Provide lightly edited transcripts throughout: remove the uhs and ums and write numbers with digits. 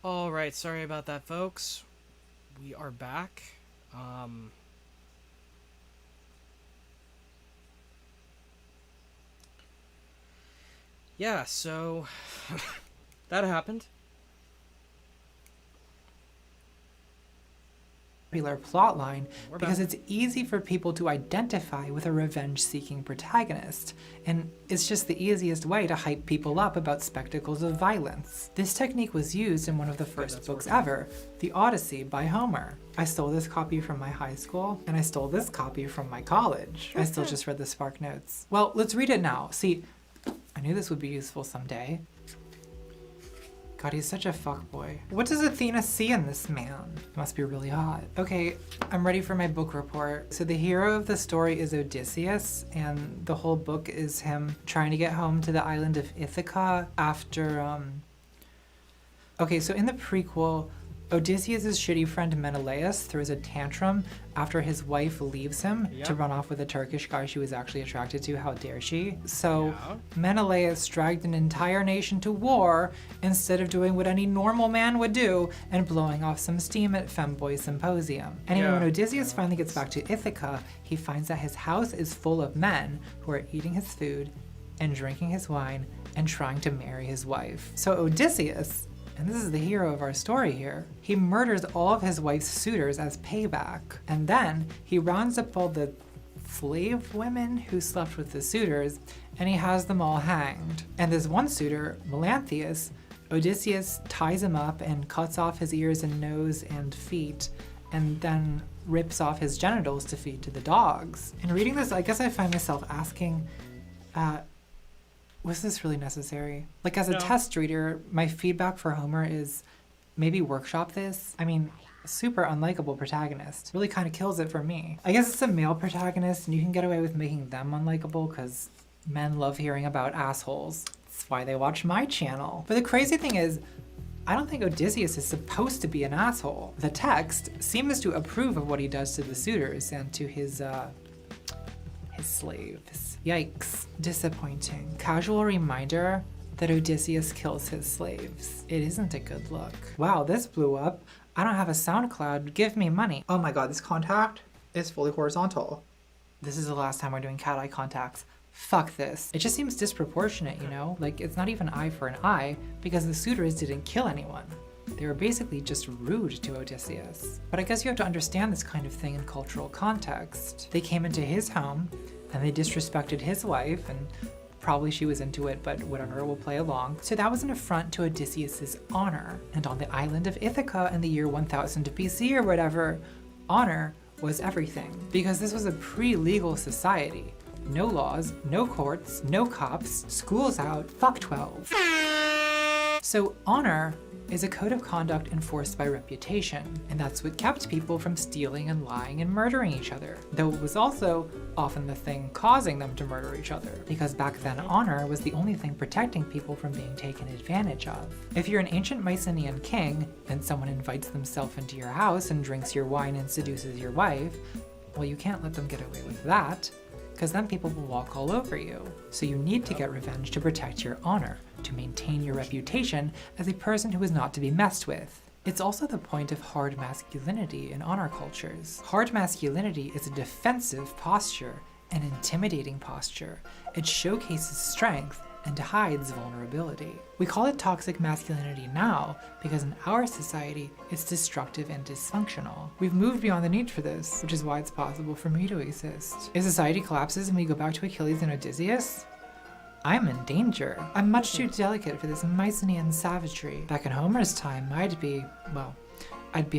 All right, sorry about that, folks. We are back. Yeah, so that happened. Popular plotline We're because back. it's easy for people to identify with a revenge-seeking protagonist, and it's just the easiest way to hype people up about spectacles of violence. This technique was used in one of the first that's books working. ever, The Odyssey by Homer. I stole this copy from my high school, and I stole this copy from my college. I still just read the Spark Notes. Well, let's read it now. See, I knew this would be useful someday. God, he's such a fuckboy. What does Athena see in this man? He must be really hot. Okay, I'm ready for my book report. So the hero of the story is Odysseus, and the whole book is him trying to get home to the island of Ithaca after, Okay, so in the prequel, Odysseus' shitty friend Menelaus throws a tantrum after his wife leaves him to run off with a Turkish guy she was actually attracted to. How dare she? So Menelaus dragged an entire nation to war instead of doing what any normal man would do and blowing off some steam at Femboy Symposium. Anyway, when Odysseus finally gets back to Ithaca, he finds that his house is full of men who are eating his food and drinking his wine and trying to marry his wife. So Odysseus, and this is the hero of our story here, he murders all of his wife's suitors as payback. And then he rounds up all the slave women who slept with the suitors, and he has them all hanged. And this one suitor, Melanthius, Odysseus ties him up and cuts off his ears and nose and feet, and then rips off his genitals to feed to the dogs. In reading this, I guess I find myself asking, was this really necessary? Like, as a test reader, my feedback for Homer is maybe workshop this. I mean, super unlikable protagonist. Really kind of kills it for me. I guess it's a male protagonist, and you can get away with making them unlikable because men love hearing about assholes. That's why they watch my channel. But the crazy thing is, I don't think Odysseus is supposed to be an asshole. The text seems to approve of what he does to the suitors and to his slaves. Yikes. Disappointing. Casual reminder that Odysseus kills his slaves. It isn't a good look. Wow, this blew up. I don't have a SoundCloud. Give me money. Oh my god, this contact is fully horizontal. This is the last time we're doing cat eye contacts. Fuck this. It just seems disproportionate, you know? Like, it's not even eye for an eye because the suitors didn't kill anyone. They were basically just rude to Odysseus. But I guess you have to understand this kind of thing in cultural context. They came into his home, and they disrespected his wife, and probably she was into it, but whatever, we'll play along. So that was an affront to Odysseus's honor. And on the island of Ithaca in the year 1000 BC or whatever, honor was everything. Because this was a pre-legal society. No laws, no courts, no cops, school's out, fuck 12. So honor is a code of conduct enforced by reputation, and that's what kept people from stealing and lying and murdering each other, though it was also often the thing causing them to murder each other, because back then honor was the only thing protecting people from being taken advantage of. If you're an ancient Mycenaean king, and someone invites themselves into your house and drinks your wine and seduces your wife, well, you can't let them get away with that, because then people will walk all over you. So you need to get revenge to protect your honor, to maintain your reputation as a person who is not to be messed with. It's also the point of hard masculinity in honor cultures. Hard masculinity is a defensive posture, an intimidating posture. It showcases strength and hides vulnerability. We call it toxic masculinity now because in our society, it's destructive and dysfunctional. We've moved beyond the need for this, which is why it's possible for me to exist. If society collapses and we go back to Achilles and Odysseus, I'm in danger. I'm much too delicate for this Mycenaean savagery. Back in Homer's time, I'd be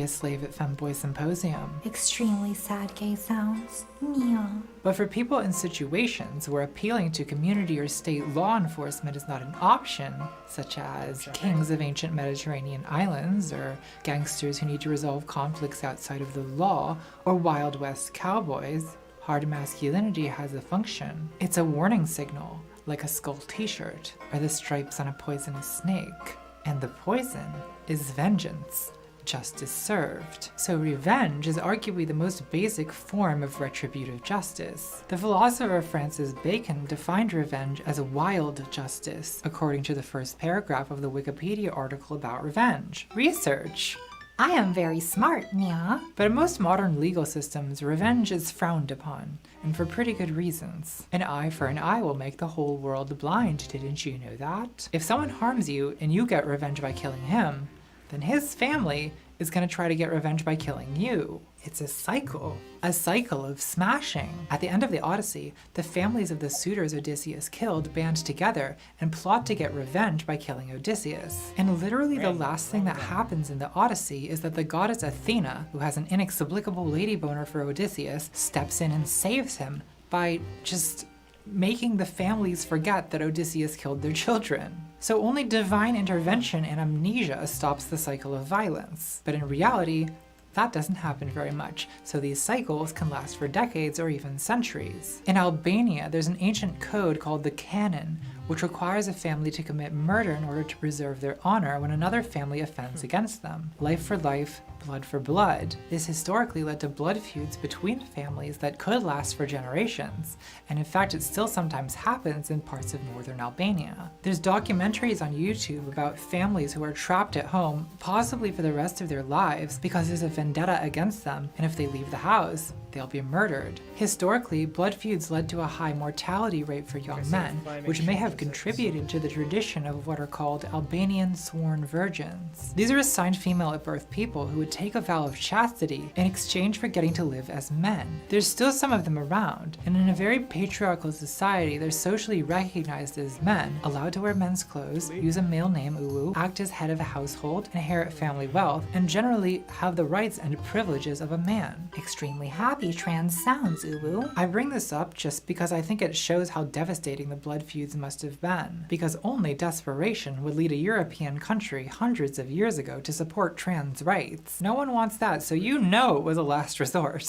a slave at Femboy Symposium. Extremely sad gay sounds. Meow. But for people in situations where appealing to community or state law enforcement is not an option, such as kings of ancient Mediterranean islands, or gangsters who need to resolve conflicts outside of the law, or Wild West cowboys, hard masculinity has a function. It's a warning signal, like a skull t-shirt, or the stripes on a poisonous snake. And the poison is vengeance. justice served. So revenge is arguably the most basic form of retributive justice. The philosopher Francis Bacon defined revenge as a wild justice, according to the first paragraph of the Wikipedia article about revenge. Research. I am very smart, Nia. But in most modern legal systems, revenge is frowned upon, and for pretty good reasons. An eye for an eye will make the whole world blind, didn't you know that? If someone harms you and you get revenge by killing him, then his family is going to try to get revenge by killing you. It's a cycle of smashing. At the end of the Odyssey, the families of the suitors Odysseus killed band together and plot to get revenge by killing Odysseus. And literally the last thing that happens in the Odyssey is that the goddess Athena, who has an inexplicable lady boner for Odysseus, steps in and saves him by just making the families forget that Odysseus killed their children. So only divine intervention and amnesia stops the cycle of violence. But in reality, that doesn't happen very much, so these cycles can last for decades or even centuries. In Albania, there's an ancient code called the canon, which requires a family to commit murder in order to preserve their honor when another family offends against them. Life for life, blood for blood. This historically led to blood feuds between families that could last for generations, and in fact it still sometimes happens in parts of northern Albania. There's documentaries on YouTube about families who are trapped at home, possibly for the rest of their lives, because there's a vendetta against them, and if they leave the house, they'll be murdered. Historically, blood feuds led to a high mortality rate for young men, which may have contributed to the tradition of what are called Albanian sworn virgins. These are assigned female at birth people who would take a vow of chastity in exchange for getting to live as men. There's still some of them around, and in a very patriarchal society, they're socially recognized as men, allowed to wear men's clothes, use a male name Ulu, act as head of a household, inherit family wealth, and generally have the rights and privileges of a man. Extremely happy trans sounds, Ulu. I bring this up just because I think it shows how devastating the blood feuds must have been, because only desperation would lead a European country hundreds of years ago to support trans rights. No one wants that, so you know it was a last resort.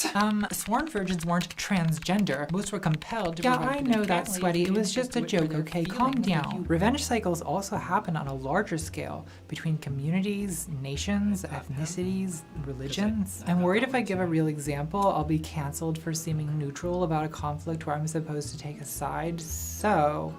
Sworn virgins weren't transgender. Most were compelled to provide I for know their that, families. sweaty. It was just a joke, okay? Calm down. Revenge cycles also happen on a larger scale between communities, nations, ethnicities, religions. I'm worried if I give a real example, I'll be canceled for seeming neutral about a conflict where I'm supposed to take a side. So,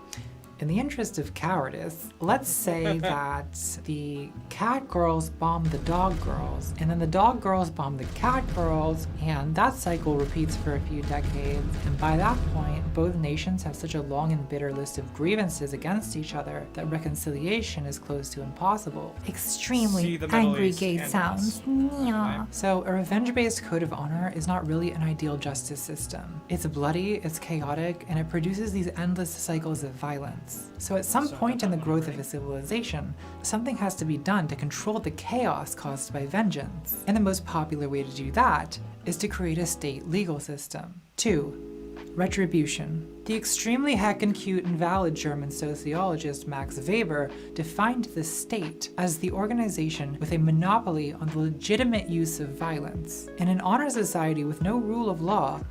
in the interest of cowardice, let's say that the cat girls bomb the dog girls, and then the dog girls bomb the cat girls, and that cycle repeats for a few decades. And by that point, both nations have such a long and bitter list of grievances against each other that reconciliation is close to impossible. Extremely angry gay sounds. Nia. So a revenge-based code of honor is not really an ideal justice system. It's bloody, it's chaotic, and it produces these endless cycles of violence. So at some point in the growth of a civilization, something has to be done to control the chaos caused by vengeance. And the most popular way to do that is to create a state legal system. 2. Retribution. The extremely heckin' cute and valid German sociologist Max Weber defined the state as the organization with a monopoly on the legitimate use of violence. In an honor society with no rule of law,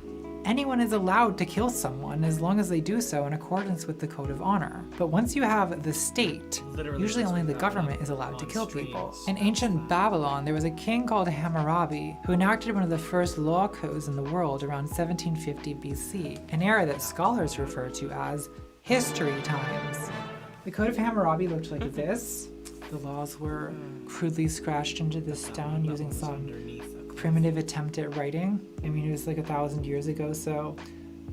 anyone is allowed to kill someone as long as they do so in accordance with the code of honor. But once you have the state, usually only the government is allowed to kill people. In ancient Babylon, there was a king called Hammurabi who enacted one of the first law codes in the world around 1750 BC, an era that scholars refer to as history times. The code of Hammurabi looked like this. The laws were crudely scratched into the stone using some primitive attempt at writing. I mean, it was like 1,000 years ago, so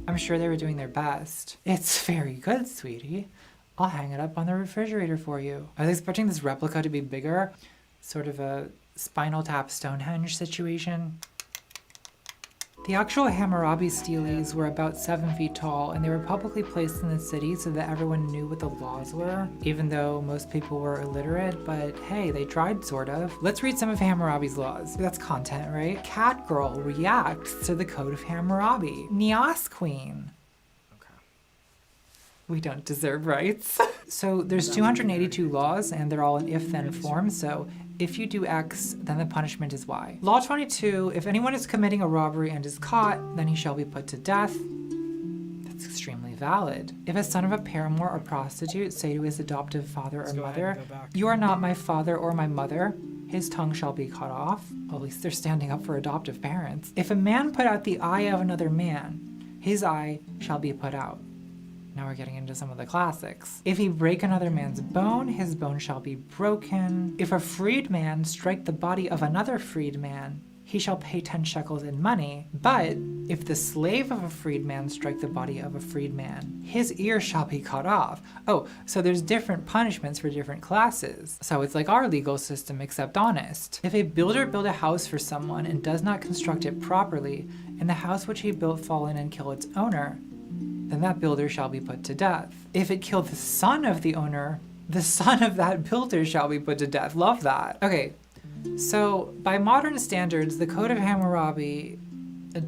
I'm sure they were doing their best. It's very good, sweetie. I'll hang it up on the refrigerator for you. I was expecting this replica to be bigger, sort of a Spinal Tap Stonehenge situation. The actual Hammurabi steles were about 7 feet tall, and they were publicly placed in the city so that everyone knew what the laws were, even though most people were illiterate, but hey, they tried, sort of. Let's read some of Hammurabi's laws. That's content, right? Cat girl reacts to the code of Hammurabi. Nias queen. We don't deserve rights. So there's 282 laws, and they're all in if-then form, so if you do X, then the punishment is Y. Law 22, if anyone is committing a robbery and is caught, then he shall be put to death. That's extremely valid. If a son of a paramour or prostitute say to his adoptive father or mother, "You are not my father or my mother," his tongue shall be cut off. Well, at least they're standing up for adoptive parents. If a man put out the eye of another man, his eye shall be put out. Now we're getting into some of the classics. If he break another man's bone, his bone shall be broken. If a freed man strike the body of another freed man, he shall pay 10 shekels in money. But if the slave of a freed man strike the body of a freed man, his ear shall be cut off. Oh, so there's different punishments for different classes. So it's like our legal system, except honest. If a builder build a house for someone and does not construct it properly, and the house which he built fall in and kill its owner, then that builder shall be put to death. If it kill the son of the owner, the son of that builder shall be put to death. Love that. Okay, so by modern standards, the Code of Hammurabi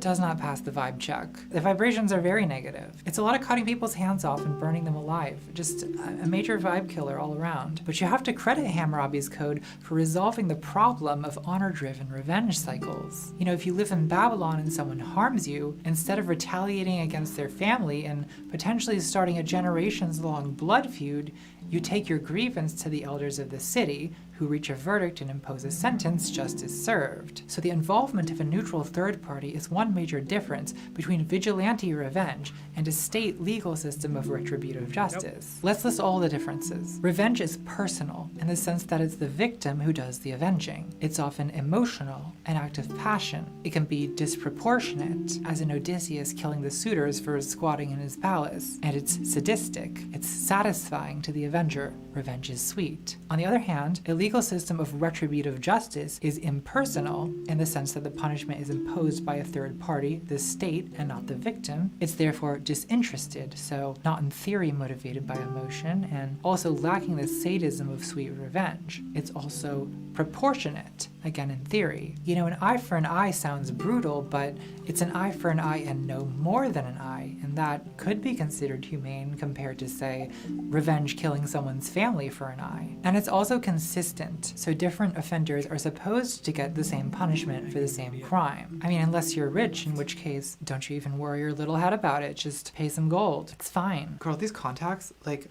does not pass the vibe check. The vibrations are very negative. It's a lot of cutting people's hands off and burning them alive. Just a major vibe killer all around. But you have to credit Hammurabi's code for resolving the problem of honor-driven revenge cycles. You know, if you live in Babylon and someone harms you, instead of retaliating against their family and potentially starting a generations-long blood feud, you take your grievance to the elders of the city, who reach a verdict and impose a sentence, justice served. So the involvement of a neutral third party is one major difference between vigilante revenge and a state legal system of retributive justice. Let's list all the differences. Revenge is personal in the sense that it's the victim who does the avenging. It's often emotional, an act of passion. It can be disproportionate, as in Odysseus killing the suitors for squatting in his palace. And it's sadistic. It's satisfying to the avenger. Revenge is sweet. On the other hand, a legal system of retributive justice is impersonal in the sense that the punishment is imposed by a third party, the state, and not the victim. It's therefore disinterested, so not in theory motivated by emotion, and also lacking the sadism of sweet revenge. It's also proportionate, again in theory. You know, an eye for an eye sounds brutal, but it's an eye for an eye and no more than an eye, and that could be considered humane compared to, say, revenge killing someone's family for an eye. And it's also consistent, so different offenders are supposed to get the same punishment for the same crime. I mean, unless you're rich, in which case, don't you even worry your little head about it, just pay some gold. It's fine. Girl, these contacts, like...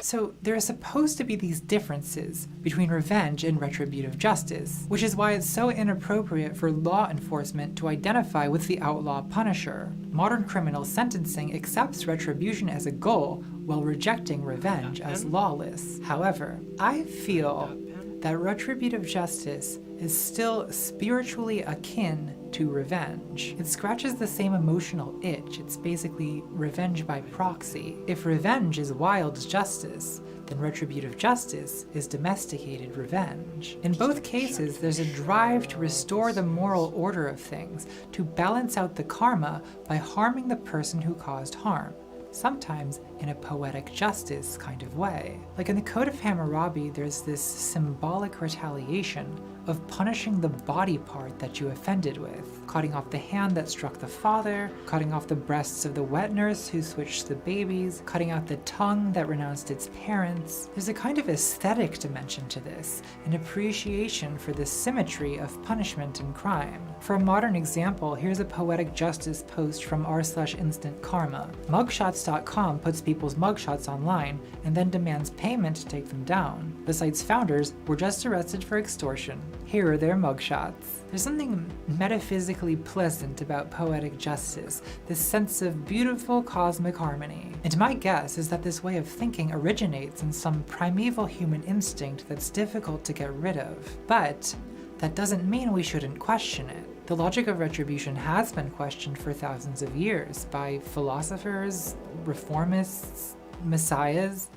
So there are supposed to be these differences between revenge and retributive justice, which is why it's so inappropriate for law enforcement to identify with the outlaw punisher. Modern criminal sentencing accepts retribution as a goal while rejecting revenge as lawless. However, I feel that retributive justice is still spiritually akin to revenge. It scratches the same emotional itch. It's basically revenge by proxy. If revenge is wild justice, then retributive justice is domesticated revenge. In both cases, there's a drive to restore the moral order of things, to balance out the karma by harming the person who caused harm, sometimes in a poetic justice kind of way. Like in the Code of Hammurabi, there's this symbolic retaliation of punishing the body part that you offended with, cutting off the hand that struck the father, cutting off the breasts of the wet nurse who switched the babies, cutting out the tongue that renounced its parents. There's a kind of aesthetic dimension to this, an appreciation for the symmetry of punishment and crime. For a modern example, here's a poetic justice post from r/instant karma. Mugshots.com puts people's mugshots online and then demands payment to take them down. The site's founders were just arrested for extortion. Here are their mugshots. There's something metaphysically pleasant about poetic justice, this sense of beautiful cosmic harmony. And my guess is that this way of thinking originates in some primeval human instinct that's difficult to get rid of. But that doesn't mean we shouldn't question it. The logic of retribution has been questioned for thousands of years by philosophers, reformists, messiahs,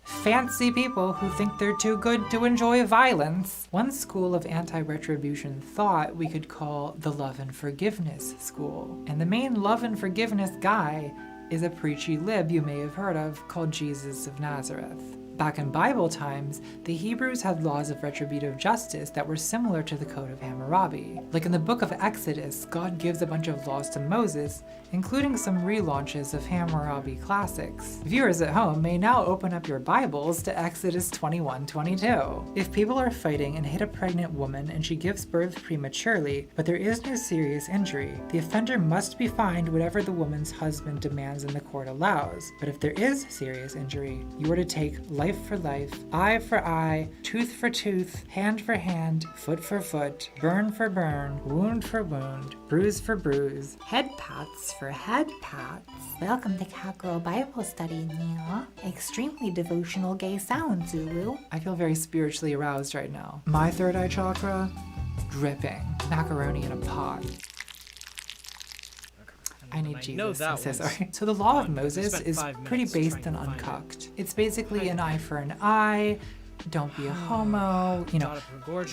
fancy people who think they're too good to enjoy violence. One school of anti-retribution thought we could call the love and forgiveness school. And the main love and forgiveness guy is a preachy lib you may have heard of called Jesus of Nazareth. Back in Bible times, the Hebrews had laws of retributive justice that were similar to the Code of Hammurabi. Like in the book of Exodus, God gives a bunch of laws to Moses, including some relaunches of Hammurabi classics. Viewers at home may now open up your Bibles to Exodus 21:22. If people are fighting and hit a pregnant woman and she gives birth prematurely, but there is no serious injury, the offender must be fined whatever the woman's husband demands and the court allows. But if there is serious injury, you are to take life for life, eye for eye, tooth for tooth, hand for hand, foot for foot, burn for burn, wound for wound, bruise for bruise, head pats for head pats. Welcome to Cowgirl Bible Study, Neil. Extremely devotional gay sound, Zulu. I feel very spiritually aroused right now. My third eye chakra, dripping. Macaroni in a pot. I need Jesus. I'm so sorry. So the law of Moses is pretty based on uncucked. It's basically an eye for an eye, don't be a homo,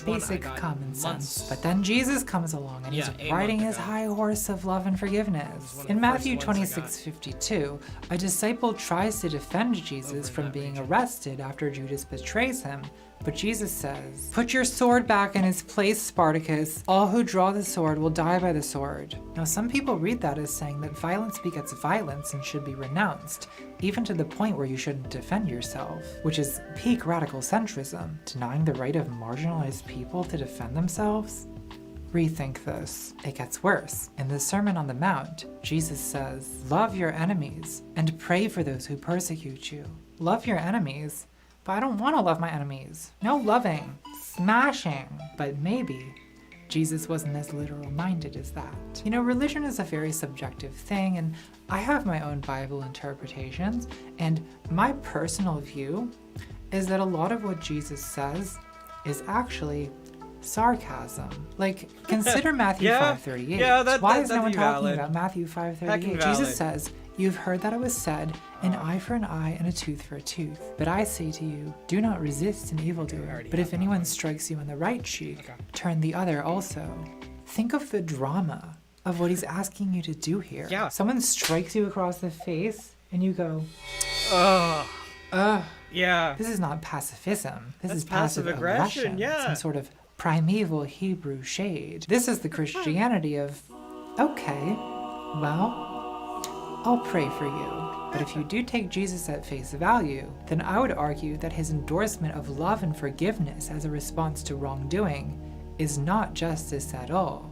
basic common sense. But then Jesus comes along and he's riding his high horse of love and forgiveness. In Matthew 26:52, a disciple tries to defend Jesus from being arrested after Judas betrays him. But Jesus says, "Put your sword back in its place, Spartacus. All who draw the sword will die by the sword." Now, some people read that as saying that violence begets violence and should be renounced, even to the point where you shouldn't defend yourself, which is peak radical centrism, denying the right of marginalized people to defend themselves. Rethink this. It gets worse. In the Sermon on the Mount, Jesus says, "Love your enemies and pray for those who persecute you." Love your enemies? But I don't want to love my enemies. No loving. Smashing. But maybe Jesus wasn't as literal minded as that. Religion is a very subjective thing, and I have my own Bible interpretations, and my personal view is that a lot of what Jesus says is actually sarcasm. Like, consider Matthew 5:38. Why is no one talking about Matthew 5:38? Jesus says, "You've heard that it was said, an eye for an eye and a tooth for a tooth. But I say to you, do not resist an evildoer. But if anyone strikes you on the right cheek, turn the other also." Think of the drama of what he's asking you to do here. Yeah. Someone strikes you across the face and you go, Yeah. This is not pacifism. This is passive aggression, Some sort of primeval Hebrew shade. This is the Christianity of, okay, well, I'll pray for you. But if you do take Jesus at face value, then I would argue that his endorsement of love and forgiveness as a response to wrongdoing is not justice at all.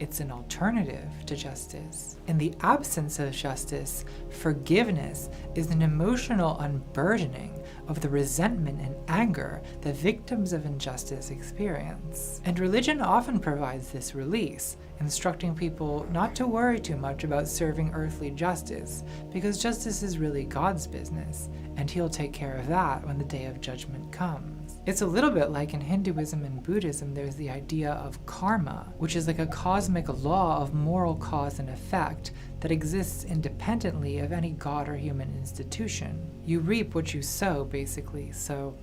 It's an alternative to justice. In the absence of justice, forgiveness is an emotional unburdening of the resentment and anger that victims of injustice experience. And religion often provides this release, instructing people not to worry too much about serving earthly justice, because justice is really God's business, and he'll take care of that when the day of judgment comes. It's a little bit like in Hinduism and Buddhism, there's the idea of karma, which is like a cosmic law of moral cause and effect that exists independently of any god or human institution. You reap what you sow, basically, so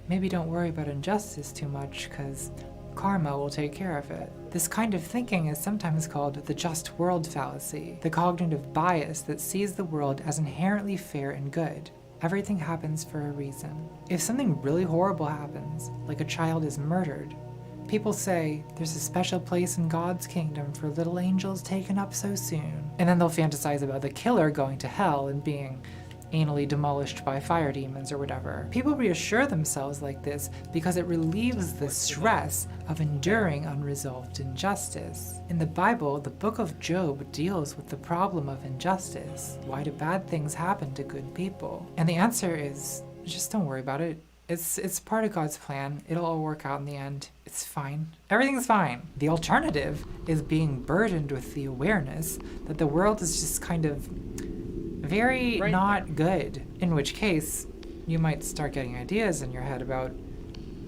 maybe don't worry about injustice too much, because karma will take care of it. This kind of thinking is sometimes called the just world fallacy, the cognitive bias that sees the world as inherently fair and good. Everything happens for a reason. If something really horrible happens, like a child is murdered, people say there's a special place in God's kingdom for little angels taken up so soon. And then they'll fantasize about the killer going to hell and being anally demolished by fire demons or whatever. People reassure themselves like this because it relieves the stress of enduring unresolved injustice. In the Bible, the book of Job deals with the problem of injustice. Why do bad things happen to good people? And the answer is, just don't worry about it. It's part of God's plan. It'll all work out in the end. It's fine. Everything's fine. The alternative is being burdened with the awareness that the world is just kind of very not good, in which case you might start getting ideas in your head about,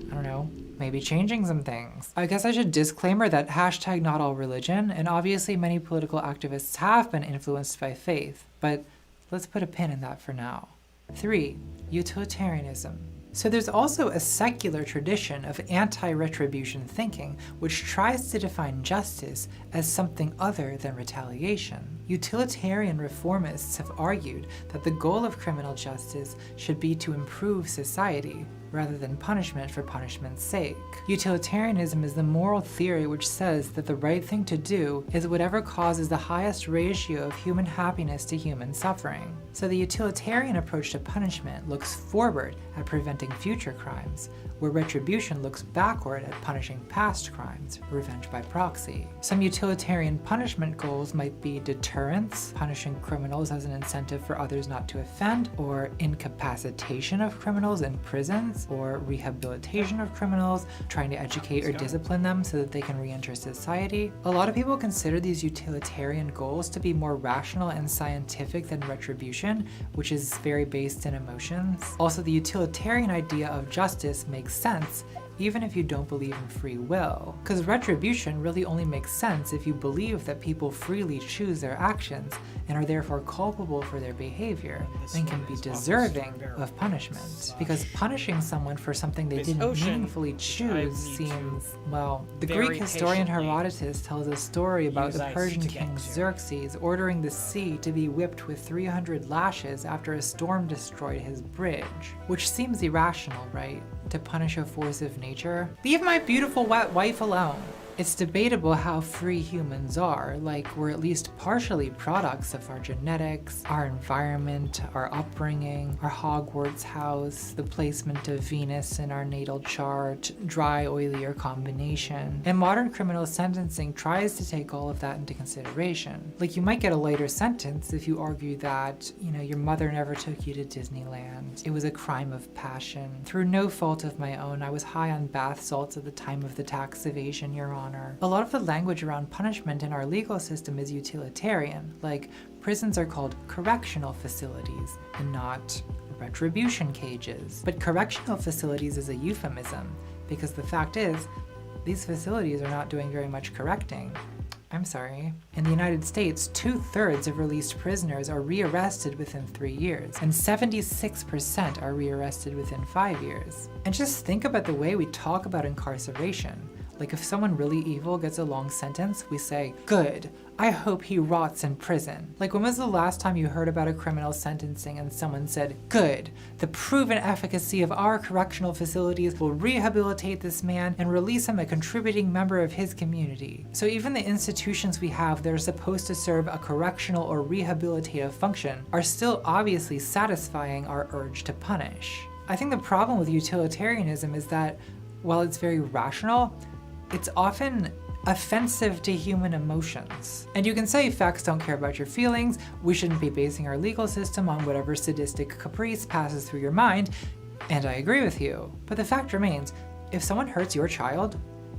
I don't know, maybe changing some things. I guess I should disclaimer that hashtag not all religion, and obviously many political activists have been influenced by faith, but let's put a pin in that for now. 3. Utilitarianism. So there's also a secular tradition of anti-retribution thinking, which tries to define justice as something other than retaliation. Utilitarian reformists have argued that the goal of criminal justice should be to improve society, rather than punishment for punishment's sake. Utilitarianism is the moral theory which says that the right thing to do is whatever causes the highest ratio of human happiness to human suffering. So the utilitarian approach to punishment looks forward at preventing future crimes, where retribution looks backward at punishing past crimes, revenge by proxy. Some utilitarian punishment goals might be deterrence, punishing criminals as an incentive for others not to offend, or incapacitation of criminals in prisons, or rehabilitation of criminals, trying to educate or discipline them so that they can re-enter society. A lot of people consider these utilitarian goals to be more rational and scientific than retribution, which is very based in emotions. Also, the utilitarian idea of justice makes sense even if you don't believe in free will. Because retribution really only makes sense if you believe that people freely choose their actions and are therefore culpable for their behavior and can be deserving of punishment. Because punishing someone for something they didn't meaningfully choose seems, well, the Greek historian Herodotus tells a story about the Persian king Xerxes ordering the sea to be whipped with 300 lashes after a storm destroyed his bridge. Which seems irrational, right? To punish a force of nature? Leave my beautiful wet wife alone. It's debatable how free humans are, like we're at least partially products of our genetics, our environment, our upbringing, our Hogwarts house, the placement of Venus in our natal chart, dry, oily, or combination. And modern criminal sentencing tries to take all of that into consideration. Like, you might get a lighter sentence if you argue that, your mother never took you to Disneyland. It was a crime of passion. Through no fault of my own, I was high on bath salts at the time of the tax evasion, Your Honor. A lot of the language around punishment in our legal system is utilitarian, like prisons are called correctional facilities and not retribution cages. But correctional facilities is a euphemism, because the fact is, these facilities are not doing very much correcting. I'm sorry. In the United States, 2/3 of released prisoners are rearrested within 3 years, and 76% are rearrested within 5 years. And just think about the way we talk about incarceration. Like, if someone really evil gets a long sentence, we say, good, I hope he rots in prison. Like, when was the last time you heard about a criminal sentencing and someone said, good, the proven efficacy of our correctional facilities will rehabilitate this man and release him a contributing member of his community. So even the institutions we have that are supposed to serve a correctional or rehabilitative function are still obviously satisfying our urge to punish. I think the problem with utilitarianism is that, while it's very rational, it's often offensive to human emotions. And you can say facts don't care about your feelings, we shouldn't be basing our legal system on whatever sadistic caprice passes through your mind, and I agree with you. But the fact remains, if someone hurts your child,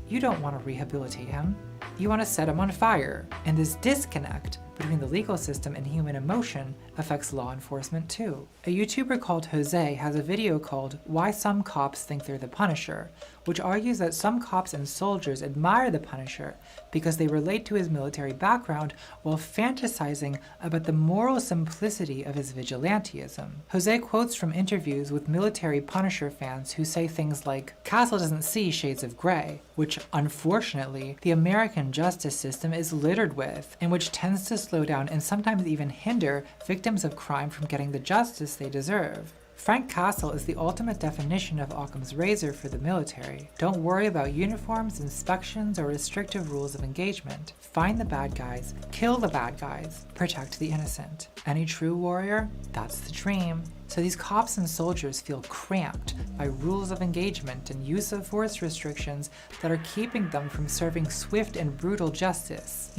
you don't want to rehabilitate him. You want to set him on fire. And this disconnect between the legal system and human emotion affects law enforcement too. A YouTuber called Jose has a video called Why Some Cops Think They're the Punisher, which argues that some cops and soldiers admire the Punisher because they relate to his military background while fantasizing about the moral simplicity of his vigilantism. Jose quotes from interviews with military Punisher fans who say things like, Castle doesn't see shades of gray, which unfortunately the American justice system is littered with, and which tends to slow down and sometimes even hinder victims of crime from getting the justice they deserve. Frank Castle is the ultimate definition of Occam's razor for the military. Don't worry about uniforms, inspections, or restrictive rules of engagement. Find the bad guys, kill the bad guys, protect the innocent. Any true warrior? That's the dream. So these cops and soldiers feel cramped by rules of engagement and use of force restrictions that are keeping them from serving swift and brutal justice.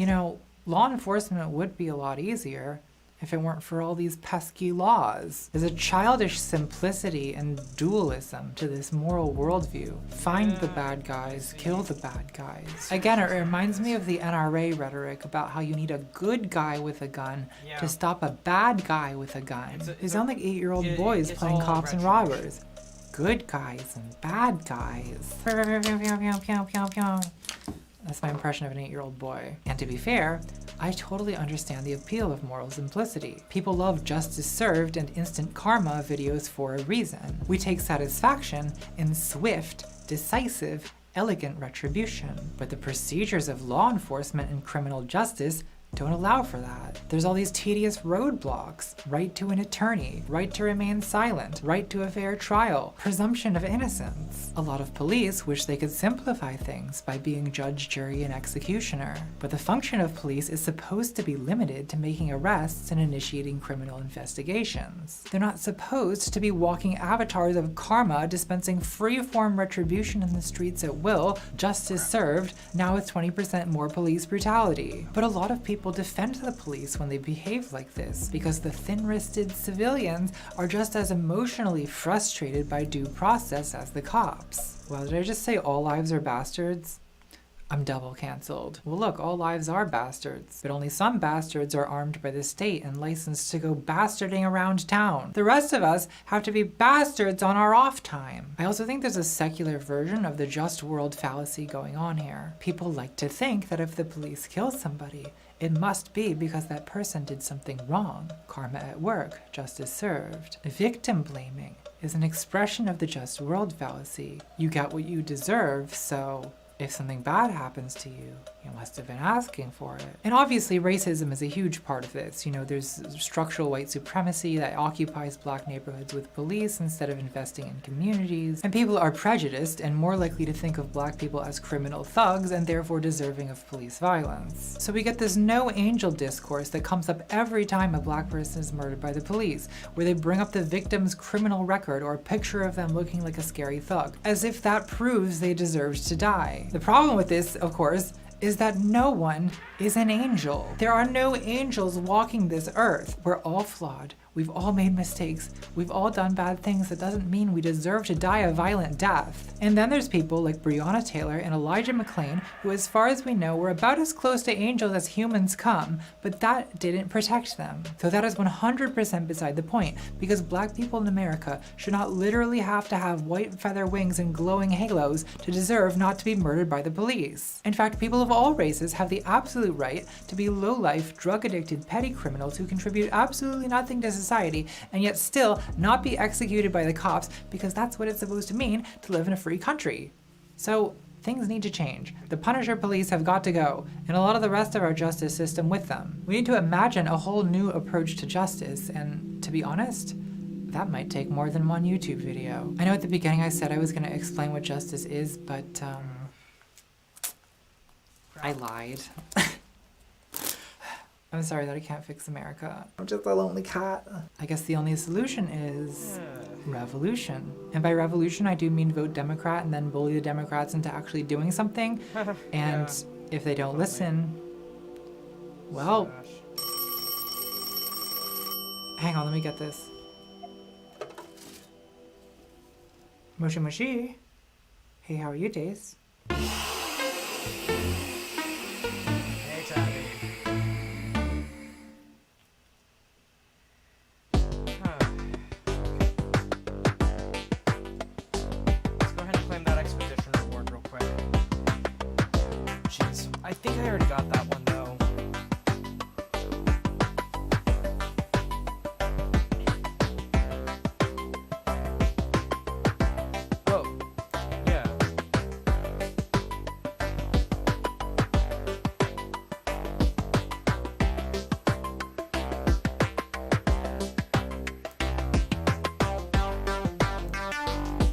Law enforcement would be a lot easier if it weren't for all these pesky laws. There's a childish simplicity and dualism to this moral worldview. Find the bad guys, kill the bad guys. Again, it reminds me of the NRA rhetoric about how you need a good guy with a gun to stop a bad guy with a gun. They sound like 8-year-old boys playing cops and robbers. Good guys and bad guys. That's my impression of an 8-year-old boy. And to be fair, I totally understand the appeal of moral simplicity. People love justice served and instant karma videos for a reason. We take satisfaction in swift, decisive, elegant retribution. But the procedures of law enforcement and criminal justice don't allow for that. There's all these tedious roadblocks: right to an attorney, right to remain silent, right to a fair trial, presumption of innocence. A lot of police wish they could simplify things by being judge, jury, and executioner. But the function of police is supposed to be limited to making arrests and initiating criminal investigations. They're not supposed to be walking avatars of karma, dispensing free-form retribution in the streets at will, justice served, now with 20% more police brutality. But a lot of people defend the police when they behave like this, because the thin-wristed civilians are just as emotionally frustrated by due process as the cops. Well, did I just say all lives are bastards? I'm double canceled. Well look, all lives are bastards, but only some bastards are armed by the state and licensed to go bastarding around town. The rest of us have to be bastards on our off time. I also think there's a secular version of the just world fallacy going on here. People like to think that if the police kill somebody, it must be because that person did something wrong. Karma at work, justice served. Victim blaming is an expression of the just world fallacy. You get what you deserve, so if something bad happens to you, you must have been asking for it. And obviously racism is a huge part of this. You know, there's structural white supremacy that occupies black neighborhoods with police instead of investing in communities. And people are prejudiced and more likely to think of black people as criminal thugs and therefore deserving of police violence. So we get this no angel discourse that comes up every time a black person is murdered by the police, where they bring up the victim's criminal record or a picture of them looking like a scary thug, as if that proves they deserved to die. The problem with this, of course, is that no one is an angel. There are no angels walking this earth. We're all flawed. We've all made mistakes. We've all done bad things. That doesn't mean we deserve to die a violent death. And then there's people like Breonna Taylor and Elijah McClain, who as far as we know were about as close to angels as humans come, but that didn't protect them. So that is 100% beside the point, because black people in America should not literally have to have white feather wings and glowing halos to deserve not to be murdered by the police. In fact, people of all races have the absolute right to be low-life, drug-addicted, petty criminals who contribute absolutely nothing to society and yet still not be executed by the cops, because that's what it's supposed to mean to live in a free country. So things need to change. The Punisher police have got to go, and a lot of the rest of our justice system with them. We need to imagine a whole new approach to justice, and to be honest, that might take more than one YouTube video. I know at the beginning I said I was going to explain what justice is, but I lied. I'm sorry that I can't fix America. I'm just a lonely cat. I guess the only solution is revolution. And by revolution, I do mean vote Democrat and then bully the Democrats into actually doing something. And if they don't listen, well, hang on, let me get this. Moshi Moshi. Hey, how are you, Days? Hey, Tabby. Let's go ahead and claim that expedition reward real quick. Jeez, I think I already got that one though. Whoa. Yeah.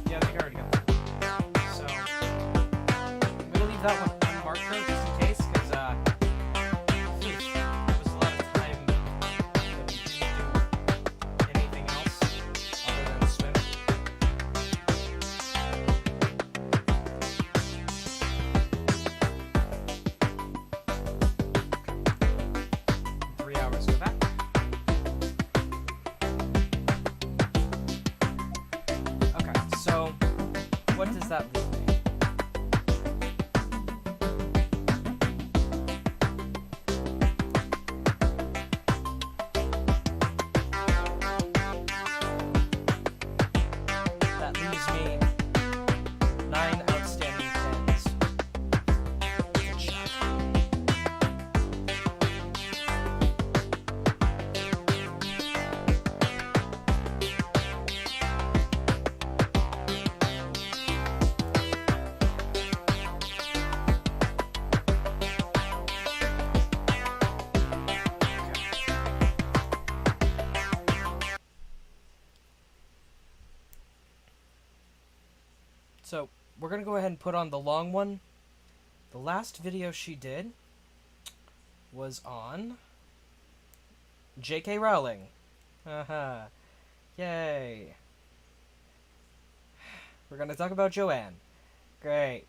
Yeah, I think I already got that. So, I'm gonna leave that one unmarked though, just in case, because, that was a lot of time that we didn't do anything else other than swim. 3 hours, go back. Okay, so what does that leave me? That leaves me 9 outstanding claims. Good shot. So, we're gonna go ahead and put on the long one. The last video she did was on J.K. Rowling. Haha. Yay. We're gonna talk about Joanne. Great.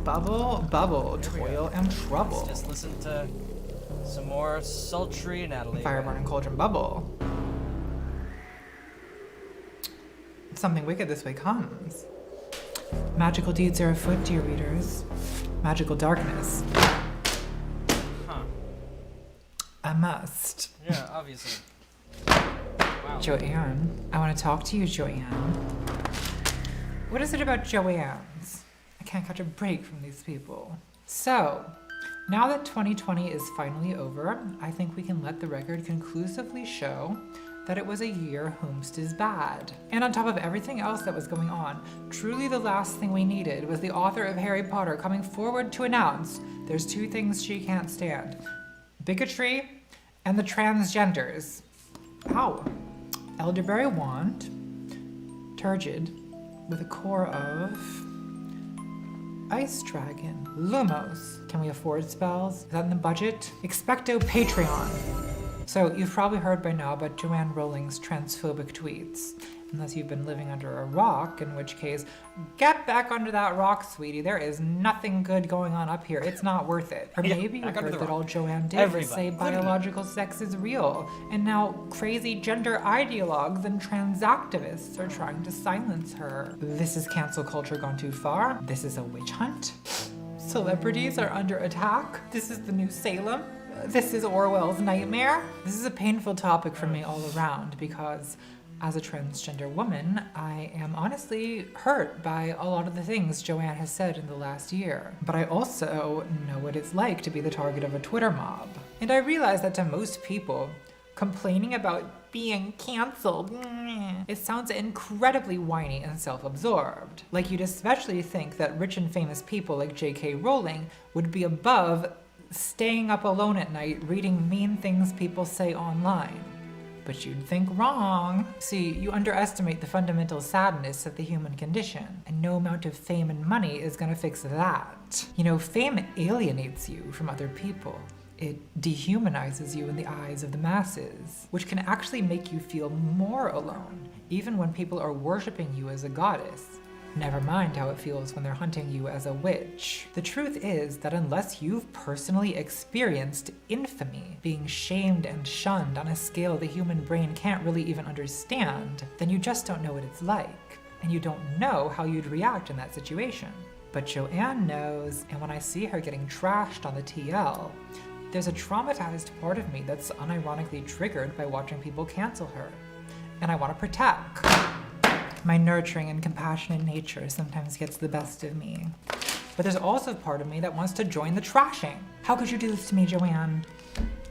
Bubble, bubble, Here we toil go. and trouble. Let's just listen to some more sultry Natalie. Fireborn and cauldron bubble. Something wicked this way comes. Magical deeds are afoot, dear readers. Magical darkness. Huh. A must. Yeah, obviously. Wow. Joanne, I want to talk to you, Joanne. What is it about Joanne's? I can't catch a break from these people. So, now that 2020 is finally over, I think we can let the record conclusively show that it was a year whomst is bad. And on top of everything else that was going on, truly the last thing we needed was the author of Harry Potter coming forward to announce there's two things she can't stand: bigotry and the transgenders. Ow. Elderberry wand, turgid, with a core of ice dragon, Lumos. Can we afford spells? Is that in the budget? Expecto Patreon. So you've probably heard by now about Joanne Rowling's transphobic tweets. Unless you've been living under a rock, in which case, get back under that rock, sweetie. There is nothing good going on up here. It's not worth it. Or Yeah, maybe you back under heard the that all rock. Joanne did was Everybody, say literally. biological sex is real. And now crazy gender ideologues and trans activists are trying to silence her. This is cancel culture gone too far. This is a witch hunt. Celebrities are under attack. This is the new Salem. This is Orwell's nightmare. This is a painful topic for me all around because as a transgender woman, I am honestly hurt by a lot of the things Joanne has said in the last year. But I also know what it's like to be the target of a Twitter mob. And I realize that to most people, complaining about being canceled, it sounds incredibly whiny and self-absorbed. Like you'd especially think that rich and famous people like J.K. Rowling would be above staying up alone at night reading mean things people say online. But you'd think wrong. See, you underestimate the fundamental sadness of the human condition, and no amount of fame and money is gonna fix that. You know, fame alienates you from other people. It dehumanizes you in the eyes of the masses, which can actually make you feel more alone, even when people are worshiping you as a goddess. Never mind how it feels when they're hunting you as a witch. The truth is that unless you've personally experienced infamy, being shamed and shunned on a scale the human brain can't really even understand, then you just don't know what it's like, and you don't know how you'd react in that situation. But Joanne knows, and when I see her getting trashed on the TL, there's a traumatized part of me that's unironically triggered by watching people cancel her, and I want to protect. My nurturing and compassionate nature sometimes gets the best of me. But there's also part of me that wants to join the trashing. How could you do this to me, Joanne?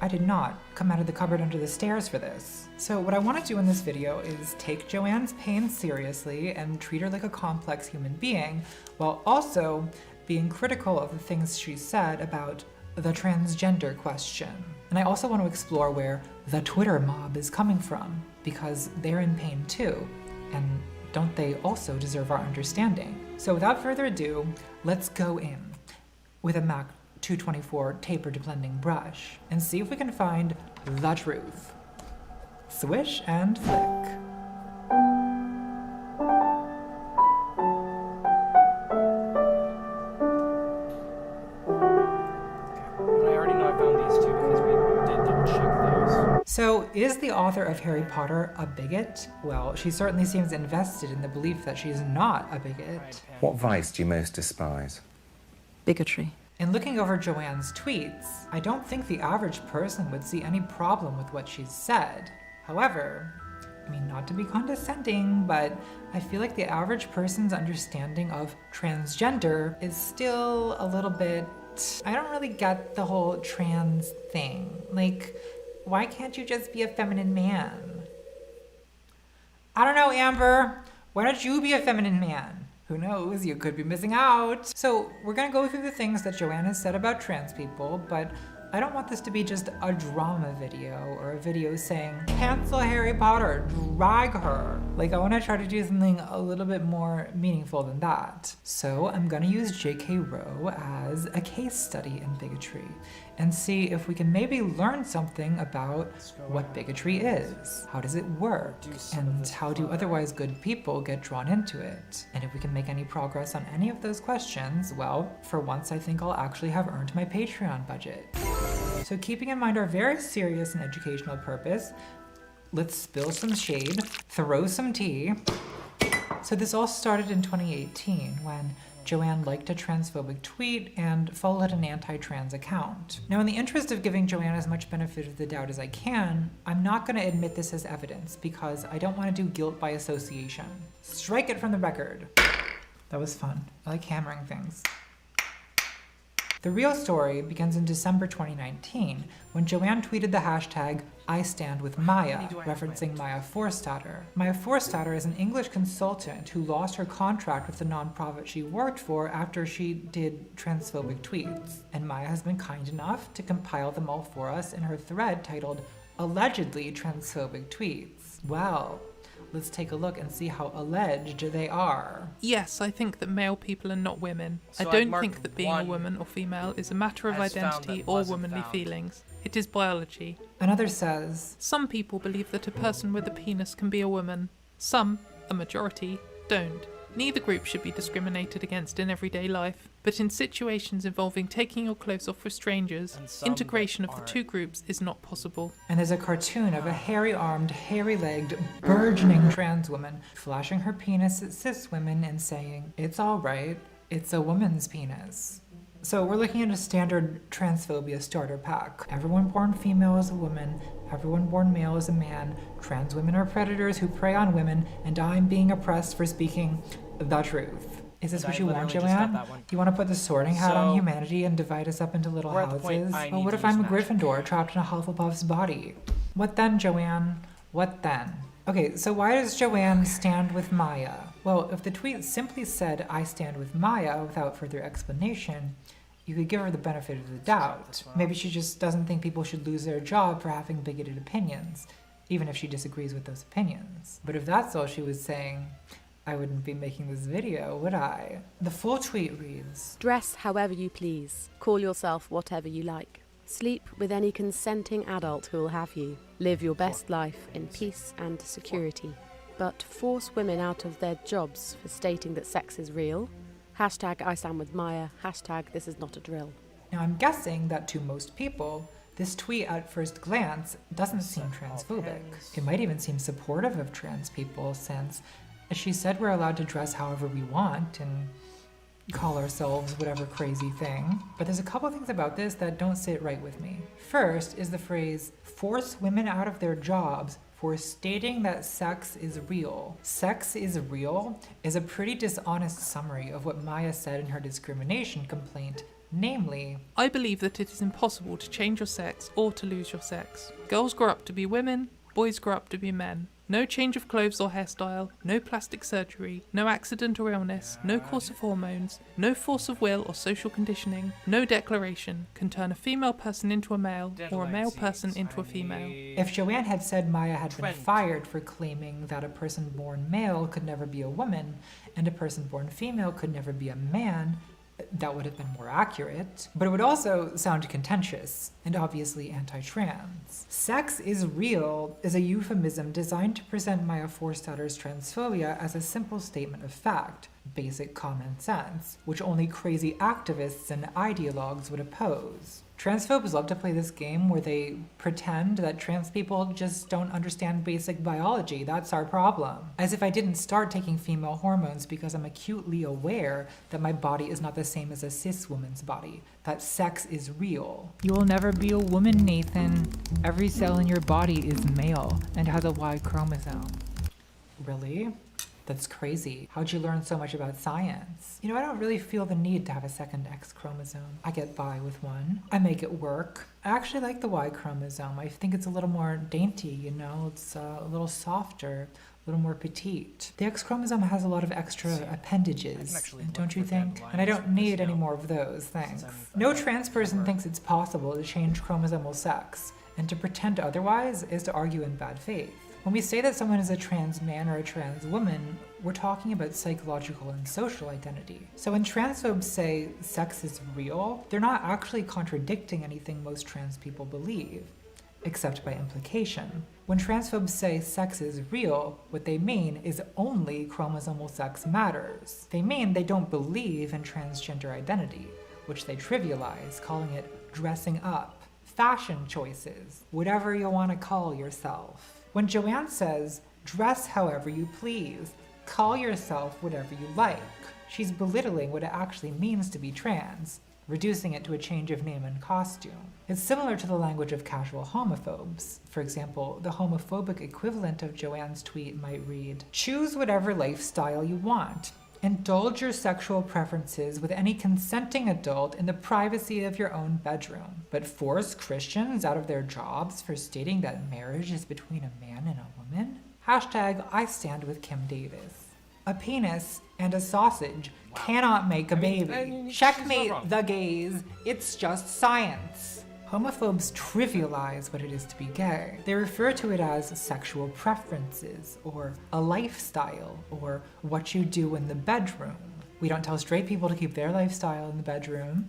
I did not come out of the cupboard under the stairs for this. So what I want to do in this video is take Joanne's pain seriously and treat her like a complex human being, while also being critical of the things she said about the transgender question. And I also want to explore where the Twitter mob is coming from, because they're in pain too. And don't they also deserve our understanding? So without further ado, let's go in with a MAC 224 tapered blending brush and see if we can find the truth. Swish and flick. I already know I found these two because we did double check those. So, is the author of Harry Potter a bigot? Well, she certainly seems invested in the belief that she's not a bigot. Right, Pam. What vice do you most despise? Bigotry. In looking over Joanne's tweets, I don't think the average person would see any problem with what she's said. However, I mean, not to be condescending, but I feel like the average person's understanding of transgender is still a little bit... I don't really get the whole trans thing. Like, why can't you just be a feminine man? I don't know, Amber. Why don't you be a feminine man? Who knows, you could be missing out. So we're gonna go through the things that Joanne has said about trans people, but I don't want this to be just a drama video or a video saying, cancel Harry Potter, drag her. Like, I want to try to do something a little bit more meaningful than that. So I'm gonna use J.K. Rowling as a case study in bigotry and see if we can maybe learn something about what bigotry is. How does it work? And how do otherwise good people get drawn into it? And if we can make any progress on any of those questions, well, for once I think I'll actually have earned my Patreon budget. So keeping in mind our very serious and educational purpose, let's spill some shade, throw some tea. So this all started in 2018 when Joanne liked a transphobic tweet and followed an anti-trans account. Now, in the interest of giving Joanne as much benefit of the doubt as I can, I'm not going to admit this as evidence because I don't want to do guilt by association. Strike it from the record. That was fun. I like hammering things. The real story begins in December 2019 when Joanne tweeted the hashtag #IStandWithMaya, referencing Maya Forstater. Maya Forstater is an English consultant who lost her contract with the nonprofit she worked for after she did transphobic tweets. And Maya has been kind enough to compile them all for us in her thread titled Allegedly Transphobic Tweets. Well, let's take a look and see how alleged they are. Yes, I think that male people are not women. So I I've don't marked think that being a one woman or female is a matter of as found identity that or wasn't womanly found. feelings. It is biology. Another says, Some people believe that a person with a penis can be a woman. Some, a majority, don't. Neither group should be discriminated against in everyday life, but in situations involving taking your clothes off for strangers, And some integration of the aren't. two groups is not possible. and there's a cartoon of a hairy-armed, hairy-legged, burgeoning trans woman flashing her penis at cis women and saying, "It's all right, it's a woman's penis." So we're looking at a standard transphobia starter pack. Everyone born female is a woman, everyone born male is a man, trans women are predators who prey on women, and I'm being oppressed for speaking the truth. Is this I what you want, literally just got Joanne? that one. You want to put the sorting hat on So, humanity and divide us up into little we're at the point houses? I Well, need what to if I'm a use magic. Gryffindor trapped in a Hufflepuff's body? What then, Joanne? What then? Okay, so why does Joanne stand with Maya? Well, if the tweet simply said, "I stand with Maya," without further explanation, you could give her the benefit of the doubt. this one Maybe she just doesn't think people should lose their job for having bigoted opinions, even if she disagrees with those opinions. But if that's all she was saying, I wouldn't be making this video, would I? The full tweet reads, Dress however you please. Call yourself whatever you like. Sleep with any consenting adult who will have you. Live your best life in peace and security. But force women out of their jobs for stating that sex is real. Hashtag I stand with Maya. Hashtag this is not a drill. Now I'm guessing that to most people, this tweet at first glance doesn't seem transphobic. It might even seem supportive of trans people since, as she said, we're allowed to dress however we want and call ourselves whatever crazy thing. But there's a couple things about this that don't sit right with me. First is the phrase, force women out of their jobs for stating that sex is real. Sex is real is a pretty dishonest summary of what Maya said in her discrimination complaint, namely, I believe that it is impossible to change your sex or to lose your sex. Girls grow up to be women, boys grow up to be men. No change of clothes or hairstyle, no plastic surgery, no accident or illness, no course of hormones, no force of will or social conditioning, no declaration can turn a female person into a male or a male person into a female. if Joanne had said Maya had been 20. fired for claiming that a person born male could never be a woman and a person born female could never be a man, that would have been more accurate, but it would also sound contentious and obviously anti-trans. Sex is real is a euphemism designed to present Maya Forstater's transphobia as a simple statement of fact, basic common sense, which only crazy activists and ideologues would oppose. Transphobes love to play this game where they pretend that trans people just don't understand basic biology. That's our problem. As if I didn't start taking female hormones because I'm acutely aware that my body is not the same as a cis woman's body, that sex is real. You will never be a woman, Nathan. Every cell in your body is male and has a Y chromosome. Really? That's crazy. How'd you learn so much about science? You know, I don't really feel the need to have a second X chromosome. I get by with one. I make it work. I actually like the Y chromosome. I think it's a little more dainty, you know? It's a little softer, little more petite. The X chromosome has a lot of extra appendages, actually don't look you for think? dead And I lines don't with this need any now, more of those, thanks. I'm No trans person thinks it's possible to change chromosomal sex, and to pretend otherwise is to argue in bad faith. When we say that someone is a trans man or a trans woman, we're talking about psychological and social identity. So when transphobes say sex is real, they're not actually contradicting anything most trans people believe, except by implication. When transphobes say sex is real, what they mean is only chromosomal sex matters. They mean they don't believe in transgender identity, which they trivialize, calling it dressing up, fashion choices, whatever you want to call yourself. When Joanne says, dress however you please, call yourself whatever you like, she's belittling what it actually means to be trans, reducing it to a change of name and costume. It's similar to the language of casual homophobes. For example, the homophobic equivalent of Joanne's tweet might read, choose whatever lifestyle you want. Indulge your sexual preferences with any consenting adult in the privacy of your own bedroom, but force Christians out of their jobs for stating that marriage is between a man and a woman? Hashtag I stand with Kim Davis. A penis and a sausage cannot make a baby. she's not Checkmate wrong. the gays. It's just science. Homophobes trivialize what it is to be gay. They refer to it as sexual preferences, or a lifestyle, or what you do in the bedroom. We don't tell straight people to keep their lifestyle in the bedroom,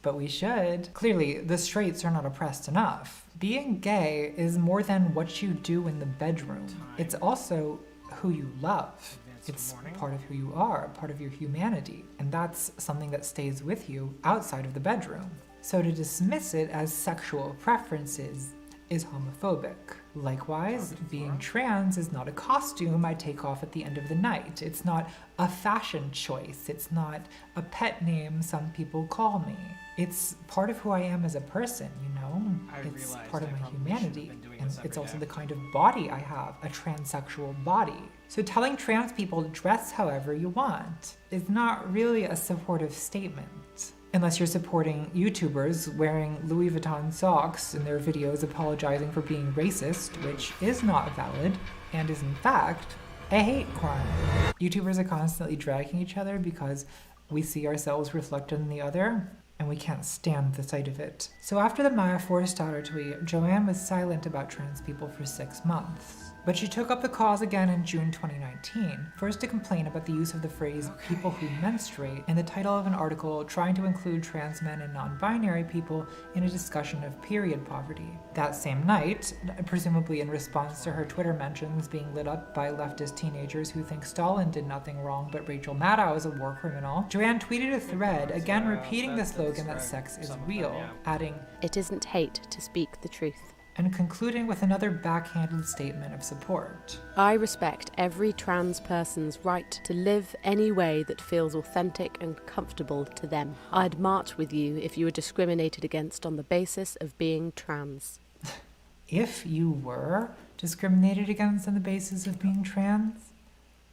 but we should. Clearly, the straights are not oppressed enough. Being gay is more than what you do in the bedroom. It's also who you love. It's part of who you are, part of your humanity, and that's something that stays with you outside of the bedroom. So to dismiss it as sexual preferences is homophobic. Likewise, being trans is not a costume I take off at the end of the night. It's not a fashion choice. It's not a pet name some people call me. It's part of who I am as a person, you know? It's part of my humanity. And it's also the kind of body I have, a transsexual body. So telling trans people to dress however you want is not really a supportive statement. Unless you're supporting YouTubers wearing Louis Vuitton socks in their videos apologizing for being racist, which is not valid, and is in fact a hate crime. YouTubers are constantly dragging each other because we see ourselves reflected in the other, and we can't stand the sight of it. So after the Maya Forstater tweet, Joanne was silent about trans people for 6 months. But she took up the cause again in June 2019, first to complain about the use of the phrase people who menstruate in the title of an article trying to include trans men and non-binary people in a discussion of period poverty. That same night, presumably in response to her Twitter mentions being lit up by leftist teenagers who think Stalin did nothing wrong but Rachel Maddow is a war criminal, Joanne tweeted a thread again repeating the slogan that sex is real, adding, It isn't hate to speak the truth. and concluding with another backhanded statement of support. I respect every trans person's right to live any way that feels authentic and comfortable to them. I'd march with you if you were discriminated against on the basis of being trans. If you were discriminated against on the basis of being trans?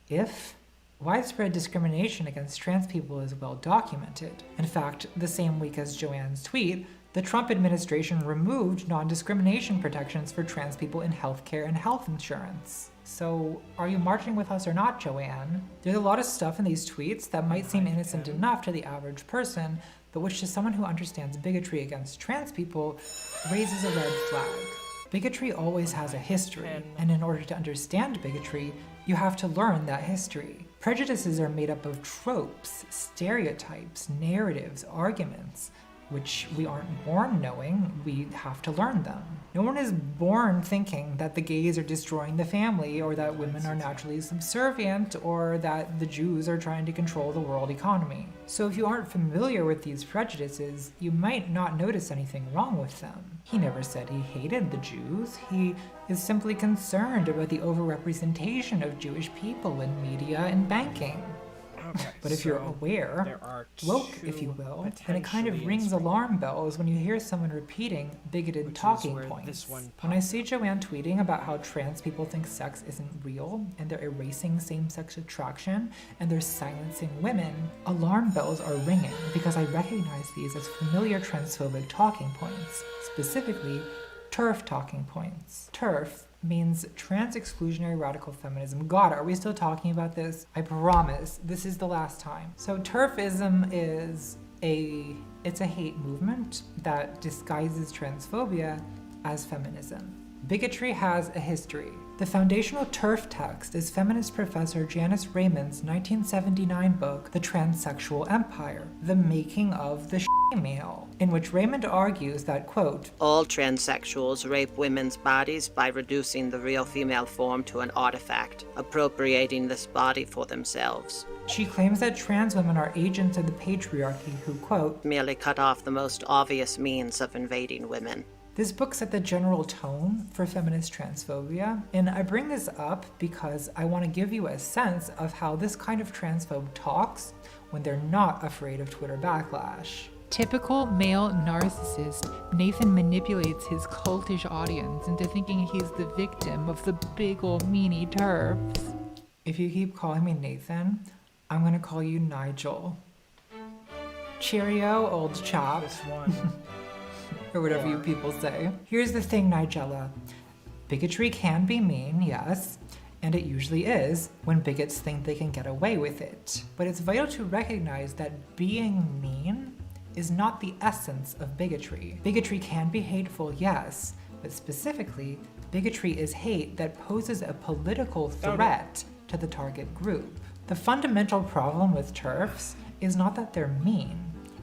If? Widespread discrimination against trans people is well documented. In fact, the same week as Joanne's tweet, the Trump administration removed non-discrimination protections for trans people in healthcare and health insurance. So, are you marching with us or not, Joanne? There's a lot of stuff in these tweets that might seem innocent enough to the average person, but which to someone who understands bigotry against trans people raises a red flag. Bigotry always has a history, and in order to understand bigotry, you have to learn that history. Prejudices are made up of tropes, stereotypes, narratives, arguments, which we aren't born knowing, we have to learn them. No one is born thinking that the gays are destroying the family, or that women are naturally subservient, or that the Jews are trying to control the world economy. So if you aren't familiar with these prejudices, you might not notice anything wrong with them. He never said he hated the Jews. He is simply concerned about the overrepresentation of Jewish people in media and banking. Okay, But if you're so aware, there are woke, two if you will, then it kind of potentially rings inspiring- alarm bells when you hear someone repeating bigoted Which is talking where points. this one When I popped see Joanne tweeting about how trans people think sex isn't real and they're erasing same-sex attraction and they're silencing women, alarm bells are ringing because I recognize these as familiar transphobic talking points, specifically TERF talking points. TERF means trans-exclusionary radical feminism. God, are we still talking about this? I promise, this is the last time. So TERFism is it's a hate movement that disguises transphobia as feminism. Bigotry has a history. The foundational TERF text is feminist professor Janice Raymond's 1979 book, The Transsexual Empire, The Making of the Male, in which Raymond argues that, quote, all transsexuals rape women's bodies by reducing the real female form to an artifact, appropriating this body for themselves. She claims that trans women are agents of the patriarchy who, quote, merely cut off the most obvious means of invading women. This book set the general tone for feminist transphobia, and I bring this up because I want to give you a sense of how this kind of transphobe talks when they're not afraid of Twitter backlash. Typical male narcissist, Nathan manipulates his cultish audience into thinking he's the victim of the big ol' meanie TERFs. If you keep calling me Nathan, I'm gonna call you Nigel. Cheerio, old chap. This one. Or whatever you people say. Here's the thing, Nigella. Bigotry can be mean, yes, and it usually is when bigots think they can get away with it. But it's vital to recognize that being mean is not the essence of bigotry. Bigotry can be hateful, yes, but specifically, bigotry is hate that poses a political threat to the target group. The fundamental problem with TERFs is not that they're mean,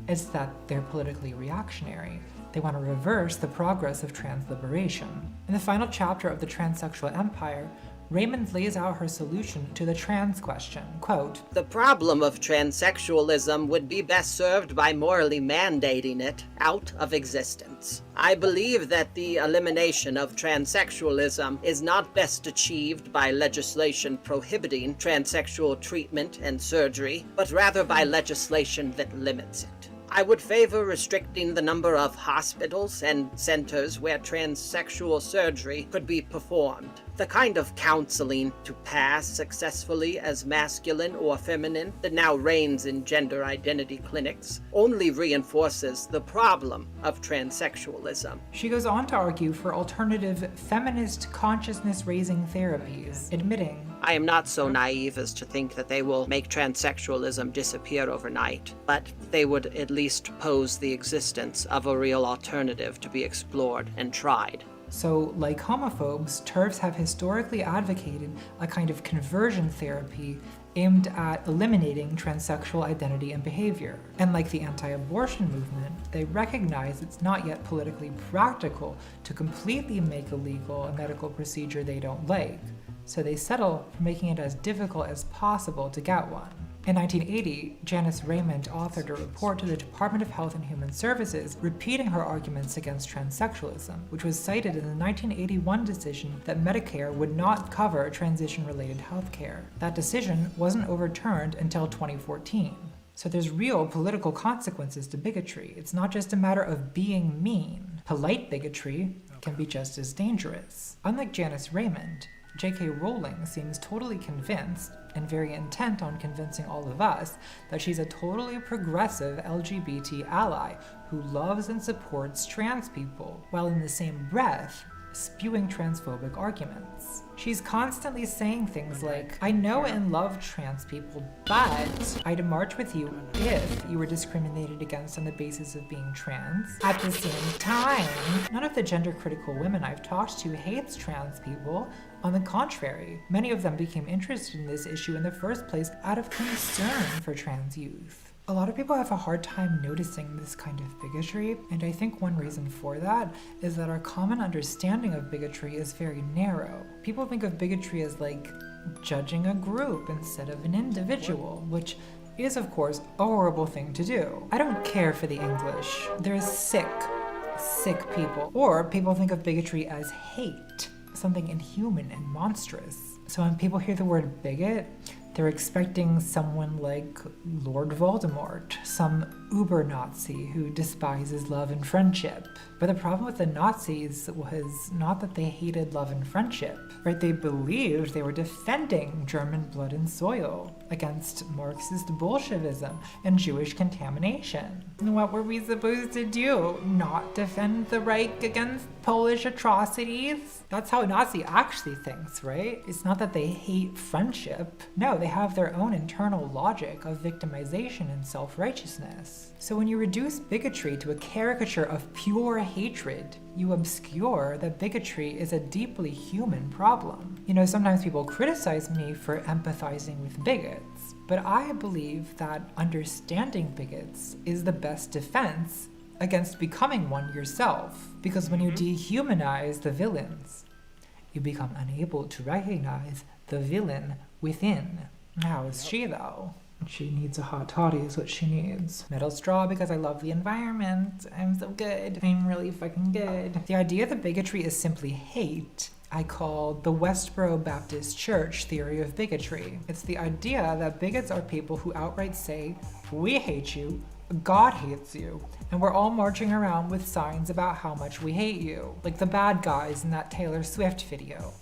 it's that they're politically reactionary. They want to reverse the progress of trans liberation. In the final chapter of The Transsexual Empire, Raymond lays out her solution to the trans question, quote, the problem of transsexualism would be best served by morally mandating it out of existence. I believe that the elimination of transsexualism is not best achieved by legislation prohibiting transsexual treatment and surgery, but rather by legislation that limits it. I would favor restricting the number of hospitals and centers where transsexual surgery could be performed. The kind of counseling to pass successfully as masculine or feminine that now reigns in gender identity clinics only reinforces the problem of transsexualism. She goes on to argue for alternative feminist consciousness-raising therapies, admitting, I am not so naive as to think that they will make transsexualism disappear overnight, but they would at least pose the existence of a real alternative to be explored and tried. So, like homophobes, TERFs have historically advocated a kind of conversion therapy aimed at eliminating transsexual identity and behavior. And like the anti-abortion movement, they recognize it's not yet politically practical to completely make illegal a medical procedure they don't like. So they settle for making it as difficult as possible to get one. In 1980, Janice Raymond authored a report to the Department of Health and Human Services repeating her arguments against transsexualism, which was cited in the 1981 decision that Medicare would not cover transition-related health care. That decision wasn't overturned until 2014. So there's real political consequences to bigotry. It's not just a matter of being mean. Polite bigotry can be just as dangerous. Unlike Janice Raymond, J.K. Rowling seems totally convinced, and very intent on convincing all of us, that she's a totally progressive LGBT ally who loves and supports trans people, while in the same breath, spewing transphobic arguments. She's constantly saying things like, I know and love trans people, but I'd march with you if you were discriminated against on the basis of being trans. At the same time, none of the gender-critical women I've talked to hates trans people. On the contrary, many of them became interested in this issue in the first place out of concern for trans youth. A lot of people have a hard time noticing this kind of bigotry, and I think one reason for that is that our common understanding of bigotry is very narrow. People think of bigotry as like judging a group instead of an individual, which is of course a horrible thing to do. I don't care for the English. They're sick people. Or people think of bigotry as hate, something inhuman and monstrous. So when people hear the word bigot, they're expecting someone like Lord Voldemort, some uber-Nazi who despises love and friendship. But the problem with the Nazis was not that they hated love and friendship, right? They believed they were defending German blood and soil against Marxist Bolshevism and Jewish contamination. And what were we supposed to do? Not defend the Reich against Polish atrocities? That's how a Nazi actually thinks, right? It's not that they hate friendship. No, they have their own internal logic of victimization and self-righteousness. So when you reduce bigotry to a caricature of pure hatred, you obscure that bigotry is a deeply human problem. You know, sometimes people criticize me for empathizing with bigots, but I believe that understanding bigots is the best defense against becoming one yourself. Because when you dehumanize the villains, you become unable to recognize the villain within. How is she though? She needs a hot toddy is what she needs. Metal straw because I love the environment. I'm so good. I'm really fucking good. The idea that bigotry is simply hate I call the Westboro Baptist Church theory of bigotry. It's the idea that bigots are people who outright say, we hate you, God hates you, and we're all marching around with signs about how much we hate you. Like the bad guys in that Taylor Swift video.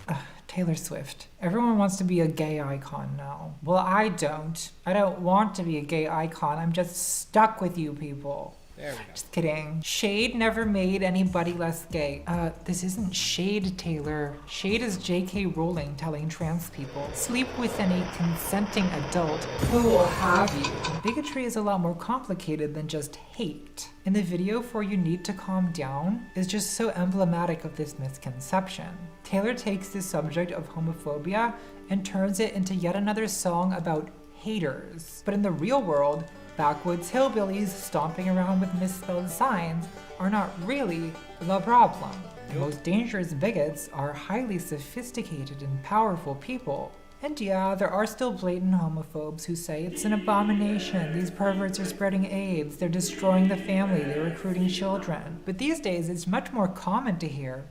Taylor Swift. Everyone wants to be a gay icon now. Well, I don't. I don't want to be a gay icon. I'm just stuck with you people. There we go. Just kidding. Shade never made anybody less gay. This isn't Shade, Taylor. Shade is J.K. Rowling telling trans people, sleep with any consenting adult who will have you. Bigotry is a lot more complicated than just hate. And the video for You Need to Calm Down is just so emblematic of this misconception. Taylor takes the subject of homophobia and turns it into yet another song about haters. But in the real world, backwoods hillbillies stomping around with misspelled signs are not really the problem. The most dangerous bigots are highly sophisticated and powerful people. And yeah, there are still blatant homophobes who say it's an abomination, these perverts are spreading AIDS, they're destroying the family, they're recruiting children. But these days, it's much more common to hear,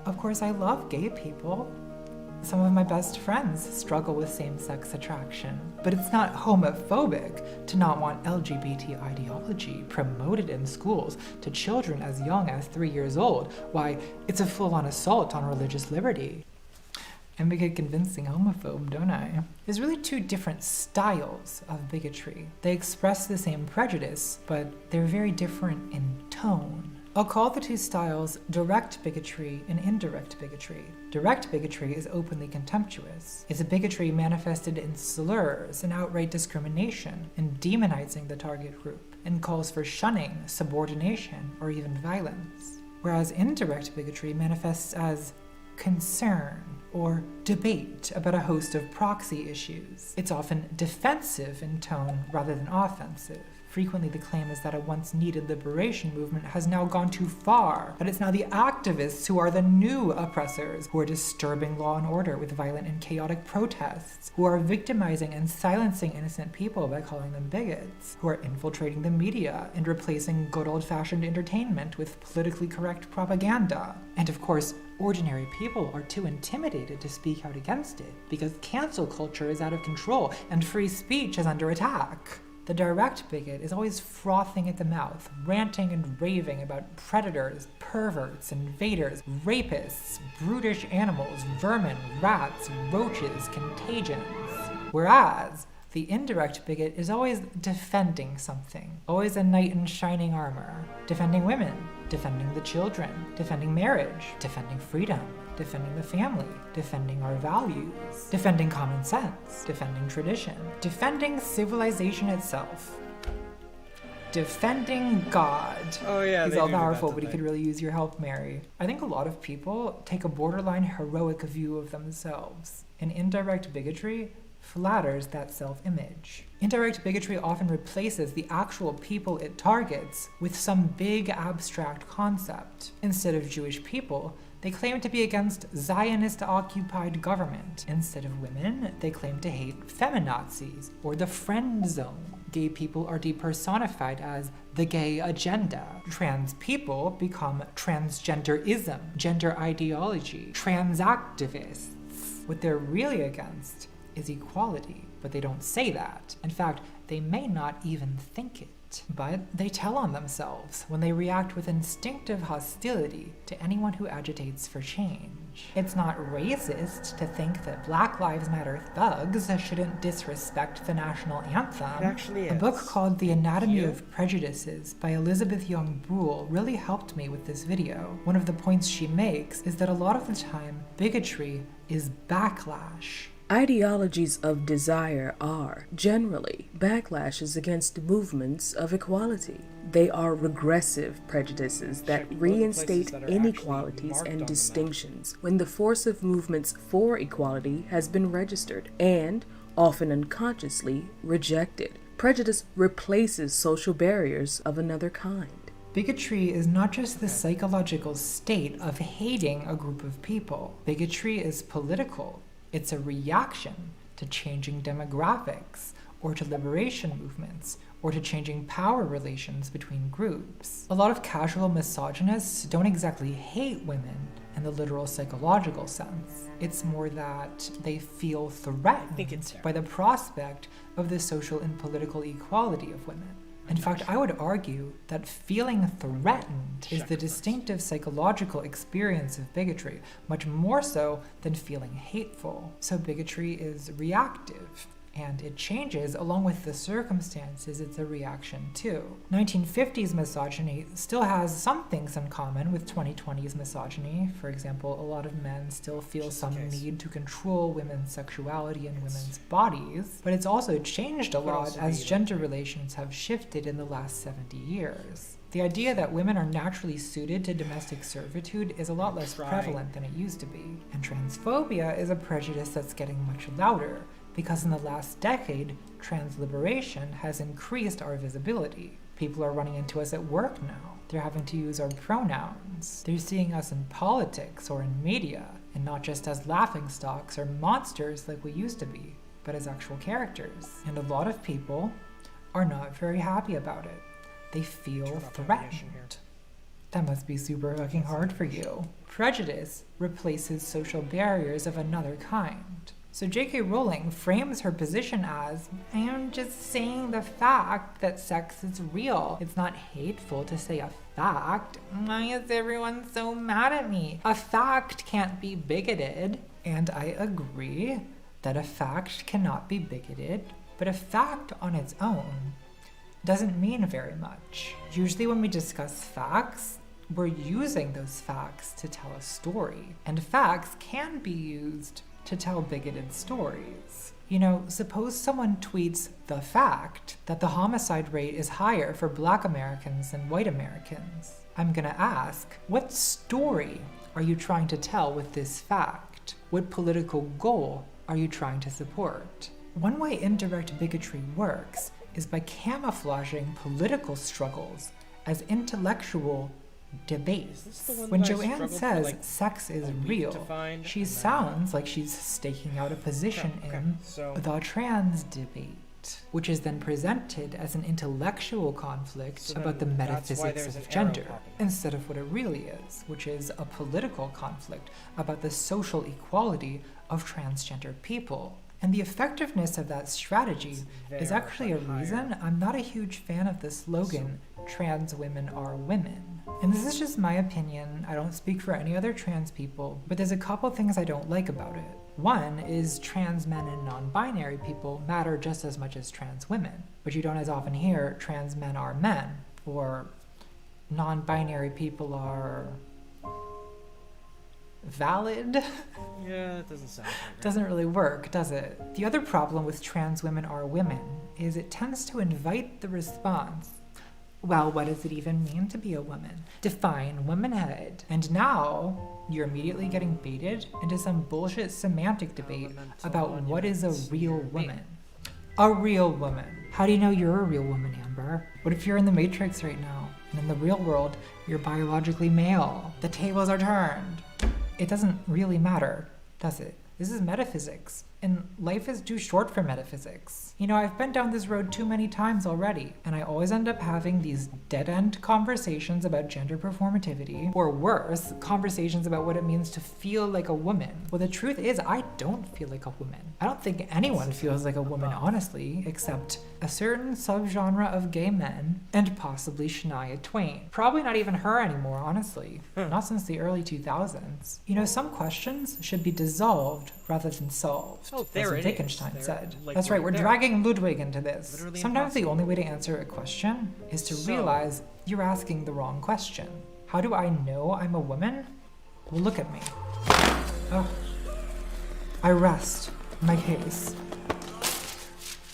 of course I love gay people. Some of my best friends struggle with same-sex attraction. But it's not homophobic to not want LGBT ideology promoted in schools to children as young as 3 years old. Why, it's a full-on assault on religious liberty. I make a convincing homophobe, don't I? There's really two different styles of bigotry. They express the same prejudice, but they're very different in tone. I'll call the two styles direct bigotry and indirect bigotry. Direct bigotry is openly contemptuous. It's a bigotry manifested in slurs and outright discrimination and demonizing the target group, and calls for shunning, subordination, or even violence. Whereas indirect bigotry manifests as concern or debate about a host of proxy issues. It's often defensive in tone rather than offensive. Frequently the claim is that a once needed liberation movement has now gone too far, that it's now the activists who are the new oppressors, who are disturbing law and order with violent and chaotic protests, who are victimizing and silencing innocent people by calling them bigots, who are infiltrating the media and replacing good old-fashioned entertainment with politically correct propaganda. And of course, ordinary people are too intimidated to speak out against it because cancel culture is out of control and free speech is under attack. The direct bigot is always frothing at the mouth, ranting and raving about predators, perverts, invaders, rapists, brutish animals, vermin, rats, roaches, contagions. Whereas the indirect bigot is always defending something, always a knight in shining armor, defending women, defending the children, defending marriage, defending freedom, defending the family, defending our values, defending common sense, defending tradition, defending civilization itself, defending God. Oh yeah, He's they all do that, powerful, don't but he they? could really use your help, Mary. I think a lot of people take a borderline heroic view of themselves. And indirect bigotry flatters that self-image. Indirect bigotry often replaces the actual people it targets with some big abstract concept. Instead of Jewish people, they claim to be against Zionist-occupied government. Instead of women, they claim to hate feminazis or the friend zone. Gay people are depersonified as the gay agenda. Trans people become transgenderism, gender ideology, trans activists. What they're really against is equality, but they don't say that. In fact, they may not even think it. but they tell on themselves when they react with instinctive hostility to anyone who agitates for change. It's not racist to think that Black Lives Matter thugs shouldn't disrespect the national anthem. It actually A book is. called The Anatomy of Prejudices by Elizabeth Young Brule really helped me with this video. One of the points she makes is that a lot of the time, bigotry is backlash. Ideologies of desire are, generally, backlashes against movements of equality. They are regressive prejudices that reinstate inequalities and distinctions when the force of movements for equality has been registered and, often unconsciously, rejected. Prejudice replaces social barriers of another kind. Bigotry is not just the psychological state of hating a group of people. Bigotry is political. It's a reaction to changing demographics, or to liberation movements, or to changing power relations between groups. A lot of casual misogynists don't exactly hate women in the literal psychological sense. It's more that they feel threatened by the prospect of the social and political equality of women. In fact, I would argue that feeling threatened is the distinctive psychological experience of bigotry, much more so than feeling hateful. So bigotry is reactive, and it changes along with the circumstances it's a reaction to. 1950s misogyny still has some things in common with 2020s misogyny. For example, a lot of men still feel some need to control women's sexuality and women's bodies, but it's also changed a lot as gender relations have shifted in the last 70 years. The idea that women are naturally suited to domestic servitude is a lot less prevalent than it used to be. And transphobia is a prejudice that's getting much louder, because in the last decade, trans liberation has increased our visibility. People are running into us at work now. They're having to use our pronouns. They're seeing us in politics or in media, and not just as laughingstocks or monsters like we used to be, but as actual characters. And a lot of people are not very happy about it. They feel threatened. That must be super fucking hard for you. Prejudice replaces social barriers of another kind. So J.K. Rowling frames her position as, I am just saying the fact that sex is real. It's not hateful to say a fact. Why is everyone so mad at me? A fact can't be bigoted. And I agree that a fact cannot be bigoted, but a fact on its own doesn't mean very much. Usually when we discuss facts, we're using those facts to tell a story. And facts can be used to tell bigoted stories. You know, suppose someone tweets the fact that the homicide rate is higher for Black Americans than white Americans. I'm gonna ask, what story are you trying to tell with this fact? What political goal are you trying to support? One way indirect bigotry works is by camouflaging political struggles as intellectual debates. When Joanne says sex is real, she sounds like she's staking out a position in the trans debate, which is then presented as an intellectual conflict about the metaphysics of gender, instead of what it really is, which is a political conflict about the social equality of transgender people. And the effectiveness of that strategy is actually a reason I'm not a huge fan of the slogan, trans women are women. And this is just my opinion, I don't speak for any other trans people, but there's a couple things I don't like about it. One is trans men and non-binary people matter just as much as trans women, but you don't as often hear trans men are men, or non-binary people are valid. Yeah, that doesn't sound right. Doesn't really work, does it? The other problem with trans women are women is it tends to invite the response, well, what does it even mean to be a woman? Define womanhood. And now you're immediately getting baited into some bullshit semantic debate about what is a real woman. A real woman. How do you know you're a real woman, Amber? What if you're in the Matrix right now, and in the real world, you're biologically male? The tables are turned. It doesn't really matter, does it? This is metaphysics, And life is too short for metaphysics. You know, I've been down this road too many times already, and I always end up having these dead-end conversations about gender performativity, or worse, conversations about what it means to feel like a woman. Well, the truth is, I don't feel like a woman. I don't think anyone feels like a woman, honestly, except a certain subgenre of gay men, and possibly Shania Twain. Probably not even her anymore, honestly. Not since the early 2000s. You know, some questions should be dissolved rather than solved, Oh, there as it Wittgenstein is. said. There, like, That's right, right we're there. dragging Ludwig into this. Literally Sometimes the impossible. only way to answer a question is to So- realize you're asking the wrong question. How do I know I'm a woman? Well, look at me. Oh. I rest my case.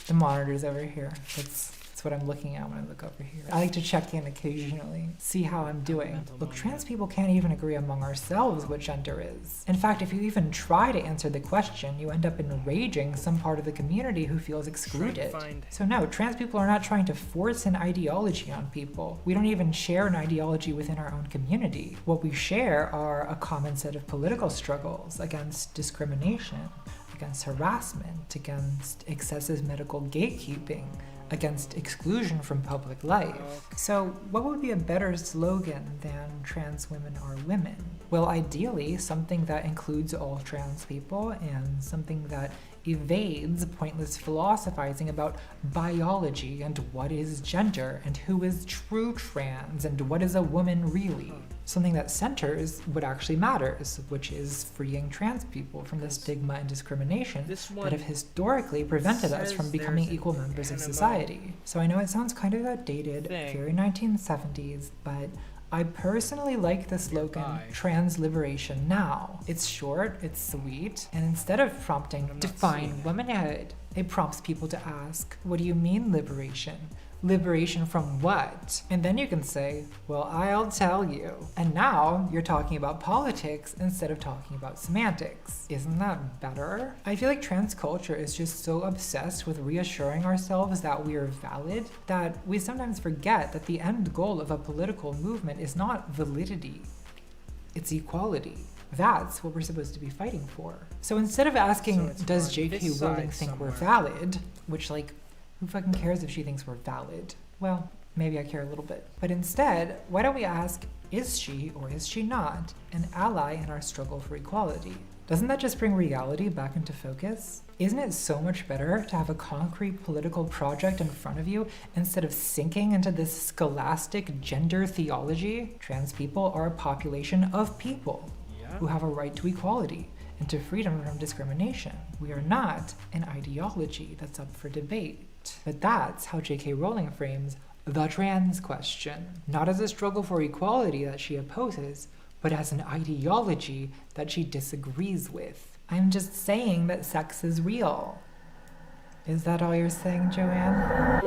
The monitor's over here. That's what I'm looking at when I look over here. I like to check in occasionally, see how I'm doing. Look, trans people can't even agree among ourselves what gender is. In fact, if you even try to answer the question, you end up enraging some part of the community who feels excluded. So no, trans people are not trying to force an ideology on people. We don't even share an ideology within our own community. What we share are a common set of political struggles against discrimination, against harassment, against excessive medical gatekeeping, against exclusion from public life. So what would be a better slogan than trans women are women? Well, ideally, something that includes all trans people and something that evades pointless philosophizing about biology and what is gender and who is true trans and what is a woman really. Something that centers what actually matters, which is freeing trans people from the stigma and discrimination that have historically prevented us from becoming equal members of society. So I know it sounds kind of outdated, very 1970s, but I personally like the slogan, trans liberation now. It's short, it's sweet, and instead of prompting, define womanhood, it prompts people to ask, what do you mean liberation? Liberation from what? And then you can say, well, I'll tell you. And now you're talking about politics instead of talking about semantics. Isn't that better? I feel like trans culture is just so obsessed with reassuring ourselves that we are valid that we sometimes forget that the end goal of a political movement is not validity, it's equality. That's what we're supposed to be fighting for. So instead of asking, does J.K. Rowling think we're valid? Which, like, who fucking cares if she thinks we're valid? Well, maybe I care a little bit. But instead, why don't we ask, is she or is she not an ally in our struggle for equality? Doesn't that just bring reality back into focus? Isn't it so much better to have a concrete political project in front of you instead of sinking into this scholastic gender theology? Trans people are a population of people who have a right to equality and to freedom from discrimination. We are not an ideology that's up for debate. But that's how J.K. Rowling frames the trans question, not as a struggle for equality that she opposes, but as an ideology that she disagrees with. I'm just saying that sex is real. Is that all you're saying, Joanne?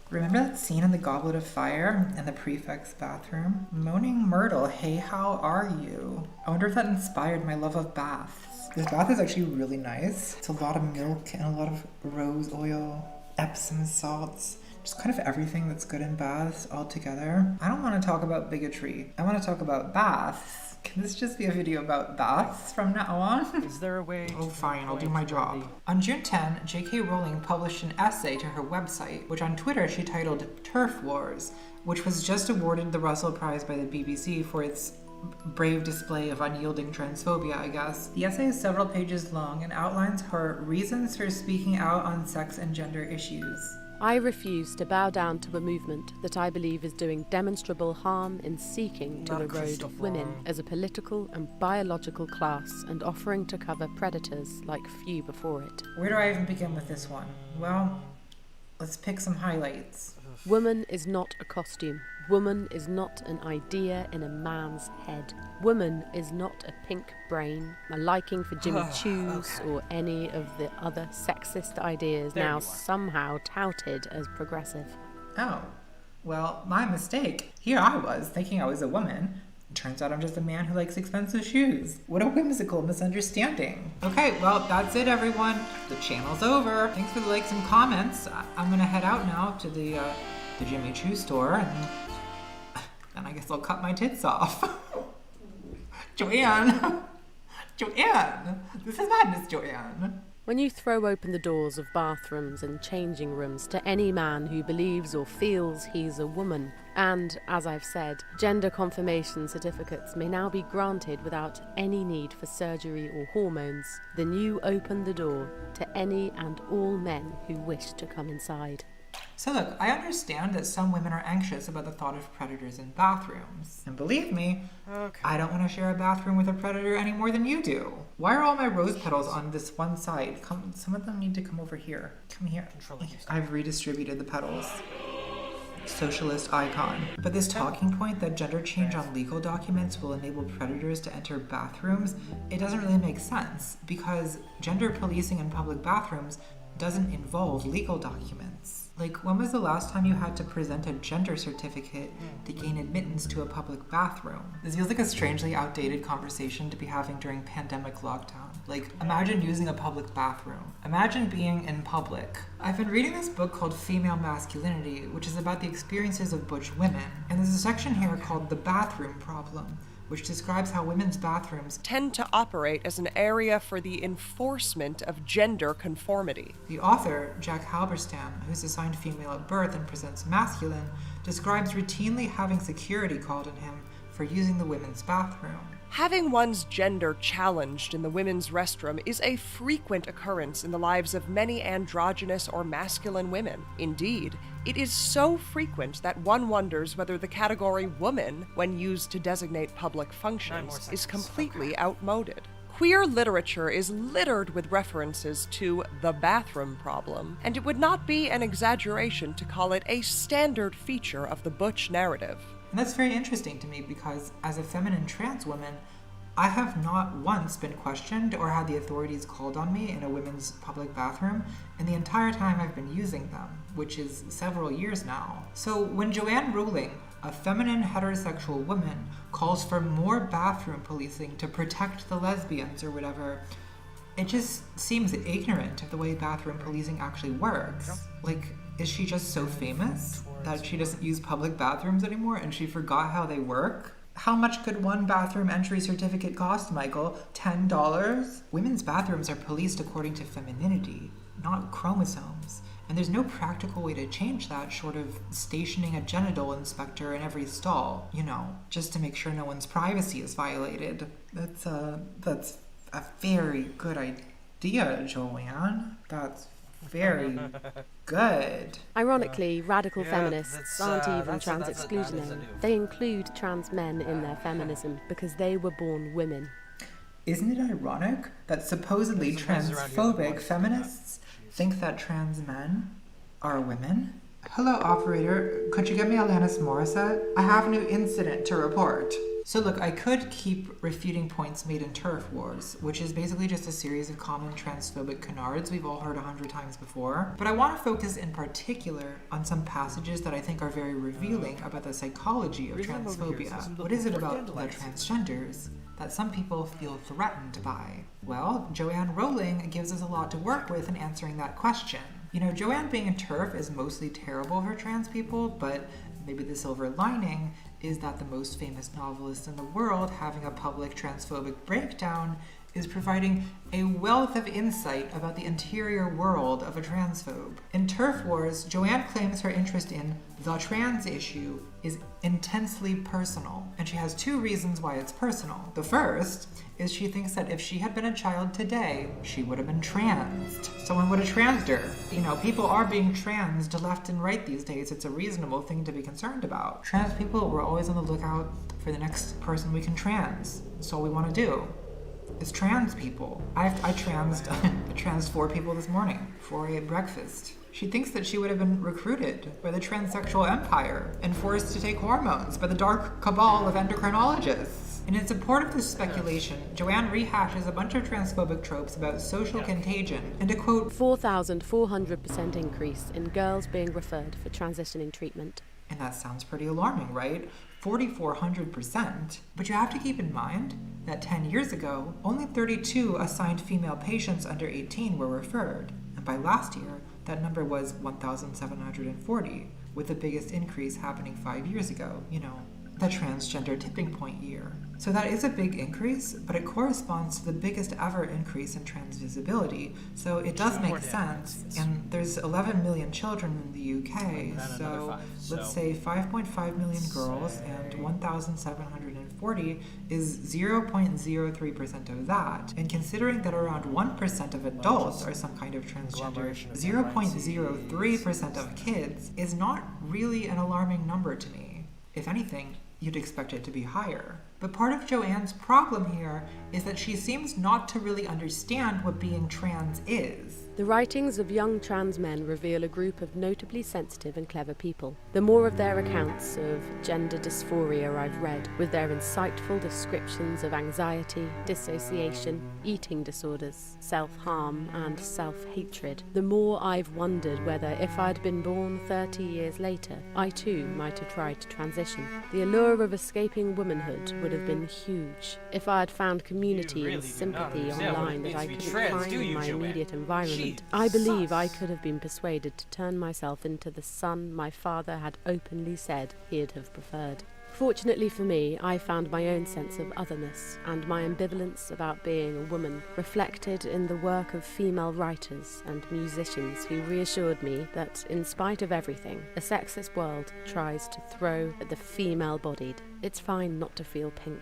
Remember that scene in the Goblet of Fire in the prefect's bathroom? Moaning Myrtle, hey, how are you? I wonder if that inspired my love of baths. This bath is actually really nice. It's a lot of milk and a lot of rose oil, Epsom salts, just kind of everything that's good in baths all together. I don't want to talk about bigotry. I want to talk about baths. Can this just be a video about baths from now on? Is there a way? Oh, fine, I'll do my job. On June 10, J.K. Rowling published an essay to her website, which on Twitter she titled Turf Wars, which was just awarded the Russell Prize by the BBC for its brave display of unyielding transphobia, I guess. The essay is several pages long and outlines her reasons for speaking out on sex and gender issues. I refuse to bow down to a movement that I believe is doing demonstrable harm in seeking to erode women as a political and biological class and offering to cover predators like few before it. Where do I even begin with this one? Well, let's pick some highlights. Woman is not a costume. Woman is not an idea in a man's head. Woman is not a pink brain, a liking for Jimmy Choos, or any of the other sexist ideas now somehow touted as progressive. Oh, well, my mistake. Here I was, thinking I was a woman, Turns out I'm just a man who likes expensive shoes. What a whimsical misunderstanding. Okay, well, that's it, everyone. The channel's over. Thanks for the likes and comments. I'm gonna head out now to the Jimmy Choo store, and then I guess I'll cut my tits off. Joanne! Joanne! This is madness, Joanne. When you throw open the doors of bathrooms and changing rooms to any man who believes or feels he's a woman, and, as I've said, gender confirmation certificates may now be granted without any need for surgery or hormones, then you open the door to any and all men who wish to come inside. So look, I understand that some women are anxious about the thought of predators in bathrooms. And believe me, I don't want to share a bathroom with a predator any more than you do. Why are all my rose petals on this one side? Some of them need to come over here. Come here. I've redistributed the petals. Socialist icon. But this talking point that gender change on legal documents will enable predators to enter bathrooms, it doesn't really make sense, because gender policing in public bathrooms doesn't involve legal documents. Like, when was the last time you had to present a gender certificate to gain admittance to a public bathroom? This feels like a strangely outdated conversation to be having during pandemic lockdown. Like, imagine using a public bathroom. Imagine being in public. I've been reading this book called Female Masculinity, which is about the experiences of butch women. And there's a section here called The Bathroom Problem, which describes how women's bathrooms tend to operate as an area for the enforcement of gender conformity. The author, Jack Halberstam, who's assigned female at birth and presents masculine, describes routinely having security called on him for using the women's bathroom. Having one's gender challenged in the women's restroom is a frequent occurrence in the lives of many androgynous or masculine women. Indeed, it is so frequent that one wonders whether the category woman, when used to designate public functions, is completely outmoded. Queer literature is littered with references to the bathroom problem, and it would not be an exaggeration to call it a standard feature of the butch narrative. And that's very interesting to me because, as a feminine trans woman, I have not once been questioned or had the authorities called on me in a women's public bathroom in the entire time I've been using them, which is several years now. So when Joanne Rowling, a feminine heterosexual woman, calls for more bathroom policing to protect the lesbians or whatever, it just seems ignorant of the way bathroom policing actually works. Like, is she just so famous that she doesn't use public bathrooms anymore and she forgot how they work? How much could one bathroom entry certificate cost, Michael? $10? Women's bathrooms are policed according to femininity, not chromosomes. And there's no practical way to change that short of stationing a genital inspector in every stall, just to make sure no one's privacy is violated. That's a very good idea, Joanne. That's very good. Ironically, radical feminists aren't even trans exclusionary. They include trans men in their feminism because they were born women. Isn't it ironic that supposedly transphobic feminists think that trans men are women? Hello, operator. Could you get me Alanis Morissette? I have a new incident to report. So look, I could keep refuting points made in Turf Wars, which is basically just a series of common transphobic canards we've all heard 100 times before, but I want to focus in particular on some passages that I think are very revealing about the psychology of transphobia. What is it about the transgenders that some people feel threatened by? Well, Joanne Rowling gives us a lot to work with in answering that question. Joanne being a TERF is mostly terrible for trans people, but maybe the silver lining is that the most famous novelist in the world having a public transphobic breakdown is providing a wealth of insight about the interior world of a transphobe. In Turf Wars, Joanne claims her interest in the trans issue is intensely personal, and she has two reasons why it's personal. The first is she thinks that if she had been a child today, she would have been transed. Someone would have transed her. People are being transed left and right these days. It's a reasonable thing to be concerned about. Trans people, we're always on the lookout for the next person we can trans. That's all we want to do. Is trans people. I transed 4 people this morning for a breakfast. She thinks that she would have been recruited by the transsexual empire and forced to take hormones by the dark cabal of endocrinologists. And in support of this speculation, Joanne rehashes a bunch of transphobic tropes about social contagion and a quote, 4,400% increase in girls being referred for transitioning treatment. And that sounds pretty alarming, right? 4,400%. But you have to keep in mind that 10 years ago, only 32 assigned female patients under 18 were referred. And by last year, that number was 1,740, with the biggest increase happening 5 years ago, the transgender tipping point year. So that is a big increase, but it corresponds to the biggest ever increase in trans visibility. So it does make sense. And there's 11 million children in the UK, so let's say 5.5 million girls and 1,740 is 0.03% of that. And considering that around 1% of adults are some kind of transgender, 0.03% of kids is not really an alarming number to me. If anything, you'd expect it to be higher. But part of Joanne's problem here is that she seems not to really understand what being trans is. The writings of young trans men reveal a group of notably sensitive and clever people. The more of their accounts of gender dysphoria I've read, with their insightful descriptions of anxiety, dissociation, eating disorders, self-harm and self-hatred, the more I've wondered whether if I'd been born 30 years later, I too might have tried to transition. The allure of escaping womanhood would have been huge. If I had found community and sympathy online that I couldn't find in my immediate environment, I believe I could have been persuaded to turn myself into the son my father had openly said he'd have preferred. Fortunately for me, I found my own sense of otherness and my ambivalence about being a woman reflected in the work of female writers and musicians who reassured me that, in spite of everything, a sexist world tries to throw at the female-bodied. It's fine not to feel pink,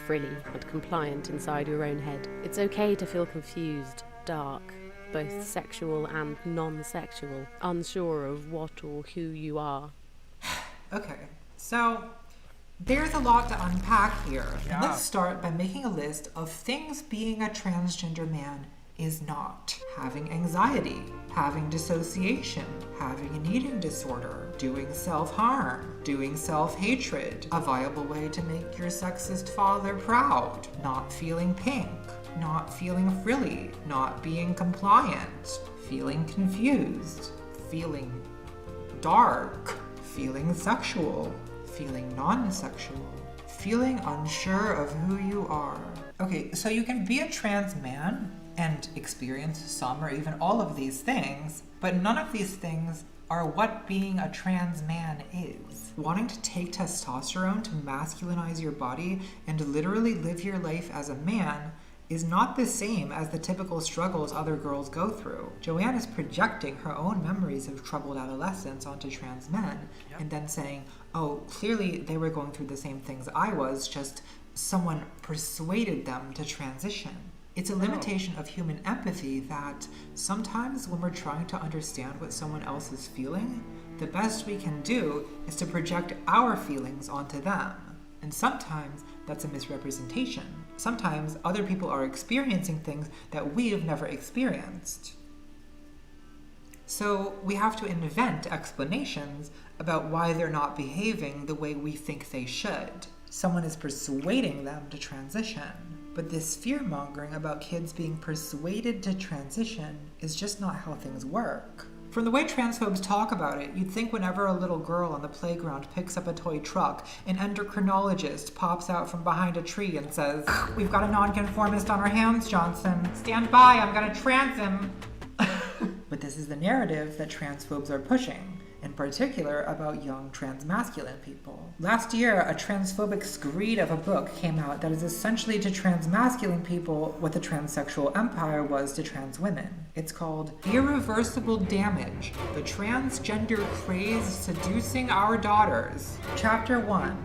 frilly and compliant inside your own head. It's okay to feel confused, dark, both sexual and non-sexual, unsure of what or who you are. Okay, so there's a lot to unpack here. And let's start by making a list of things being a transgender man is not. Having anxiety, having dissociation, having an eating disorder, doing self-harm, doing self-hatred, a viable way to make your sexist father proud, not feeling pink, not feeling frilly, not being compliant, feeling confused, feeling dark, feeling sexual, feeling non-sexual, feeling unsure of who you are. Okay, so you can be a trans man and experience some or even all of these things, but none of these things are what being a trans man is. Wanting to take testosterone to masculinize your body and literally live your life as a man is not the same as the typical struggles other girls go through. Joanne is projecting her own memories of troubled adolescence onto trans men, and then saying, oh, clearly they were going through the same things I was, just someone persuaded them to transition. It's a limitation of human empathy that sometimes when we're trying to understand what someone else is feeling, the best we can do is to project our feelings onto them. And sometimes that's a misrepresentation. Sometimes other people are experiencing things that we've never experienced. So we have to invent explanations about why they're not behaving the way we think they should. Someone is persuading them to transition. But this fear-mongering about kids being persuaded to transition is just not how things work. From the way transphobes talk about it, you'd think whenever a little girl on the playground picks up a toy truck, an endocrinologist pops out from behind a tree and says, "We've got a nonconformist on our hands, Johnson. Stand by, I'm gonna trans him." But this is the narrative that transphobes are pushing, in particular about young transmasculine people. Last year, a transphobic screed of a book came out that is essentially to transmasculine people what the transsexual empire was to trans women. It's called Irreversible Damage, The Transgender Craze Seducing Our Daughters. Chapter 1.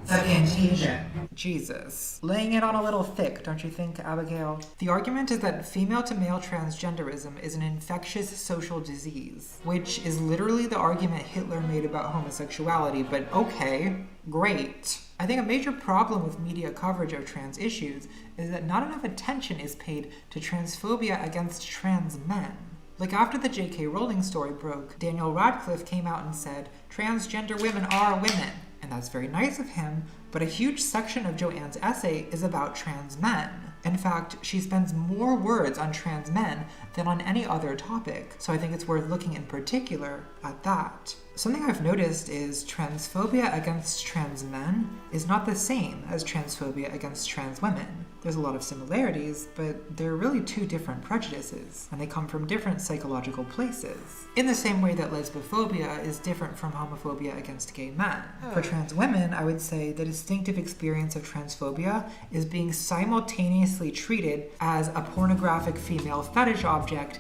The Contagion. Jesus. Laying it on a little thick, don't you think, Abigail? The argument is that female-to-male transgenderism is an infectious social disease, which is literally the argument Hitler made about homosexuality, but okay, great. I think a major problem with media coverage of trans issues is that not enough attention is paid to transphobia against trans men. Like after the J.K. Rowling story broke, Daniel Radcliffe came out and said, "Transgender women are women." And that's very nice of him, But a huge section of Joanne's essay is about trans men. In fact, she spends more words on trans men than on any other topic, so I think it's worth looking in particular at that. Something I've noticed is transphobia against trans men is not the same as transphobia against trans women. There's a lot of similarities, but they're really two different prejudices, and they come from different psychological places. In the same way that lesbophobia is different from homophobia against gay men. For trans women, I would say the distinctive experience of transphobia is being simultaneously treated as a pornographic female fetish object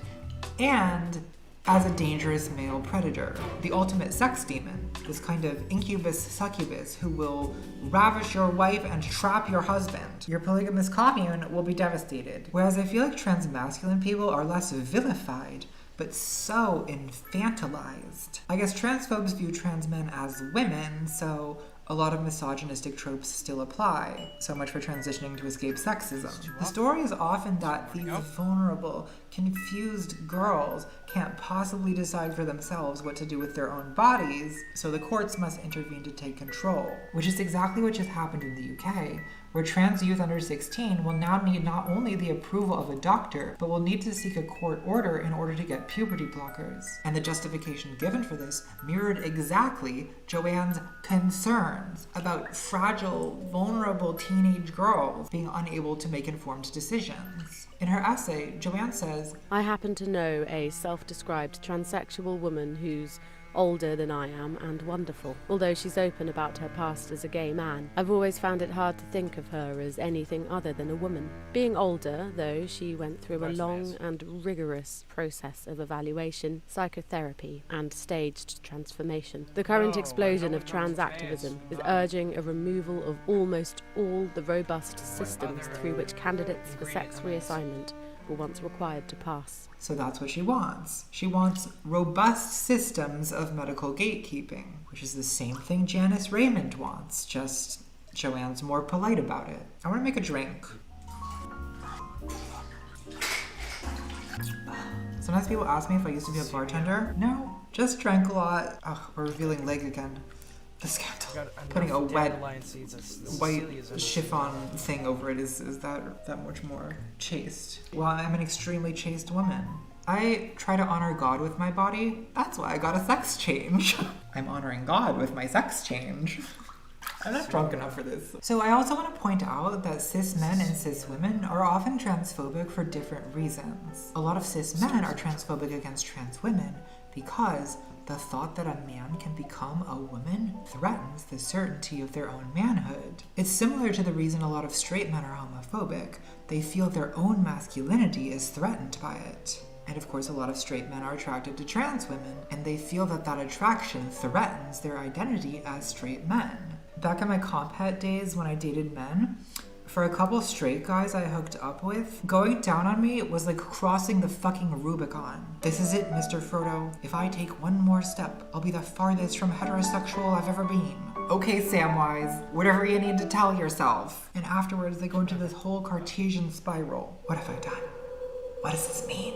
and as a dangerous male predator, the ultimate sex demon, this kind of incubus succubus who will ravish your wife and trap your husband. Your polygamous commune will be devastated. Whereas I feel like trans masculine people are less vilified, but so infantilized. I guess transphobes view trans men as women, so a lot of misogynistic tropes still apply. So much for transitioning to escape sexism. The story is often that these vulnerable, confused girls can't possibly decide for themselves what to do with their own bodies, so the courts must intervene to take control. Which is exactly what just happened in the UK, where trans youth under 16 will now need not only the approval of a doctor, but will need to seek a court order in order to get puberty blockers. And the justification given for this mirrored exactly Joanne's concerns about fragile, vulnerable teenage girls being unable to make informed decisions. In her essay, Joanne says, I happen to know a self-described transsexual woman who's older than I am and wonderful. Although she's open about her past as a gay man, I've always found it hard to think of her as anything other than a woman. Being older, though, she went through a long and rigorous process of evaluation, psychotherapy, and staged transformation. The current explosion of trans activism is urging a removal of almost all the robust systems through which candidates for sex reassignment were once required to pass. So that's what she wants. She wants robust systems of medical gatekeeping, which is the same thing Janice Raymond wants, just Joanne's more polite about it. I want to make a drink. Sometimes people ask me if I used to be a bartender. No, just drank a lot. Ugh, we're revealing leg again. The scandal. Putting a wet white chiffon thing over it is that much more chaste. Well, I'm an extremely chaste woman. I try to honor God with my body. That's why I got a sex change. I'm honoring God with my sex change. I'm not drunk enough for this. So I also want to point out that cis men and cis women are often transphobic for different reasons. A lot of cis men are transphobic against trans women because the thought that a man can become a woman threatens the certainty of their own manhood. It's similar to the reason a lot of straight men are homophobic. They feel their own masculinity is threatened by it. And of course, a lot of straight men are attracted to trans women, and they feel that that attraction threatens their identity as straight men. Back in my compet days when I dated men, for a couple straight guys I hooked up with, going down on me was like crossing the fucking Rubicon. This is it, Mr. Frodo. If I take one more step, I'll be the farthest from heterosexual I've ever been. Okay, Samwise, whatever you need to tell yourself. And afterwards, they go into this whole Cartesian spiral. What have I done? What does this mean?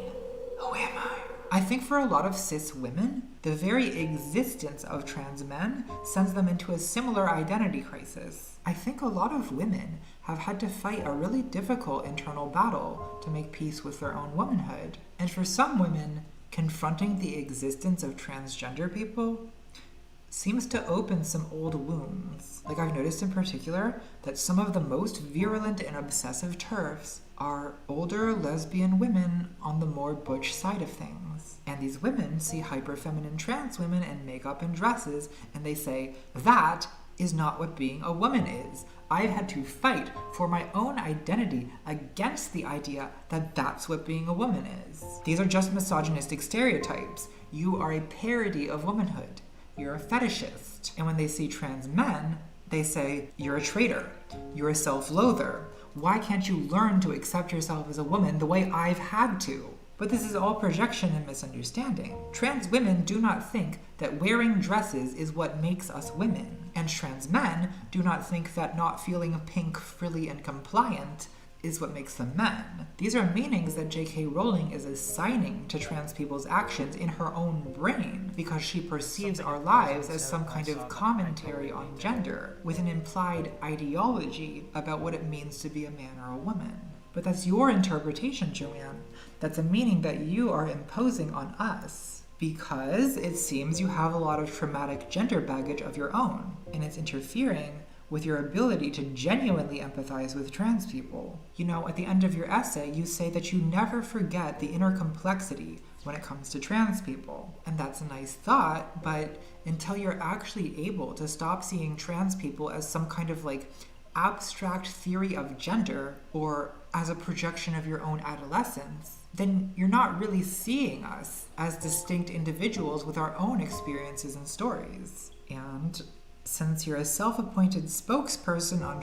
Who am I? I think for a lot of cis women, the very existence of trans men sends them into a similar identity crisis. I think a lot of women have had to fight a really difficult internal battle to make peace with their own womanhood. And for some women, confronting the existence of transgender people seems to open some old wounds. Like I've noticed in particular that some of the most virulent and obsessive TERFs are older lesbian women on the more butch side of things. And these women see hyper-feminine trans women in makeup and dresses, and they say, that is not what being a woman is. I've had to fight for my own identity against the idea that that's what being a woman is. These are just misogynistic stereotypes. You are a parody of womanhood. You're a fetishist. And when they see trans men, they say, you're a traitor. You're a self-loather. Why can't you learn to accept yourself as a woman the way I've had to? But this is all projection and misunderstanding. Trans women do not think that wearing dresses is what makes us women. And trans men do not think that not feeling pink, frilly, and compliant is what makes them men. These are meanings that J.K. Rowling is assigning to trans people's actions in her own brain because she perceives our lives as some kind of commentary on gender, with an implied ideology about what it means to be a man or a woman. But that's your interpretation, Joanne. That's a meaning that you are imposing on us because it seems you have a lot of traumatic gender baggage of your own, and it's interfering with your ability to genuinely empathize with trans people. You know, at the end of your essay, you say that you never forget the inner complexity when it comes to trans people. And that's a nice thought, but until you're actually able to stop seeing trans people as some kind of like abstract theory of gender or as a projection of your own adolescence, then you're not really seeing us as distinct individuals with our own experiences and stories. And since you're a self-appointed spokesperson on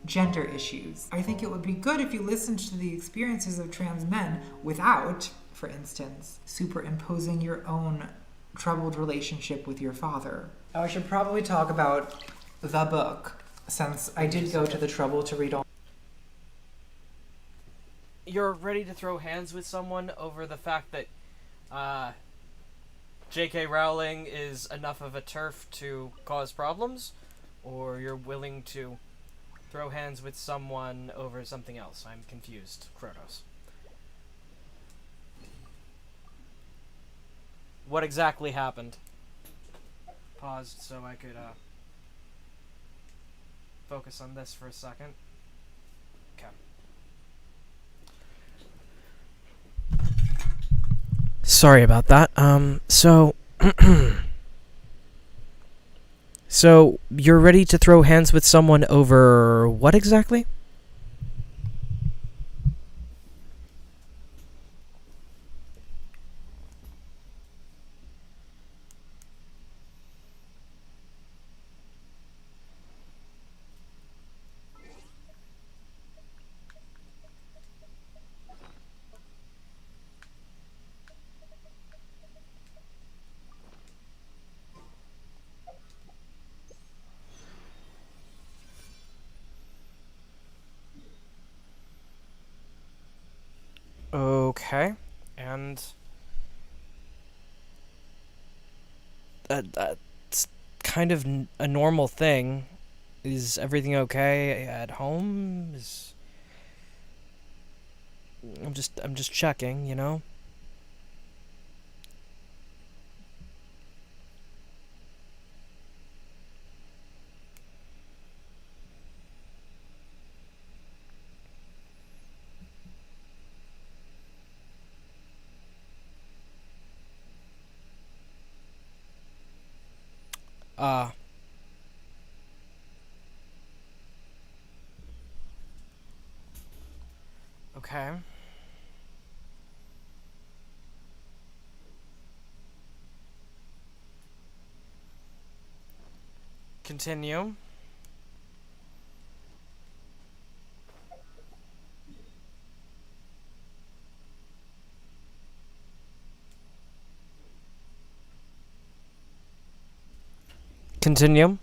gender issues, I think it would be good if you listened to the experiences of trans men without, for instance, superimposing your own troubled relationship with your father. I should probably talk about the book, since I did go to the trouble to read all. You're ready to throw hands with someone over the fact that J.K. Rowling is enough of a turf to cause problems, or you're willing to throw hands with someone over something else? I'm confused, Kronos. What exactly happened? Paused so I could focus on this for a second. Okay. Sorry about that. So you're ready to throw hands with someone over what exactly? Okay, and that's kind of a normal thing. Is everything okay at home? I'm just checking, you know? Okay. Continue. Continue.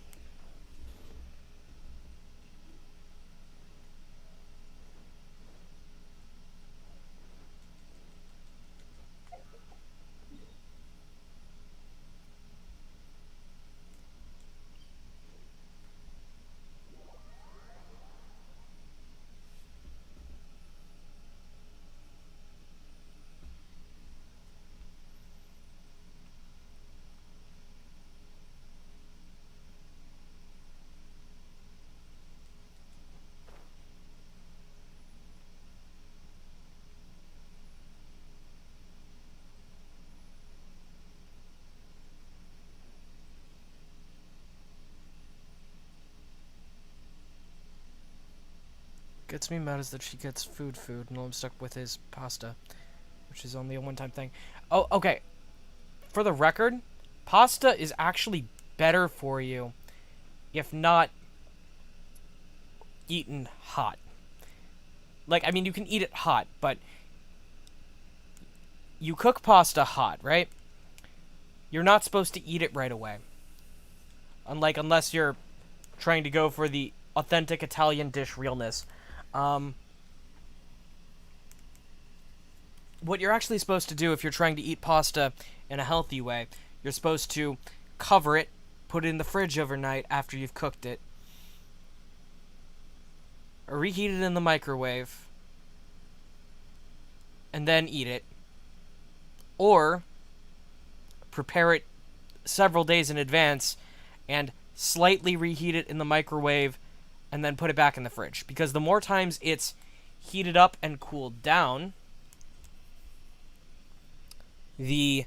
Gets me mad is that she gets food, and I'm stuck with his pasta, which is only a one-time thing. Oh, okay. For the record, pasta is actually better for you, if not eaten hot. Like, I mean, you can eat it hot, but you cook pasta hot, right? You're not supposed to eat it right away. Unless you're trying to go for the authentic Italian dish realness. What you're actually supposed to do if you're trying to eat pasta in a healthy way, you're supposed to cover it, put it in the fridge overnight after you've cooked it, reheat it in the microwave, and then eat it. Or prepare it several days in advance and slightly reheat it in the microwave and then put it back in the fridge. Because the more times it's heated up and cooled down, the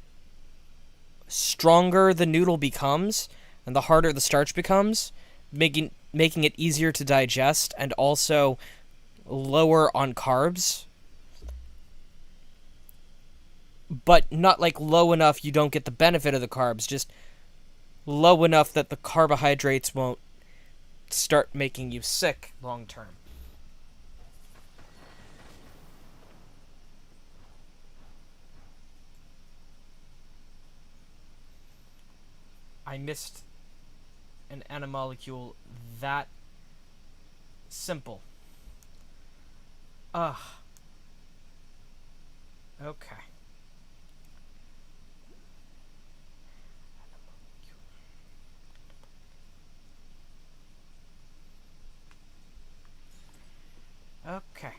stronger the noodle becomes and the harder the starch becomes, making it easier to digest and also lower on carbs. But not like low enough you don't get the benefit of the carbs, just low enough that the carbohydrates won't start making you sick long term. I missed an animalcule that simple. Ugh. Okay. Okay.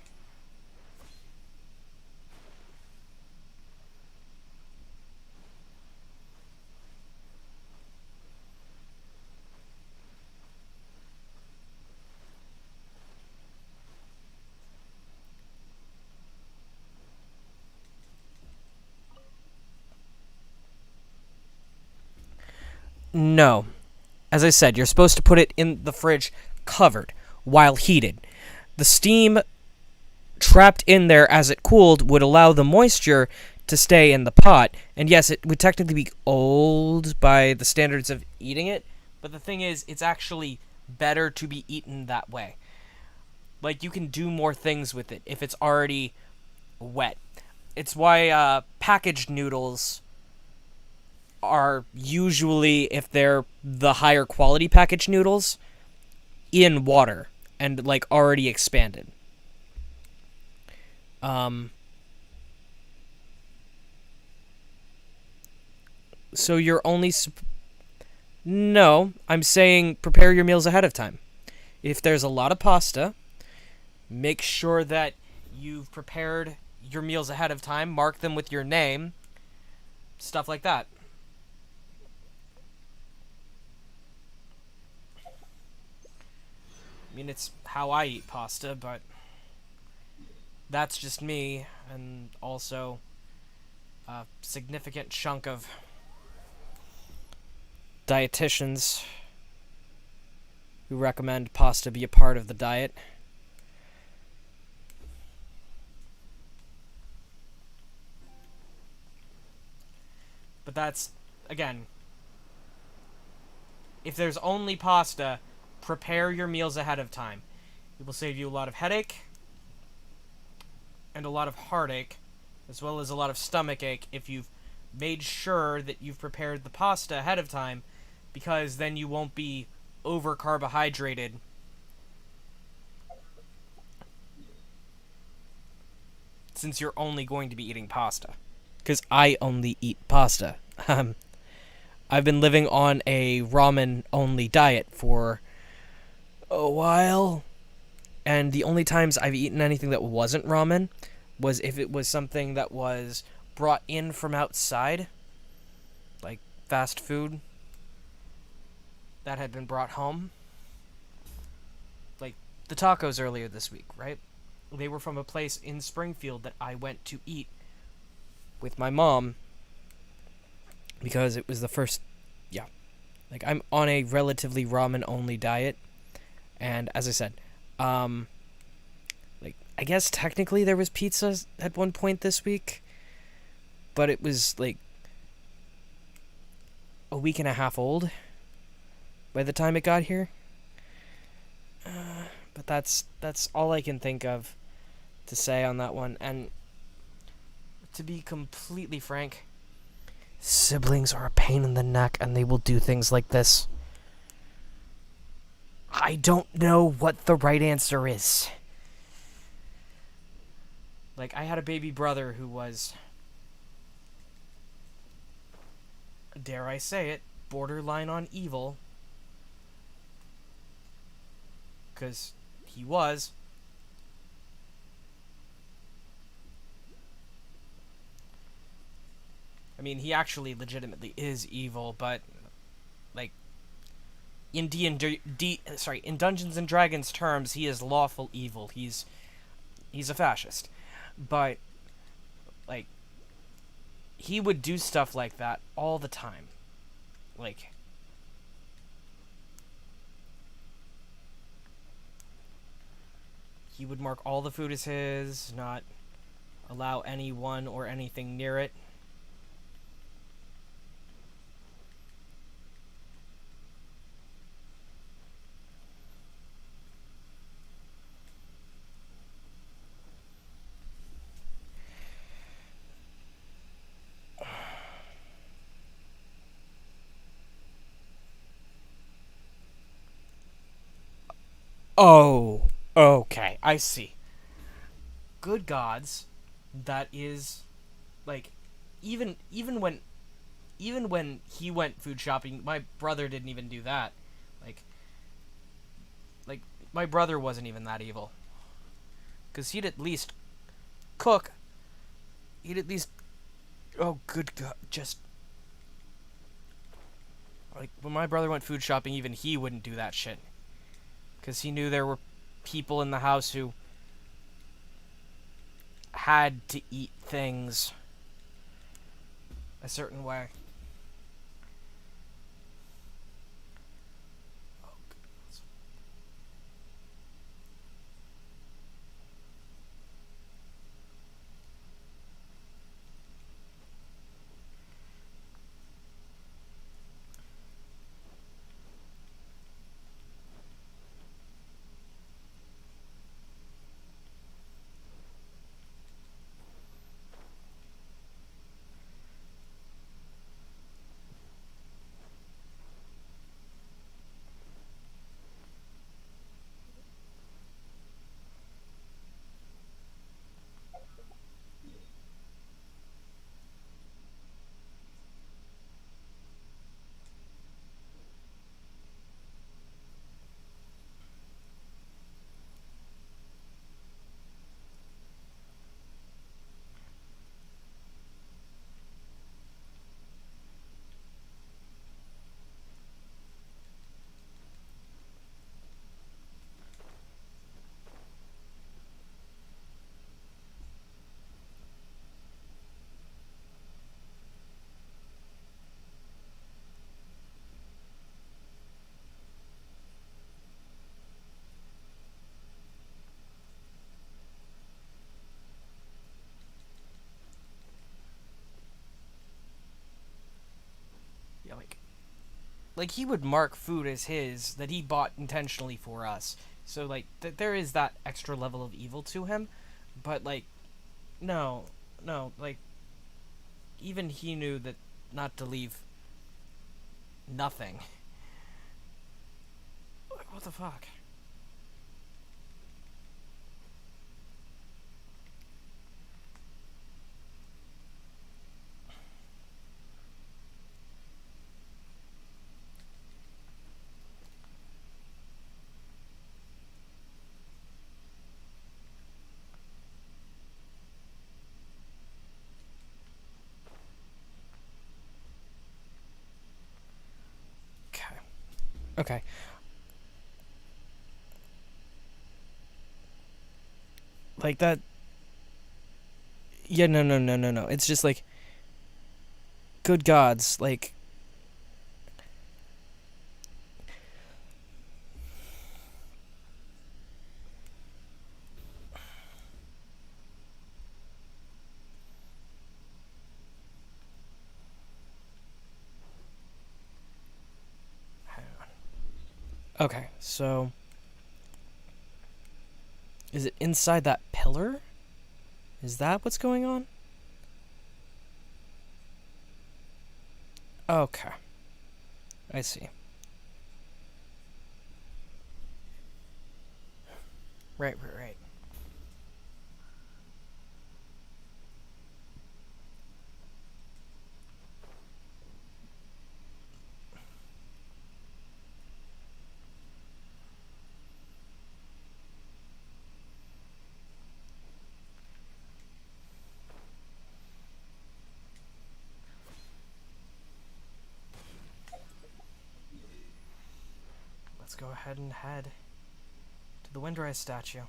No. As I said, you're supposed to put it in the fridge covered while heated. The steam trapped in there as it cooled would allow the moisture to stay in the pot. And yes, it would technically be old by the standards of eating it, but the thing is, it's actually better to be eaten that way. Like, you can do more things with it if it's already wet. It's why packaged noodles are usually, if they're the higher quality packaged noodles, in water and like already expanded. So you're only no, I'm saying prepare your meals ahead of time. If there's a lot of pasta, make sure that you've prepared your meals ahead of time, mark them with your name, stuff like that. I mean, it's how I eat pasta, but that's just me, and also a significant chunk of dietitians who recommend pasta be a part of the diet. But that's, again, if there's only pasta, prepare your meals ahead of time. It will save you a lot of headache and a lot of heartache, as well as a lot of stomach ache if you've made sure that you've prepared the pasta ahead of time, because then you won't be over carbohydrated since you're only going to be eating pasta. Because I only eat pasta. I've been living on a ramen-only diet for a while, and the only times I've eaten anything that wasn't ramen was if it was something that was brought in from outside, like fast food that had been brought home. Like the tacos earlier this week, right? They were from a place in Springfield that I went to eat with my mom because it was the first, yeah. Like, I'm on a relatively ramen-only diet, and as I said, like, I guess technically there was pizza at one point this week, but it was, like, a week and a half old by the time it got here. But that's all I can think of to say on that one, and to be completely frank, siblings are a pain in the neck, and they will do things like this. I don't know what the right answer is. Like, I had a baby brother who was, dare I say it, borderline on evil. Because he was. I mean, he actually legitimately is evil, but, like, in in Dungeons and Dragons terms, he is lawful evil. He's a fascist. But, like, he would do stuff like that all the time. Like, he would mark all the food as his, not allow anyone or anything near it. Oh, okay, I see. Good gods, that is, like, even when he went food shopping, my brother didn't even do that. Like my brother wasn't even that evil. Because he'd at least cook. He'd at least, oh good god, just, like, when my brother went food shopping, even he wouldn't do that shit. Because he knew there were people in the house who had to eat things a certain way. Yeah, like he would mark food as his that he bought intentionally for us. So, like, there is that extra level of evil to him. But, like, no, like, even he knew that not to leave nothing. Like, what the fuck? Okay. Like that. Yeah, no. It's just like, good gods, like. Hang on. Okay, so. Is it inside that pillar? Is that what's going on? Okay. I see. Right. let's go ahead and head to the Windrise statue.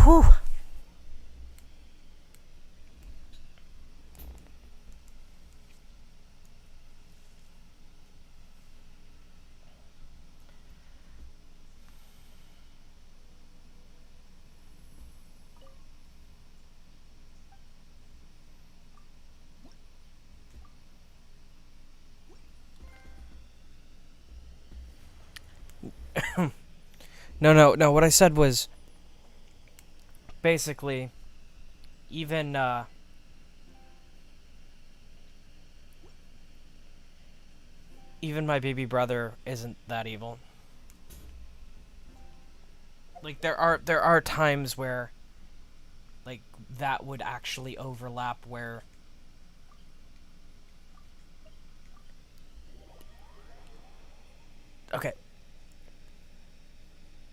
Whew! No. What I said was basically even my baby brother isn't that evil. Like there are times where like that would actually overlap where okay.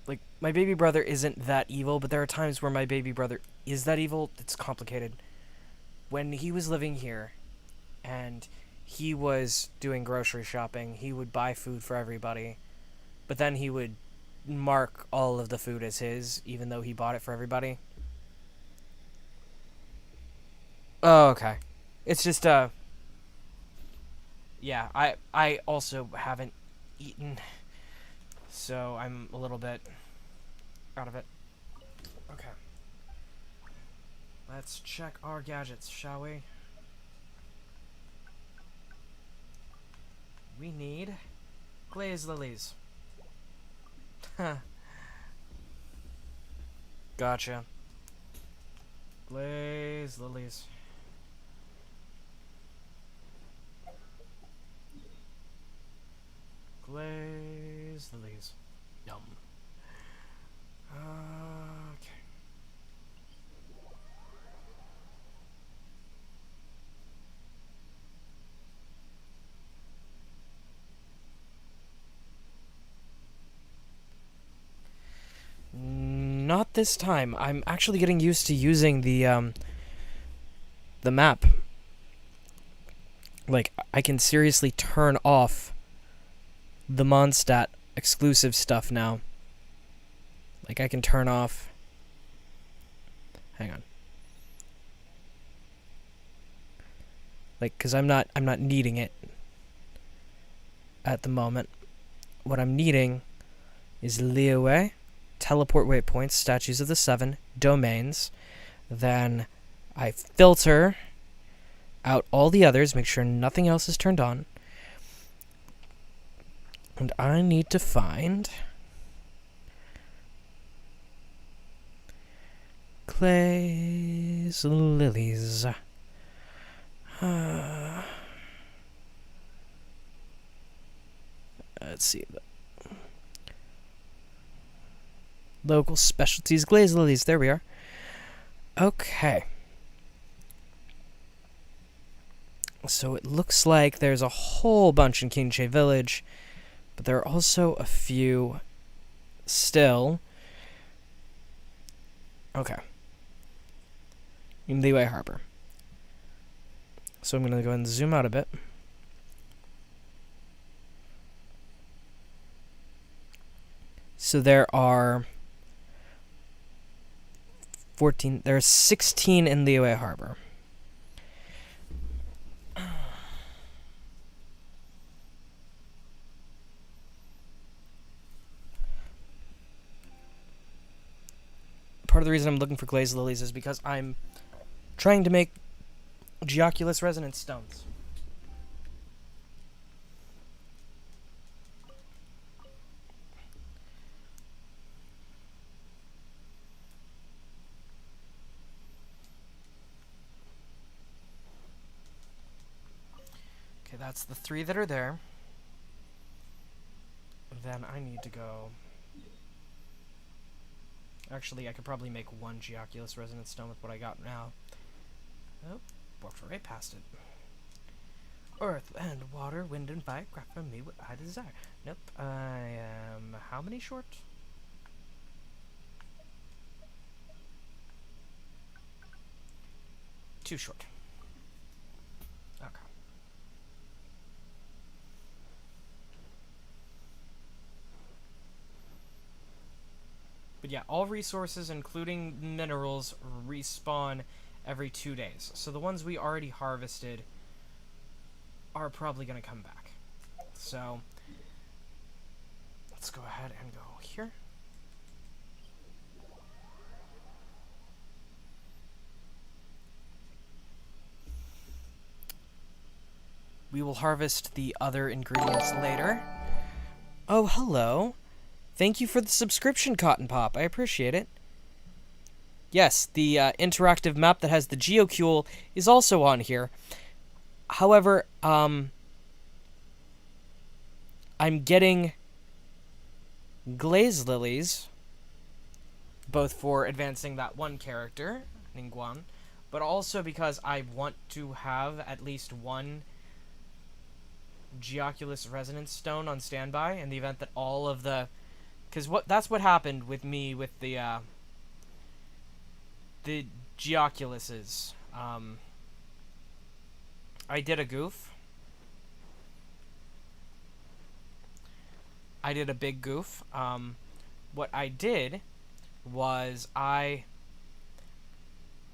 Like, my baby brother isn't that evil, but there are times where my baby brother is that evil. It's complicated. When he was living here, and he was doing grocery shopping, he would buy food for everybody, but then he would mark all of the food as his, even though he bought it for everybody. Oh, okay. It's just, yeah, I also haven't eaten, so I'm a little bit out of it. Okay. Let's check our gadgets, shall we? We need glaze lilies. Huh. Gotcha. Glaze lilies. Glaze lilies. Yum. Okay. Not this time. I'm actually getting used to using the map. Like, I can seriously turn off the Mondstadt exclusive stuff now. Like, I can turn off... Hang on. Like, because I'm not needing it at the moment. What I'm needing is Liyue, teleport waypoints, statues of the seven, domains. Then I filter out all the others, make sure nothing else is turned on. And I need to find glaze lilies. Let's see. Local specialties, glaze lilies. There we are. Okay. So it looks like there's a whole bunch in Qingche Village, but there are also a few still. Okay. In Liyue Harbor. So I'm going to go ahead and zoom out a bit. So there are 14, there are 16 in Liyue Harbor. Part of the reason I'm looking for glazed lilies is because I'm trying to make Geoculus resonance stones. Okay, that's the 3 that are there. Then I need to go... Actually, I could probably make 1 Geoculus resonance stone with what I got now. Oh, walked right past it. Earth and water, wind and fire, craft from me what I desire. Nope, I am... how many short? Too short. Okay. yeah, all resources, including minerals, respawn every 2 days. So the ones we already harvested are probably going to come back. So let's go ahead and go here. We will harvest the other ingredients later. Oh, hello. Thank you for the subscription, Cotton Pop. I appreciate it. Yes, the interactive map that has the geocule is also on here. However, I'm getting glaze lilies, both for advancing that one character, Ningguang, but also because I want to have at least one Geoculus Resonance Stone on standby in the event that all of the... Because that's what happened with me with the Geoculuses. I did a goof. I did a big goof. What I did was I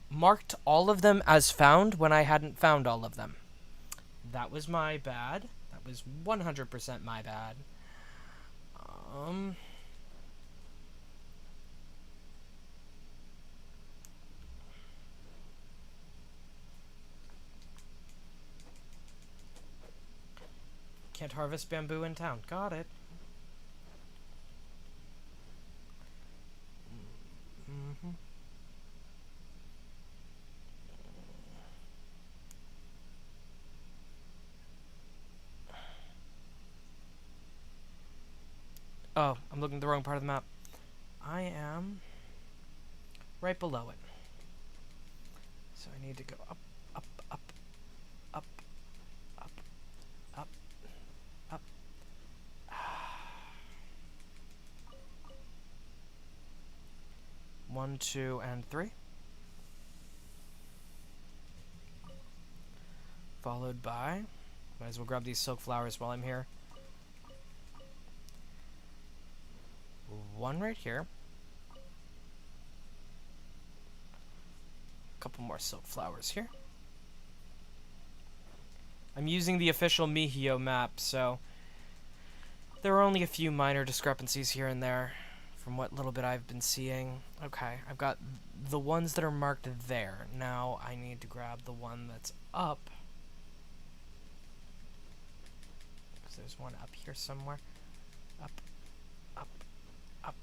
marked all of them as found when I hadn't found all of them. That was my bad. That was 100% my bad. Can't harvest bamboo in town. Got it. Mm-hmm. Oh, I'm looking at the wrong part of the map. I am right below it. So I need to go up, up, up, up, up, up, up. 1, 2, and 3. Followed by... Might as well grab these silk flowers while I'm here. 1 right here. A couple more silk flowers here. I'm using the official Mihio map, so there are only a few minor discrepancies here and there from what little bit I've been seeing. Okay, I've got the ones that are marked there. Now I need to grab the one that's up. Because there's one up here somewhere. Up, up, up.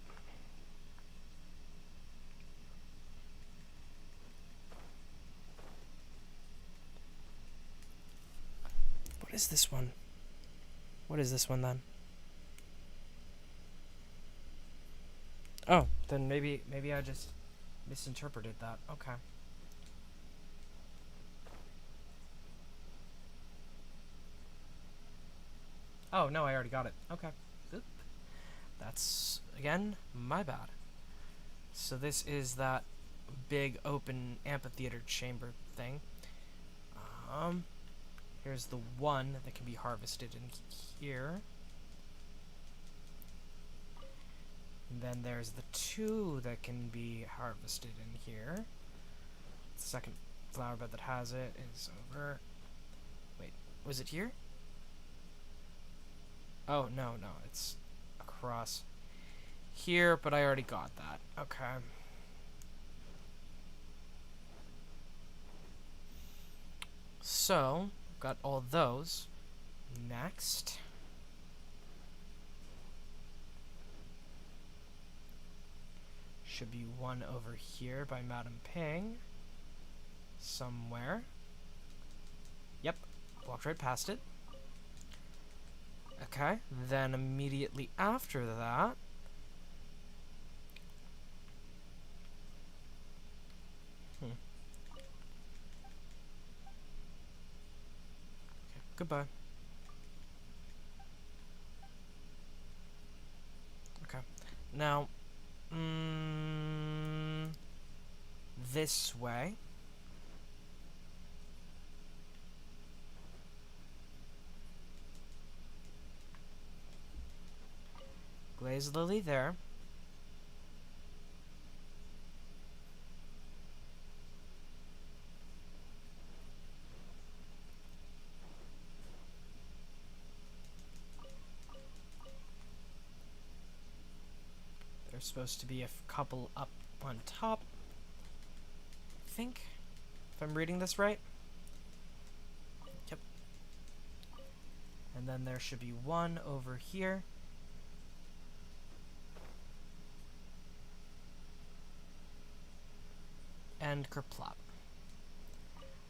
What is this one? What is this one then? Oh, then maybe I just misinterpreted that. Okay. Oh, no, I already got it. Okay. Oop. That's, again, my bad. So this is that big open amphitheater chamber thing. Here's the one that can be harvested in here. And then there's the 2 that can be harvested in here. The second flower bed that has it is over. Wait, was it here? Oh, no, it's across here, but I already got that. Okay. So, got all those. Next. Should be one over here by Madam Ping. Somewhere. Yep, walked right past it. Okay, then immediately after that... Okay, goodbye. Okay, now... this way. Glaze lily there. supposed to be a couple up on top, I think, if I'm reading this right. Yep. And then there should be one over here. And kerplop.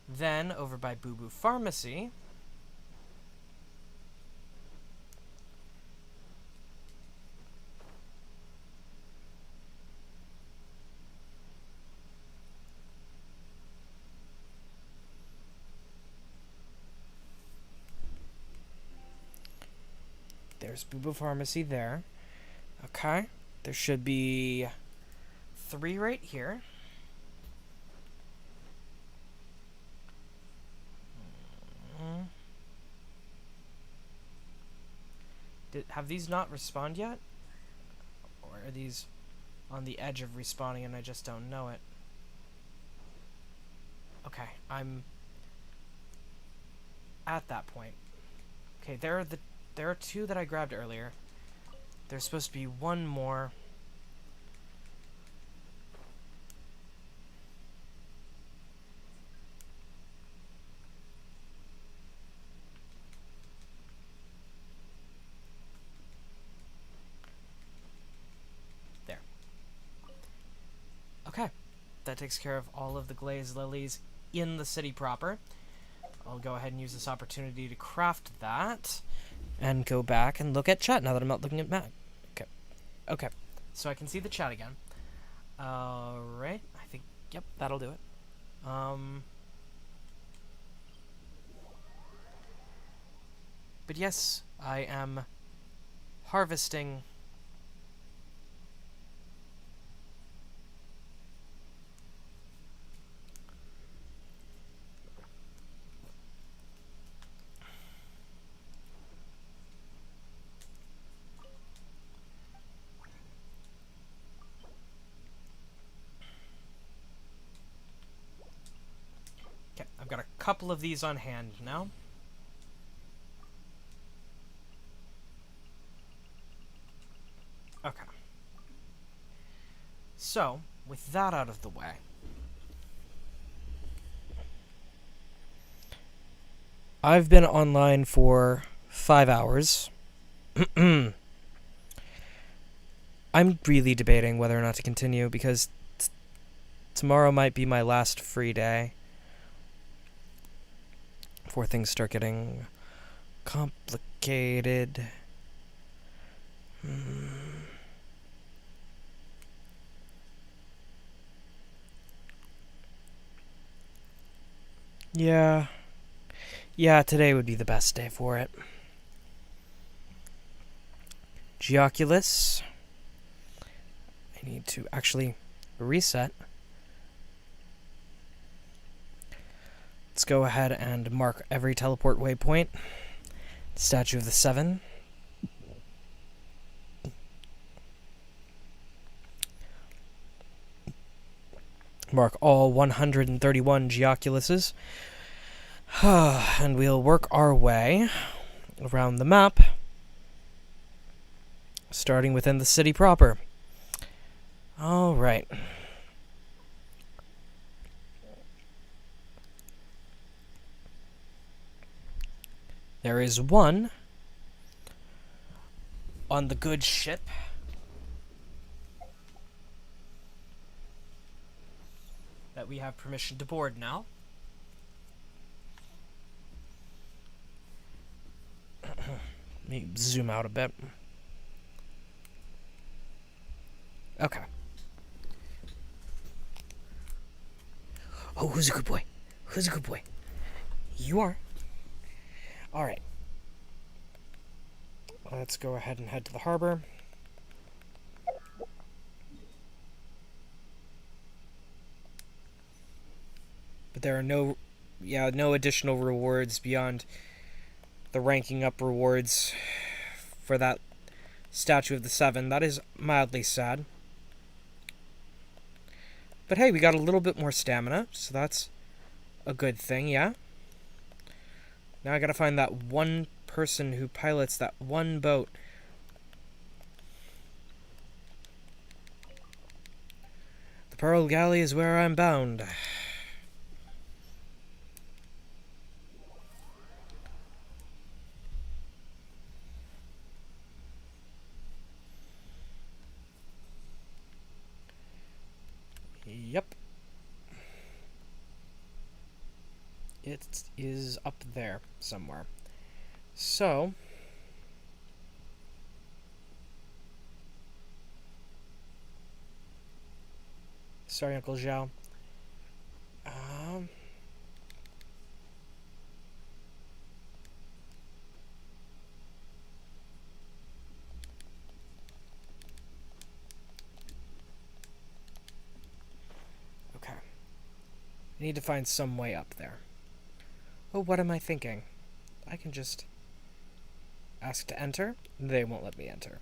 Then, over by Boo Boo Pharmacy, there's Boo Boo Pharmacy there. Okay. There should be 3 right here. Have these not respawned yet? Or are these on the edge of respawning and I just don't know it? Okay, I'm at that point. Okay, there are 2 that I grabbed earlier. There's supposed to be 1 more. Okay, that takes care of all of the glazed lilies in the city proper. I'll go ahead and use this opportunity to craft that and go back and look at chat now that I'm not looking at Matt. Okay. Okay, so I can see the chat again. Alright, I think, yep, that'll do it. But yes, I am harvesting I've got a couple of these on hand now. Okay. So, with that out of the way, I've been online for 5 hours. I'm really debating whether or not to continue because tomorrow might be my last free day before things start getting complicated. Yeah, today would be the best day for it. Geoculus. I need to actually reset. Let's go ahead and mark every teleport waypoint. Statue of the 7. Mark all 131 Geoculuses. And we'll work our way around the map, starting within the city proper. Alright. There is one on the good ship. That we have permission to board now. Let me zoom out a bit. Okay. Oh, who's a good boy? Who's a good boy? You are. Alright. Let's go ahead and head to the harbor. But there are no additional rewards beyond the ranking up rewards for that Statue of the 7. That is mildly sad. But hey, we got a little bit more stamina, so that's a good thing, yeah? Now I gotta find that one person who pilots that one boat. The Pearl Galley is where I'm bound. Yep. It is up there somewhere. So... Sorry, Uncle Zhao. Okay. I need to find some way up there. Oh, what am I thinking? I can just ask to enter. They won't let me enter.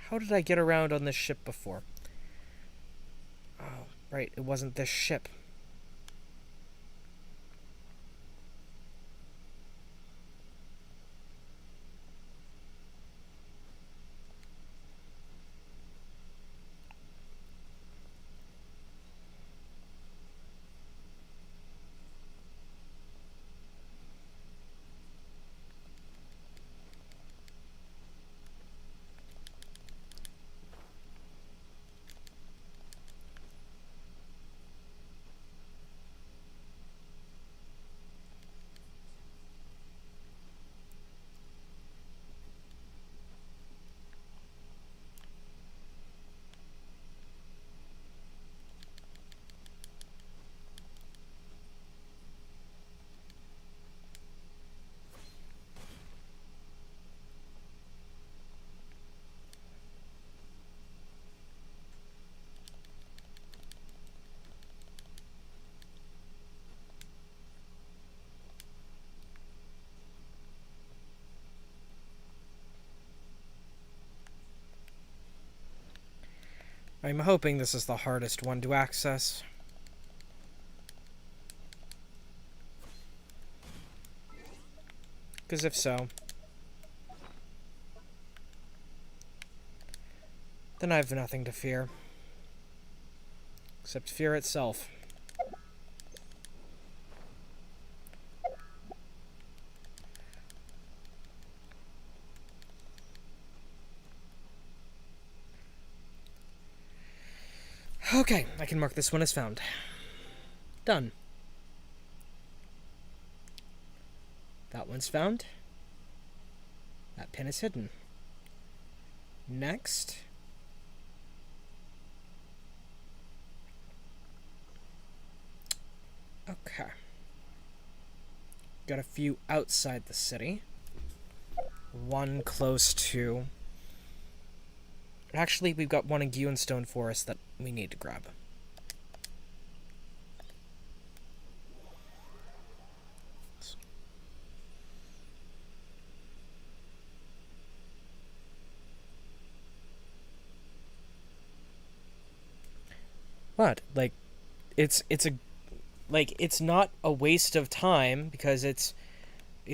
How did I get around on this ship before? Oh, right, it wasn't this ship. I'm hoping this is the hardest one to access. Because if so, then I have nothing to fear. Except fear itself. Okay, I can mark this one as found. Done. That one's found. That pin is hidden. Next. Okay. Got a few outside the city. One close to... Actually, we've got one in Stone Forest that we need to grab. What? Like, it's not a waste of time because it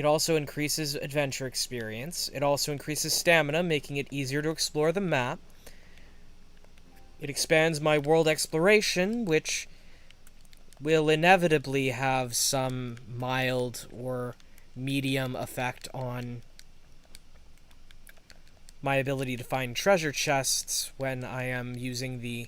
also increases adventure experience. It also increases stamina, making it easier to explore the map. It expands my world exploration, which will inevitably have some mild or medium effect on my ability to find treasure chests when I am using the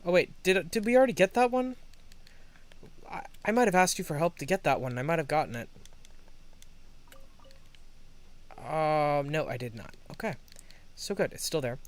Oh wait, did we already get that one? I might have asked you for help to get that one. I might have gotten it. No, I did not. Okay. So good. It's still there.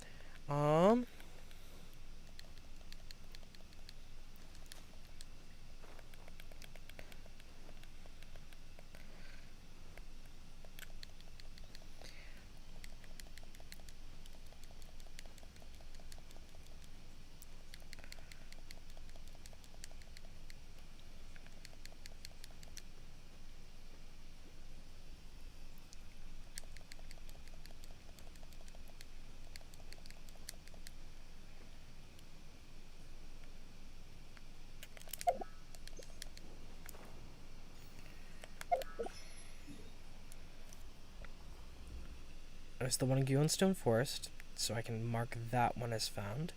There's the one in Gwenstone Forest, so I can mark that one as found.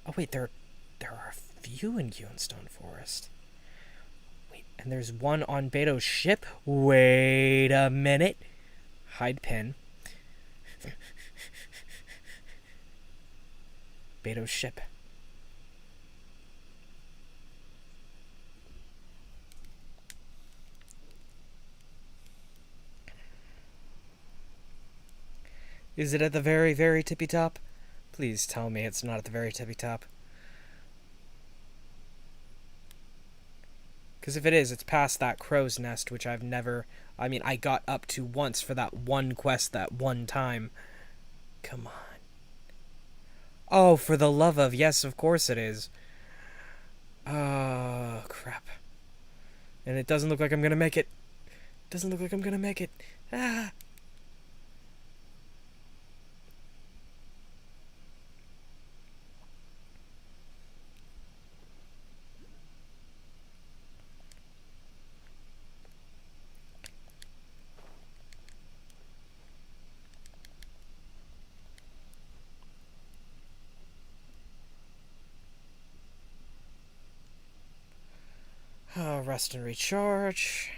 Oh wait, there are a few in Gwenstone Forest. Wait, and there's one on Beto's ship? Wait a minute. Hide pin. Beto's ship. Is it at the very, very tippy top? Please tell me it's not at the very tippy top. Because if it is, it's past that crow's nest, which I've never... I mean, I got up to once for that one quest that one time. Come on. Oh, for the love of... Yes, of course it is. Oh, crap. And it doesn't look like I'm gonna make it. Doesn't look like I'm gonna make it. Ah! Oh, rest and recharge.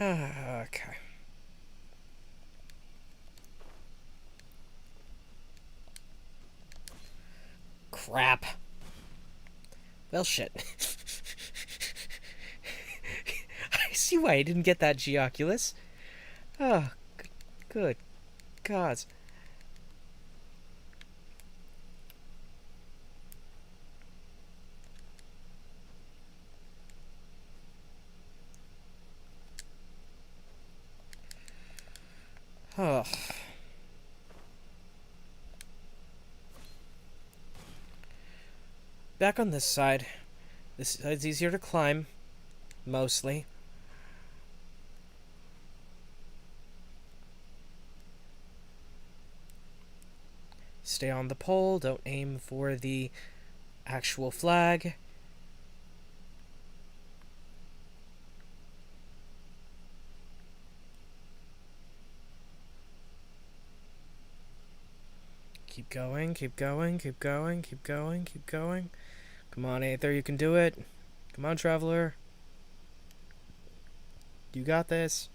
Okay. Crap. Well, shit. I see why I didn't get that Geoculus. Oh, good gods. Oh. Back on this side. This side's easier to climb. Mostly. Stay on the pole. Don't aim for the actual flag. Keep going, keep going, keep going, keep going, keep going. Come on, Aether, you can do it. Come on, Traveler. You got this.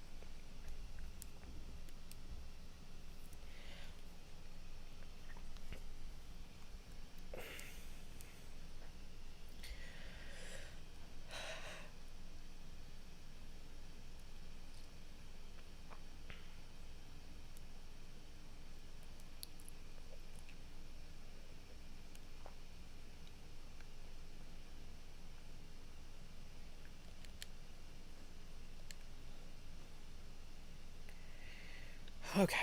Okay.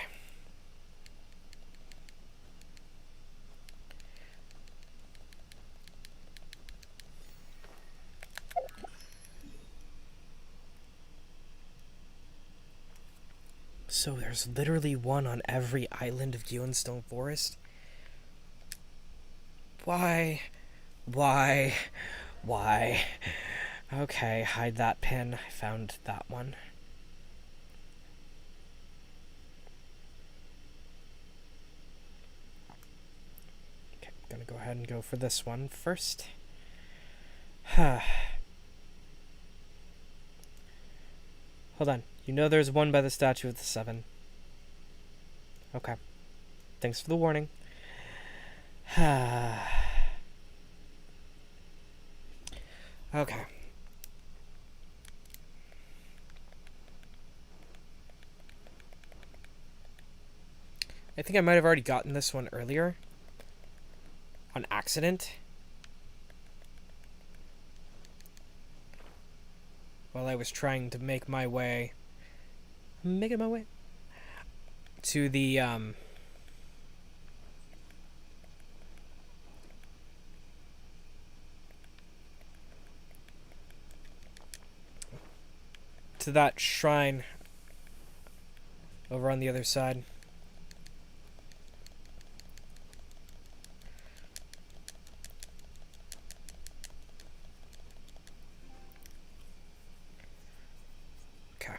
So there's literally one on every island of Gwenstone Forest? Why? Why? Why? Okay, hide that pin. I found that one. Okay, I'm gonna go ahead and go for this one first. Hold on. You know there's one by the Statue of the Seven. Okay. Thanks for the warning. Okay. I think I might have already gotten this one earlier. On accident. While I was trying to make my way... Making my way... to the, to that shrine over on the other side. Okay.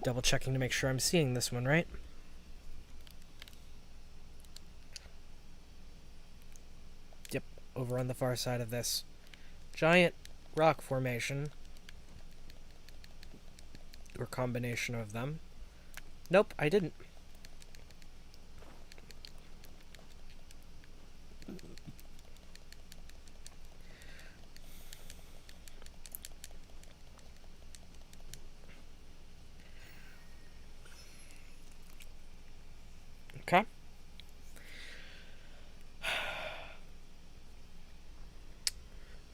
Double checking to make sure I'm seeing this one right. Yep, over on the far side of this giant rock formation. Or combination of them. Nope, I didn't. Okay.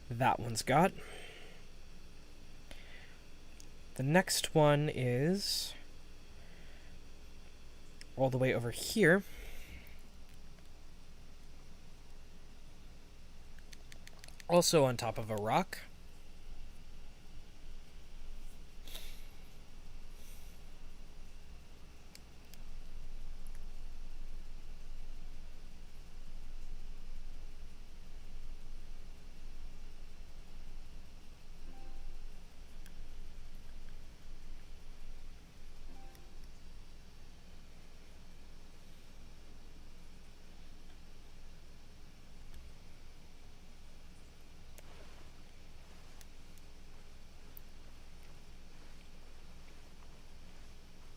That one's got. The next one is all the way over here. Also on top of a rock.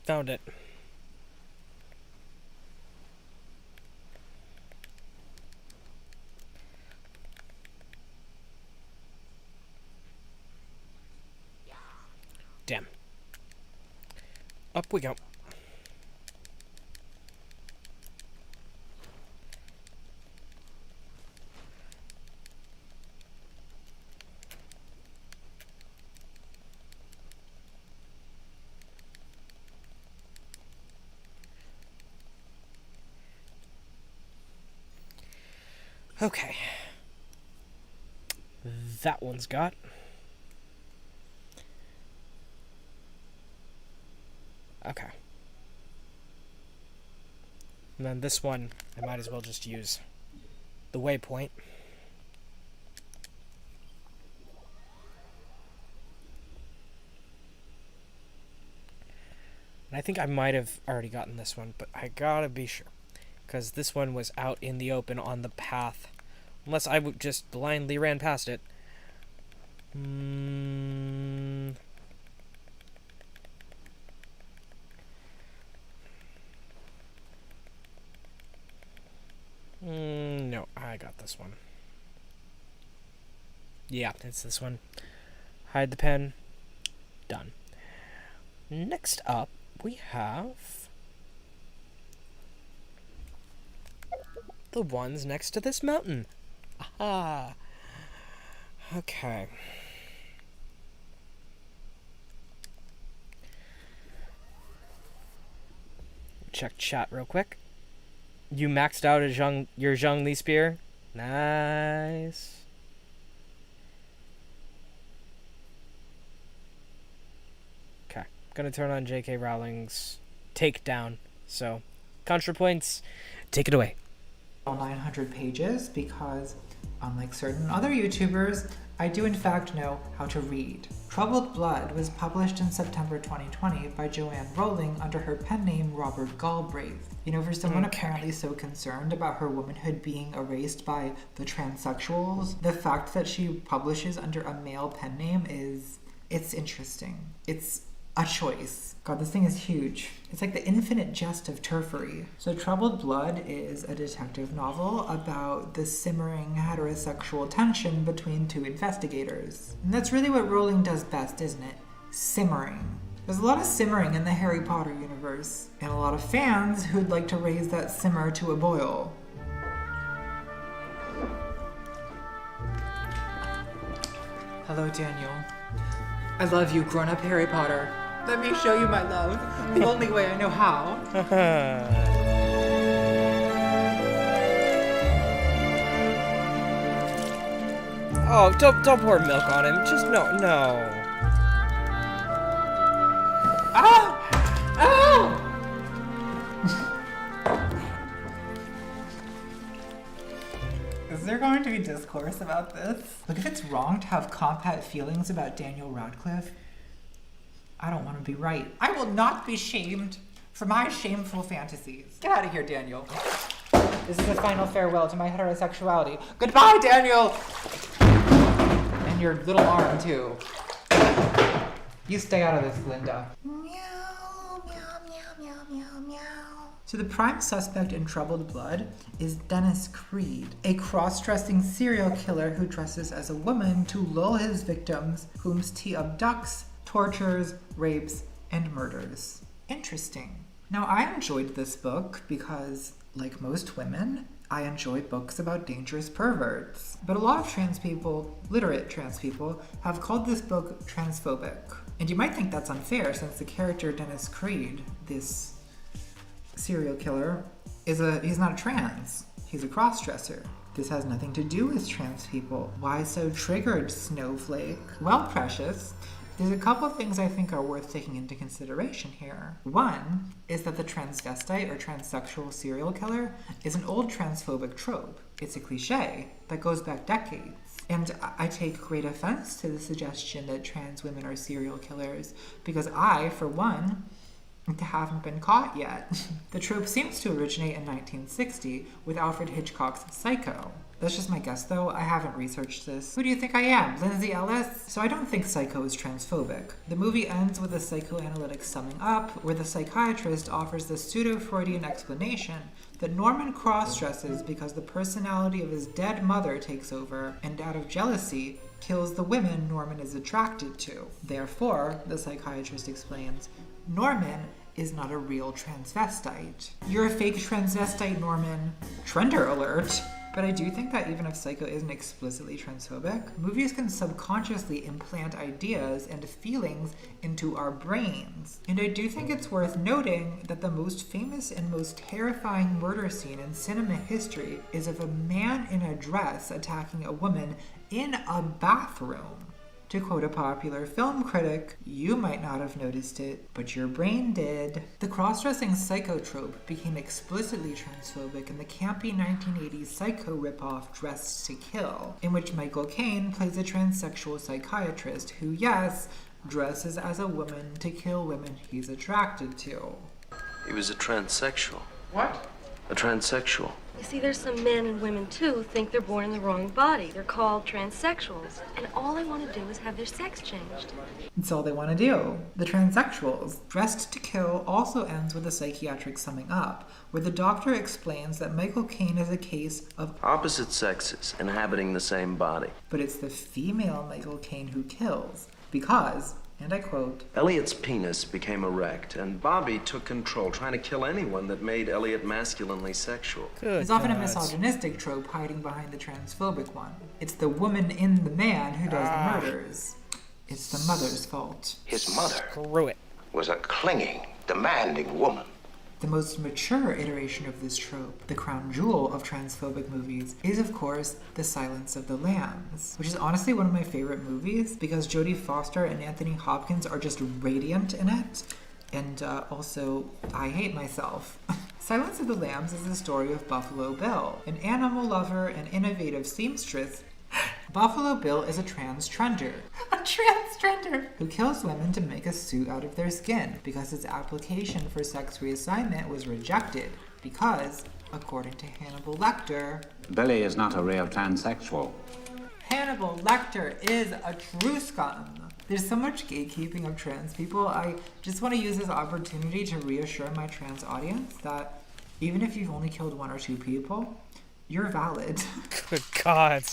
Found it. Damn. Up we go. Okay. That one's got. Okay. And then this one, I might as well just use the waypoint. And I think I might have already gotten this one, but I gotta be sure. Because this one was out in the open on the path. Unless I just blindly ran past it. No, I got this one. Yeah, it's this one. Hide the pen. Done. Next up, we have the ones next to this mountain. Aha! Okay. Check chat real quick. You maxed out your Zhongli spear? Nice. Okay. Gonna turn on J.K. Rowling's takedown. So, ContraPoints, take it away. 900 pages because, unlike certain other YouTubers, I do in fact know how to read. Troubled Blood was published in September 2020 by Joanne Rowling under her pen name Robert Galbraith. You know, for someone apparently so concerned about her womanhood being erased by the transsexuals, the fact that she publishes under a male pen name it's interesting. It's a choice. God, this thing is huge. It's like the infinite jest of turfery. So Troubled Blood is a detective novel about the simmering heterosexual tension between two investigators. And that's really what Rowling does best, isn't it? Simmering. There's a lot of simmering in the Harry Potter universe, and a lot of fans who'd like to raise that simmer to a boil. Hello, Daniel. I love you, grown-up Harry Potter. Let me show you my love, the only way I know how. Oh, don't pour milk on him. Just no. Ah! Ow! Is there going to be discourse about this? Like, if it's wrong to have compat feelings about Daniel Radcliffe, I don't want to be right. I will not be shamed for my shameful fantasies. Get out of here, Daniel. This is a final farewell to my heterosexuality. Goodbye, Daniel! And your little arm, too. You stay out of this, Linda. Meow, meow, meow, meow, meow, meow. So the prime suspect in Troubled Blood is Dennis Creed, a cross-dressing serial killer who dresses as a woman to lull his victims, whom he abducts, tortures, rapes, and murders. Interesting. Now, I enjoyed this book because, like most women, I enjoy books about dangerous perverts. But a lot of trans people, literate trans people, have called this book transphobic. And you might think that's unfair since the character Dennis Creed, this serial killer, he's not a trans. He's a cross-dresser. This has nothing to do with trans people. Why so triggered, snowflake? Well, precious, there's a couple of things I think are worth taking into consideration here. One is that the transvestite or transsexual serial killer is an old transphobic trope. It's a cliche that goes back decades. And I take great offense to the suggestion that trans women are serial killers because I, for one, haven't been caught yet. The trope seems to originate in 1960 with Alfred Hitchcock's Psycho. That's just my guess, though. I haven't researched this. Who do you think I am, Lindsay Ellis? So I don't think Psycho is transphobic. The movie ends with a psychoanalytic summing up, where the psychiatrist offers the pseudo-Freudian explanation that Norman cross-dresses because the personality of his dead mother takes over, and out of jealousy, kills the women Norman is attracted to. Therefore, the psychiatrist explains, Norman is not a real transvestite. You're a fake transvestite, Norman. Trender alert. But I do think that even if Psycho isn't explicitly transphobic, movies can subconsciously implant ideas and feelings into our brains. And I do think it's worth noting that the most famous and most terrifying murder scene in cinema history is of a man in a dress attacking a woman in a bathroom. To quote a popular film critic, you might not have noticed it, but your brain did. The cross-dressing Psycho trope became explicitly transphobic in the campy 1980s Psycho ripoff Dressed to Kill, in which Michael Caine plays a transsexual psychiatrist who, yes, dresses as a woman to kill women he's attracted to. He was a transsexual. What? A transsexual. You see, there's some men and women, too, who think they're born in the wrong body. They're called transsexuals. And all they want to do is have their sex changed. It's all they want to do. The transsexuals. Dressed to Kill also ends with a psychiatric summing up, where the doctor explains that Michael Caine is a case of opposite sexes inhabiting the same body. But it's the female Michael Caine who kills, because, and I quote, Elliot's penis became erect, and Bobby took control, trying to kill anyone that made Elliot masculinely sexual. There's often a misogynistic trope hiding behind the transphobic one. It's the woman in the man who does the murders. It's the mother's fault. His mother Screw it. was a clinging, demanding woman. The most mature iteration of this trope, the crown jewel of transphobic movies, is of course The Silence of the Lambs, which is honestly one of my favorite movies because Jodie Foster and Anthony Hopkins are just radiant in it, and also, I hate myself. Silence of the Lambs is the story of Buffalo Bill, an animal lover and innovative seamstress. Buffalo Bill is a transgender. A transgender! Who kills women to make a suit out of their skin because his application for sex reassignment was rejected because, according to Hannibal Lecter, Billy is not a real transsexual. Hannibal Lecter is a true scum. There's so much gatekeeping of trans people. I just want to use this opportunity to reassure my trans audience that even if you've only killed 1 or 2 people, you're valid. Good God.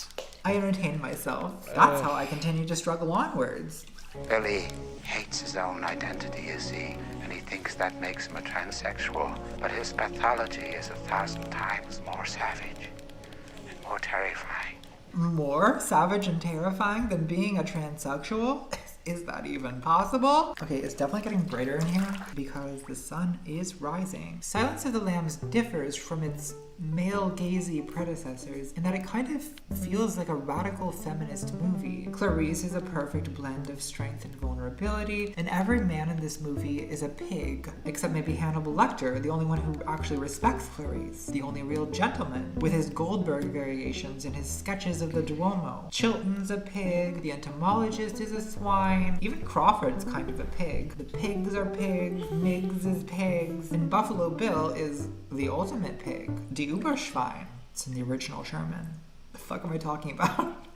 I entertain myself. That's how I continue to struggle onwards. Billy hates his own identity, you see, and he thinks that makes him a transsexual. But his pathology is 1,000 times more savage and more terrifying. More savage and terrifying than being a transsexual? Is that even possible? Okay, it's definitely getting brighter in here because the sun is rising. Silence of the Lambs differs from its male-gazy predecessors in that it kind of feels like a radical feminist movie. Clarice is a perfect blend of strength and vulnerability, and every man in this movie is a pig, except maybe Hannibal Lecter, the only one who actually respects Clarice, the only real gentleman, with his Goldberg variations and his sketches of the Duomo. Chilton's a pig, the entomologist is a swine, even Crawford's kind of a pig. The pigs are pigs, Miggs is pigs, and Buffalo Bill is the ultimate pig. Die Überschwein. It's in the original German. The fuck am I talking about?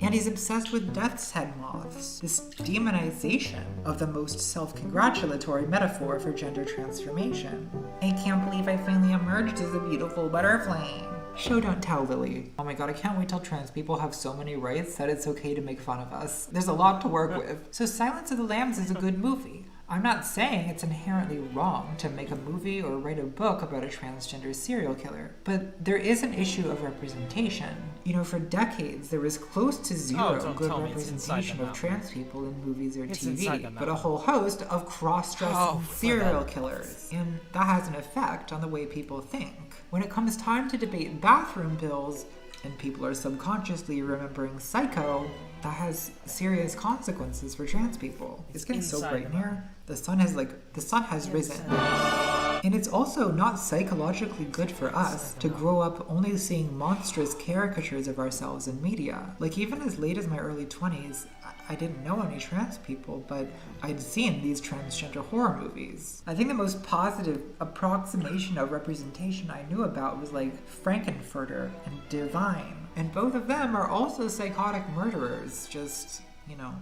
And he's obsessed with death's head moths, this demonization of the most self-congratulatory metaphor for gender transformation. I can't believe I finally emerged as a beautiful butterfly. Show don't tell, Lily. Oh my god, I can't wait till trans people have so many rights that it's okay to make fun of us. There's a lot to work with. So Silence of the Lambs is a good movie. I'm not saying it's inherently wrong to make a movie or write a book about a transgender serial killer, but there is an issue of representation. You know, for decades, there was close to zero good representation of trans people in movies or TV, but a whole host of cross-dressing serial killers. And that has an effect on the way people think. When it comes time to debate bathroom bills, and people are subconsciously remembering Psycho, that has serious consequences for trans people. It's getting so bright in here. The sun has risen. And it's also not psychologically good for us to grow up only seeing monstrous caricatures of ourselves in media. Like, even as late as my early 20s, I didn't know any trans people, but I'd seen these transgender horror movies. I think the most positive approximation of representation I knew about was like Frankenfurter and Divine. And both of them are also psychotic murderers, just, you know,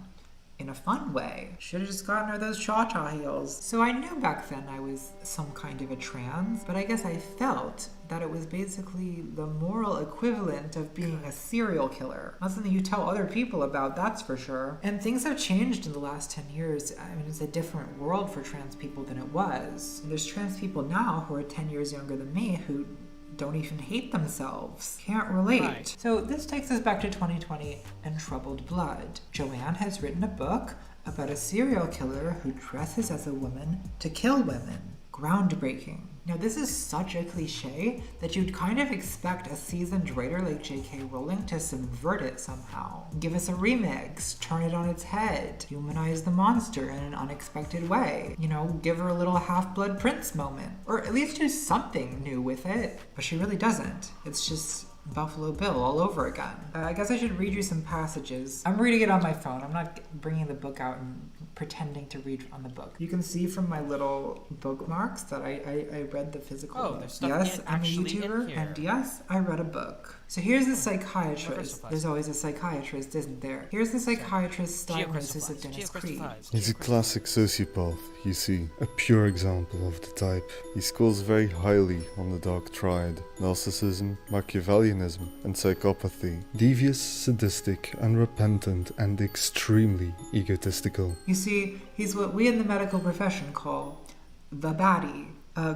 in a fun way. Should have just gotten her those cha-cha heels. So I knew back then I was some kind of a trans, but I guess I felt that it was basically the moral equivalent of being a serial killer. Not something you tell other people about, that's for sure. And things have changed in the last 10 years. I mean, it's a different world for trans people than it was. And there's trans people now who are 10 years younger than me who don't even hate themselves. Can't relate. Right. So this takes us back to 2020 and Troubled Blood. Joanne has written a book about a serial killer who dresses as a woman to kill women. Groundbreaking. Now, this is such a cliche that you'd kind of expect a seasoned writer like J.K. Rowling to subvert it somehow. Give us a remix, turn it on its head, humanize the monster in an unexpected way. You know, give her a little Half-Blood Prince moment. Or at least do something new with it. But she really doesn't. It's just Buffalo Bill all over again. I guess I should read you some passages. I'm reading it on my phone. I'm not bringing the book out and pretending to read on the book. You can see from my little bookmarks that I read the physical book. There's stuff yes, I'm a YouTuber, and yes, I read a book. So here's the psychiatrist. There's always a psychiatrist, isn't there? Here's the psychiatrist's diagnosis of Dennis Creed. He's a classic sociopath, you see. A pure example of the type. He scores very highly on the dark triad. Narcissism, Machiavellianism, and psychopathy. Devious, sadistic, unrepentant, and extremely egotistical. You see, he's what we in the medical profession call the baddie.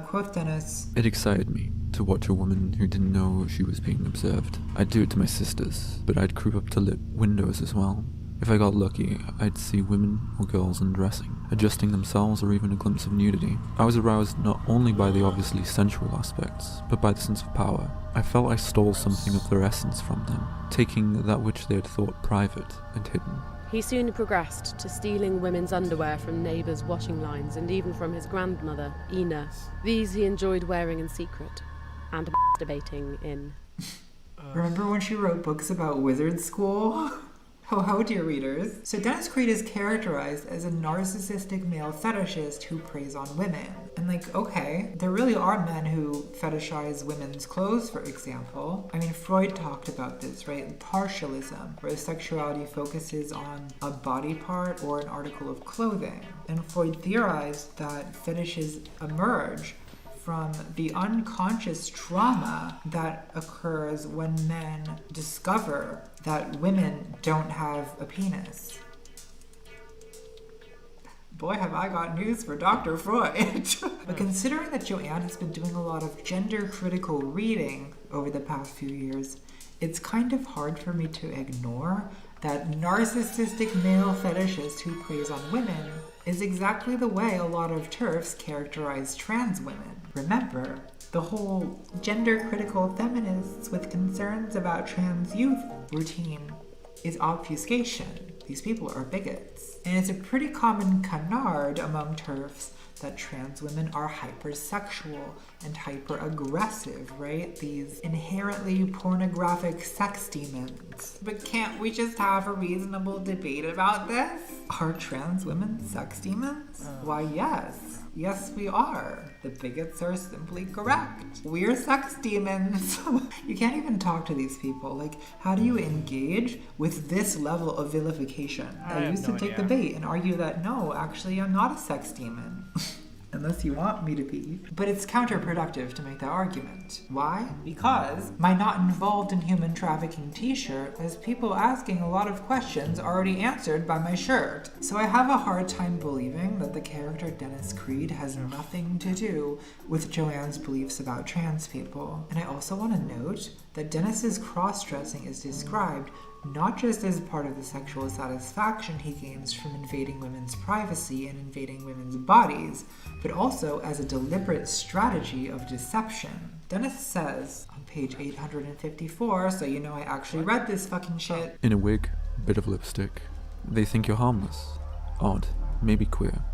Quoth Dennis. It excited me to watch a woman who didn't know she was being observed. I'd do it to my sisters, but I'd creep up to lit windows as well. If I got lucky, I'd see women or girls undressing, adjusting themselves, or even a glimpse of nudity. I was aroused not only by the obviously sensual aspects, but by the sense of power. I felt I stole something of their essence from them, taking that which they had thought private and hidden. He soon progressed to stealing women's underwear from neighbours' washing lines and even from his grandmother, Ina. These he enjoyed wearing in secret and masturbating in. Remember when she wrote books about wizard school? Ho ho, dear readers. So Dennis Creed is characterized as a narcissistic male fetishist who preys on women. And like, okay, there really are men who fetishize women's clothes, for example. I mean, Freud talked about this, right? Partialism, where sexuality focuses on a body part or an article of clothing. And Freud theorized that fetishes emerge from the unconscious trauma that occurs when men discover that women don't have a penis. Boy, have I got news for Dr. Freud. But considering that Joanne has been doing a lot of gender-critical reading over the past few years, it's kind of hard for me to ignore that narcissistic male fetishist who preys on women is exactly the way a lot of TERFs characterize trans women. Remember, The whole gender-critical feminists with concerns about trans youth routine is obfuscation. These people are bigots. And it's a pretty common canard among TERFs that trans women are hypersexual and hyper-aggressive, right? These inherently pornographic sex demons. But can't we just have a reasonable debate about this? Are trans women sex demons? Why, yes. Yes, we are. The bigots are simply correct. We're sex demons. You can't even talk to these people. Like, how do you engage with this level of vilification? I used to take the bait and argue that, no, actually, I'm not a sex demon. Unless you want me to be. But it's counterproductive to make that argument. Why? Because my not involved in human trafficking t-shirt has people asking a lot of questions already answered by my shirt. So I have a hard time believing that the character Dennis Creed has nothing to do with Joanne's beliefs about trans people. And I also want to note that Dennis's cross-dressing is described not just as part of the sexual satisfaction he gains from invading women's privacy and invading women's bodies, but also as a deliberate strategy of deception. Dennis says on page 854, so you know I actually read this fucking shit. In a wig, bit of lipstick. They think you're harmless, odd, maybe queer.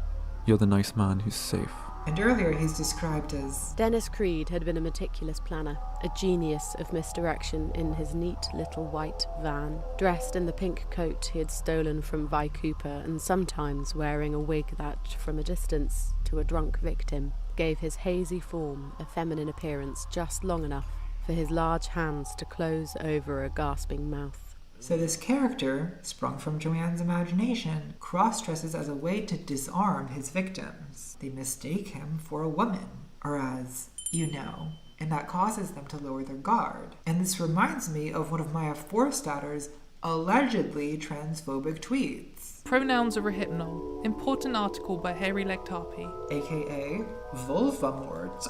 You're the nice man who's safe. And earlier he's described as... Dennis Creed had been a meticulous planner, a genius of misdirection in his neat little white van, dressed in the pink coat he had stolen from Vi Cooper and sometimes wearing a wig that, from a distance to a drunk victim, gave his hazy form a feminine appearance just long enough for his large hands to close over a gasping mouth. So this character, sprung from Joanne's imagination, cross-dresses as a way to disarm his victims. They mistake him for a woman, or as, you know, and that causes them to lower their guard. And this reminds me of one of Maya Forstatter's allegedly transphobic tweets. Pronouns are rehypnol. Important article by Hairy Legged Harpy. AKA Vulvamort.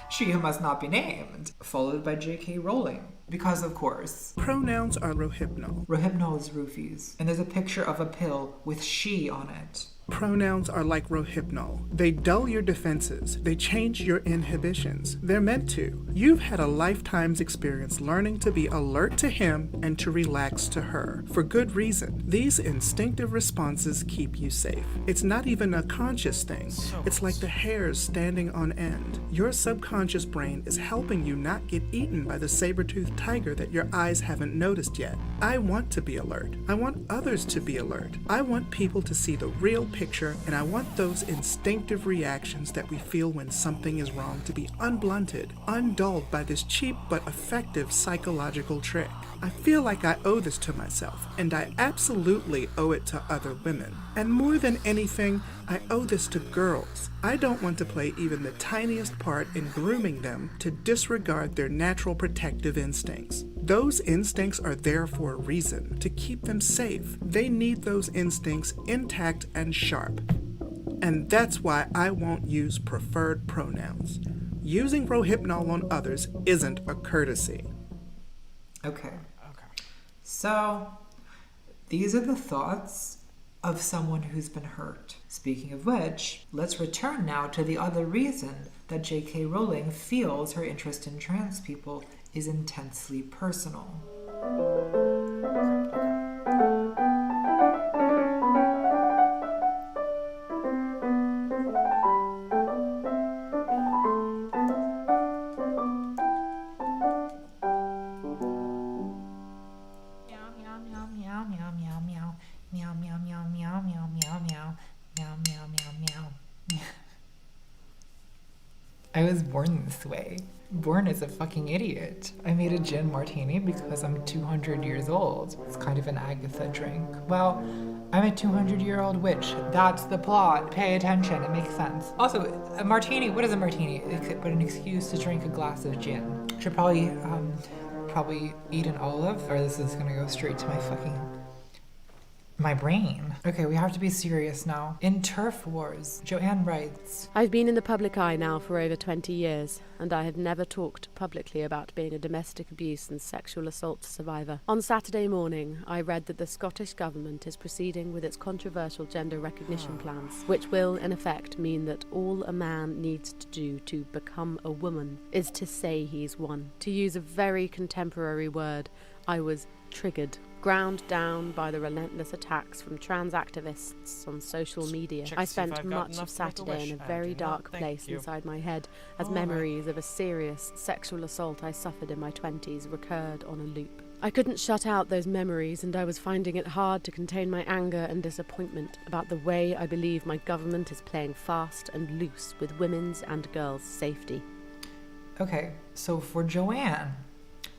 She who must not be named. Followed by J.K. Rowling. Because of course. Pronouns are rohypnol. Rohypnol is roofies. And there's a picture of a pill with she on it. Pronouns are like rohypnol. They dull your defenses. They change your inhibitions. They're meant to. You've had a lifetime's experience learning to be alert to him and to relax to her. For good reason. These instinctive responses keep you safe. It's not even a conscious thing. It's like the hairs standing on end. Your subconscious brain is helping you not get eaten by the saber-toothed tiger that your eyes haven't noticed yet. I want to be alert. I want others to be alert. I want people to see the real picture, and I want those instinctive reactions that we feel when something is wrong to be unblunted, undulled by this cheap but effective psychological trick. I feel like I owe this to myself, and I absolutely owe it to other women. And more than anything, I owe this to girls. I don't want to play even the tiniest part in grooming them to disregard their natural protective instincts. Those instincts are there for a reason, to keep them safe. They need those instincts intact and sharp. And that's why I won't use preferred pronouns. Using rohypnol on others isn't a courtesy. Okay. So, these are the thoughts of someone who's been hurt. Speaking of which, let's return now to the other reason that J.K. Rowling feels her interest in trans people is intensely personal. I was born this way. Born as a fucking idiot. I made a gin martini because I'm 200 years old. It's kind of an Agatha drink. Well, I'm a 200-year-old witch. That's the plot. Pay attention, it makes sense. Also, a martini, what is a martini? But an excuse to drink a glass of gin. Should probably eat an olive, or this is gonna go straight to my fucking My brain. Okay, we have to be serious now. In Turf Wars, Joanne writes, I've been in the public eye now for over 20 years, and I have never talked publicly about being a domestic abuse and sexual assault survivor. On Saturday morning, I read that the Scottish Government is proceeding with its controversial gender recognition plans, which will, in effect, mean that all a man needs to do to become a woman is to say he's one. To use a very contemporary word, I was triggered. Ground down by the relentless attacks from trans activists on social media. I spent much of Saturday in a very dark place inside my head as memories of a serious sexual assault I suffered in my 20s recurred on a loop. I couldn't shut out those memories, and I was finding it hard to contain my anger and disappointment about the way I believe my government is playing fast and loose with women's and girls' safety. okay, so for Joanne,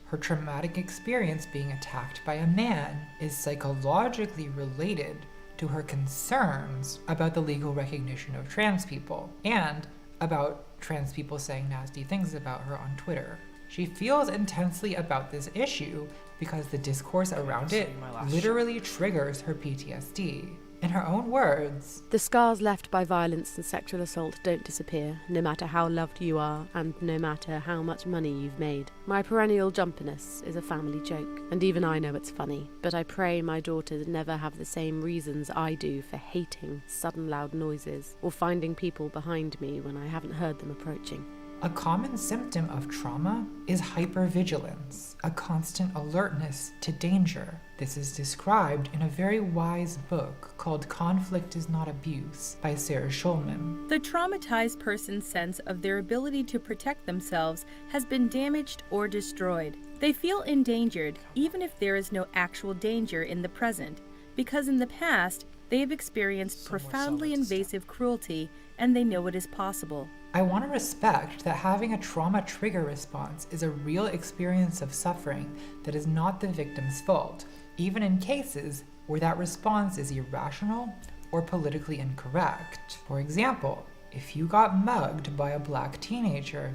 her traumatic experience being attacked by a man is psychologically related to her concerns about the legal recognition of trans people and about trans people saying nasty things about her on Twitter. She feels intensely about this issue because the discourse around it literally triggers her PTSD. In her own words, the scars left by violence and sexual assault don't disappear, no matter how loved you are and no matter how much money you've made. My perennial jumpiness is a family joke, and even I know it's funny, but I pray my daughters never have the same reasons I do for hating sudden loud noises or finding people behind me when I haven't heard them approaching. a common symptom of trauma is hypervigilance, a constant alertness to danger. This is described in a very wise book called Conflict is Not Abuse by Sarah Schulman. The traumatized person's sense of their ability to protect themselves has been damaged or destroyed. They feel endangered even if there is no actual danger in the present, because in the past they have experienced profoundly invasive cruelty and they know it is possible. I want to respect that having a trauma trigger response is a real experience of suffering that is not the victim's fault, even in cases where that response is irrational or politically incorrect. For example, if you got mugged by a black teenager,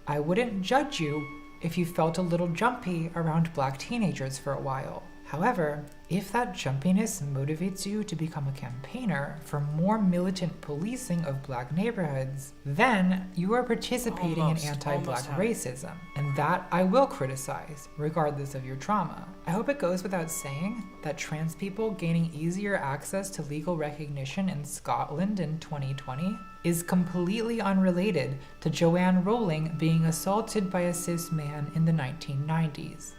I wouldn't judge you if you felt a little jumpy around black teenagers for a while. However, if that jumpiness motivates you to become a campaigner for more militant policing of black neighborhoods, then you are participating in anti-black racism, and that I will criticize, regardless of your trauma. I hope it goes without saying that trans people gaining easier access to legal recognition in Scotland in 2020 is completely unrelated to Joanne Rowling being assaulted by a cis man in the 1990s.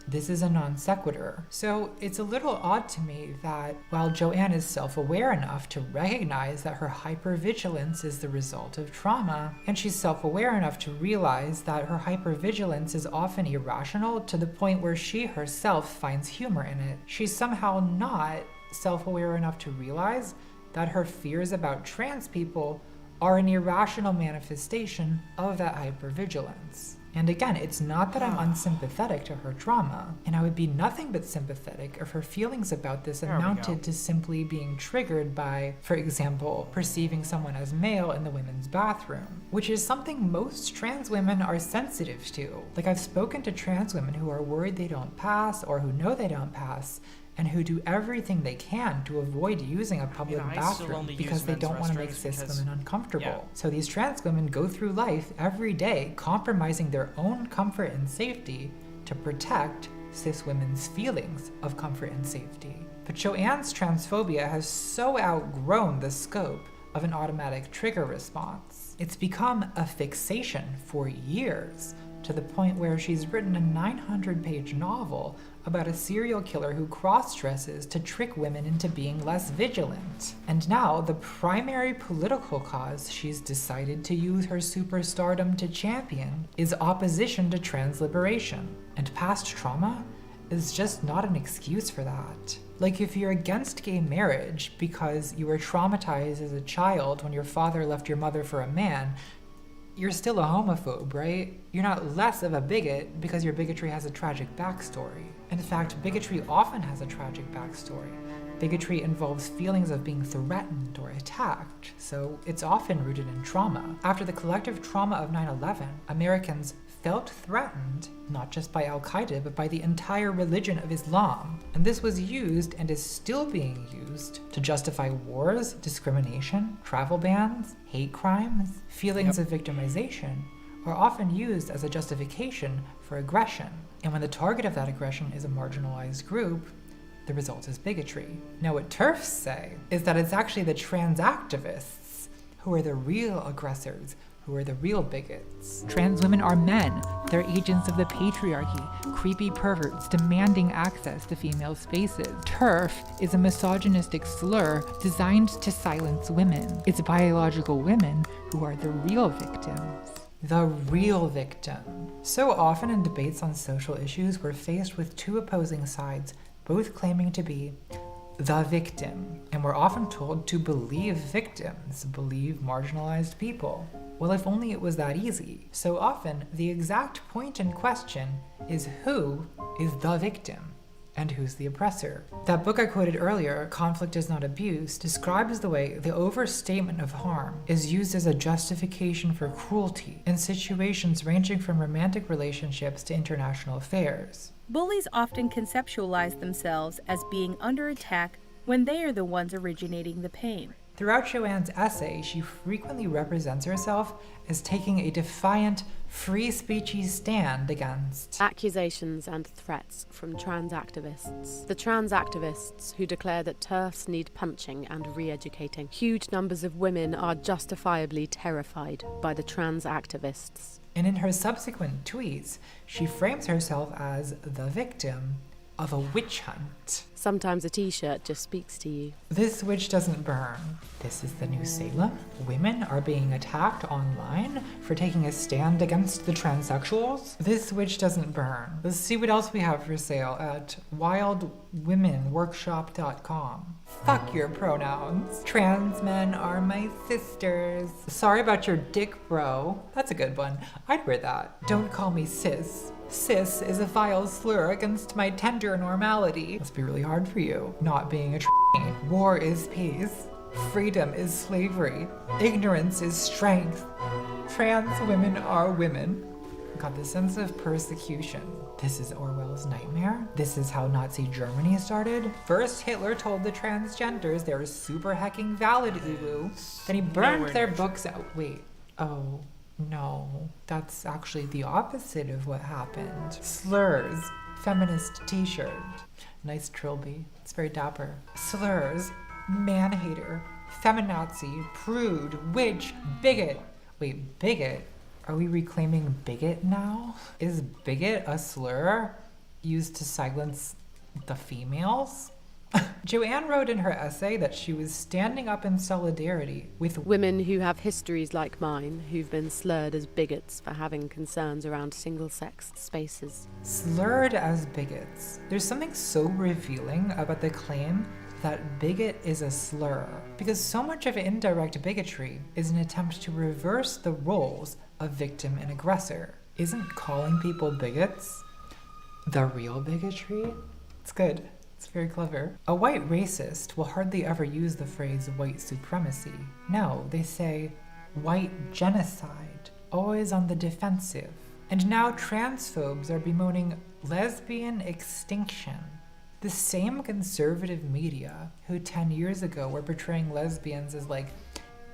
This is a non sequitur. So it's a little odd to me that while Joanne is self-aware enough to recognize that her hypervigilance is the result of trauma, and she's self-aware enough to realize that her hypervigilance is often irrational to the point where she herself finds humor in it, she's somehow not self-aware enough to realize that her fears about trans people are an irrational manifestation of that hypervigilance. And again, it's not that I'm unsympathetic to her trauma, and I would be nothing but sympathetic if her feelings about this amounted to simply being triggered by, for example, perceiving someone as male in the women's bathroom, which is something most trans women are sensitive to. Like, I've spoken to trans women who are worried they don't pass or who know they don't pass, and who do everything they can to avoid using a public bathroom because they don't want to make cis women uncomfortable. Yeah. So these trans women go through life every day compromising their own comfort and safety to protect cis women's feelings of comfort and safety. But Joanne's transphobia has so outgrown the scope of an automatic trigger response. It's become a fixation for years, to the point where she's written a 900-page novel about a serial killer who cross-dresses to trick women into being less vigilant. And now, the primary political cause she's decided to use her superstardom to champion is opposition to trans liberation. And past trauma is just not an excuse for that. Like, if you're against gay marriage because you were traumatized as a child when your father left your mother for a man, you're still a homophobe, right? You're not less of a bigot because your bigotry has a tragic backstory. In fact, bigotry often has a tragic backstory. Bigotry involves feelings of being threatened or attacked, so it's often rooted in trauma. After the collective trauma of 9/11, Americans felt threatened, not just by Al-Qaeda, but by the entire religion of Islam. And this was used, and is still being used, to justify wars, discrimination, travel bans, hate crimes. Feelings of victimization are often used as a justification for aggression. And when the target of that aggression is a marginalized group, the result is bigotry. Now, what TERFs say is that it's actually the trans activists who are the real aggressors, who are the real bigots. Trans women are men. They're agents of the patriarchy, creepy perverts demanding access to female spaces. TERF is a misogynistic slur designed to silence women. It's biological women who are the real victims. The real victim. So often in debates on social issues, we're faced with two opposing sides, both claiming to be the victim. And we're often told to believe victims, believe marginalized people. Well, if only it was that easy. So often, the exact point in question is who is the victim and who's the oppressor. That book I quoted earlier, Conflict is Not Abuse, describes the way the overstatement of harm is used as a justification for cruelty in situations ranging from romantic relationships to international affairs. Bullies often conceptualize themselves as being under attack when they are the ones originating the pain. Throughout Joanne's essay, she frequently represents herself as taking a defiant, free-speechy stand against accusations and threats from trans activists. The trans activists who declare that TERFs need punching and re-educating. Huge numbers of women are justifiably terrified by the trans activists. And in her subsequent tweets, she frames herself as the victim of a witch hunt. Sometimes a t-shirt just speaks to you. This witch doesn't burn. This is the new Salem. Women are being attacked online for taking a stand against the transsexuals. This witch doesn't burn. Let's see what else we have for sale at wildwomenworkshop.com. Fuck your pronouns. Trans men are my sisters. Sorry about your dick, bro. That's a good one. I'd wear that. Don't call me sis. Cis is a vile slur against my tender normality. Must be really hard for you, not being a tranny. War is peace. Freedom is slavery. Ignorance is strength. Trans women are women. Got the sense of persecution. This is Orwell's nightmare. This is how Nazi Germany started. First, Hitler told the transgenders they were super hecking valid, uwu. Then he burned their books out. Wait. Oh. No, that's actually the opposite of what happened. Slurs, feminist t-shirt. Nice trilby, it's very dapper. Slurs, man-hater, feminazi, prude, witch, bigot. Wait, bigot? Are we reclaiming bigot now? Is bigot a slur used to silence the females? Joanne wrote in her essay that she was standing up in solidarity with women who have histories like mine, who've been slurred as bigots for having concerns around single-sex spaces. Slurred as bigots. There's something so revealing about the claim that bigot is a slur, because so much of indirect bigotry is an attempt to reverse the roles of victim and aggressor. Isn't calling people bigots the real bigotry? It's good. It's very clever. A white racist will hardly ever use the phrase white supremacy. No, they say white genocide, always on the defensive. And now transphobes are bemoaning lesbian extinction. The same conservative media who 10 years ago were portraying lesbians as like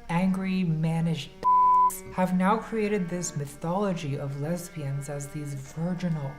angry, mannish have now created this mythology of lesbians as these virginal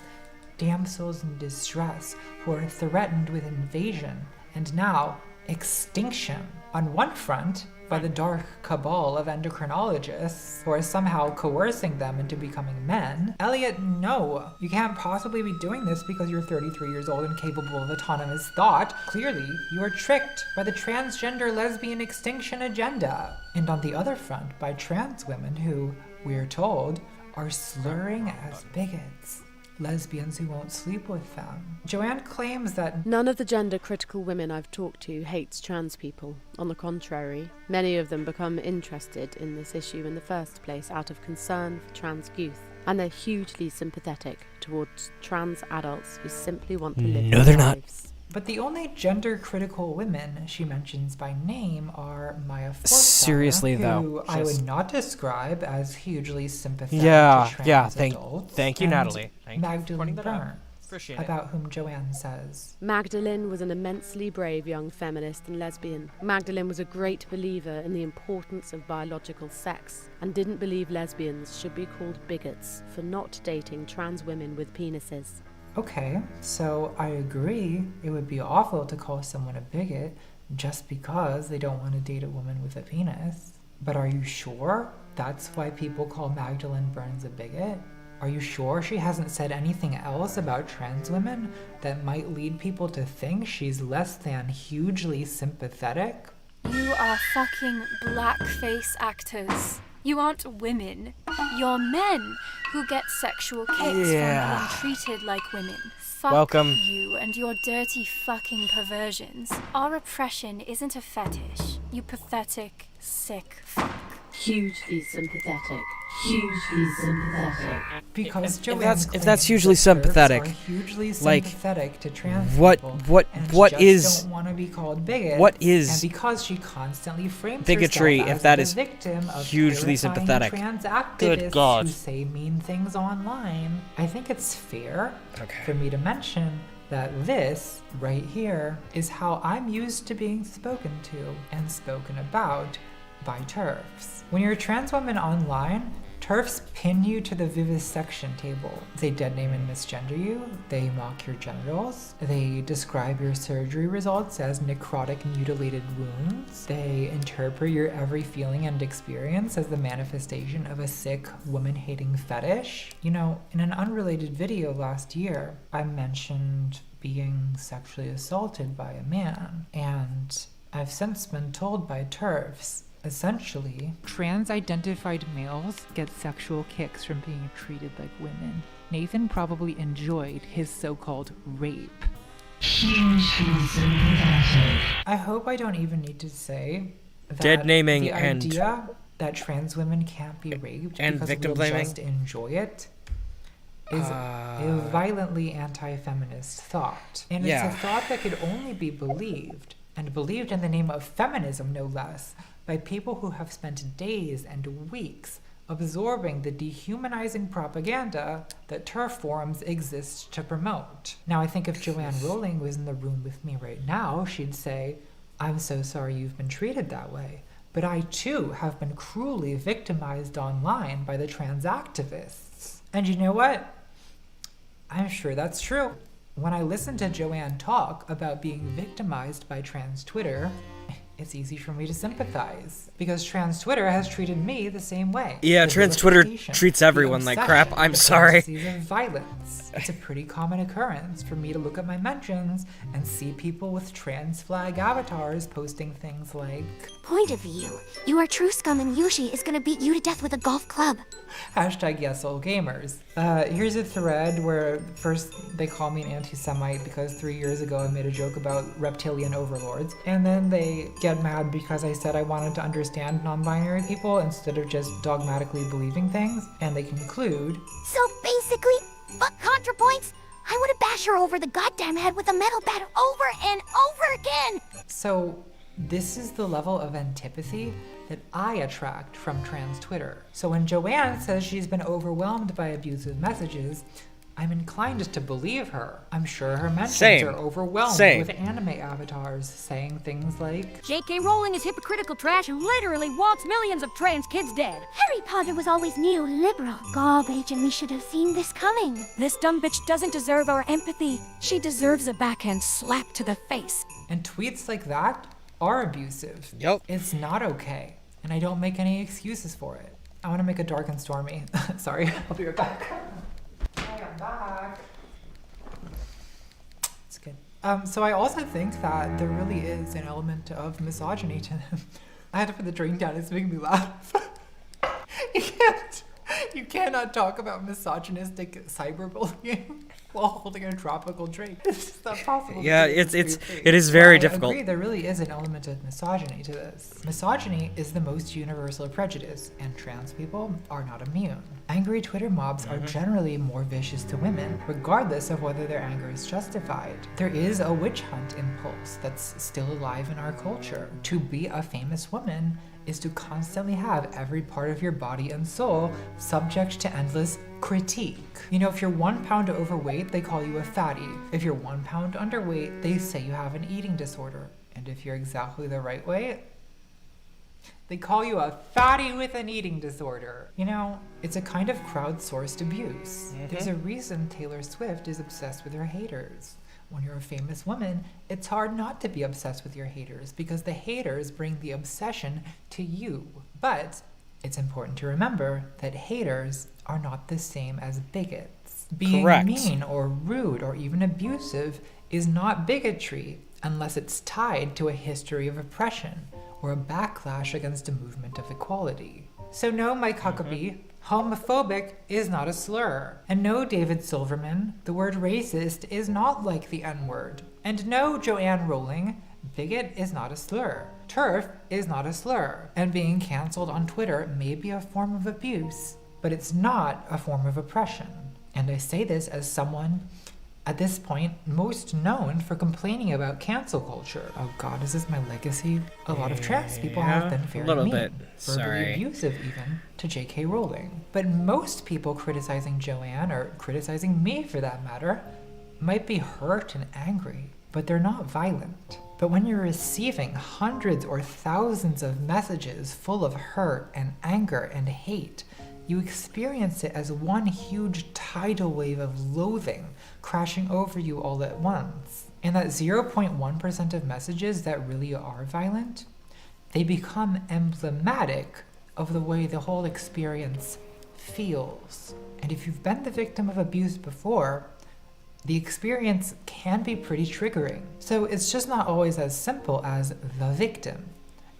damsels in distress who are threatened with invasion and now extinction. On one front, by the dark cabal of endocrinologists who are somehow coercing them into becoming men. Elliot, no, you can't possibly be doing this because you're 33 years old and capable of autonomous thought. Clearly, you are tricked by the transgender lesbian extinction agenda. And on the other front, by trans women who, we're told, are slurring as bigots. Lesbians who won't sleep with them. Joanne claims that none of the gender-critical women I've talked to hates trans people. On the contrary, many of them become interested in this issue in the first place out of concern for trans youth, and they're hugely sympathetic towards trans adults who simply want to live No, they're not. lives. But the only gender-critical women she mentions by name are Maya Forsyth, Seriously, who though, I just- would not describe as hugely sympathetic Yeah, to trans yeah, adults, thank you, and Natalie. Thank you for Magdalene pointing that out. Burns, Appreciate it. about whom Joanne says, Magdalene was an immensely brave young feminist and lesbian. Magdalene was a great believer in the importance of biological sex and didn't believe lesbians should be called bigots for not dating trans women with penises. okay, so I agree it would be awful to call someone a bigot just because they don't want to date a woman with a penis. But are you sure that's why people call Magdalene Burns a bigot? Are you sure she hasn't said anything else about trans women that might lead people to think she's less than hugely sympathetic? You are fucking blackface actors. You aren't women. You're men who get sexual kicks Yeah. from being treated like women. Fuck Welcome. you and your dirty fucking perversions. Our oppression isn't a fetish. You pathetic, sick fuck. Hugely sympathetic. Hugely sympathetic. Because Joanne if that's claims hugely that TERFs sympathetic, are hugely like, sympathetic to trans what people, is don't want to be called bigots, what is and because she constantly frames bigotry herself if as that the is victim of hugely terrifying sympathetic? trans Good activists God. who say mean things online, I think it's fair for me to mention that this right here is how I'm used to being spoken to and spoken about by TERFs. When you're a trans woman online, TERFs pin you to the vivisection table. They dead name and misgender you, they mock your genitals, they describe your surgery results as necrotic mutilated wounds, they interpret your every feeling and experience as the manifestation of a sick, woman-hating fetish. You know, in an unrelated video last year, I mentioned being sexually assaulted by a man, and I've since been told by TERFs, essentially, trans-identified males get sexual kicks from being treated like women. Nathan probably enjoyed his so-called rape. I hope I don't even need to say that Dead naming the and- idea that trans women can't be raped and because victim we'll blaming? just enjoy it is a violently anti-feminist thought. And Yeah. it's a thought that could only be believed, and believed in the name of feminism no less, by people who have spent days and weeks absorbing the dehumanizing propaganda that TERF forums exist to promote. Now, I think if Joanne Rowling was in the room with me right now, she'd say, "I'm so sorry you've been treated that way, but I too have been cruelly victimized online by the trans activists." And you know what? I'm sure that's true. When I listen to Joanne talk about being victimized by trans Twitter, it's easy for me to sympathize, because trans Twitter has treated me the same way. Yeah, The trans Twitter vilification, treats the everyone like crap. obsession, I'm the sorry. fantasies of violence. It's a pretty common occurrence for me to look at my mentions and see people with trans flag avatars posting things like Point of view. You are true scum and Yushi is gonna beat you to death with a golf club. #YesOldGamers. Here's a thread where first they call me an anti-Semite because 3 years ago I made a joke about reptilian overlords, and then they get mad because I said I wanted to understand non-binary people instead of just dogmatically believing things, and they conclude, So basically, fuck ContraPoints. I would have bashed her over the goddamn head with a metal bat over and over again. so this is the level of antipathy that I attract from trans Twitter. So when Joanne says she's been overwhelmed by abusive messages, I'm inclined to believe her. I'm sure her mentions Same. are overwhelmed Same. with anime avatars saying things like, J.K. Rowling is hypocritical trash who literally wants millions of trans kids dead. Harry Potter was always neoliberal garbage, and we should have seen this coming. This dumb bitch doesn't deserve our empathy. She deserves a backhand slap to the face. and tweets like that are abusive. Yep. It's not okay, and I don't make any excuses for it. I want to make a dark and stormy. Sorry, I'll be right back. I am back. It's good. So I also think that there really is an element of misogyny to them. I had to put the drink down, it's making me laugh. You cannot talk about misogynistic cyberbullying while holding a tropical drink. It's just not possible. Yeah, it is very difficult. I agree, there really is an element of misogyny to this. Misogyny is the most universal prejudice, and trans people are not immune. Angry Twitter mobs are generally more vicious to women, regardless of whether their anger is justified. There is a witch hunt impulse that's still alive in our culture. To be a famous woman is to constantly have every part of your body and soul subject to endless critique. You know, if you're 1 pound overweight, they call you a fatty. If you're 1 pound underweight, they say you have an eating disorder. And if you're exactly the right weight, they call you a fatty with an eating disorder. You know, it's a kind of crowdsourced abuse. There's a reason Taylor Swift is obsessed with her haters. When you're a famous woman, it's hard not to be obsessed with your haters because the haters bring the obsession to you. But it's important to remember that haters are not the same as bigots. Being mean or rude or even abusive is not bigotry unless it's tied to a history of oppression or a backlash against a movement of equality. So no, Mike Huckabee, homophobic is not a slur. And no, David Silverman, the word racist is not like the N-word. And no, Joanne Rowling, bigot is not a slur. TERF is not a slur. And being canceled on Twitter may be a form of abuse, but it's not a form of oppression. And I say this as someone at this point most known for complaining about cancel culture. Oh God, is this my legacy? A lot of trans people have been very mean, verbally abusive even, to J.K. Rowling. But most people criticizing Joanne, or criticizing me for that matter, might be hurt and angry, but they're not violent. But when you're receiving hundreds or thousands of messages full of hurt and anger and hate, you experience it as one huge tidal wave of loathing crashing over you all at once. And that 0.1% of messages that really are violent, they become emblematic of the way the whole experience feels. And if you've been the victim of abuse before, the experience can be pretty triggering. So it's just not always as simple as the victim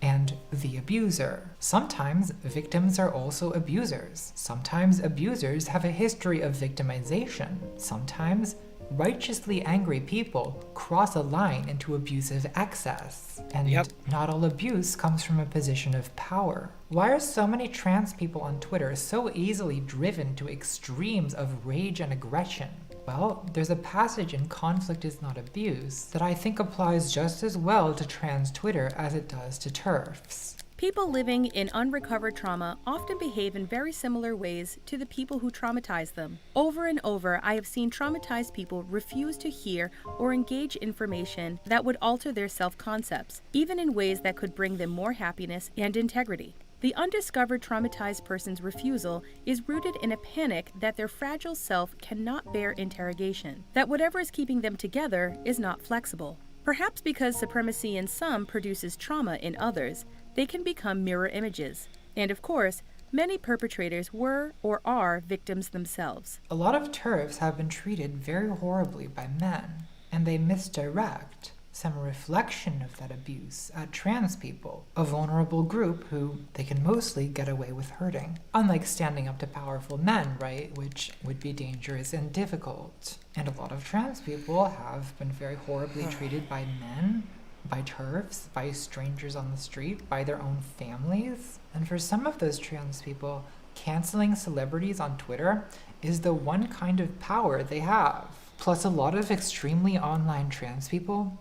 and the abuser. Sometimes victims are also abusers. Sometimes abusers have a history of victimization. Sometimes righteously angry people cross a line into abusive excess. And not all abuse comes from a position of power. Why are so many trans people on Twitter so easily driven to extremes of rage and aggression? Well, there's a passage in Conflict is Not Abuse that I think applies just as well to trans Twitter as it does to TERFs. People living in unrecovered trauma often behave in very similar ways to the people who traumatize them. Over and over, I have seen traumatized people refuse to hear or engage information that would alter their self-concepts, even in ways that could bring them more happiness and integrity. The undiscovered traumatized person's refusal is rooted in a panic that their fragile self cannot bear interrogation, that whatever is keeping them together is not flexible. Perhaps because supremacy in some produces trauma in others, they can become mirror images. And of course, many perpetrators were or are victims themselves. A lot of TERFs have been treated very horribly by men, and they misdirect some reflection of that abuse at trans people, a vulnerable group who they can mostly get away with hurting. Unlike standing up to powerful men, right, which would be dangerous and difficult. And a lot of trans people have been very horribly treated by men, by TERFs, by strangers on the street, by their own families. And for some of those trans people, canceling celebrities on Twitter is the one kind of power they have. Plus, a lot of extremely online trans people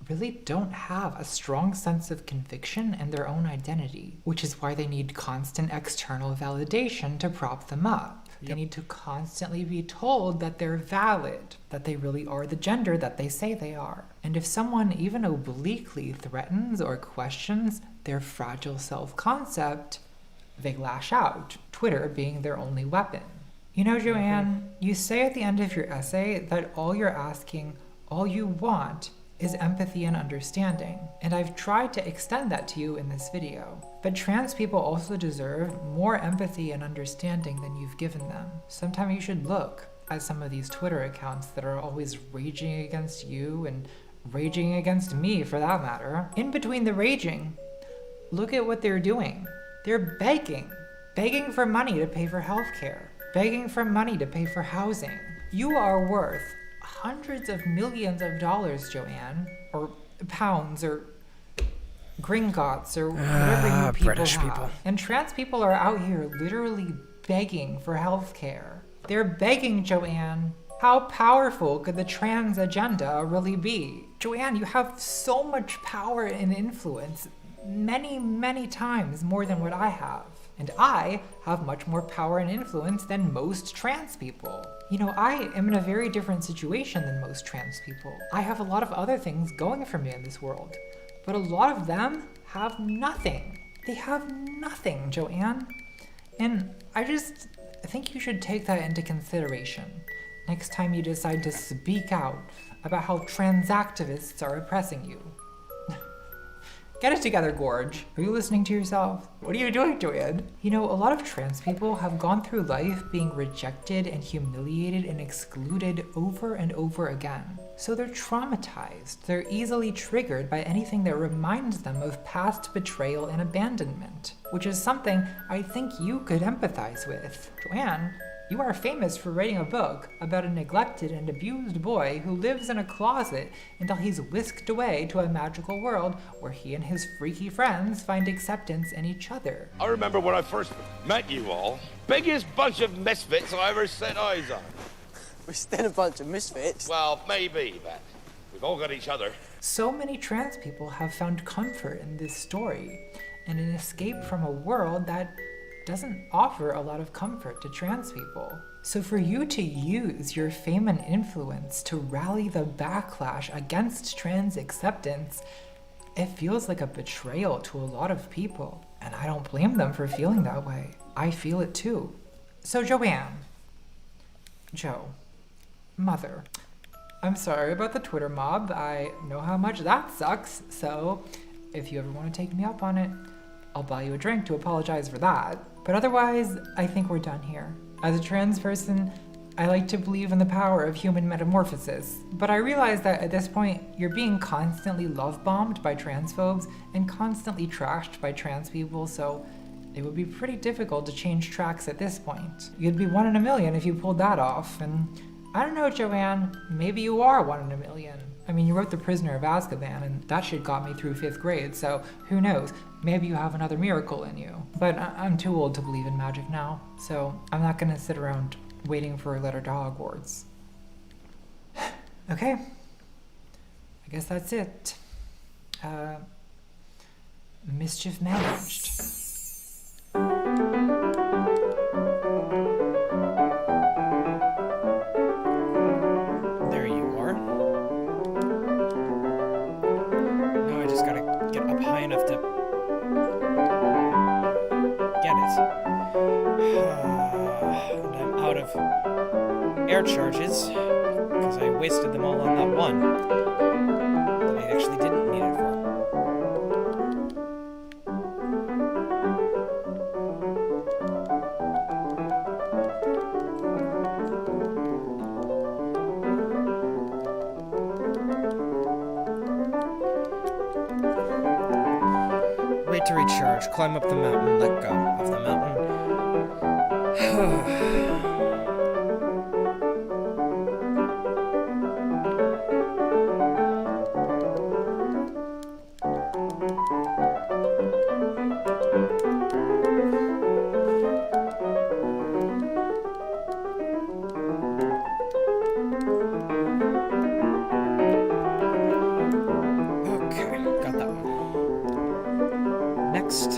really don't have a strong sense of conviction in their own identity, which is why they need constant external validation to prop them up. They need to constantly be told that they're valid, that they really are the gender that they say they are. And if someone even obliquely threatens or questions their fragile self-concept, they lash out, Twitter being their only weapon. You know, Joanne, you say at the end of your essay that all you're asking, all you want, is empathy and understanding, and I've tried to extend that to you in this video. But trans people also deserve more empathy and understanding than you've given them. Sometimes you should look at some of these Twitter accounts that are always raging against you and raging against me for that matter. In between the raging, look at what they're doing. They're begging for money to pay for healthcare, begging for money to pay for housing, You are worth hundreds of millions of dollars, Joanne, or pounds, or gringotts, or whatever you people British have. people. And trans people are out here literally begging for health care. They're begging, Joanne. How powerful could the trans agenda really be? Joanne, you have so much power and influence, many, many times more than what I have. And I have much more power and influence than most trans people. You know, I am in a very different situation than most trans people. I have a lot of other things going for me in this world, but a lot of them have nothing. They have nothing, Joanne. And I think you should take that into consideration next time you decide to speak out about how trans activists are oppressing you. Get it together, Gorge. Are you listening to yourself? What are you doing, Joanne? You know, a lot of trans people have gone through life being rejected and humiliated and excluded over and over again. So they're traumatized. They're easily triggered by anything that reminds them of past betrayal and abandonment, which is something I think you could empathize with. Joanne, you are famous for writing a book about a neglected and abused boy who lives in a closet until he's whisked away to a magical world where he and his freaky friends find acceptance in each other. I remember when I first met you all. Biggest bunch of misfits I ever set eyes on. We're still a bunch of misfits. Well, maybe, but we've all got each other. So many trans people have found comfort in this story and an escape from a world that doesn't offer a lot of comfort to trans people. So for you to use your fame and influence to rally the backlash against trans acceptance, it feels like a betrayal to a lot of people. And I don't blame them for feeling that way. I feel it too. So Joanne, Joe, Mother, I'm sorry about the Twitter mob. I know how much that sucks. So if you ever want to take me up on it, I'll buy you a drink to apologize for that. But otherwise, I think we're done here. As a trans person, I like to believe in the power of human metamorphosis, but I realize that at this point, you're being constantly love-bombed by transphobes and constantly trashed by trans people, so it would be pretty difficult to change tracks at this point. You'd be 1 in a million if you pulled that off, and I don't know, Joanne, maybe you are 1 in a million. I mean, you wrote The Prisoner of Azkaban, and that shit got me through 5th grade, so who knows? Maybe you have another miracle in you. But I'm too old to believe in magic now, so I'm not gonna sit around waiting for a letter to Hogwarts. Okay. I guess that's it. Mischief managed. There you are. Now I just gotta get up high enough to get it. And I'm out of air charges because I wasted them all on that one that I actually didn't need it for. Wait to recharge, climb up the mountain, let go of the mountain. Okay, got that one. Next.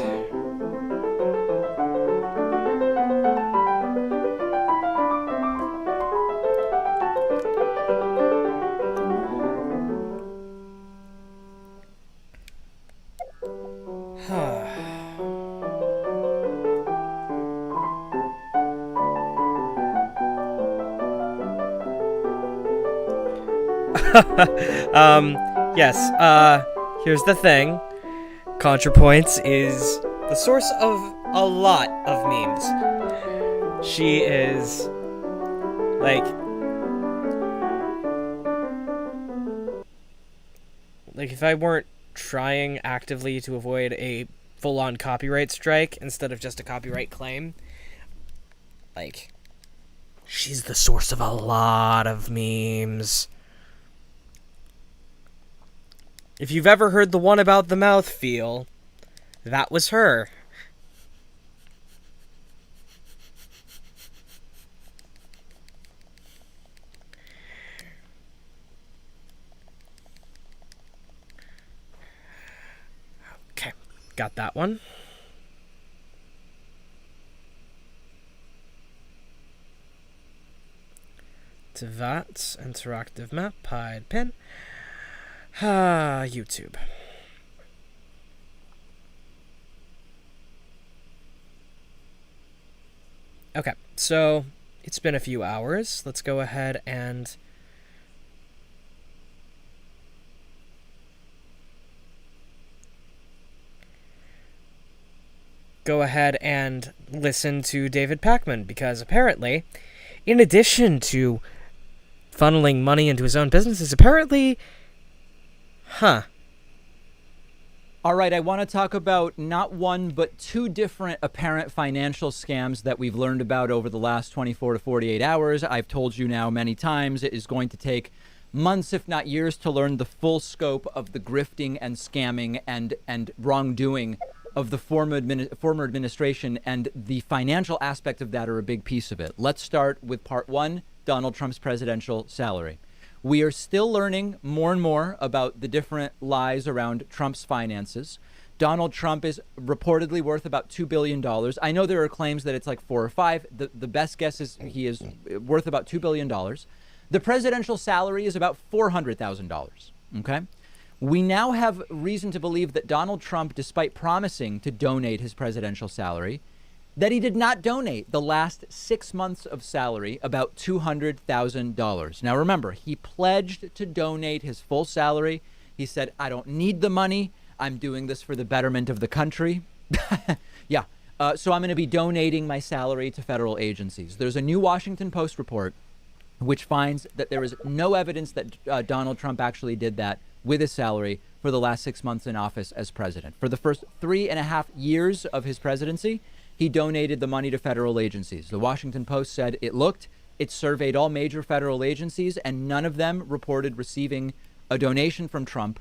Yes, here's the thing. ContraPoints is the source of a lot of memes. She is, like if I weren't trying actively to avoid a full-on copyright strike instead of just a copyright claim, like, She's the source of a lot of memes. If you've ever heard the one about the mouth feel, that was her. Okay, got that one. To that interactive map, hide pin. YouTube. Okay, so it's been a few hours. Let's go ahead and listen to David Pakman, because apparently, in addition to funneling money into his own businesses, apparently, All right, I want to talk about not one, but two different apparent financial scams that we've learned about over the last 24 to 48 hours. I've told you now many times it is going to take months, if not years, to learn the full scope of the grifting and scamming and wrongdoing of the former administration, and the financial aspect of that are a big piece of it. Let's start with part one, Donald Trump's presidential salary. We are still learning more and more about the different lies around Trump's finances. Donald Trump is reportedly worth about $2 billion. I know there are claims that it's like 4 or 5. The best guess is he is worth about $2 billion. The presidential salary is about $400,000. Okay? We now have reason to believe that Donald Trump, despite promising to donate his presidential salary, that he did not donate the last 6 months of salary, about $200,000. Now, remember, he pledged to donate his full salary. He said, I don't need the money. I'm doing this for the betterment of the country. Yeah. So I'm going to be donating my salary to federal agencies. There's a new Washington Post report which finds that there is no evidence that Donald Trump actually did that with his salary for the last 6 months in office as president. For the first 3.5 years of his presidency, he donated the money to federal agencies. The Washington Post said it surveyed all major federal agencies, and none of them reported receiving a donation from Trump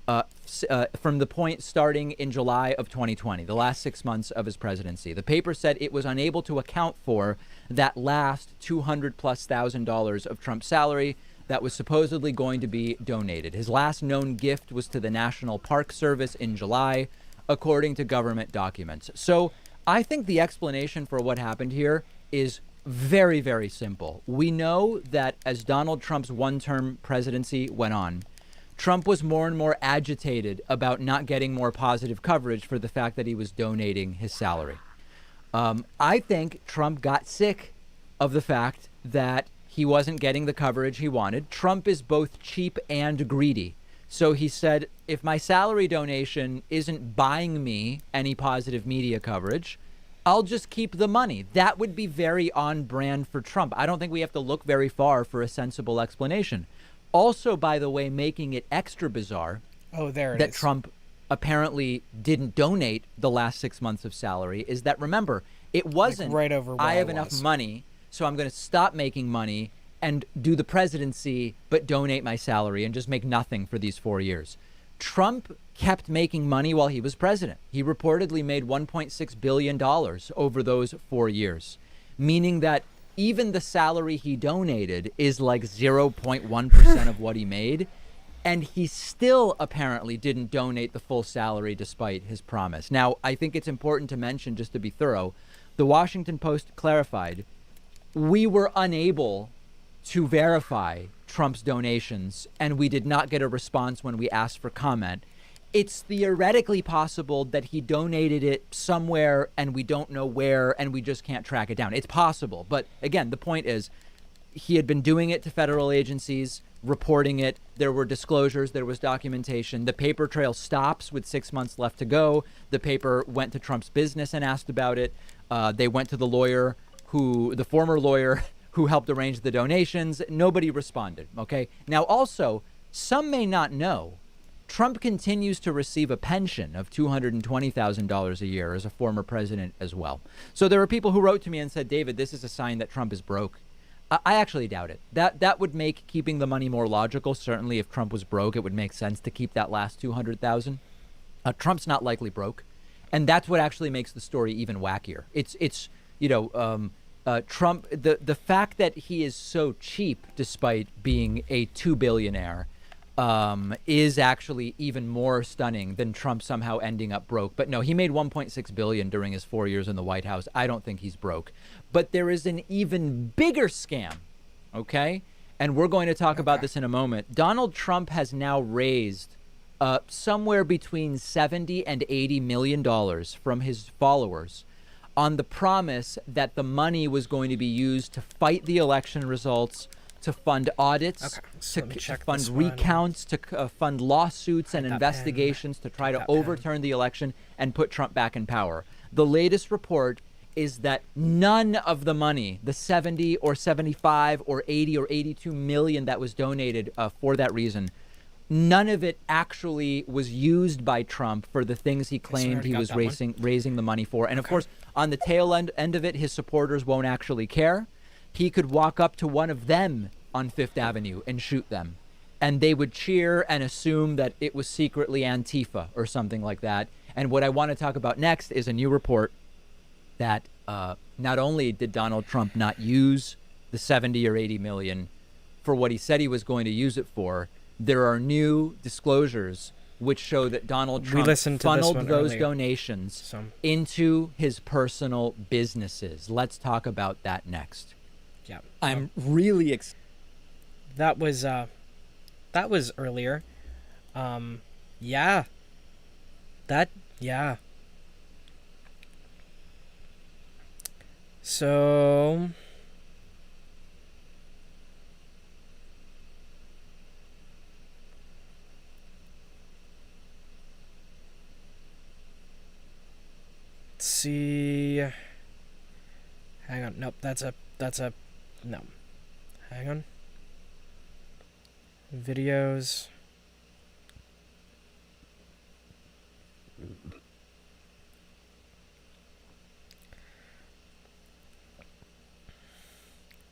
from the point starting in July of 2020, the last 6 months of his presidency. The paper said it was unable to account for that last $200,000+ of Trump's salary that was supposedly going to be donated. His last known gift was to the National Park Service in July, according to government documents. So I think the explanation for what happened here is very, very simple. We know that as Donald Trump's one-term presidency went on, Trump was more and more agitated about not getting more positive coverage for the fact that he was donating his salary. I think Trump got sick of the fact that he wasn't getting the coverage he wanted. Trump is both cheap and greedy. So he said, if my salary donation isn't buying me any positive media coverage, I'll just keep the money. That would be very on brand for Trump. I don't think we have to look very far for a sensible explanation. Also, by the way, making it extra bizarre that Trump apparently didn't donate the last 6 months of salary is that, remember, it wasn't right over I have enough money, so I'm going to stop making money and do the presidency, but donate my salary and just make nothing for these 4 years. Trump kept making money while he was president. He reportedly made $1.6 billion over those 4 years, meaning that even the salary he donated is like 0.1% of what he made. And he still apparently didn't donate the full salary despite his promise. Now, I think it's important to mention, just to be thorough, the Washington Post clarified, we were unable to verify Trump's donations, and we did not get a response when we asked for comment. It's theoretically possible that he donated it somewhere and we don't know where and we just can't track it down. It's possible. But again, the point is he had been doing it to federal agencies, reporting it. There were disclosures. There was documentation. The paper trail stops with 6 months left to go. The paper went to Trump's business and asked about it. They went to the former lawyer who helped arrange the donations. Nobody responded. Okay. Now, also, some may not know, Trump continues to receive a pension of $220,000 a year as a former president as well. So there are people who wrote to me and said, David, this is a sign that Trump is broke. I actually doubt it. That would make keeping the money more logical. Certainly, if Trump was broke, it would make sense to keep that last 200,000. Trump's not likely broke, and that's what actually makes the story even wackier. It's Trump. The fact that he is so cheap, despite being a $2 billionaire, is actually even more stunning than Trump somehow ending up broke. But no, he made 1.6 billion during his 4 years in the White House. I don't think he's broke. But there is an even bigger scam, okay? And we're going to talk about this in a moment. Donald Trump has now raised somewhere between 70 and 80 million dollars from his followers on the promise that the money was going to be used to fight the election results, to fund audits, to fund recounts, to fund lawsuits and investigations, to try to overturn the election and put Trump back in power. The latest report is that none of the money, the 70 or 75 or 80 or 82 million that was donated for that reason, none of it actually was used by Trump for the things he claimed he was raising the money for. And of course, on the tail end of it, his supporters won't actually care. He could walk up to one of them on Fifth Avenue and shoot them, and they would cheer and assume that it was secretly Antifa or something like that. And what I want to talk about next is a new report that not only did Donald Trump not use the 70 or 80 million for what he said he was going to use it for, there are new disclosures which show that Donald Trump funneled those donations into his personal businesses. Let's talk about that next. Yeah. I'm really excited. That was earlier. Yeah. Yeah. So let's see. Hang on. Nope, that's a no. Hang on. Videos.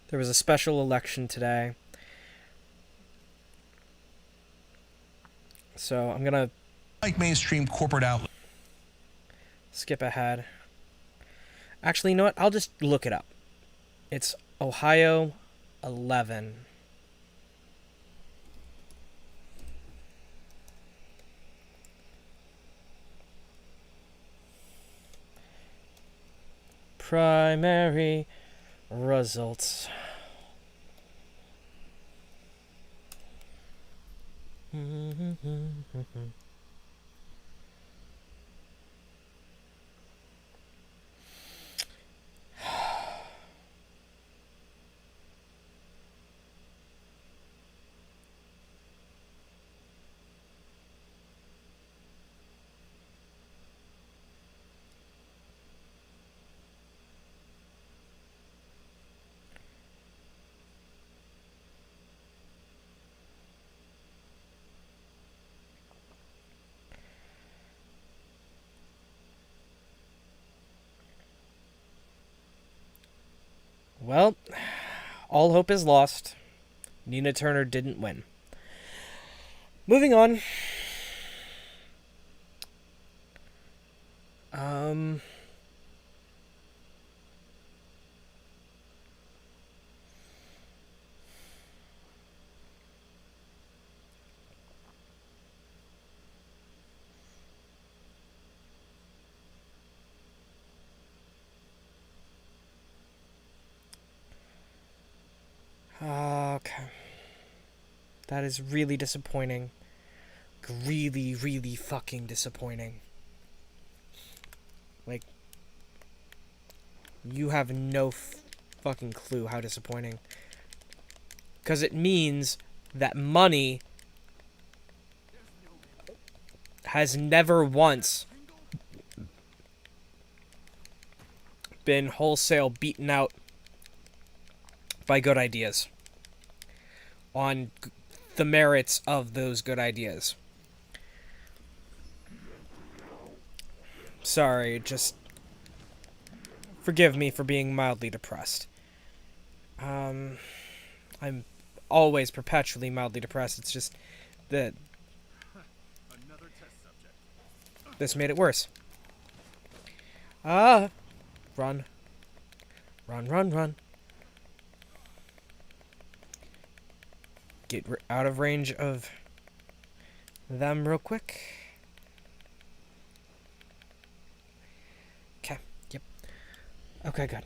There was a special election today. So I'm gonna like mainstream corporate outlet. Skip ahead. Actually, you know what? I'll just look it up. It's Ohio 11. Primary results. Well, all hope is lost. Nina Turner didn't win. Moving on. Okay. That is really disappointing. Really, really fucking disappointing. Like, you have no fucking clue how disappointing. Because it means that money has never once been wholesale beaten out by good ideas on the merits of those good ideas. Sorry, just forgive me for being mildly depressed. I'm always perpetually mildly depressed. It's just that this made it worse. Run. Run, run, run. Get out of range of them real quick. Okay, yep. Okay, good.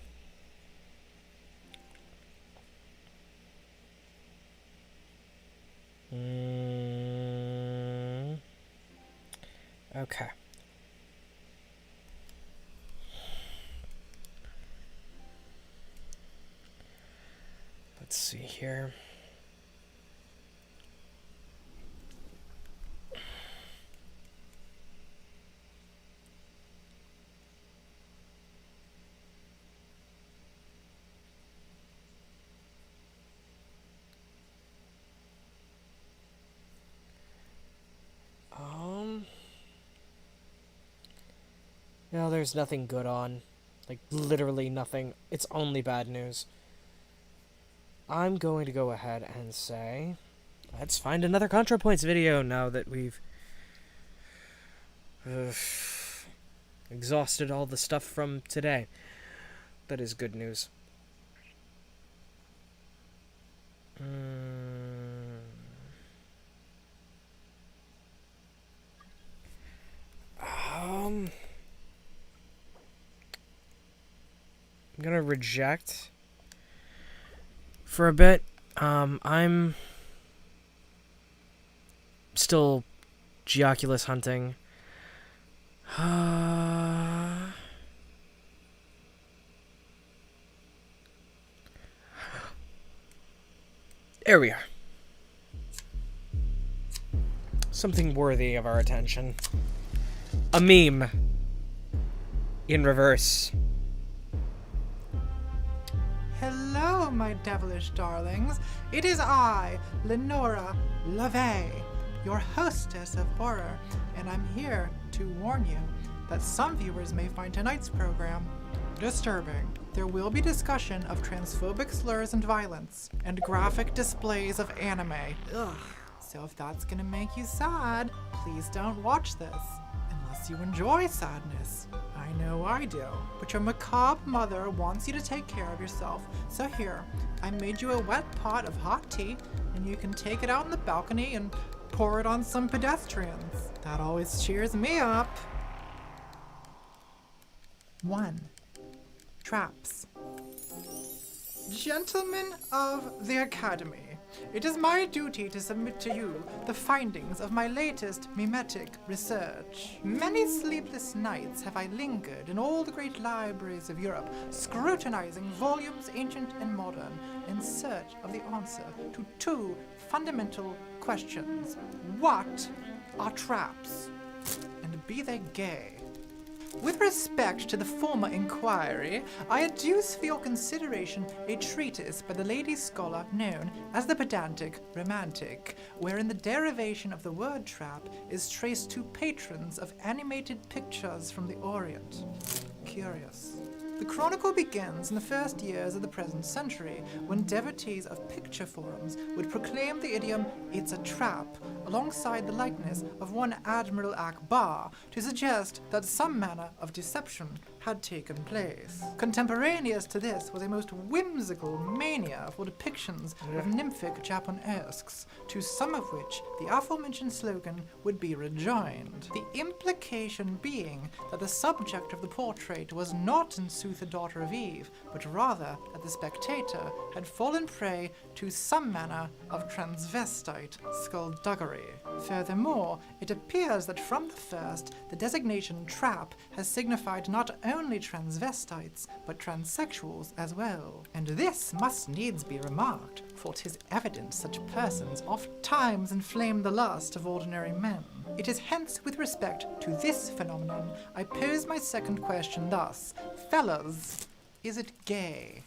Okay. Let's see here. No, there's nothing good on. Like, literally nothing. It's only bad news. I'm going to go ahead and say, let's find another ContraPoints video now that we've exhausted all the stuff from today. That is good news. I'm gonna reject for a bit. I'm still Geoculus hunting. There we are. Something worthy of our attention. A meme. In reverse. Hello, my devilish darlings. It is I, Lenora LaVey, your hostess of horror, and I'm here to warn you that some viewers may find tonight's program disturbing. There will be discussion of transphobic slurs and violence, and graphic displays of anime. Ugh. So if that's gonna make you sad, please don't watch this. Unless you enjoy sadness. I know I do. But your macabre mother wants you to take care of yourself. So here, I made you a wet pot of hot tea, and you can take it out on the balcony and pour it on some pedestrians. That always cheers me up. 1. Traps. Gentlemen of the Academy, it is my duty to submit to you the findings of my latest mimetic research. Many sleepless nights have I lingered in all the great libraries of Europe, scrutinizing volumes ancient and modern, in search of the answer to 2 fundamental questions. What are traps? And be they gay? With respect to the former inquiry, I adduce for your consideration a treatise by the lady scholar known as the Pedantic Romantic, wherein the derivation of the word trap is traced to patrons of animated pictures from the Orient. Curious. The chronicle begins in the first years of the present century, when devotees of picture forums would proclaim the idiom, "It's a trap," alongside the likeness of one Admiral Akbar, to suggest that some manner of deception had taken place. Contemporaneous to this was a most whimsical mania for depictions of nymphic Japonesques, to some of which the aforementioned slogan would be rejoined. The implication being that the subject of the portrait was not in sooth a daughter of Eve, but rather that the spectator had fallen prey to some manner of transvestite skullduggery. Furthermore, it appears that from the first, the designation trap has signified not only transvestites, but transsexuals as well. And this must needs be remarked, for 'tis evident such persons oft times inflame the lust of ordinary men. It is hence with respect to this phenomenon I pose my second question thus. Fellas, is it gay?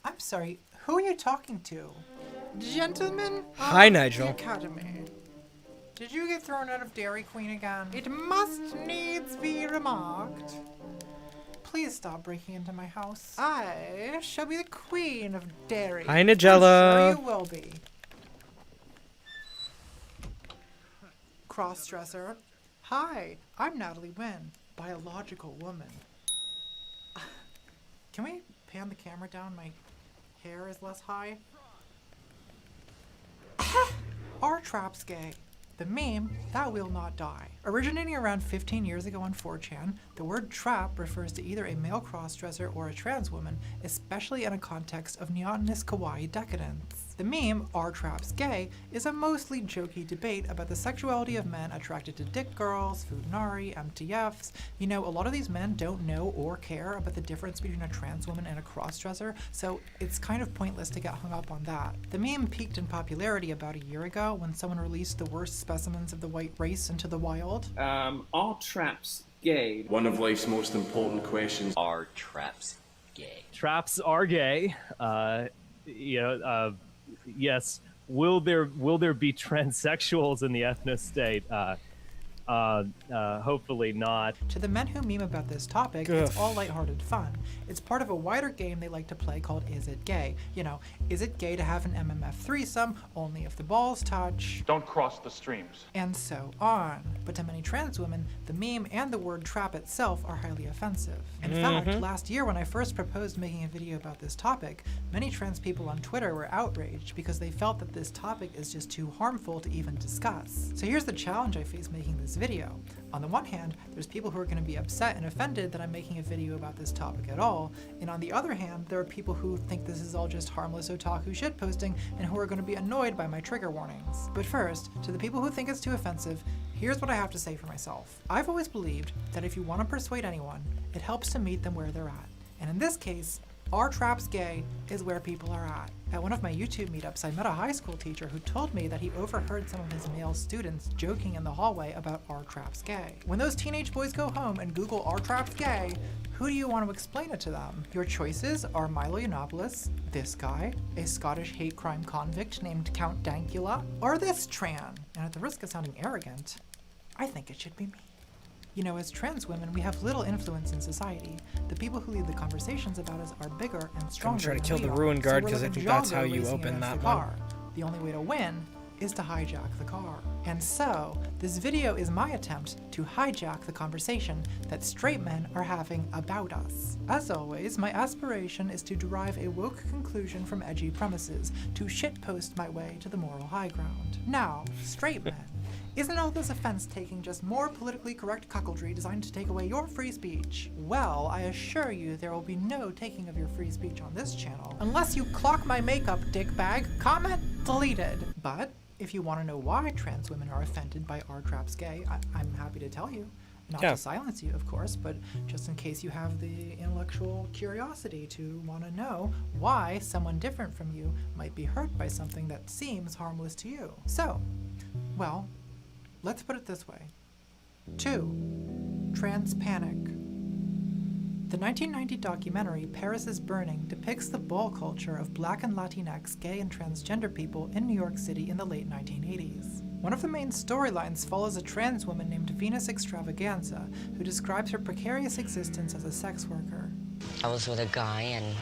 I'm sorry, who are you talking to? Gentlemen Hi, of Nigel. the Academy. Did you get thrown out of Dairy Queen again? It must needs be remarked. please stop breaking into my house. I shall be the queen of dairy. Hi, Nigella. I'm sure you will be. Crossdresser. Hi, I'm Natalie Wynn, biological woman. Can we pan the camera down? My hair is less high. Our trap's gay. The meme, that will not die. Originating around 15 years ago on 4chan, the word trap refers to either a male crossdresser or a trans woman, especially in a context of neotenous kawaii decadence. The meme, "Are traps gay?" is a mostly jokey debate about the sexuality of men attracted to dick girls, futanari, MTFs. You know, a lot of these men don't know or care about the difference between a trans woman and a crossdresser, so it's kind of pointless to get hung up on that. The meme peaked in popularity about a year ago when someone released the worst specimens of the white race into the wild. Are traps gay? One of life's most important questions. Are traps gay? Traps are gay. Yes. Will there be transsexuals in the ethno state? Hopefully not. To the men who meme about this topic, it's all lighthearted fun. It's part of a wider game they like to play called Is It Gay? You know, is it gay to have an MMF threesome only if the balls touch? Don't cross the streams. And so on. But to many trans women, the meme and the word trap itself are highly offensive. In fact, last year when I first proposed making a video about this topic, many trans people on Twitter were outraged because they felt that this topic is just too harmful to even discuss. So here's the challenge I face making this video. On the one hand, there's people who are going to be upset and offended that I'm making a video about this topic at all, and on the other hand, there are people who think this is all just harmless otaku shitposting and who are going to be annoyed by my trigger warnings. But first, to the people who think it's too offensive, here's what I have to say for myself. I've always believed that if you want to persuade anyone, it helps to meet them where they're at. And in this case, Are Traps Gay is where people are at. At one of my YouTube meetups, I met a high school teacher who told me that he overheard some of his male students joking in the hallway about Are Traps Gay? When those teenage boys go home and Google Are Traps Gay, who do you want to explain it to them? Your choices are Milo Yiannopoulos, this guy, a Scottish hate crime convict named Count Dankula, or this Tran. And at the risk of sounding arrogant, I think it should be me. You know, as trans women, we have little influence in society. The people who lead the conversations about us are bigger and stronger. I'm trying to kill than the we are. ruin guard So we're because like I think a that's how jogger you racing open against that the one. car. The only way to win is to hijack the car. And so, this video is my attempt to hijack the conversation that straight men are having about us. As always, my aspiration is to derive a woke conclusion from edgy premises, to shitpost my way to the moral high ground. Now, straight men, isn't all this offense taking just more politically correct cuckoldry designed to take away your free speech? Well, I assure you there will be no taking of your free speech on this channel, unless you clock my makeup, dickbag. Comment deleted. But if you want to know why trans women are offended by Are Traps Gay, I'm happy to tell you. Not to silence you, of course, but just in case you have the intellectual curiosity to want to know why someone different from you might be hurt by something that seems harmless to you. So, well, let's put it this way. 2. Trans panic. The 1990 documentary Paris is Burning depicts the ball culture of Black and Latinx gay and transgender people in New York City in the late 1980s. One of the main storylines follows a trans woman named Venus Extravaganza, who describes her precarious existence as a sex worker. I was with a guy and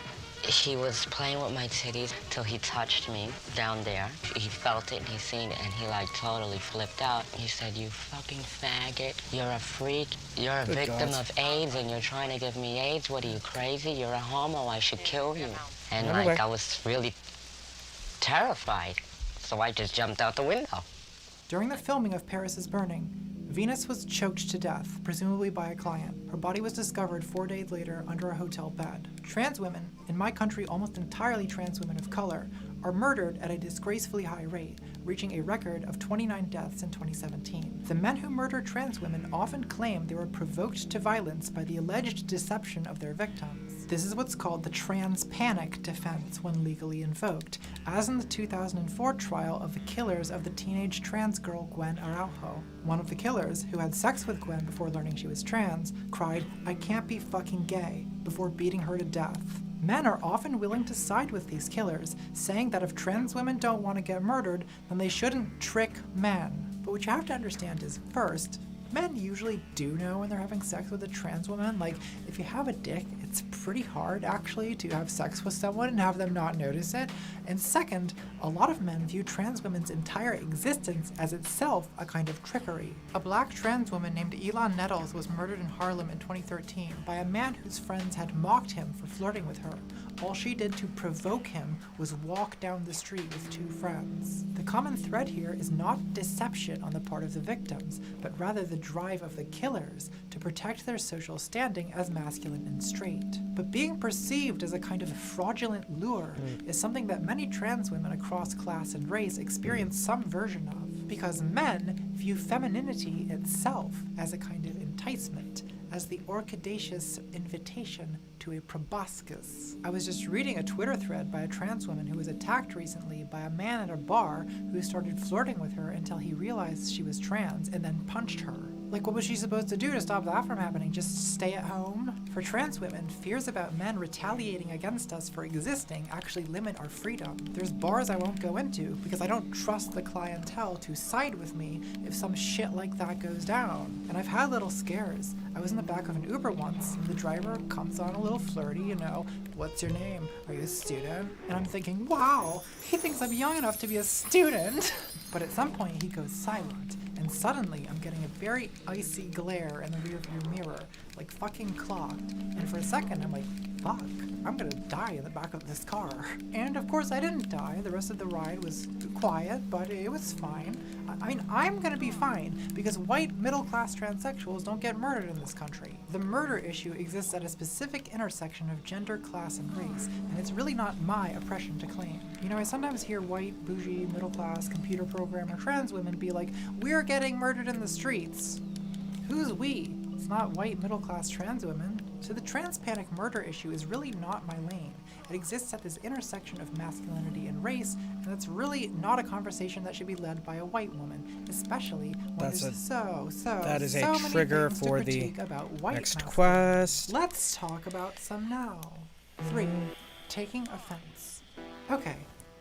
he was playing with my titties till he touched me down there. He felt it and he seen it and he like totally flipped out. He said, "You fucking faggot, you're a freak, you're a victim of AIDS and you're trying to give me AIDS. What are you, crazy? You're a homo, I should kill you." And like I was really terrified, so I just jumped out the window. During the filming of Paris is Burning, Venus was choked to death, presumably by a client. Her body was discovered 4 days later under a hotel bed. Trans women, in my country almost entirely trans women of color, are murdered at a disgracefully high rate, reaching a record of 29 deaths in 2017. The men who murder trans women often claim they were provoked to violence by the alleged deception of their victims. This is what's called the trans panic defense when legally invoked, as in the 2004 trial of the killers of the teenage trans girl Gwen Araujo. One of the killers, who had sex with Gwen before learning she was trans, cried, "I can't be fucking gay," before beating her to death. Men are often willing to side with these killers, saying that if trans women don't want to get murdered, then they shouldn't trick men. But what you have to understand is, first, Men usually do know when they're having sex with a trans woman. Like, if you have a dick, it's pretty hard actually to have sex with someone and have them not notice it. And second, a lot of men view trans women's entire existence as itself a kind of trickery. A black trans woman named Elon Nettles was murdered in Harlem in 2013 by a man whose friends had mocked him for flirting with her. All she did to provoke him was walk down the street with two friends. The common thread here is not deception on the part of the victims, but rather the drive of the killers to protect their social standing as masculine and straight. But being perceived as a kind of fraudulent lure is something that many trans women across class and race experience some version of, because men view femininity itself as a kind of enticement, as the orchidaceous invitation to a proboscis. I was just reading a Twitter thread by a trans woman who was attacked recently by a man at a bar who started flirting with her until he realized she was trans and then punched her. Like, what was she supposed to do to stop that from happening? Just stay at home? For trans women, fears about men retaliating against us for existing actually limit our freedom. There's bars I won't go into because I don't trust the clientele to side with me if some shit like that goes down. And I've had little scares. I was in the back of an Uber once, and the driver comes on a little flirty, you know, what's your name? Are you a student? And I'm thinking, wow, he thinks I'm young enough to be a student. But at some point he goes silent. And suddenly, I'm getting a very icy glare in the rearview mirror, like fucking clogged. And for a second, I'm like, fuck, I'm gonna die in the back of this car. And of course, I didn't die. The rest of the ride was quiet, but it was fine. I mean, I'm gonna be fine, because white middle-class transsexuals don't get murdered in this country. The murder issue exists at a specific intersection of gender, class, and race, and it's really not my oppression to claim. You know, I sometimes hear white, bougie, middle-class, computer programmer trans women be like, we're getting murdered in the streets. Who's we? It's not white, middle-class trans women. So the trans panic murder issue is really not my lane. It exists at this intersection of masculinity and race, and that's really not a conversation that should be led by a white woman, especially when That is so a many trigger things for to the critique about white next masculinity. quest. Let's talk about some now. 3. Taking offense. Okay,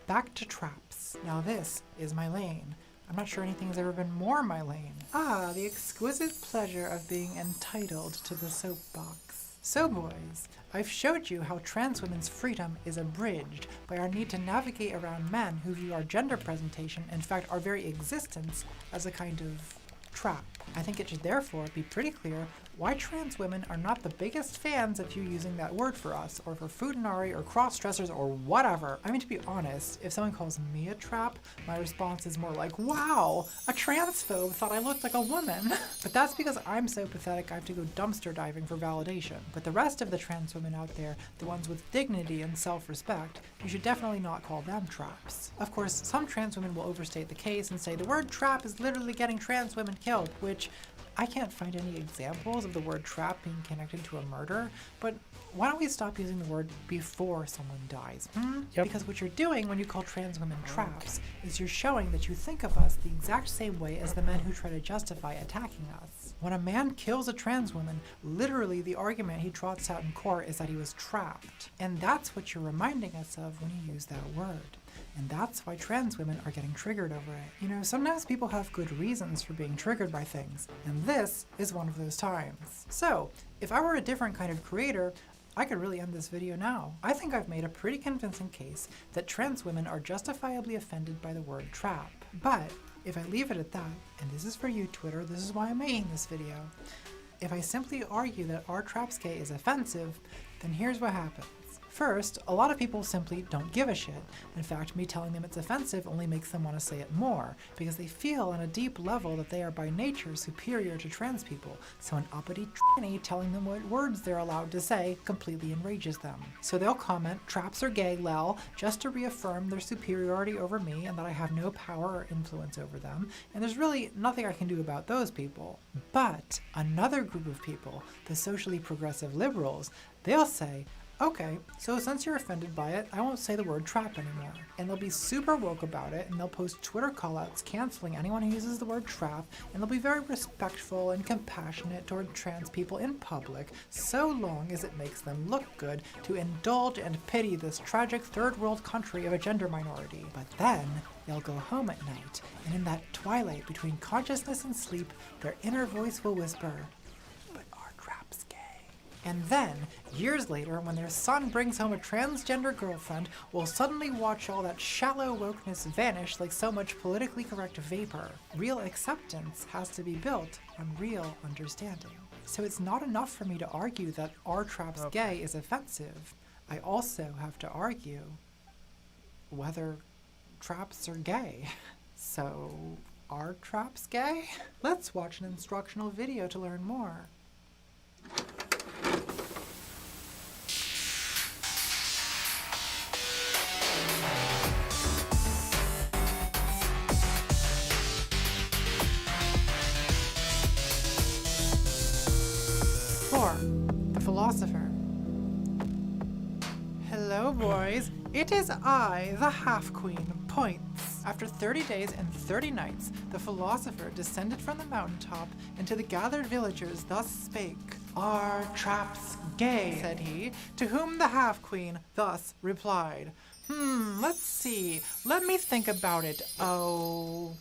back to traps. Now this is my lane. I'm not sure anything has ever been more my lane. Ah, the exquisite pleasure of being entitled to the soapbox. So boys, I've showed you how trans women's freedom is abridged by our need to navigate around men who view our gender presentation, in fact our very existence, as a kind of trap. I think it should therefore be pretty clear why trans women are not the biggest fans of you using that word for us, or for Futanari, or cross-dressers, or whatever. I mean, to be honest, if someone calls me a trap, my response is more like, wow, a transphobe thought I looked like a woman. But that's because I'm so pathetic I have to go dumpster diving for validation. But the rest of the trans women out there, the ones with dignity and self-respect, you should definitely not call them traps. Of course, some trans women will overstate the case and say the word trap is literally getting trans women killed, which I can't find any examples of the word trap being connected to a murder, but why don't we stop using the word before someone dies? Yep. Because what you're doing when you call trans women traps is you're showing that you think of us the exact same way as the men who try to justify attacking us. When a man kills a trans woman, literally the argument he trots out in court is that he was trapped. And that's what you're reminding us of when you use that word. And that's why trans women are getting triggered over it. You know, sometimes people have good reasons for being triggered by things, and this is one of those times. So, if I were a different kind of creator, I could really end this video now. I think I've made a pretty convincing case that trans women are justifiably offended by the word trap. But if I leave it at that, and this is for you, Twitter, this is why I'm making this video, if I simply argue that our trap's gay is offensive, then here's what happens. First, a lot of people simply don't give a shit. In fact, me telling them it's offensive only makes them want to say it more, because they feel on a deep level that they are by nature superior to trans people, so an uppity tranny telling them what words they're allowed to say completely enrages them. So they'll comment, traps are gay, lel, just to reaffirm their superiority over me and that I have no power or influence over them, and there's really nothing I can do about those people. But another group of people, the socially progressive liberals, they'll say, Okay, so since you're offended by it, I won't say the word trap anymore. And they'll be super woke about it, and they'll post Twitter callouts canceling anyone who uses the word trap, and they'll be very respectful and compassionate toward trans people in public, so long as it makes them look good to indulge and pity this tragic third world country of a gender minority. But then, they'll go home at night, and in that twilight between consciousness and sleep, their inner voice will whisper, "But are traps gay?" And then, years later, when their son brings home a transgender girlfriend, we'll suddenly watch all that shallow wokeness vanish like so much politically correct vapor. Real acceptance has to be built on real understanding. So it's not enough for me to argue that "are traps gay" is offensive. I also have to argue whether traps are gay. So, are traps gay? Let's watch an instructional video to learn more. The philosopher. Hello, boys. It is I, the half-queen, Points. After 30 days and 30 nights, the philosopher descended from the mountaintop, and to the gathered villagers thus spake. "Are traps gay?" said he, to whom the half-queen thus replied. Let's see. Let me think about it. Oh...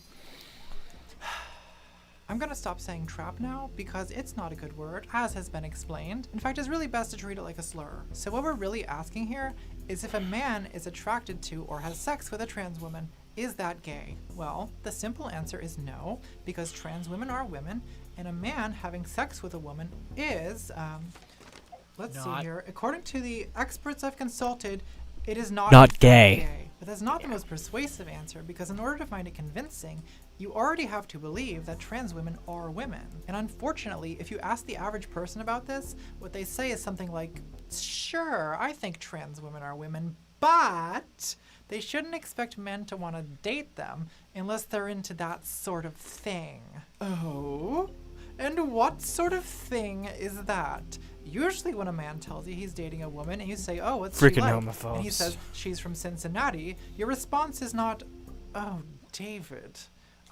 I'm gonna stop saying trap now because it's not a good word, as has been explained. In fact, it's really best to treat it like a slur. So what we're really asking here is if a man is attracted to or has sex with a trans woman, is that gay? Well, the simple answer is no, because trans women are women, and a man having sex with a woman is, let's see here. According to the experts I've consulted, it is not gay. But that's not the most persuasive answer, because in order to find it convincing, you already have to believe that trans women are women. And unfortunately, if you ask the average person about this, what they say is something like, "Sure, I think trans women are women, but they shouldn't expect men to want to date them unless they're into that sort of thing." Oh? And what sort of thing is that? Usually when a man tells you he's dating a woman and you say, "Oh, what's she like?" Homophobes. And he says, "She's from Cincinnati," your response is not, "Oh, David,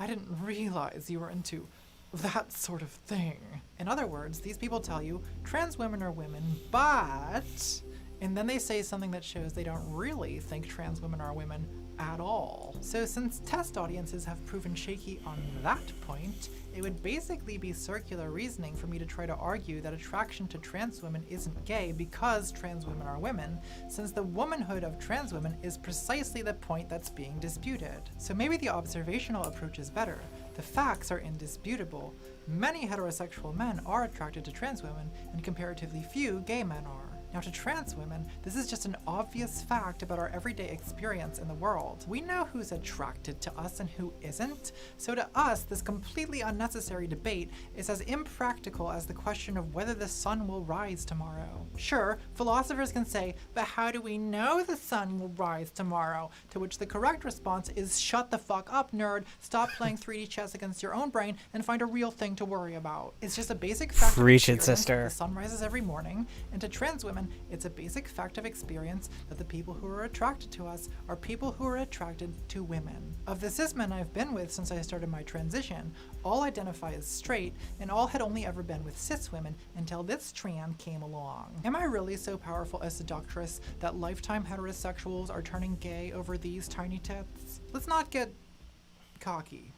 I didn't realize you were into that sort of thing." In other words, these people tell you trans women are women, but... And then they say something that shows they don't really think trans women are women at all. So since test audiences have proven shaky on that point, it would basically be circular reasoning for me to try to argue that attraction to trans women isn't gay because trans women are women, since the womanhood of trans women is precisely the point that's being disputed. So maybe the observational approach is better. The facts are indisputable. Many heterosexual men are attracted to trans women, and comparatively few gay men are. Now to trans women, this is just an obvious fact about our everyday experience in the world. We know who's attracted to us and who isn't, so to us, this completely unnecessary debate is as impractical as the question of whether the sun will rise tomorrow. Sure, philosophers can say, "But how do we know the sun will rise tomorrow?" To which the correct response is, "Shut the fuck up, nerd, stop playing 3D chess against your own brain and find a real thing to worry about." It's just a basic fact of Preach it, experience sister. that the sun rises every morning, and to trans women, it's a basic fact of experience that the people who are attracted to us are people who are attracted to women. Of the cis men I've been with since I started my transition, all identify as straight, and all had only ever been with cis women until this trans came along. Am I really so powerful a seductress that lifetime heterosexuals are turning gay over these tiny tits? Let's not get cocky.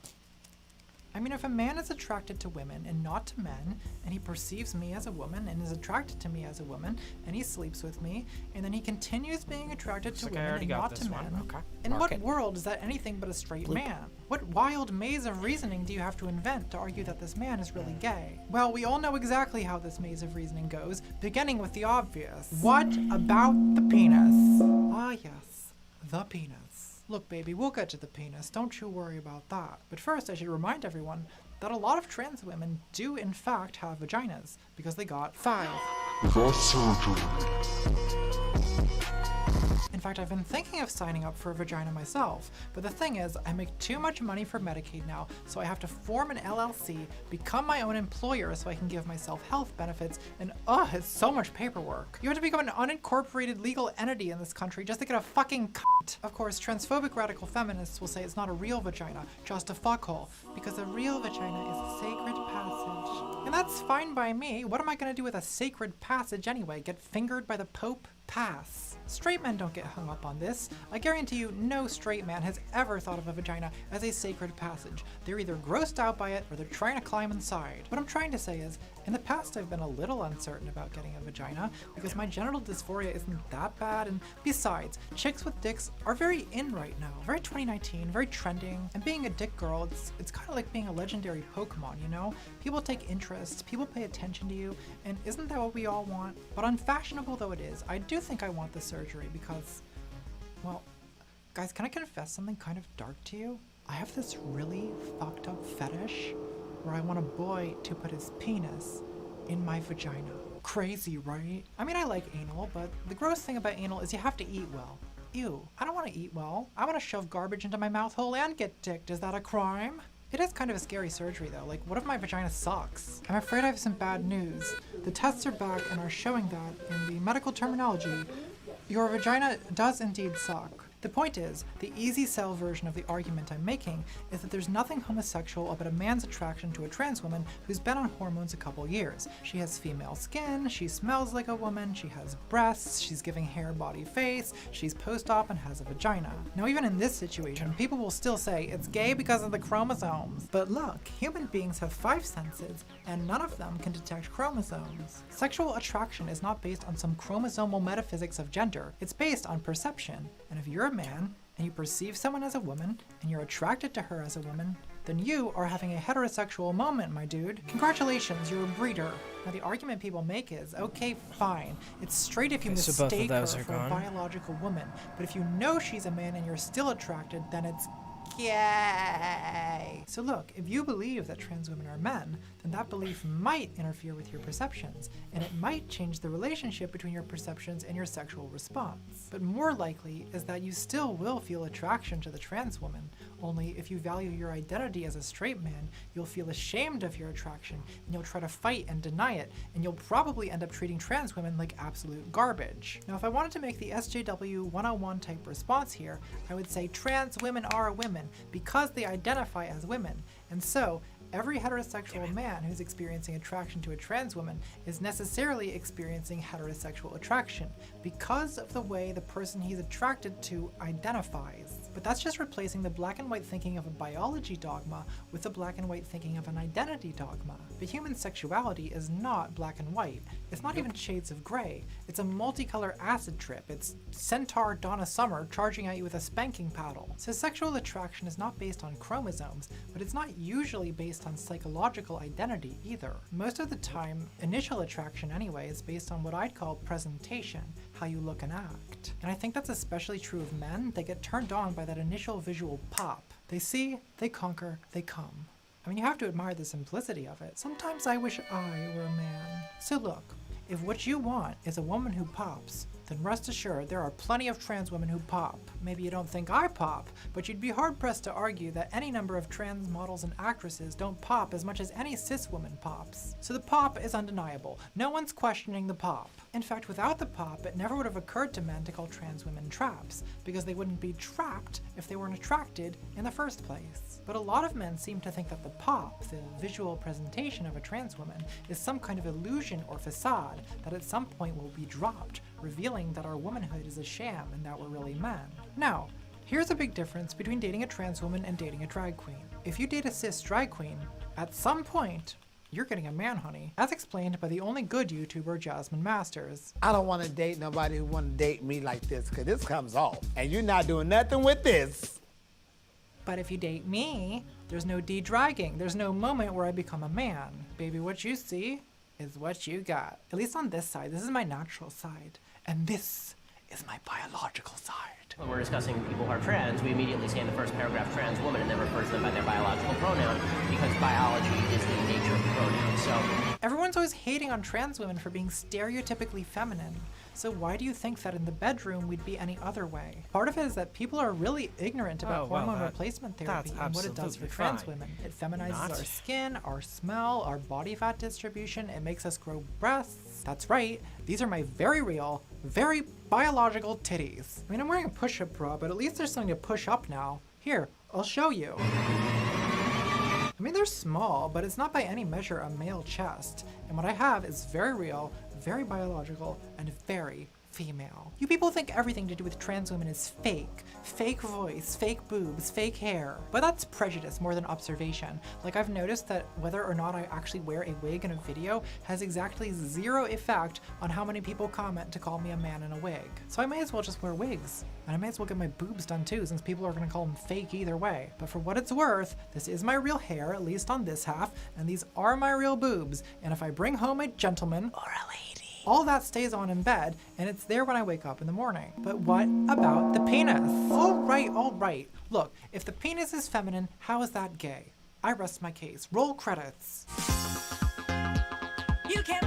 I mean, if a man is attracted to women and not to men, and he perceives me as a woman and is attracted to me as a woman, and he sleeps with me, and then he continues being attracted to women and not to men, in what world is that anything but a straight man? What wild maze of reasoning do you have to invent to argue that this man is really gay? Well, we all know exactly how this maze of reasoning goes, beginning with the obvious. What about the penis? Ah yes, the penis. Look, baby, we'll get to the penis. Don't you worry about that. But first, I should remind everyone that a lot of trans women do, in fact, have vaginas because they got 5. Without surgery. In fact, I've been thinking of signing up for a vagina myself, but the thing is, I make too much money for Medicaid now, so I have to form an LLC, become my own employer so I can give myself health benefits, and it's so much paperwork. You have to become an unincorporated legal entity in this country just to get a fucking cunt. Of course, transphobic radical feminists will say it's not a real vagina, just a fuckhole, because a real vagina is a sacred passage. And that's fine by me. What am I gonna do with a sacred passage anyway? Get fingered by the Pope? Pass. Straight men don't get hung up on this. I guarantee you no straight man has ever thought of a vagina as a sacred passage. They're either grossed out by it or they're trying to climb inside. What I'm trying to say is, in the past I've been a little uncertain about getting a vagina because my genital dysphoria isn't that bad, and besides, chicks with dicks are very in right now. Very 2019, very trending, and being a dick girl, it's kind of like being a legendary Pokemon, you know? People take interest, people pay attention to you, and isn't that what we all want? But unfashionable though it is, I do think I want the surgery because, well, guys, can I confess something kind of dark to you? I have this really fucked up fetish where I want a boy to put his penis in my vagina. Crazy, right? I mean, I like anal, but the gross thing about anal is you have to eat well. Ew, I don't want to eat well. I want to shove garbage into my mouth hole and get dicked. Is that a crime? It is kind of a scary surgery though. Like, what if my vagina sucks? I'm afraid I have some bad news. The tests are back and are showing that, in the medical terminology, your vagina does indeed suck. The point is, the easy sell version of the argument I'm making is that there's nothing homosexual about a man's attraction to a trans woman who's been on hormones a couple years. She has female skin, she smells like a woman, she has breasts, she's giving hair, body, face, she's post-op and has a vagina. Now even in this situation, people will still say it's gay because of the chromosomes. But look, human beings have 5 senses, and none of them can detect chromosomes. Sexual attraction is not based on some chromosomal metaphysics of gender, it's based on perception. And if you're a man and you perceive someone as a woman and you're attracted to her as a woman, then you are having a heterosexual moment, my dude. Congratulations, you're a breeder. Now the argument people make is, okay, fine, it's straight if you mistake her for a biological woman, but if you know she's a man and you're still attracted, then it's gay. So look, if you believe that trans women are men, then that belief might interfere with your perceptions, and it might change the relationship between your perceptions and your sexual response. But more likely is that you still will feel attraction to the trans woman, only if you value your identity as a straight man, you'll feel ashamed of your attraction, and you'll try to fight and deny it, and you'll probably end up treating trans women like absolute garbage. Now if I wanted to make the SJW 101 type response here, I would say trans women are women because they identify as women, and so every heterosexual man who's experiencing attraction to a trans woman is necessarily experiencing heterosexual attraction because of the way the person he's attracted to identifies. But that's just replacing the black and white thinking of a biology dogma with the black and white thinking of an identity dogma. But human sexuality is not black and white. It's not even shades of gray. It's a multicolor acid trip. It's Centaur Donna Summer charging at you with a spanking paddle. So sexual attraction is not based on chromosomes, but it's not usually based on psychological identity either. Most of the time, initial attraction anyway is based on what I'd call presentation, how you look and act. And I think that's especially true of men. They get turned on by that initial visual pop. They see, they conquer, they come. I mean, you have to admire the simplicity of it. Sometimes I wish I were a man. So look, if what you want is a woman who pops, then rest assured there are plenty of trans women who pop. Maybe you don't think I pop, but you'd be hard-pressed to argue that any number of trans models and actresses don't pop as much as any cis woman pops. So the pop is undeniable. No one's questioning the pop. In fact, without the pop, it never would have occurred to men to call trans women traps, because they wouldn't be trapped if they weren't attracted in the first place. But a lot of men seem to think that the pop, the visual presentation of a trans woman, is some kind of illusion or facade that at some point will be dropped, revealing that our womanhood is a sham and that we're really men. Now, here's a big difference between dating a trans woman and dating a drag queen. If you date a cis drag queen, at some point, you're getting a man, honey. As explained by the only good YouTuber, Jasmine Masters. I don't want to date nobody who want to date me like this, because this comes off. And you're not doing nothing with this. But if you date me, there's no de-dragging. There's no moment where I become a man. Baby, what you see is what you got. At least on this side. This is my natural side. And this is my biological side. When we're discussing people who are trans, we immediately say in the first paragraph trans woman and then refer to them by their biological pronoun because biology is the nature of the pronoun. So everyone's always hating on trans women for being stereotypically feminine. So why do you think that in the bedroom we'd be any other way? Part of it is that people are really ignorant about hormone replacement therapy and what it does for trans women. It feminizes our skin, our smell, our body fat distribution. It makes us grow breasts. That's right. These are my very real, very biological titties. I mean, I'm wearing a push-up bra, but at least there's something to push up now. Here, I'll show you. I mean, they're small, but it's not by any measure a male chest. And what I have is very real, very biological, and very female. You people think everything to do with trans women is fake. Fake voice, fake boobs, fake hair. But that's prejudice more than observation. Like, I've noticed that whether or not I actually wear a wig in a video has exactly zero effect on how many people comment to call me a man in a wig. So I may as well just wear wigs. And I may as well get my boobs done too, since people are gonna call them fake either way. But for what it's worth, this is my real hair, at least on this half, and these are my real boobs. And if I bring home a gentleman or a lady, all that stays on in bed, and it's there when I wake up in the morning. But what about the penis? All right. Look, if the penis is feminine, how is that gay? I rest my case. Roll credits. You can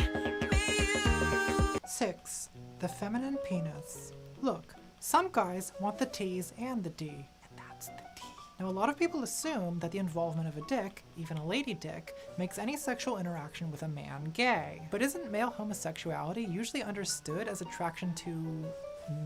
make me 6. The feminine penis. Look, some guys want the T's and the D, and that's the D. Now, a lot of people assume that the involvement of a dick, even a lady dick, makes any sexual interaction with a man gay. But isn't male homosexuality usually understood as attraction to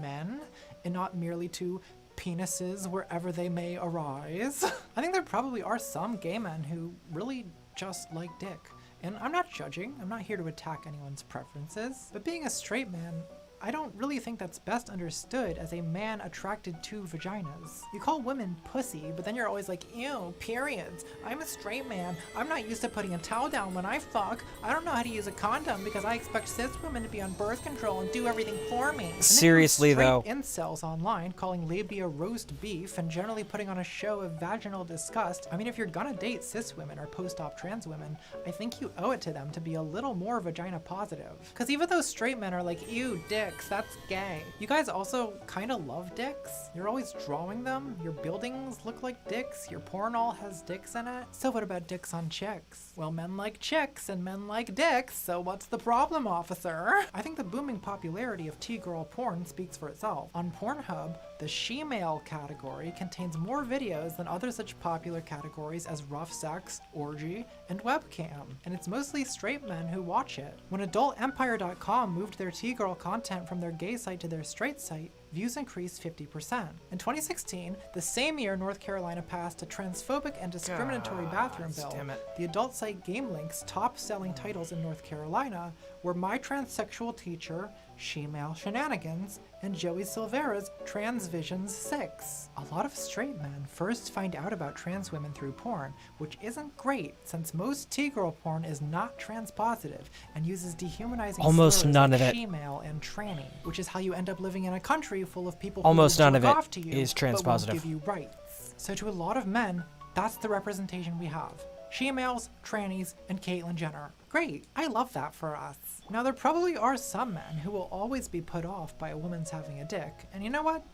men, and not merely to penises wherever they may arise? I think there probably are some gay men who really just like dick. And I'm not judging, I'm not here to attack anyone's preferences, but being a straight man, I don't really think that's best understood as a man attracted to vaginas. You call women pussy, but then you're always like, ew, periods. I'm a straight man. I'm not used to putting a towel down when I fuck. I don't know how to use a condom because I expect cis women to be on birth control and do everything for me. Seriously though. Incels online calling labia roast beef and generally putting on a show of vaginal disgust. I mean, if you're gonna date cis women or post-op trans women, I think you owe it to them to be a little more vagina positive. Because even though straight men are like, ew, dick, that's gay. You guys also kind of love dicks. You're always drawing them. Your buildings look like dicks. Your porn all has dicks in it. So what about dicks on chicks? Well, men like chicks and men like dicks, so what's the problem, officer? I think the booming popularity of T-girl porn speaks for itself. On Pornhub, the she-male category contains more videos than other such popular categories as rough sex, orgy, and webcam. And it's mostly straight men who watch it. When AdultEmpire.com moved their T-girl content from their gay site to their straight site, views increased 50%. In 2016, the same year North Carolina passed a transphobic and discriminatory bathroom bill, the adult site GameLink's top-selling titles in North Carolina were My Transsexual Teacher, She-Male Shenanigans, and Joey Silvera's Trans Visions 6. A lot of straight men first find out about trans women through porn, which isn't great since most T-girl porn is not trans-positive and uses dehumanizing slurs like she-male and tranny, which is how you end up living in a country full of people who will jerk off to you, but won't give you rights. So to a lot of men, that's the representation we have. She-males, trannies, and Caitlyn Jenner. Great, I love that for us. Now there probably are some men who will always be put off by a woman's having a dick, and you know what?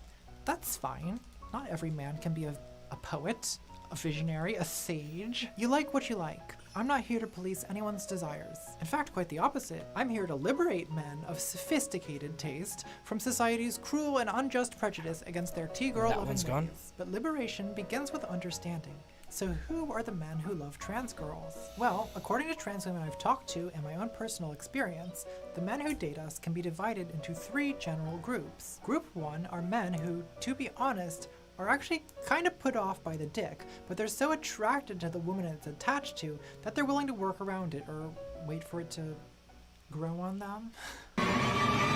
That's fine. Not every man can be a poet, a visionary, a sage. You like what you like. I'm not here to police anyone's desires. In fact, quite the opposite. I'm here to liberate men of sophisticated taste from society's cruel and unjust prejudice against their T-girl loving ways. But liberation begins with understanding. So who are the men who love trans girls? Well, according to trans women I've talked to and my own personal experience, the men who date us can be divided into 3 general groups. Group 1 are men who, to be honest, are actually kind of put off by the dick, but they're so attracted to the woman it's attached to that they're willing to work around it or wait for it to grow on them.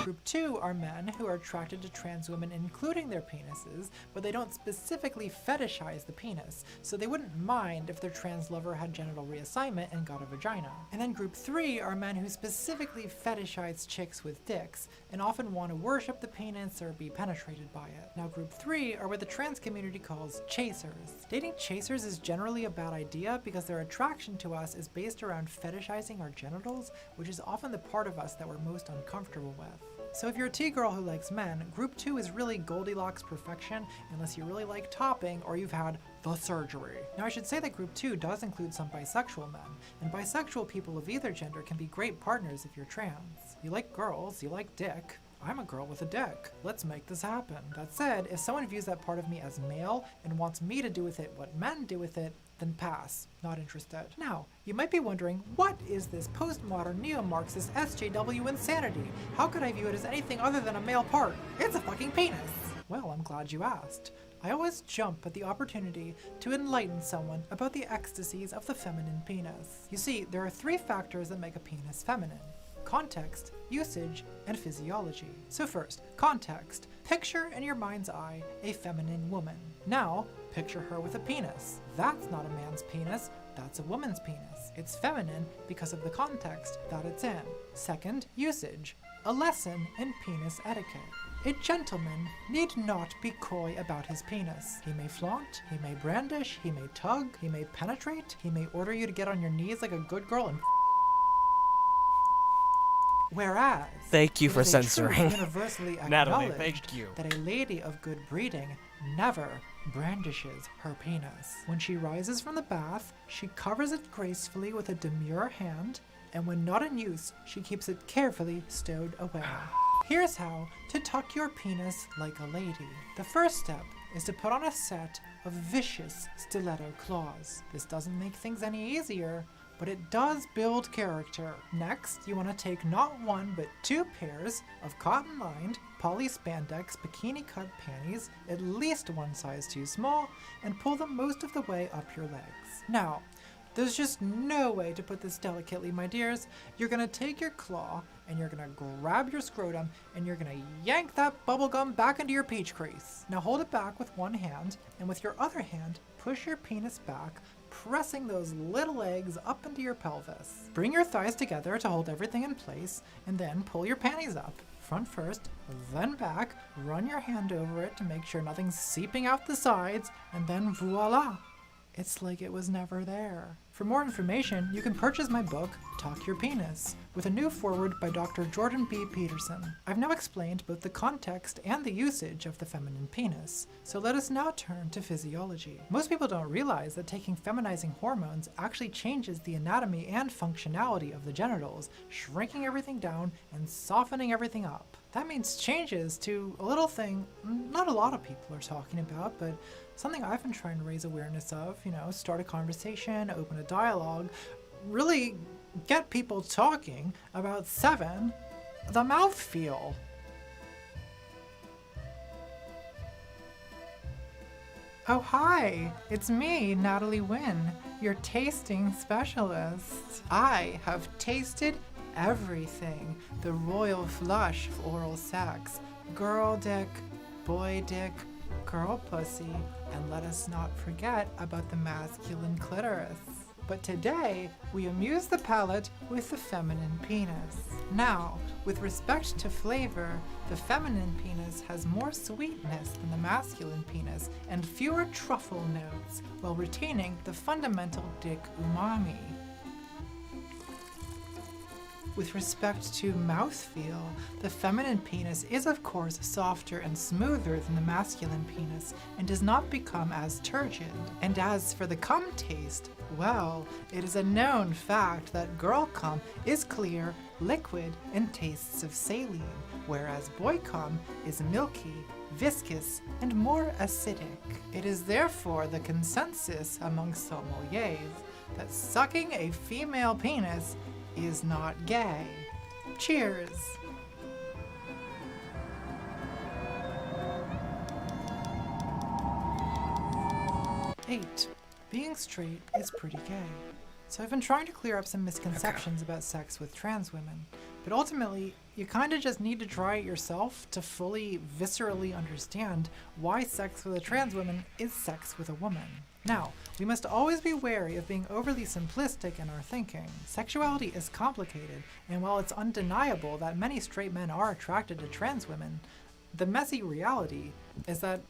Group 2 are men who are attracted to trans women including their penises, but they don't specifically fetishize the penis, so they wouldn't mind if their trans lover had genital reassignment and got a vagina. And then Group 3 are men who specifically fetishize chicks with dicks, and often want to worship the penis or be penetrated by it. Now Group 3 are what the trans community calls chasers. Dating chasers is generally a bad idea because their attraction to us is based around fetishizing our genitals, which is often the part of us that we're most uncomfortable with. So if you're a T-girl who likes men, Group 2 is really Goldilocks perfection unless you really like topping or you've had the surgery. Now I should say that Group 2 does include some bisexual men, and bisexual people of either gender can be great partners if you're trans. You like girls, you like dick. I'm a girl with a dick. Let's make this happen. That said, if someone views that part of me as male and wants me to do with it what men do with it, then pass. Not interested. Now, you might be wondering, what is this postmodern neo-Marxist SJW insanity? How could I view it as anything other than a male part? It's a fucking penis! Well, I'm glad you asked. I always jump at the opportunity to enlighten someone about the ecstasies of the feminine penis. You see, there are 3 factors that make a penis feminine: context, usage, and physiology. So first, context. Picture in your mind's eye a feminine woman. Now, picture her with a penis. That's not a man's penis, that's a woman's penis. It's feminine because of the context that it's in. Second, usage. A lesson in penis etiquette. A gentleman need not be coy about his penis. He may flaunt, he may brandish, he may tug, he may penetrate, he may order you to get on your knees like a good girl and whereas, thank you for it is a truth censoring. universally Natalie, acknowledged thank you. that a lady of good breeding never brandishes her penis. When she rises from the bath, she covers it gracefully with a demure hand, and when not in use, she keeps it carefully stowed away. Here's how to tuck your penis like a lady. The first step is to put on a set of vicious stiletto claws. This doesn't make things any easier, but it does build character. Next, you want to take not 1 but 2 pairs of cotton-lined polyspandex bikini-cut panties, at least 1 size too small, and pull them most of the way up your legs. Now, there's just no way to put this delicately, my dears. You're gonna take your claw and you're gonna grab your scrotum and you're gonna yank that bubblegum back into your peach crease. Now hold it back with 1 hand, and with your other hand, push your penis back, pressing those little eggs up into your pelvis. Bring your thighs together to hold everything in place, and then pull your panties up. Front first, then back, run your hand over it to make sure nothing's seeping out the sides, and then voila! It's like it was never there. For more information, you can purchase my book, Talk Your Penis, with a new foreword by Dr. Jordan B. Peterson. I've now explained both the context and the usage of the feminine penis, so let us now turn to physiology. Most people don't realize that taking feminizing hormones actually changes the anatomy and functionality of the genitals, shrinking everything down and softening everything up. That means changes to a little thing not a lot of people are talking about, but something I've been trying to raise awareness of, start a conversation, open a dialogue, really get people talking about 7, the mouthfeel. Oh hi, it's me, Natalie Wynn, your tasting specialist. I have tasted everything, the royal flush of oral sex, girl dick, boy dick, girl pussy, and let us not forget about the masculine clitoris. But today, we amuse the palate with the feminine penis. Now, with respect to flavor, the feminine penis has more sweetness than the masculine penis and fewer truffle notes, while retaining the fundamental dick umami. With respect to mouthfeel, the feminine penis is of course softer and smoother than the masculine penis and does not become as turgid. And as for the cum taste, well, it is a known fact that girl cum is clear, liquid, and tastes of saline, whereas boy cum is milky, viscous, and more acidic. It is therefore the consensus among sommeliers that sucking a female penis is not gay. Cheers! Eight. Being straight is pretty gay. So I've been trying to clear up some misconceptions about sex with trans women, but ultimately, you kinda just need to try it yourself to fully, viscerally understand why sex with a trans woman is sex with a woman. Now, we must always be wary of being overly simplistic in our thinking. Sexuality is complicated, and while it's undeniable that many straight men are attracted to trans women, the messy reality is that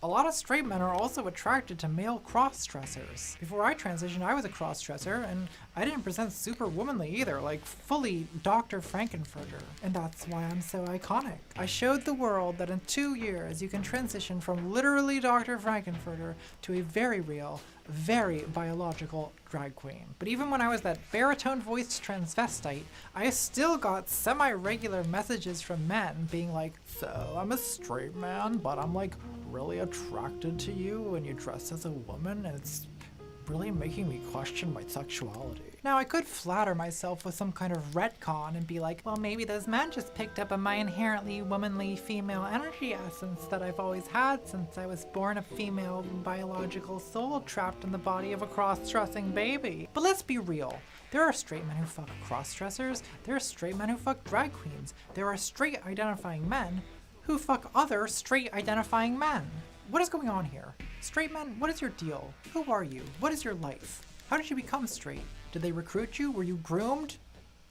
A lot of straight men are also attracted to male cross-dressers. Before I transitioned, I was a cross-dresser, and I didn't present super womanly either, like fully Dr. Frankenfurter. And that's why I'm so iconic. I showed the world that in 2 years you can transition from literally Dr. Frankenfurter to a very real, very biological drag queen. But even when I was that baritone-voiced transvestite, I still got semi-regular messages from men being like, so I'm a straight man, but I'm like really attracted to you when you dress as a woman, and it's really making me question my sexuality. Now, I could flatter myself with some kind of retcon and be like, well, maybe those men just picked up on my inherently womanly female energy essence that I've always had since I was born a female biological soul trapped in the body of a cross-dressing baby. But let's be real. There are straight men who fuck cross-dressers. There are straight men who fuck drag queens. There are straight identifying men who fuck other straight identifying men. What is going on here? Straight men, what is your deal? Who are you? What is your life? How did you become straight? Did they recruit you? Were you groomed?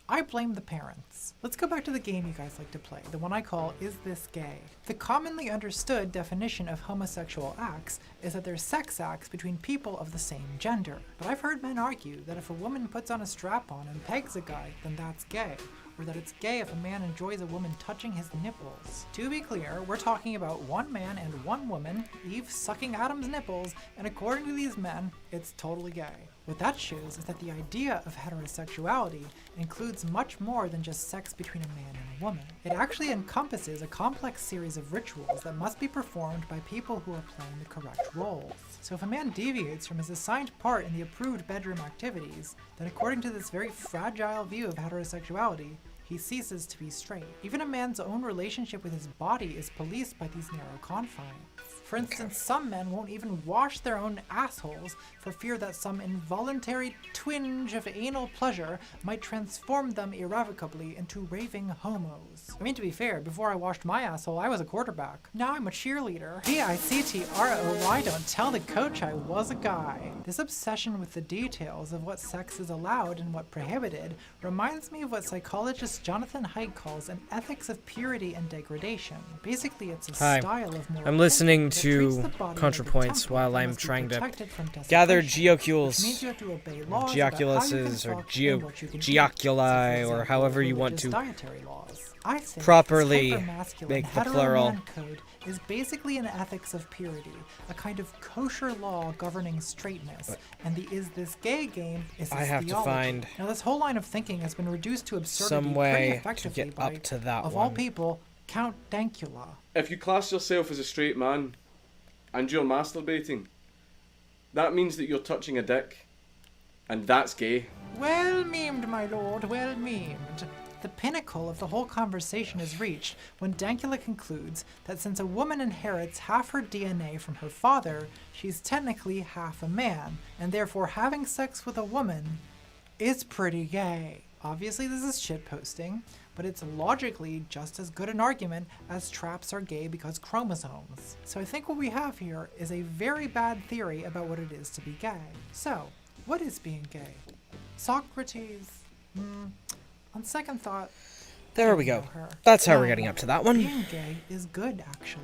I blame the parents. Let's go back to the game you guys like to play, the one I call Is This Gay? The commonly understood definition of homosexual acts is that they're sex acts between people of the same gender. But I've heard men argue that if a woman puts on a strap-on and pegs a guy, then that's gay. Or that it's gay if a man enjoys a woman touching his nipples. To be clear, we're talking about one man and one woman, Eve sucking Adam's nipples, and according to these men, it's totally gay. What that shows is that the idea of heterosexuality includes much more than just sex between a man and a woman. It actually encompasses a complex series of rituals that must be performed by people who are playing the correct roles. So if a man deviates from his assigned part in the approved bedroom activities, then according to this very fragile view of heterosexuality, he ceases to be straight. Even a man's own relationship with his body is policed by these narrow confines. For instance, some men won't even wash their own assholes for fear that some involuntary twinge of anal pleasure might transform them irrevocably into raving homos. I mean, to be fair, before I washed my asshole, I was a quarterback. Now I'm a cheerleader. P-I-C-T-R-O-Y, don't tell the coach I was a guy. This obsession with the details of what sex is allowed and what prohibited reminds me of what psychologist Jonathan Haidt calls an ethics of purity and degradation. Basically, it's a style of moral. I'm listening to ContraPoints while I'm trying to gather geocules, geoculuses, or geoculi, or however you want to properly make the plural. Code is basically an ethics of purity, a kind of kosher law governing straightness, and the Is This Gay game is I have theology. to find Now this whole line of thinking has been reduced to absurdity some way pretty to get up to that of one. all people, Count Dankula. If you class yourself as a straight man and you're masturbating, that means that you're touching a dick, and that's gay. Well memed, my lord, well memed. The pinnacle of the whole conversation is reached when Dankula concludes that since a woman inherits half her DNA from her father, she's technically half a man, and therefore having sex with a woman is pretty gay. Obviously this is shitposting, but it's logically just as good an argument as traps are gay because chromosomes. So I think what we have here is a very bad theory about what it is to be gay. So, what is being gay? Socrates? On second thought, There we go. That's how we're getting up to that one. Being gay is good, actually.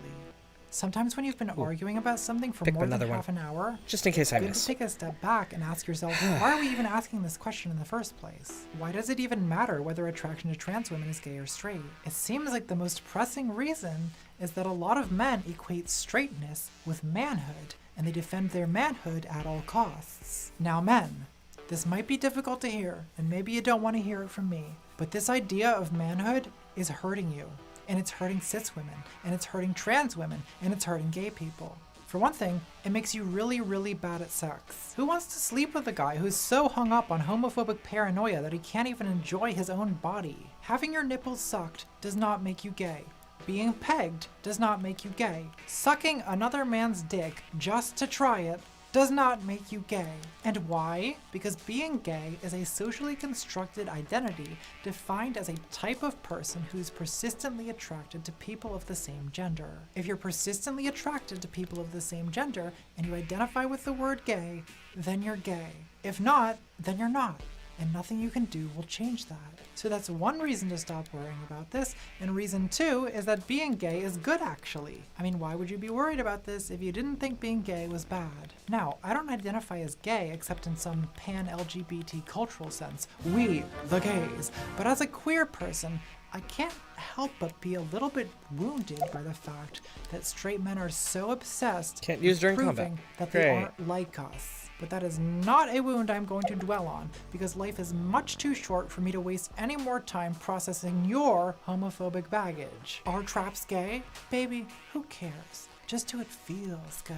Sometimes when you've been arguing about something for more than half an hour, just in case I it's good miss. to take a step back and ask yourself, why are we even asking this question in the first place? Why does it even matter whether attraction to trans women is gay or straight? It seems like the most pressing reason is that a lot of men equate straightness with manhood, and they defend their manhood at all costs. Now men, this might be difficult to hear, and maybe you don't want to hear it from me, but this idea of manhood is hurting you. And it's hurting cis women, and it's hurting trans women, and it's hurting gay people. For one thing, it makes you really, really bad at sex. Who wants to sleep with a guy who's so hung up on homophobic paranoia that he can't even enjoy his own body? Having your nipples sucked does not make you gay. Being pegged does not make you gay. Sucking another man's dick just to try it does not make you gay. And why? Because being gay is a socially constructed identity defined as a type of person who's persistently attracted to people of the same gender. If you're persistently attracted to people of the same gender and you identify with the word gay, then you're gay. If not, then you're not. and nothing you can do will change that. So that's one reason to stop worrying about this, and reason two is that being gay is good actually. I mean, why would you be worried about this if you didn't think being gay was bad? Now, I don't identify as gay except in some pan-LGBT cultural sense, we, the gays, but as a queer person, I can't help but be a little bit wounded by the fact that straight men are so obsessed Can't use during proving combat. that they Great. aren't like us. But that is not a wound I'm going to dwell on, because life is much too short for me to waste any more time processing your homophobic baggage. Are traps gay? Baby, who cares? Just do it feels good.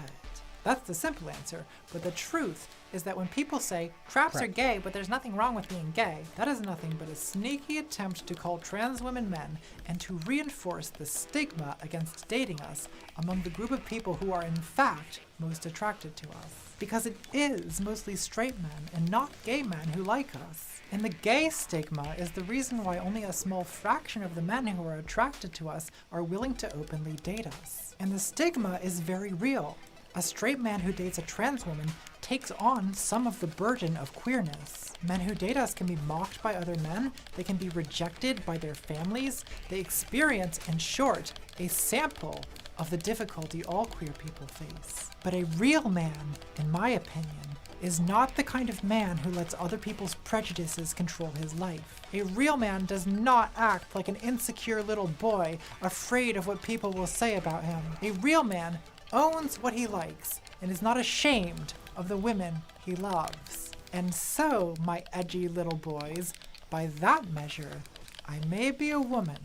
That's the simple answer, but the truth is that when people say traps are gay but there's nothing wrong with being gay, that is nothing but a sneaky attempt to call trans women men and to reinforce the stigma against dating us among the group of people who are in fact most attracted to us. Because it is mostly straight men and not gay men who like us. And the gay stigma is the reason why only a small fraction of the men who are attracted to us are willing to openly date us. And the stigma is very real. A straight man who dates a trans woman takes on some of the burden of queerness. Men who date us can be mocked by other men, they can be rejected by their families, they experience, in short, a sample of the difficulty all queer people face. But a real man, in my opinion, is not the kind of man who lets other people's prejudices control his life. A real man does not act like an insecure little boy, afraid of what people will say about him. A real man owns what he likes and is not ashamed of the women he loves. And so, my edgy little boys, by that measure, I may be a woman,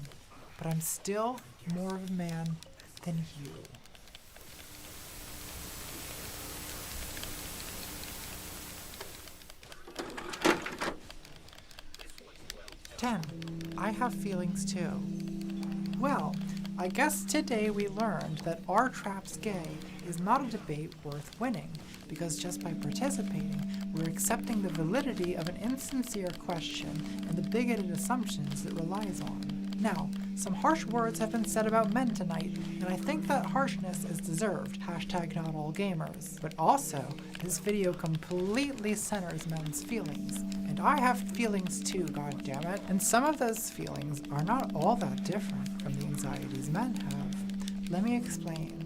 but I'm still more of a man than you. I have feelings too. Well, I guess today we learned that are traps gay is not a debate worth winning, because just by participating, we're accepting the validity of an insincere question and the bigoted assumptions it relies on. Now, some harsh words have been said about men tonight, and I think that harshness is deserved, #NotAllGamers. But also, this video completely centers men's feelings. And I have feelings too, goddammit. And some of those feelings are not all that different from the anxieties men have. Let me explain.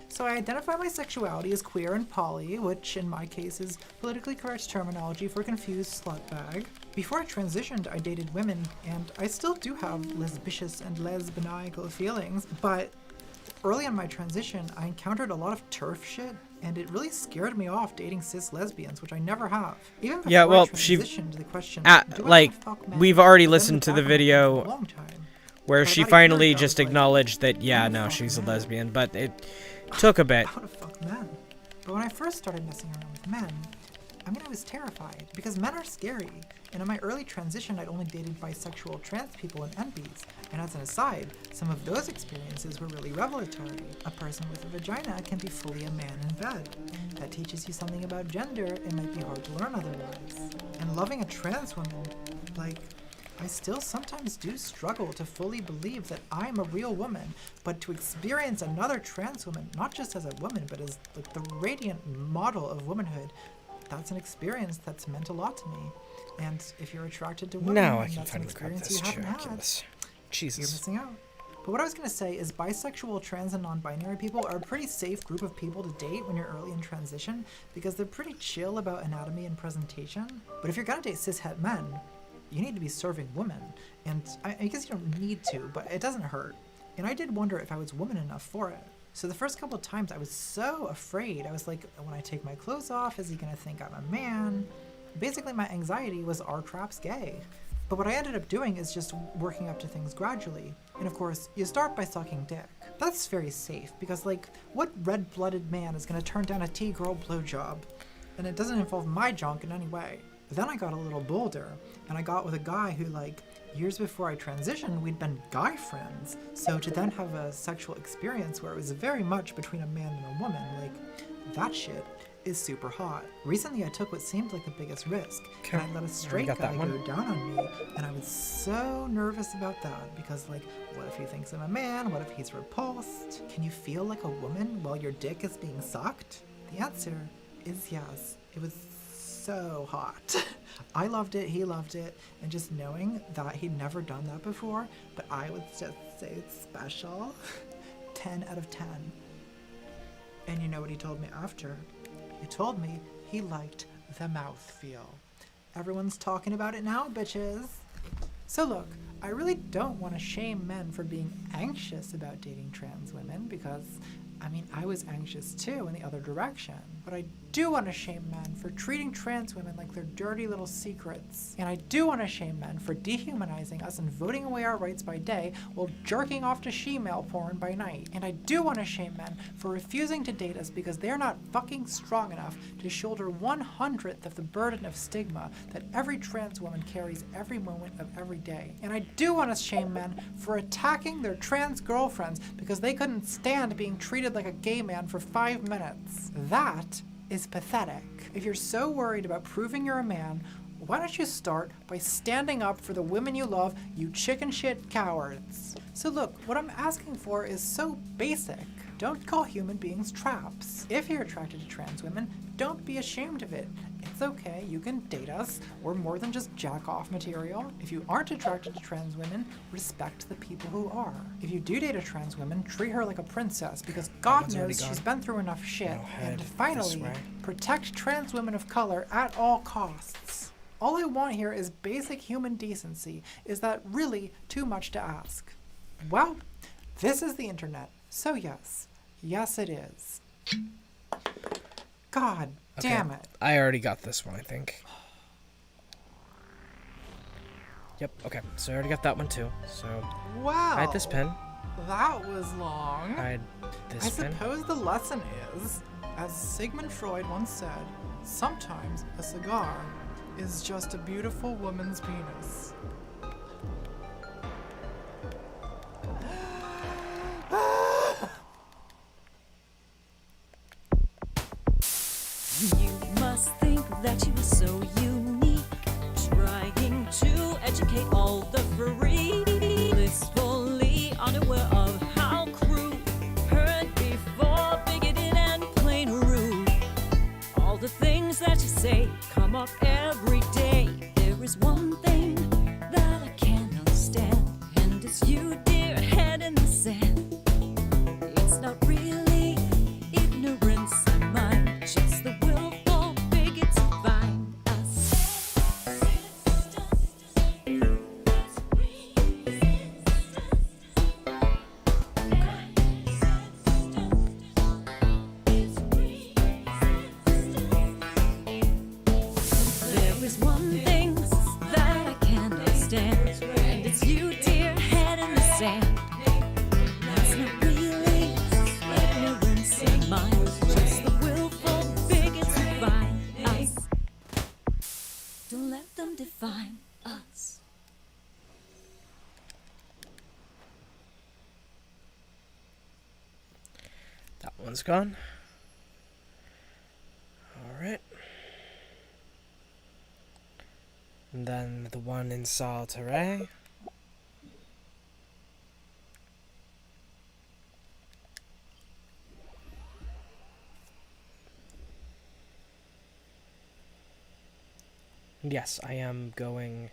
So I identify my sexuality as queer and poly, which in my case is politically correct terminology for confused slutbag. Before I transitioned, I dated women, and I still do have lesbicious and lesbiniacal feelings, but early in my transition, I encountered a lot of TERF shit, and it really scared me off dating cis lesbians, which I never have. Even before Yeah, well, I transitioned to the question, we've already listened to the video where she finally just acknowledged that, yeah, no, she's a lesbian, but it took a bit. How to fuck men. But when I first started messing around with men, I was terrified, because men are scary. And in my early transition, I'd only dated bisexual trans people and NBs. And as an aside, some of those experiences were really revelatory. A person with a vagina can be fully a man in bed. That teaches you something about gender. It might be hard to learn otherwise. And loving a trans woman, I still sometimes do struggle to fully believe that I'm a real woman, but to experience another trans woman, not just as a woman, but as the radiant model of womanhood, that's an experience that's meant a lot to me. And if you're attracted to women, Now I and can that's an finally grab experience this you haven't had, Oculus. Jesus. you're missing out. But what I was going to say is bisexual, trans, and non-binary people are a pretty safe group of people to date when you're early in transition, because they're pretty chill about anatomy and presentation. But if you're going to date cis-het men, you need to be serving women. And I guess you don't need to, but it doesn't hurt. And I did wonder if I was woman enough for it. So the first couple of times I was so afraid. I was like, when I take my clothes off, is he gonna think I'm a man? Basically my anxiety was, are traps gay? But what I ended up doing is just working up to things gradually. And of course, you start by sucking dick. That's very safe, because what red-blooded man is gonna turn down a T-girl blowjob? And it doesn't involve my junk in any way. But then I got a little bolder, and I got with a guy who, years before I transitioned, we'd been guy friends. So to then have a sexual experience where it was very much between a man and a woman, that shit is super hot. Recently I took what seemed like the biggest risk, and I let a straight guy go down on me, and I was so nervous about that, because what if he thinks I'm a man? What if he's repulsed? Can you feel like a woman while your dick is being sucked? The answer is yes. It was so hot. I loved it, he loved it, and just knowing that he'd never done that before, but I would just say it's special. 10 out of 10. And you know what he told me after? He told me he liked the mouthfeel. Everyone's talking about it now, bitches. So look, I really don't want to shame men for being anxious about dating trans women because, I mean, I was anxious too in the other direction. But I do want to shame men for treating trans women like they're dirty little secrets. And I do want to shame men for dehumanizing us and voting away our rights by day while jerking off to she-male porn by night. And I do want to shame men for refusing to date us because they're not fucking strong enough to shoulder 1/100th of the burden of stigma that every trans woman carries every moment of every day. And I do want to shame men for attacking their trans girlfriends because they couldn't stand being treated like a gay man for 5 minutes. That is pathetic. If you're so worried about proving you're a man, why don't you start by standing up for the women you love, you chicken shit cowards? So look, what I'm asking for is so basic. Don't call human beings traps. If you're attracted to trans women, don't be ashamed of it. It's okay, you can date us. We're more than just jack-off material. If you aren't attracted to trans women, respect the people who are. If you do date a trans woman, treat her like a princess because God knows she's been through enough shit. And finally, protect trans women of color at all costs. All I want here is basic human decency. Is that really too much to ask? Well, this is the internet. So yes, it is. God damn it. I already got this one, I think. Yep, okay. So I already got that one too. So Wow. I had this pen. That was long. I had this pen. I suppose the lesson is, as Sigmund Freud once said, sometimes a cigar is just a beautiful woman's penis. You must think that you are so unique, trying to educate all the free, blissfully unaware of how crude, heard before, bigoted and plain rude. All the things that you say come up every day. There is one thing that I cannot stand, and it's you, dear, head in the sand. It's not really ignorance of mine, just the willful bigots who find us. There is one thing that I cannot stand, and it's you, dear, head in the sand. That's not really ignorance of mine, just the willful bigots who find us. Don't let them define us. That one's gone. Alright. And then the one in Saltaire. Yes, I am going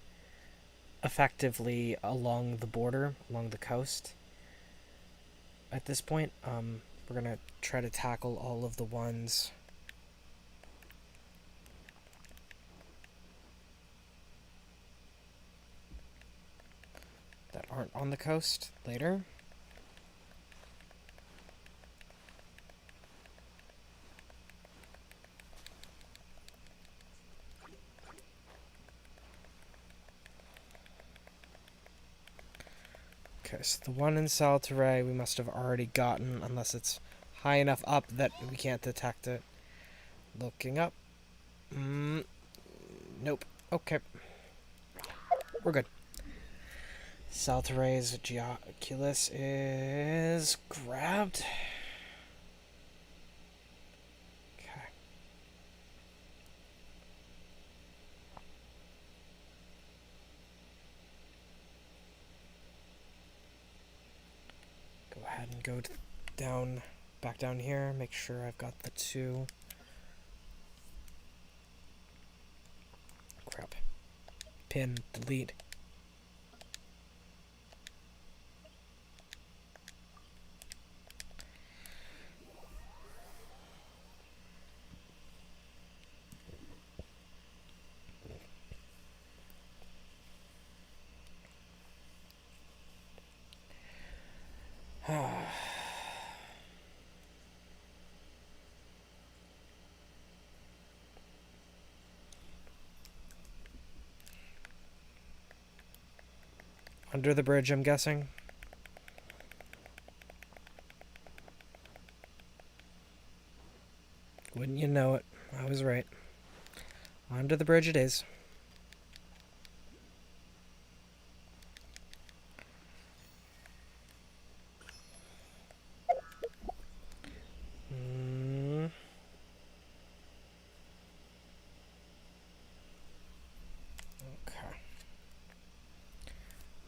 effectively along the border, along the coast. At this point, we're gonna try to tackle all of the ones that aren't on the coast later. Okay, so the one in Saltaire we must have already gotten, unless it's high enough up that we can't detect it. Looking up. Nope. Okay. We're good. Saltaire's Geoculus is grabbed. Okay. Go ahead and go down, back down here, make sure I've got the two. pin, delete. Under the bridge, I'm guessing. Wouldn't you know it? I was right. Under the bridge it is. Okay.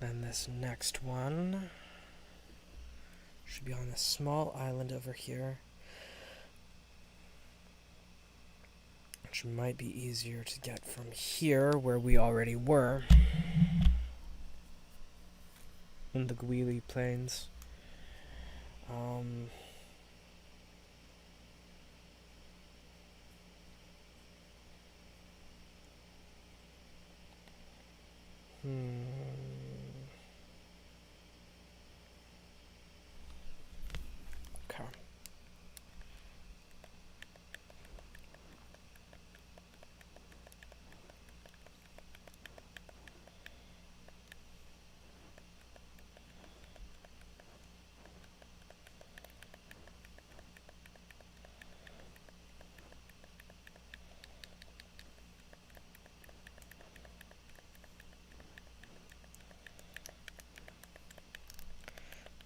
Then this next one should be on this small island over here, which might be easier to get from here, where we already were, in the Gwili Plains. Okay.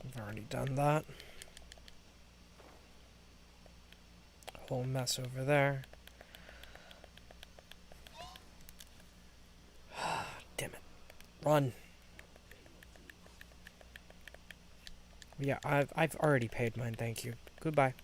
I've already done that. Whole mess over there. Damn it. Run. Yeah, I've already paid mine, thank you. Goodbye.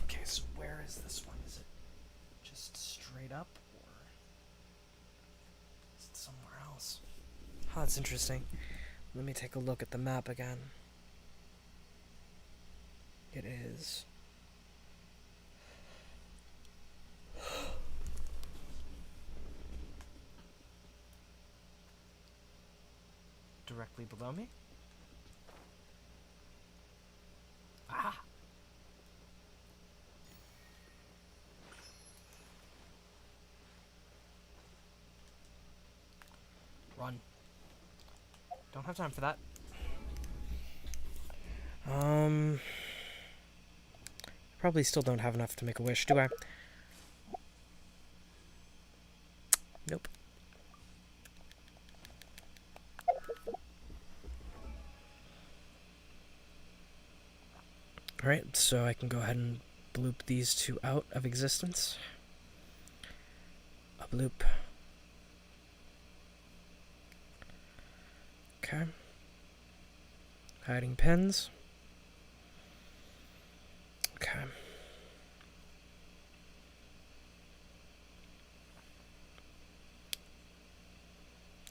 Okay, so where is this one? Is it just straight up, or is it somewhere else? Oh, that's interesting. Let me take a look at the map again. It is directly below me. Ah! Run. Don't have time for that. Probably still don't have enough to make a wish, do I? Nope. Alright, so I can go ahead and bloop these two out of existence. A bloop. Okay. Hiding pins. Okay.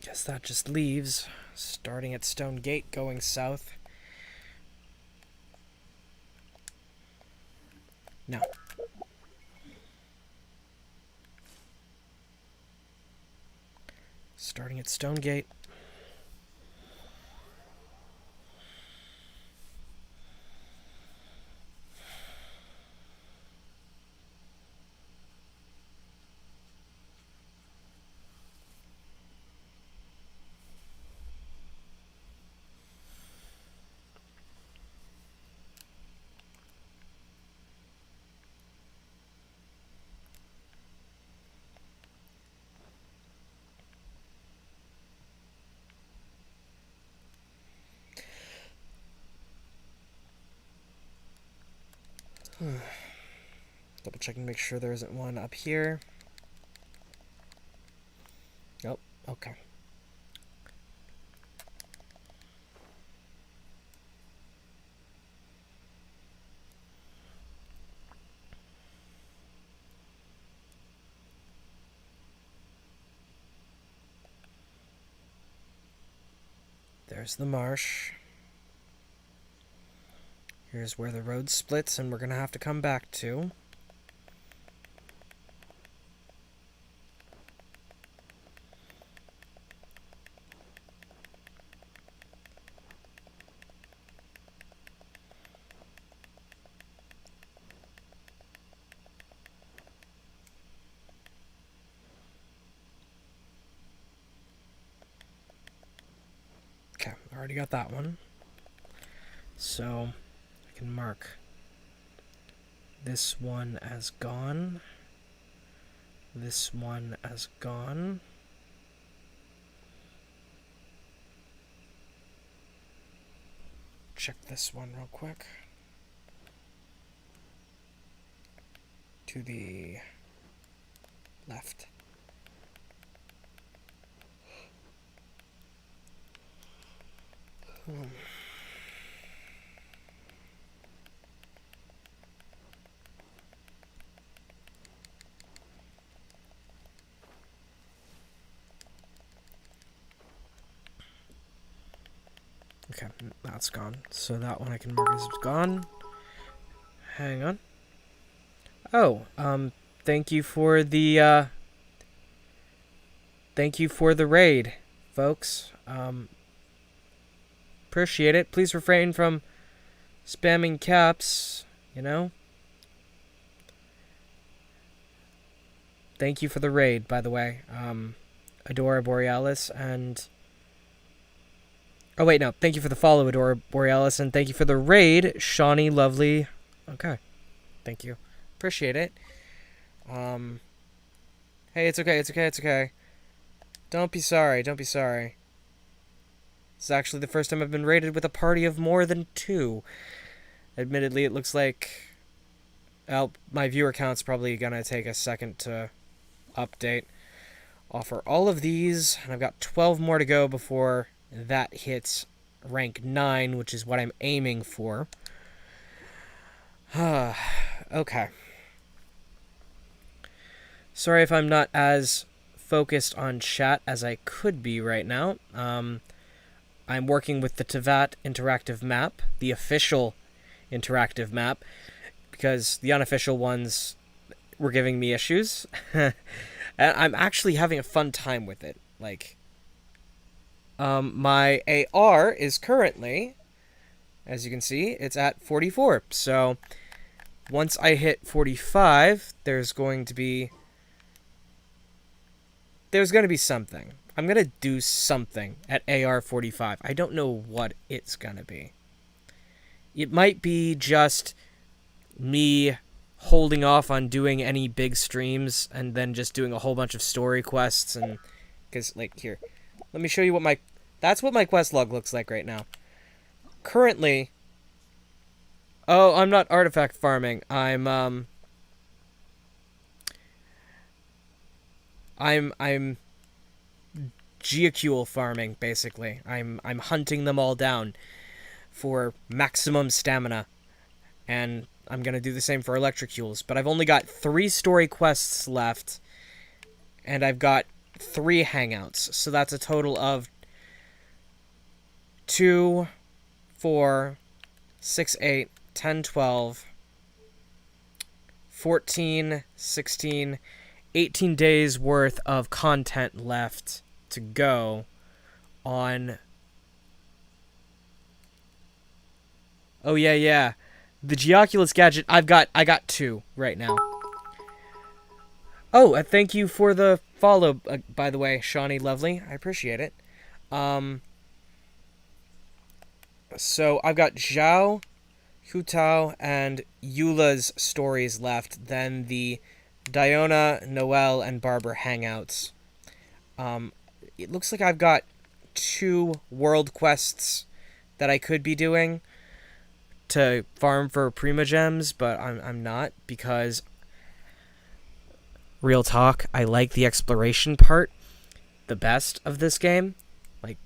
Guess that just leaves, starting at Stone Gate, going south. No. Starting at Stone Gate. Double checking to make sure there isn't one up here. Nope. Okay. There's the marsh. Here's where the road splits and we're gonna have to come back to. Okay, I already got that one. So I can mark this one as gone. This one as gone. Check this one real quick. To the left. Okay, that's gone. So that one I can mark as gone. Hang on. Oh, thank you for the raid, folks. Appreciate it. Please refrain from spamming caps, you know? Thank you for the raid, by the way. Adora Borealis and... Oh, wait, no. Thank you for the follow, Adora Borealis, and thank you for the raid, Shawnee Lovely. Okay. Thank you. Appreciate it. Hey, it's okay, it's okay, it's okay. Don't be sorry, don't be sorry. This is actually the first time I've been raided with a party of more than 2. Admittedly, it looks like... Well, my viewer count's probably gonna take a second to update. Offer all of these, and I've got 12 more to go before that hits rank 9, which is what I'm aiming for. Okay. Sorry if I'm not as focused on chat as I could be right now. I'm working with the Tevat interactive map, the official interactive map, because the unofficial ones were giving me issues. And I'm actually having a fun time with it. Like, my AR is currently, as you can see, it's at 44. So once I hit 45, there's going to be something. I'm going to do something at AR 45. I don't know what it's going to be. It might be just me holding off on doing any big streams and then just doing a whole bunch of story quests. And because, like, here, let me show you what that's what my quest log looks like right now. Currently, oh, I'm not artifact farming. I'm geocule farming, basically. I'm hunting them all down for maximum stamina, and I'm gonna do the same for electrocules. But I've only got 3 story quests left, and I've got 3 hangouts, so that's a total of 2, 4, 6, 8, 10, 12, 14, 16, 18 days worth of content left to go on... Oh, yeah. The Geoculus gadget, I got 2 right now. Oh, thank you for the follow, by the way, Shawnee Lovely. I appreciate it. So I've got Zhao, Hutao, and Eula's stories left. Then the Diona, Noelle, and Barber hangouts. It looks like I've got 2 world quests that I could be doing. to farm for Primogems, but I'm not, because real talk, I like the exploration part the best of this game. Like,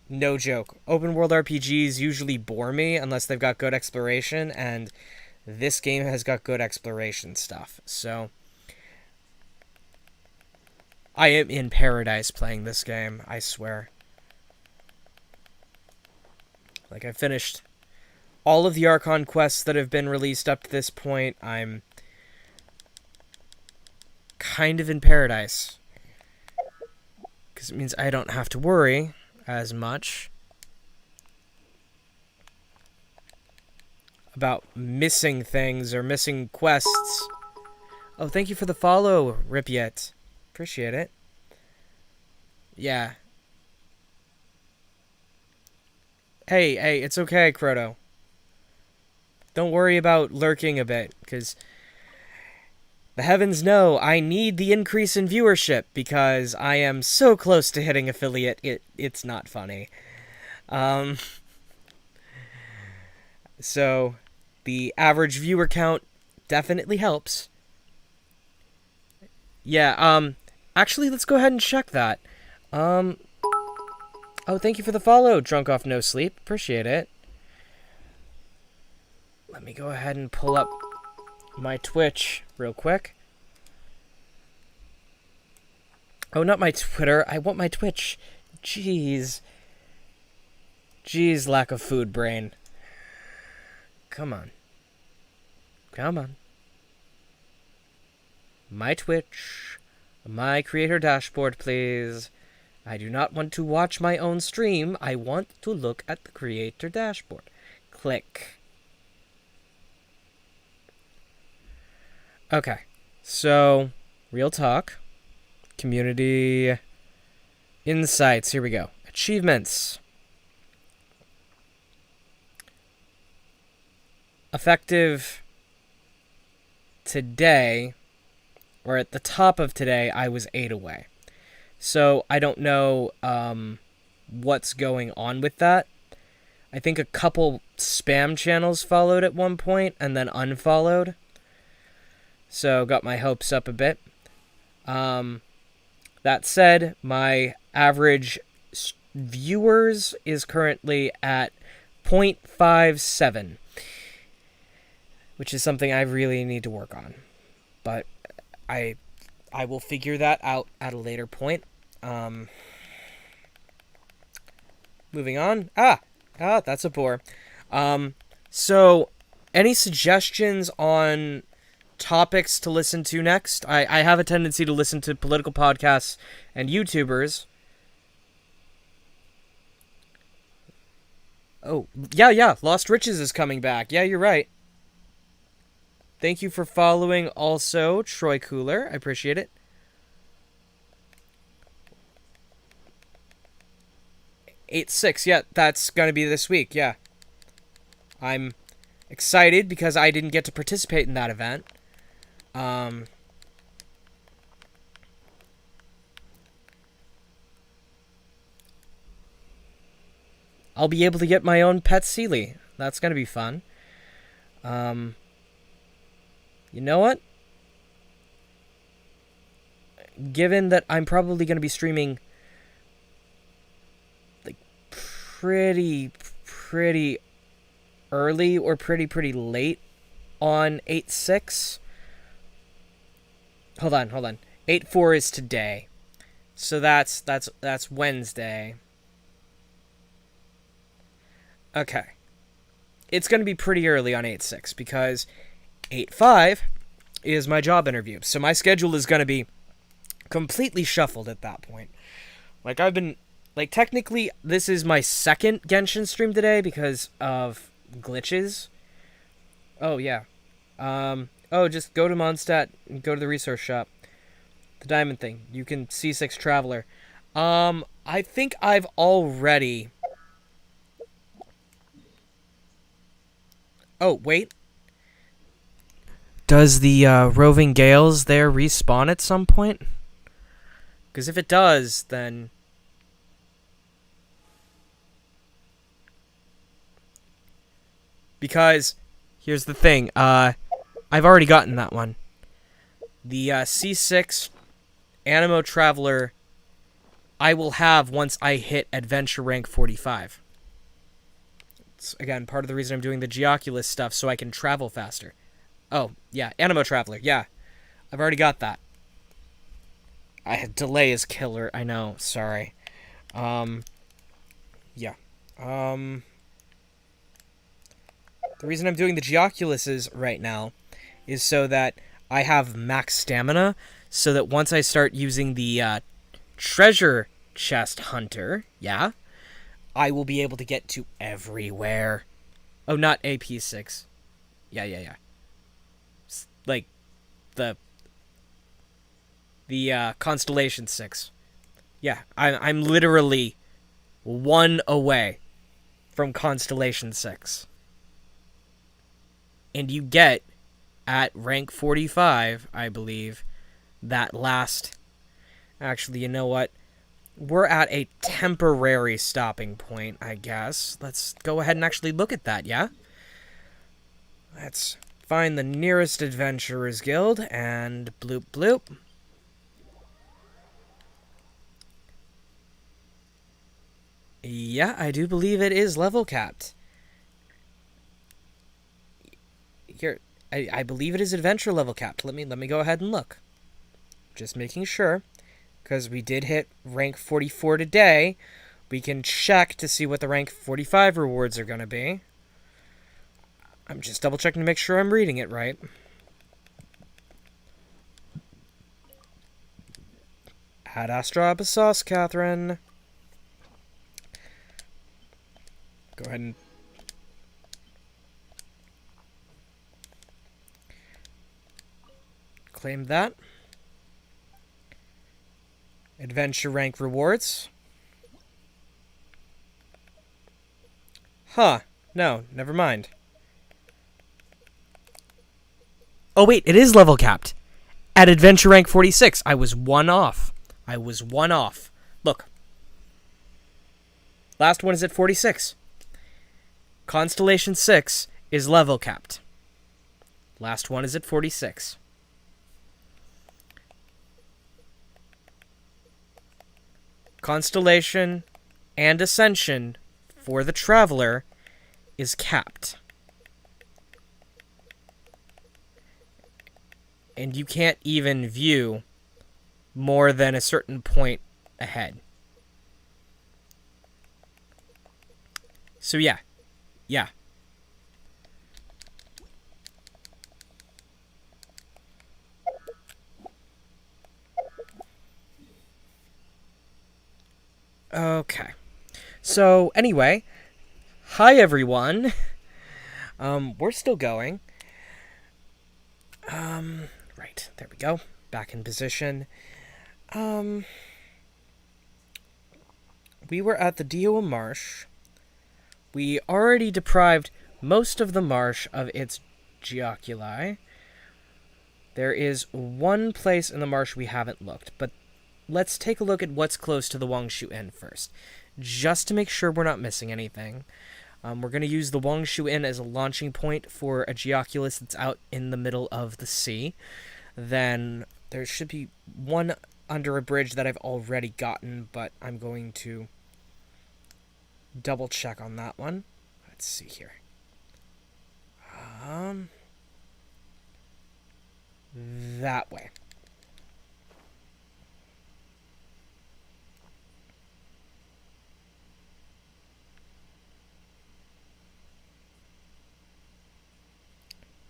no joke. Open world RPGs usually bore me unless they've got good exploration, and this game has got good exploration stuff. So I am in paradise playing this game, I swear. Like, I finished all of the Archon quests that have been released up to this point. I'm kind of in paradise, because it means I don't have to worry as much about missing things or missing quests. Oh, thank you for the follow, Ripiet. Appreciate it. Yeah. Hey, it's okay, Croto. Don't worry about lurking a bit, because the heavens know I need the increase in viewership, because I am so close to hitting affiliate, it's not funny. So, the average viewer count definitely helps. Yeah, actually, let's go ahead and check that. Oh, thank you for the follow, Drunk Off No Sleep. Appreciate it. Let me go ahead and pull up my Twitch real quick. Oh, not my Twitter. I want my Twitch. Jeez. Jeez, lack of food brain. Come on. Come on. My Twitch. My creator dashboard, please. I do not want to watch my own stream. I want to look at the creator dashboard. Click. Okay. So, real talk. Community insights. Here we go. Achievements. Effective today, or at the top of today, I was 8 away. So I don't know what's going on with that. I think a couple spam channels followed at one point and then unfollowed. So got my hopes up a bit. That said, my average viewers is currently at 0.57, which is something I really need to work on. But I will figure that out at a later point. Moving on. That's a bore. So, any suggestions on topics to listen to next? I have a tendency to listen to political podcasts and YouTubers. Oh, yeah, Lost Riches is coming back. Yeah, you're right. Thank you for following also, Troy Cooler. I appreciate it. '86, yeah, that's gonna be this week, yeah. I'm excited because I didn't get to participate in that event. I'll be able to get my own pet Sealy. That's gonna be fun. You know what? Given that I'm probably going to be streaming like pretty early or pretty late on 8/6. Hold on. 8/4 is today. So that's Wednesday. Okay. It's going to be pretty early on 8/6 because 8/5 is my job interview. So my schedule is going to be completely shuffled at that point. Like, technically, this is my second Genshin stream today because of glitches. Oh, yeah. Just go to Mondstadt and go to the resource shop. The diamond thing. You can C6 Traveler. I think I've already... Oh, wait. Does the Roving Gales there respawn at some point? Because if it does, then... Because, here's the thing, I've already gotten that one. The C6 Animo Traveler I will have once I hit Adventure Rank 45. It's, again, part of the reason I'm doing the Geoculus stuff, so I can travel faster. Oh, yeah, Animo Traveler, yeah. I've already got that. Delay is killer, I know, sorry. Yeah. The reason I'm doing the Geoculuses right now is so that I have max stamina, so that once I start using the treasure chest hunter, yeah, I will be able to get to everywhere. Oh, not AP6. Yeah. Like, the Constellation 6. Yeah, I'm literally 1 away from Constellation 6. And you get, at rank 45, I believe, that last... Actually, you know what? We're at a temporary stopping point, I guess. Let's go ahead and actually look at that, yeah? Let's find the nearest Adventurers Guild, and bloop bloop. Yeah, I do believe it is level capped. Here, I believe it is adventure level capped. Let me go ahead and look. Just making sure, because we did hit rank 44 today. We can check to see what the rank 45 rewards are going to be. I'm just double checking to make sure I'm reading it right. Ad Astra Abyssos, Catherine. Go ahead and claim that. Adventure rank rewards. Huh. No, never mind. Oh wait, it is level capped. At adventure rank 46, I was 1 off. I was 1 off. Look. Last one is at 46. Constellation 6 is level capped. Last one is at 46. Constellation and Ascension for the Traveler is capped. And you can't even view more than a certain point ahead. So yeah. Yeah. Okay. So, anyway, hi everyone. We're still going. Right, there we go. Back in position. We were at the Dioa Marsh. We already deprived most of the marsh of its geoculi. There is one place in the marsh we haven't looked, but let's take a look at what's close to the Wangshu Inn first, just to make sure we're not missing anything. We're going to use the Wangshu Inn as a launching point for a Geoculus that's out in the middle of the sea. Then there should be one under a bridge that I've already gotten, but I'm going to double check on that one. Let's see here. That way.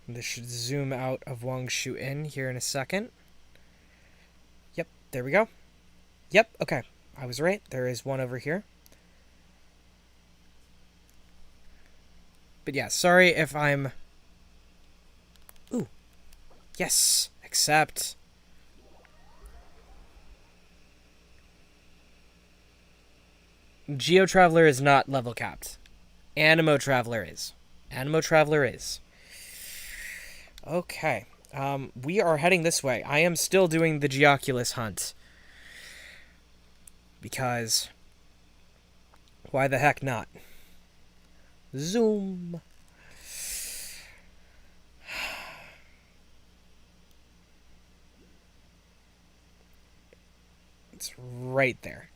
This should zoom out of Wangshu Inn here in a second. Yep, there we go. Yep, okay. I was right. There is one over here. But yeah, sorry if I'm... Ooh. Yes. Accept. Geo Traveler is not level capped. Animo Traveler is. Animo Traveler is. Okay. We are heading this way. I am still doing the Geoculus hunt. Because... why the heck not? Zoom. It's right there.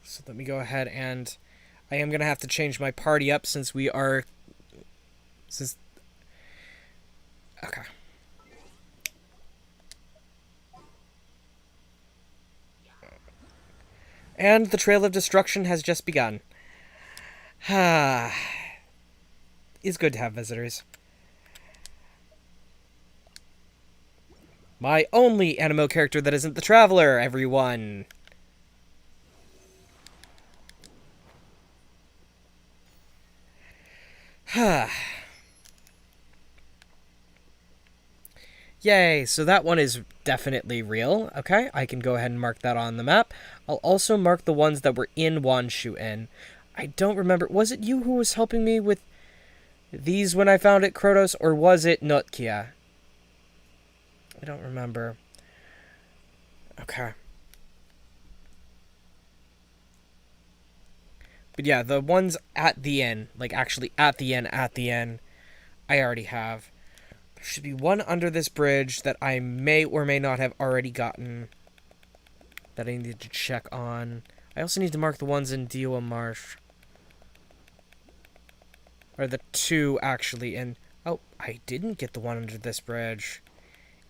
So let me go ahead and... I am going to have to change my party up since we are... Okay. And the Trail of Destruction has just begun. It's good to have visitors. My only animo character that isn't the Traveler, everyone! Yay, so that one is definitely real. Okay, I can go ahead and mark that on the map. I'll also mark the ones that were in Wanshu-in. I don't remember. Was it you who was helping me with these when I found it, Krotos, or was it Notkia? I don't remember. Okay. But yeah, the ones at the end, like actually at the end, I already have. There should be one under this bridge that I may or may not have already gotten that I need to check on. I also need to mark the ones in Dioa Marsh. Or the two, actually, in... Oh, I didn't get the one under this bridge.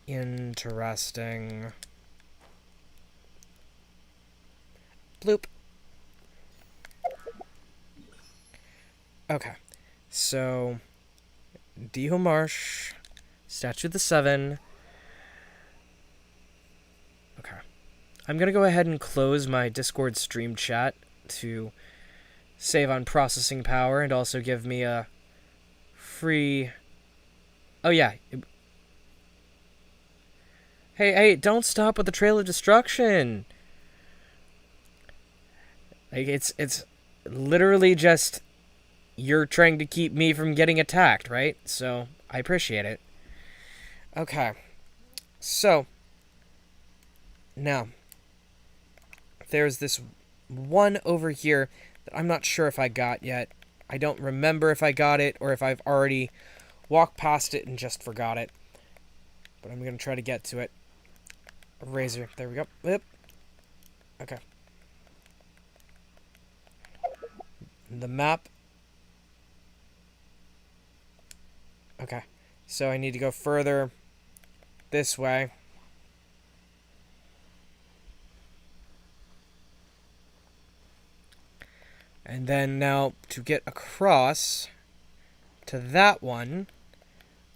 Interesting. Bloop. Okay. So... Dioa Marsh... Statue of the Seven. Okay. I'm going to go ahead and close my Discord stream chat to save on processing power and also give me a free... Oh, yeah. Hey, don't stop with the Trail of Destruction. Like, it's literally just you're trying to keep me from getting attacked, right? So, I appreciate it. Okay, so, now, there's this one over here that I'm not sure if I got yet. I don't remember if I got it or if I've already walked past it and just forgot it. But I'm going to try to get to it. Razor, there we go. Yep. Okay. The map. Okay, so I need to go further this way. And then now to get across to that one,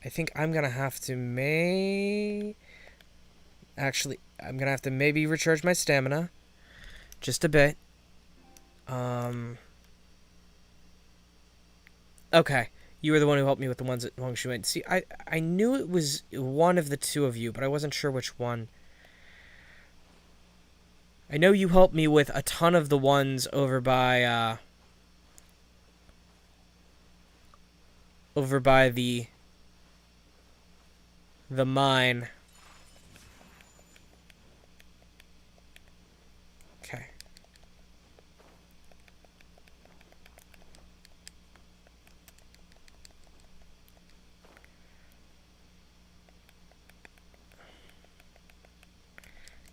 I think I'm going to have to Actually, I'm going to have to maybe recharge my stamina just a bit. Okay. You were the one who helped me with the ones at Wanshu-in. See, I knew it was one of the two of you, but I wasn't sure which one. I know you helped me with a ton of the ones over by the mine. Okay.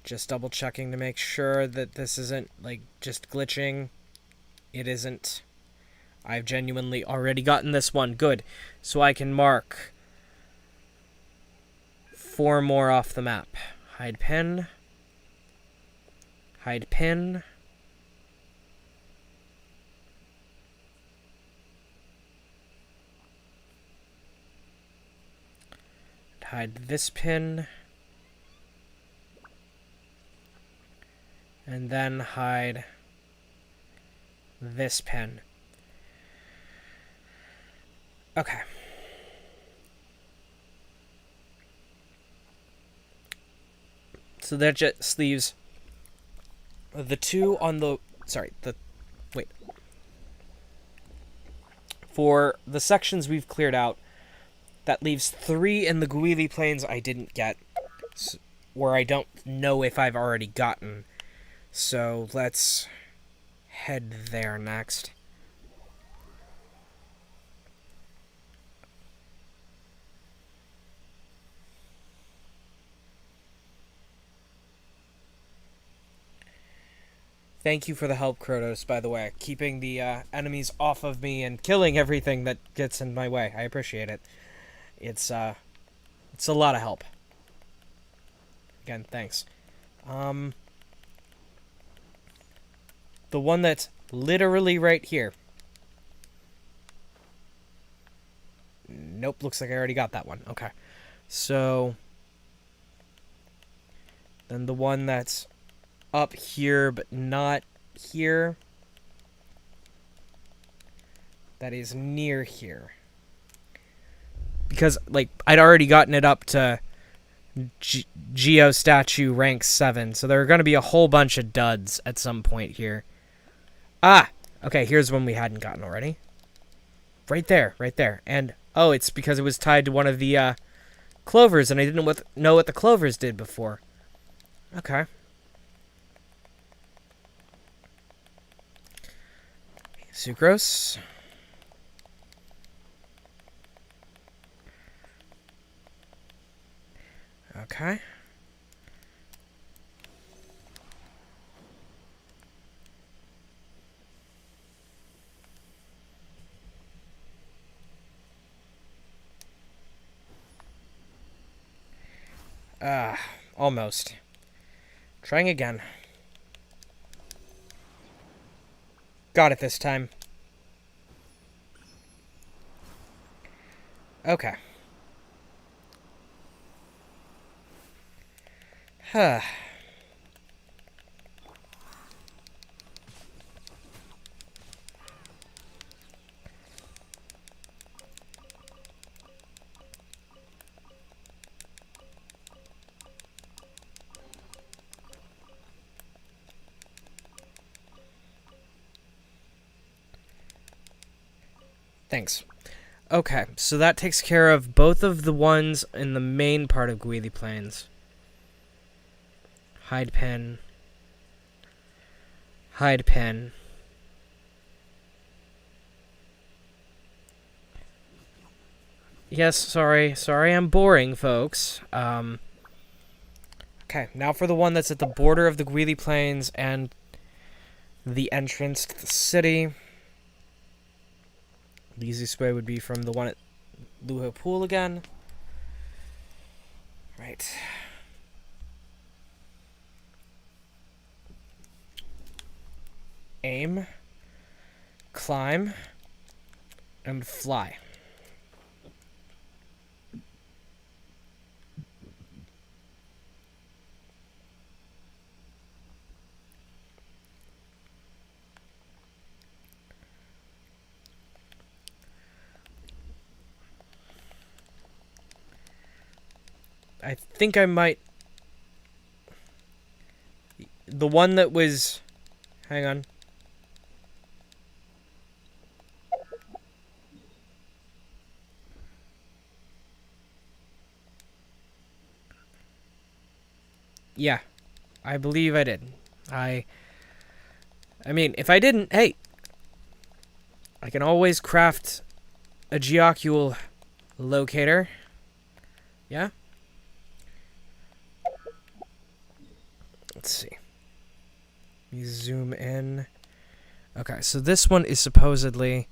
Just double checking to make sure that this isn't, like, just glitching. It isn't. I've genuinely already gotten this one. Good. So I can mark 4 more off the map. Hide pin. Hide pin. Hide this pin. And then hide this pin. Okay. So that just leaves the two on the... Sorry, wait. For the sections we've cleared out, that leaves 3 in the Guili Plains I didn't get, where I don't know if I've already gotten. So let's head there next. Thank you for the help, Krotos, by the way. Keeping the enemies off of me and killing everything that gets in my way. I appreciate it. It's a lot of help. Again, thanks. The one that's literally right here. Nope, looks like I already got that one. Okay. So then the one that's up here but not here, that is near here, because like I'd already gotten it up to Geo statue rank 7, so there are going to be a whole bunch of duds at some point here. Okay, here's one we hadn't gotten already. Right there. And oh, it's because it was tied to one of the clovers, and I didn't know what the clovers did before. Okay. Sucrose. Okay. Almost. Trying again. Got it this time. Okay. Huh. Thanks. Okay, so that takes care of both of the ones in the main part of Gweely Plains. Hide pen. Hide pen. Yes, sorry I'm boring, folks. Okay, now for the one that's at the border of the Gweely Plains and the entrance to the city. The easiest way would be from the one at Luho Pool again. Right. Aim, climb, and fly. I think I might... The one that was... Hang on. Yeah, I believe I did. I mean, if I didn't, hey, I can always craft a geocule locator. Yeah? Let's see. Let me zoom in. Okay, so this one is supposedly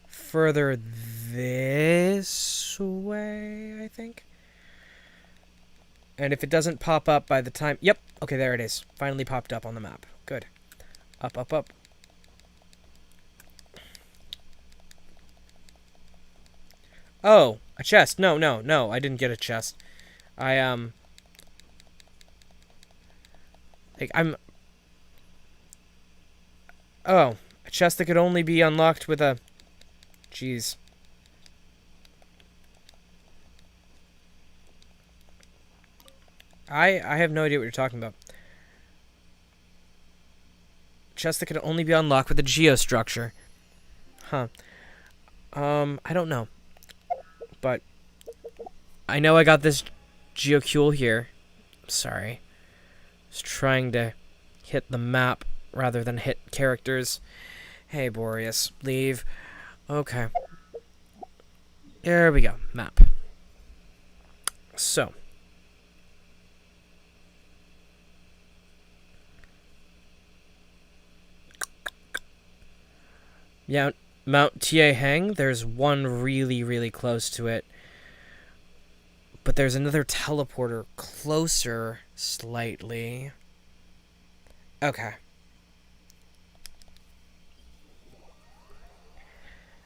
further this way, I think. And if it doesn't pop up by the time... Yep, okay, there it is. Finally popped up on the map. Good. Up, up, up. Oh, a chest. No, I didn't get a chest. I'm... Oh, a chest that could only be unlocked with a... Jeez. I have no idea what you're talking about. Chest that could only be unlocked with a geostructure. Huh. I don't know. But I know I got this geocule here. Sorry. Just trying to hit the map rather than hit characters. Hey, Boreas, leave. Okay. There we go. Map. So. Yeah, Mount Tiehang, there's one really, really close to it. But there's another teleporter closer slightly. Okay.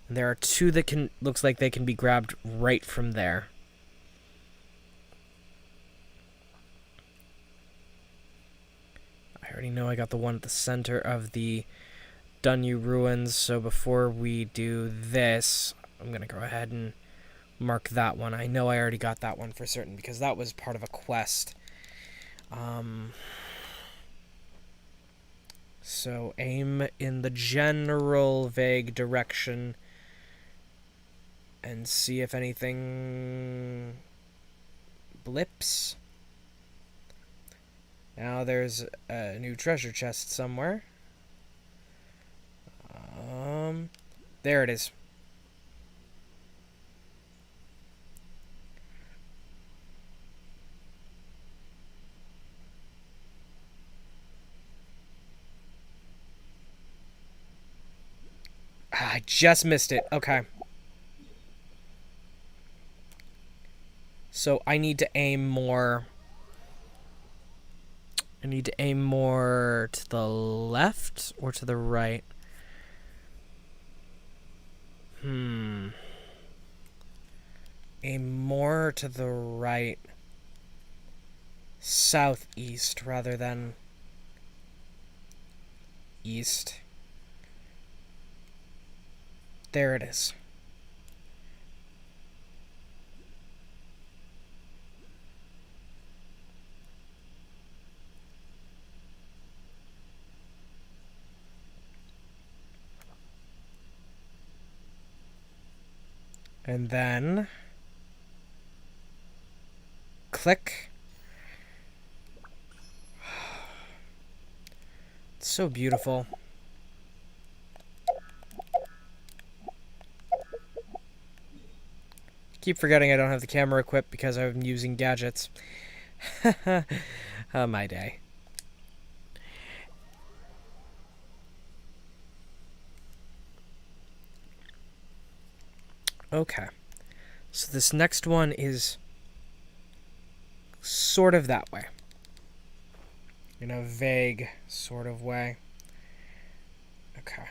And there are two that looks like they can be grabbed right from there. I already know I got the one at the center of the Dunyu ruins, so before we do this, I'm going to go ahead and mark that one. I know I already got that one for certain because that was part of a quest. So aim in the general vague direction and see if anything blips. Now there's a new treasure chest somewhere. There it is. I just missed it. Okay. So I need to aim more. I need to aim more to the left or to the right. Aim more to the right. Southeast rather than east. There it is. And then click. It's so beautiful. Keep forgetting I don't have the camera equipped because I'm using gadgets. My day. Okay. So this next one is sort of that way. In a vague sort of way. Okay.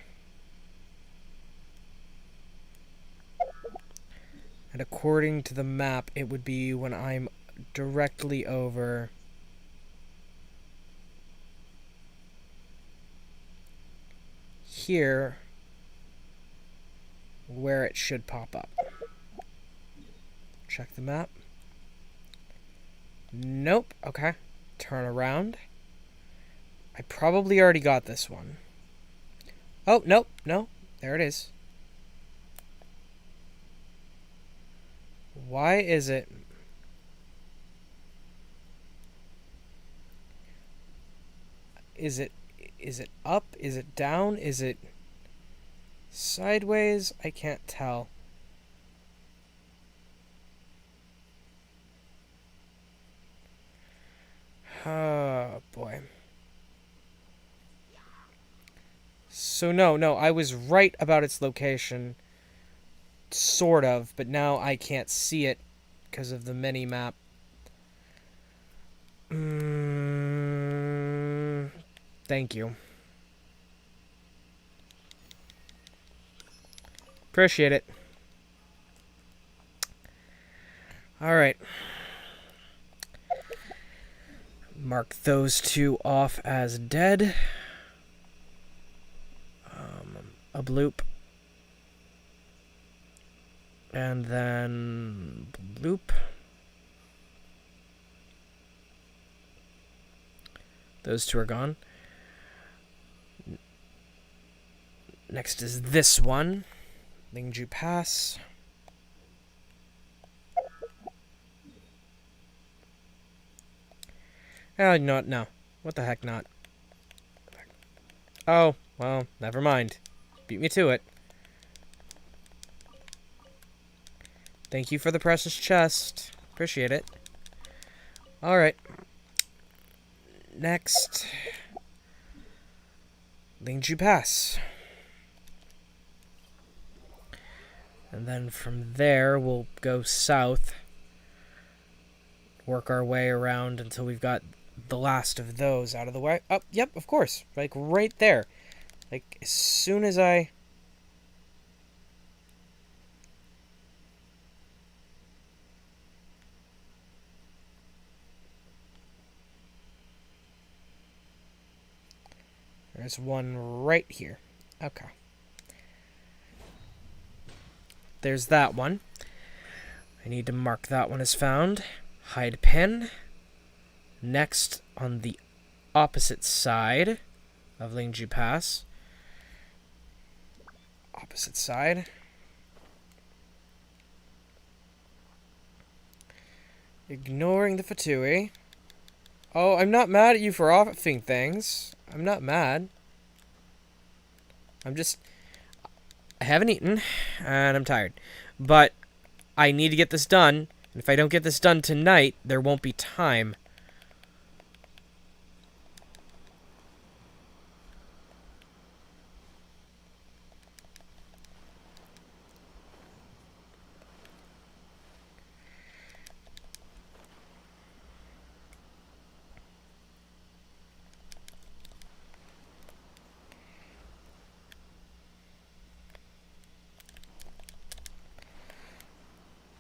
And according to the map, it would be when I'm directly over here where it should pop up. Check the map. Nope. Okay. Turn around. I probably already got this one. Oh, nope. No. There it is. Why is it... Is it up? Is it down? Is it sideways? I can't tell. Oh, boy. So no, I was right about its location. Sort of, but now I can't see it because of the mini-map. Thank you. Appreciate it. Alright. Mark those two off as dead. A bloop. And then bloop. Those two are gone. Next is this one. Lingju Pass. Oh, no. What the heck not? Oh, well, never mind. Beat me to it. Thank you for the precious chest. Appreciate it. Alright. Next. Lingju Pass. And then from there, we'll go south. Work our way around until we've got the last of those out of the way. Oh, yep, of course. Like, right there. Like, as soon as I... There's one right here. Okay. There's that one. I need to mark that one as found. Hide pin. Next, on the opposite side of Lingju Pass. Opposite side. Ignoring the Fatui. Oh, I'm not mad at you for offing things. I'm not mad. I'm just... I haven't eaten, and I'm tired. But I need to get this done. And if I don't get this done tonight, there won't be time.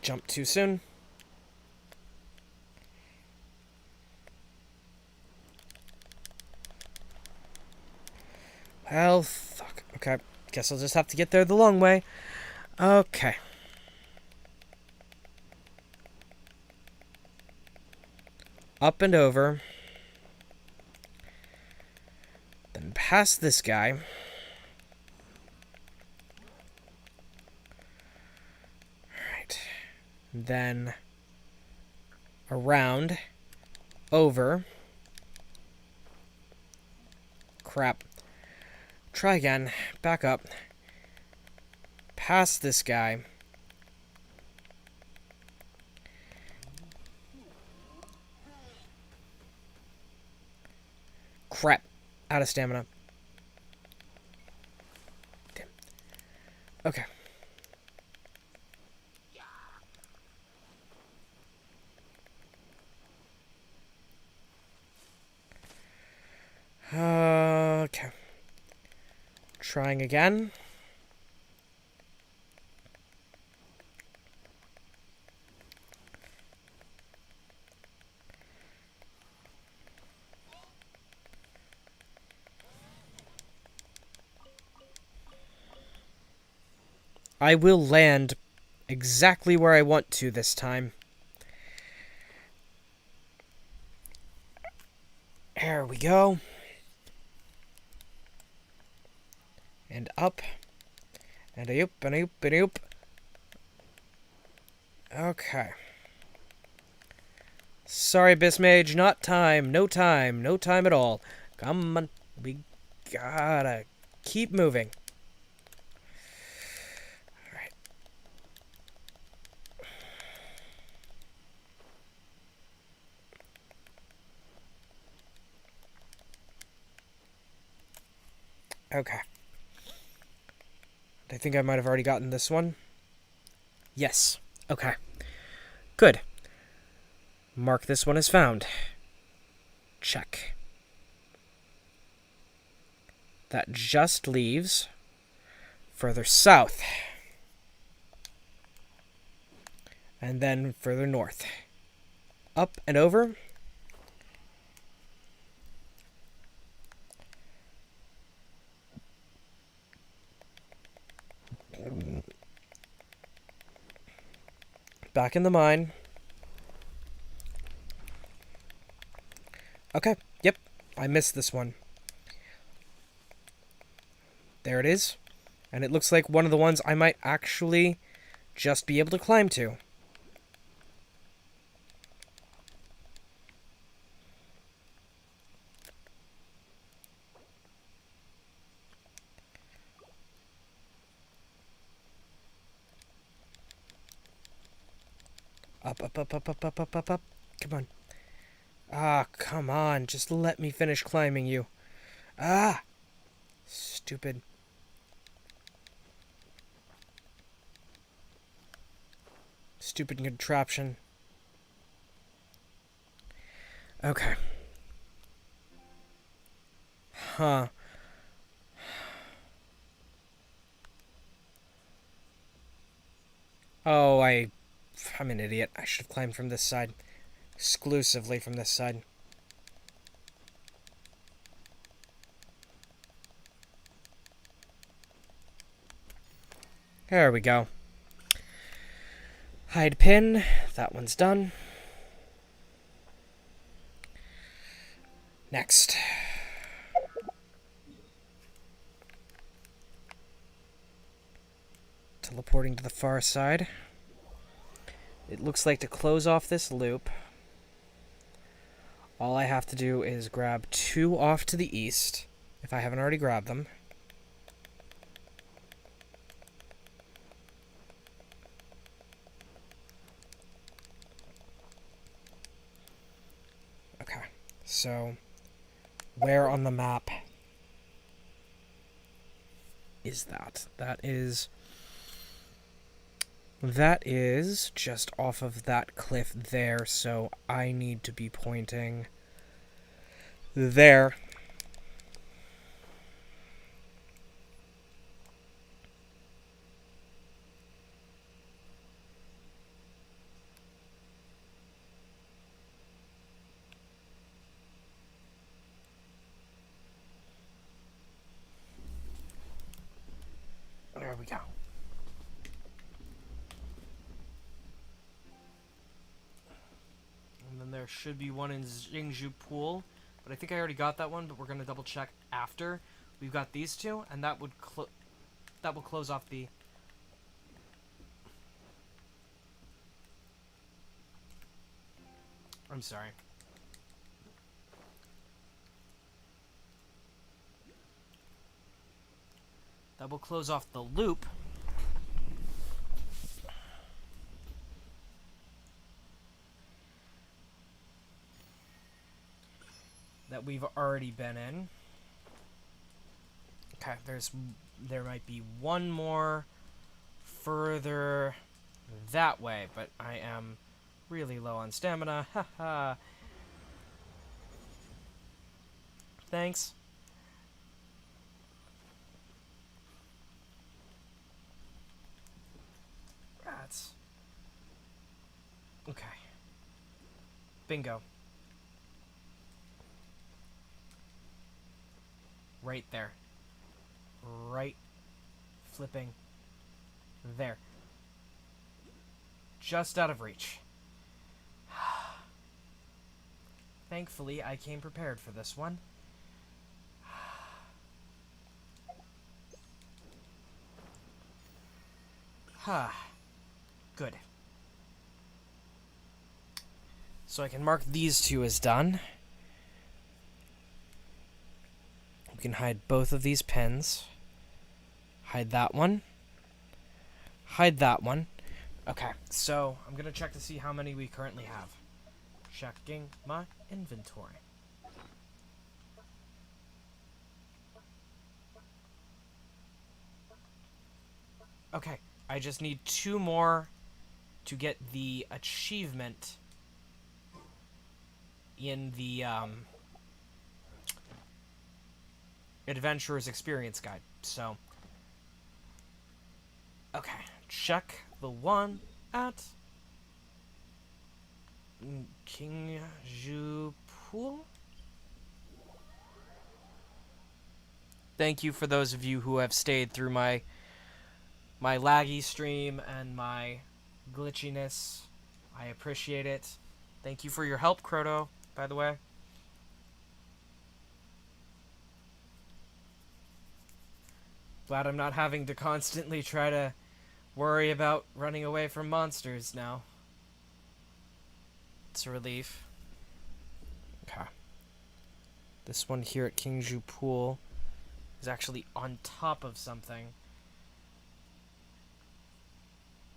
Jump too soon. Well, fuck. Okay. Guess I'll just have to get there the long way. Okay. Up and over. Then past this guy. Then around, over, crap, try again, back up, past this guy, crap, out of stamina, damn, okay. Okay. Trying again. I will land exactly where I want to this time. There we go. And up. And a oop, and a oop, and a oop. Okay. Sorry, Bismage, not time. No time. No time at all. Come on. We gotta keep moving. Alright. Okay. I think I might have already gotten this one. Yes. Okay. Good. Mark this one as found. Check. That just leaves further south. And then further north. Up and over. Back in the mine. Okay, yep, I missed this one. There it is. And it looks like one of the ones I might actually just be able to climb to. Up, up, up, up, up, up, up, up, up. Come on. Ah, come on. Just let me finish climbing you. Ah! Stupid. Stupid contraption. Okay. Huh. Oh, I'm an idiot. I should have climbed from this side. Exclusively from this side. There we go. Hide pin. That one's done. Next. Teleporting to the far side. It looks like to close off this loop, all I have to do is grab 2 off to the east, if I haven't already grabbed them. Okay, so where on the map is that? That is just off of that cliff there, so I need to be pointing there. There we go. And then there should be one in Jingzhu Pool, but I think I already got that one, but we're going to double check after. We've got these two, and that will close off the... I'm sorry. That will close off the loop. That we've already been in. Okay, there might be one more further that way, but I am really low on stamina. Haha. Thanks. Rats. Okay. Bingo. Right there. Right flipping there. Just out of reach. Thankfully, I came prepared for this one. Good. So I can mark these two as done. We can hide both of these pins. Hide that one. Hide that one. Okay, so I'm going to check to see how many we currently have. Checking my inventory. Okay, I just need 2 more to get the achievement in the Adventurer's Experience Guide. So, okay, check the one at Jingzhu Pool. Thank you for those of you who have stayed through my laggy stream and my glitchiness. I appreciate it. Thank you for your help, Croto, by the way. Glad I'm not having to constantly try to worry about running away from monsters now. It's a relief. Okay. This one here at Jingzhu Pool is actually on top of something.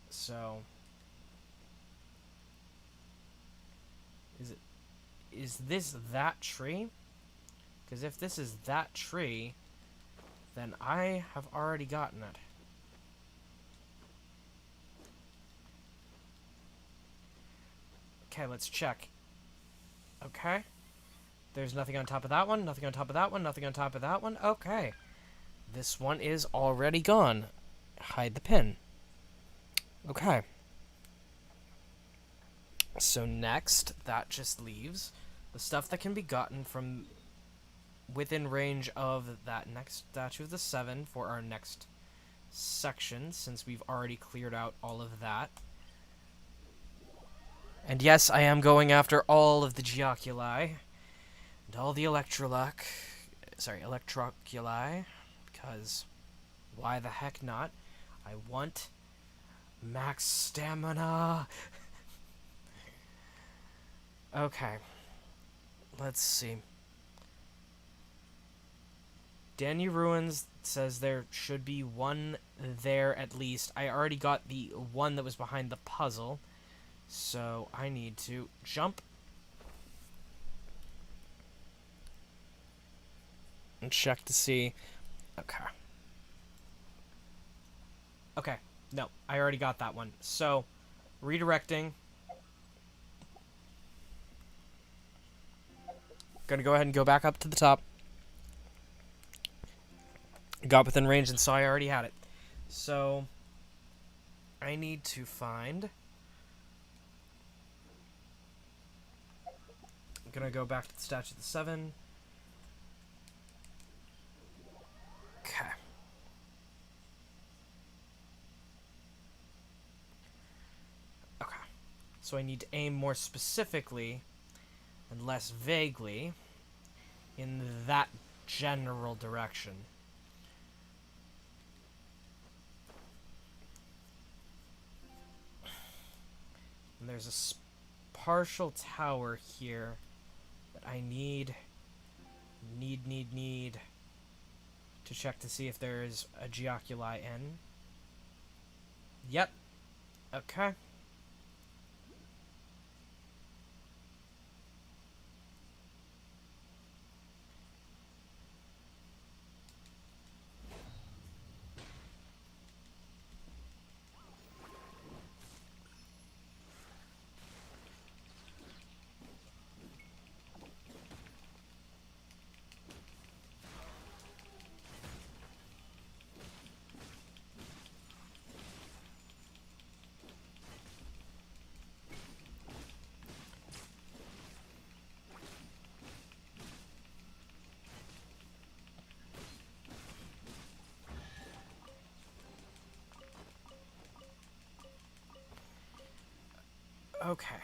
So, is this that tree? Because if this is that tree, then I have already gotten it. Okay, let's check. Okay. There's nothing on top of that one, nothing on top of that one, nothing on top of that one. Okay. This one is already gone. Hide the pin. Okay. So next, that just leaves the stuff that can be gotten from within range of that next statue of the 7 for our next section, since we've already cleared out all of that. And yes, I am going after all of the Geoculi and all the electroculi, because why the heck not? I want max stamina. Okay. Let's see. Danny Ruins says there should be one there at least. I already got the one that was behind the puzzle, so I need to jump and check to see. Okay. Okay. No, I already got that one. So, redirecting. Gonna go ahead and go back up to the top. Got within range and saw I already had it. So, I need to find... I'm gonna go back to the statue of the 7. Okay. Okay. So I need to aim more specifically and less vaguely in that general direction. And there's a partial tower here that I need to check to see if there is a Geoculi in. Yep. Okay. Okay.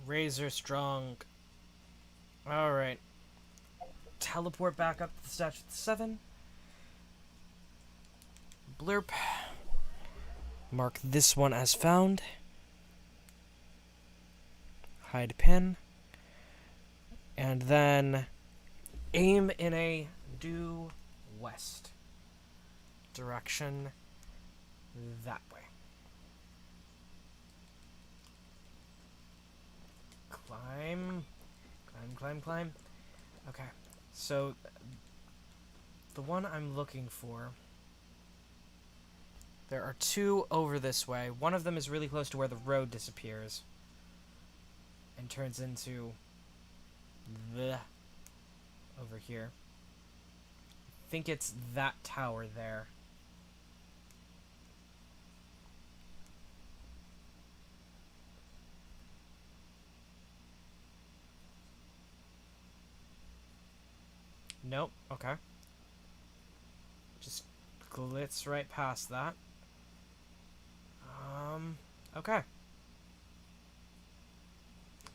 Razor strong. Alright. Teleport back up to the statue of the 7. Blurp. Mark this one as found. Hide pin. And then aim in a due west direction that way. Climb. Climb. Okay, so the one I'm looking for, there are two over this way. One of them is really close to where the road disappears and turns into the over here. I think it's that tower there. Nope. Okay. Just glitz right past that. Okay.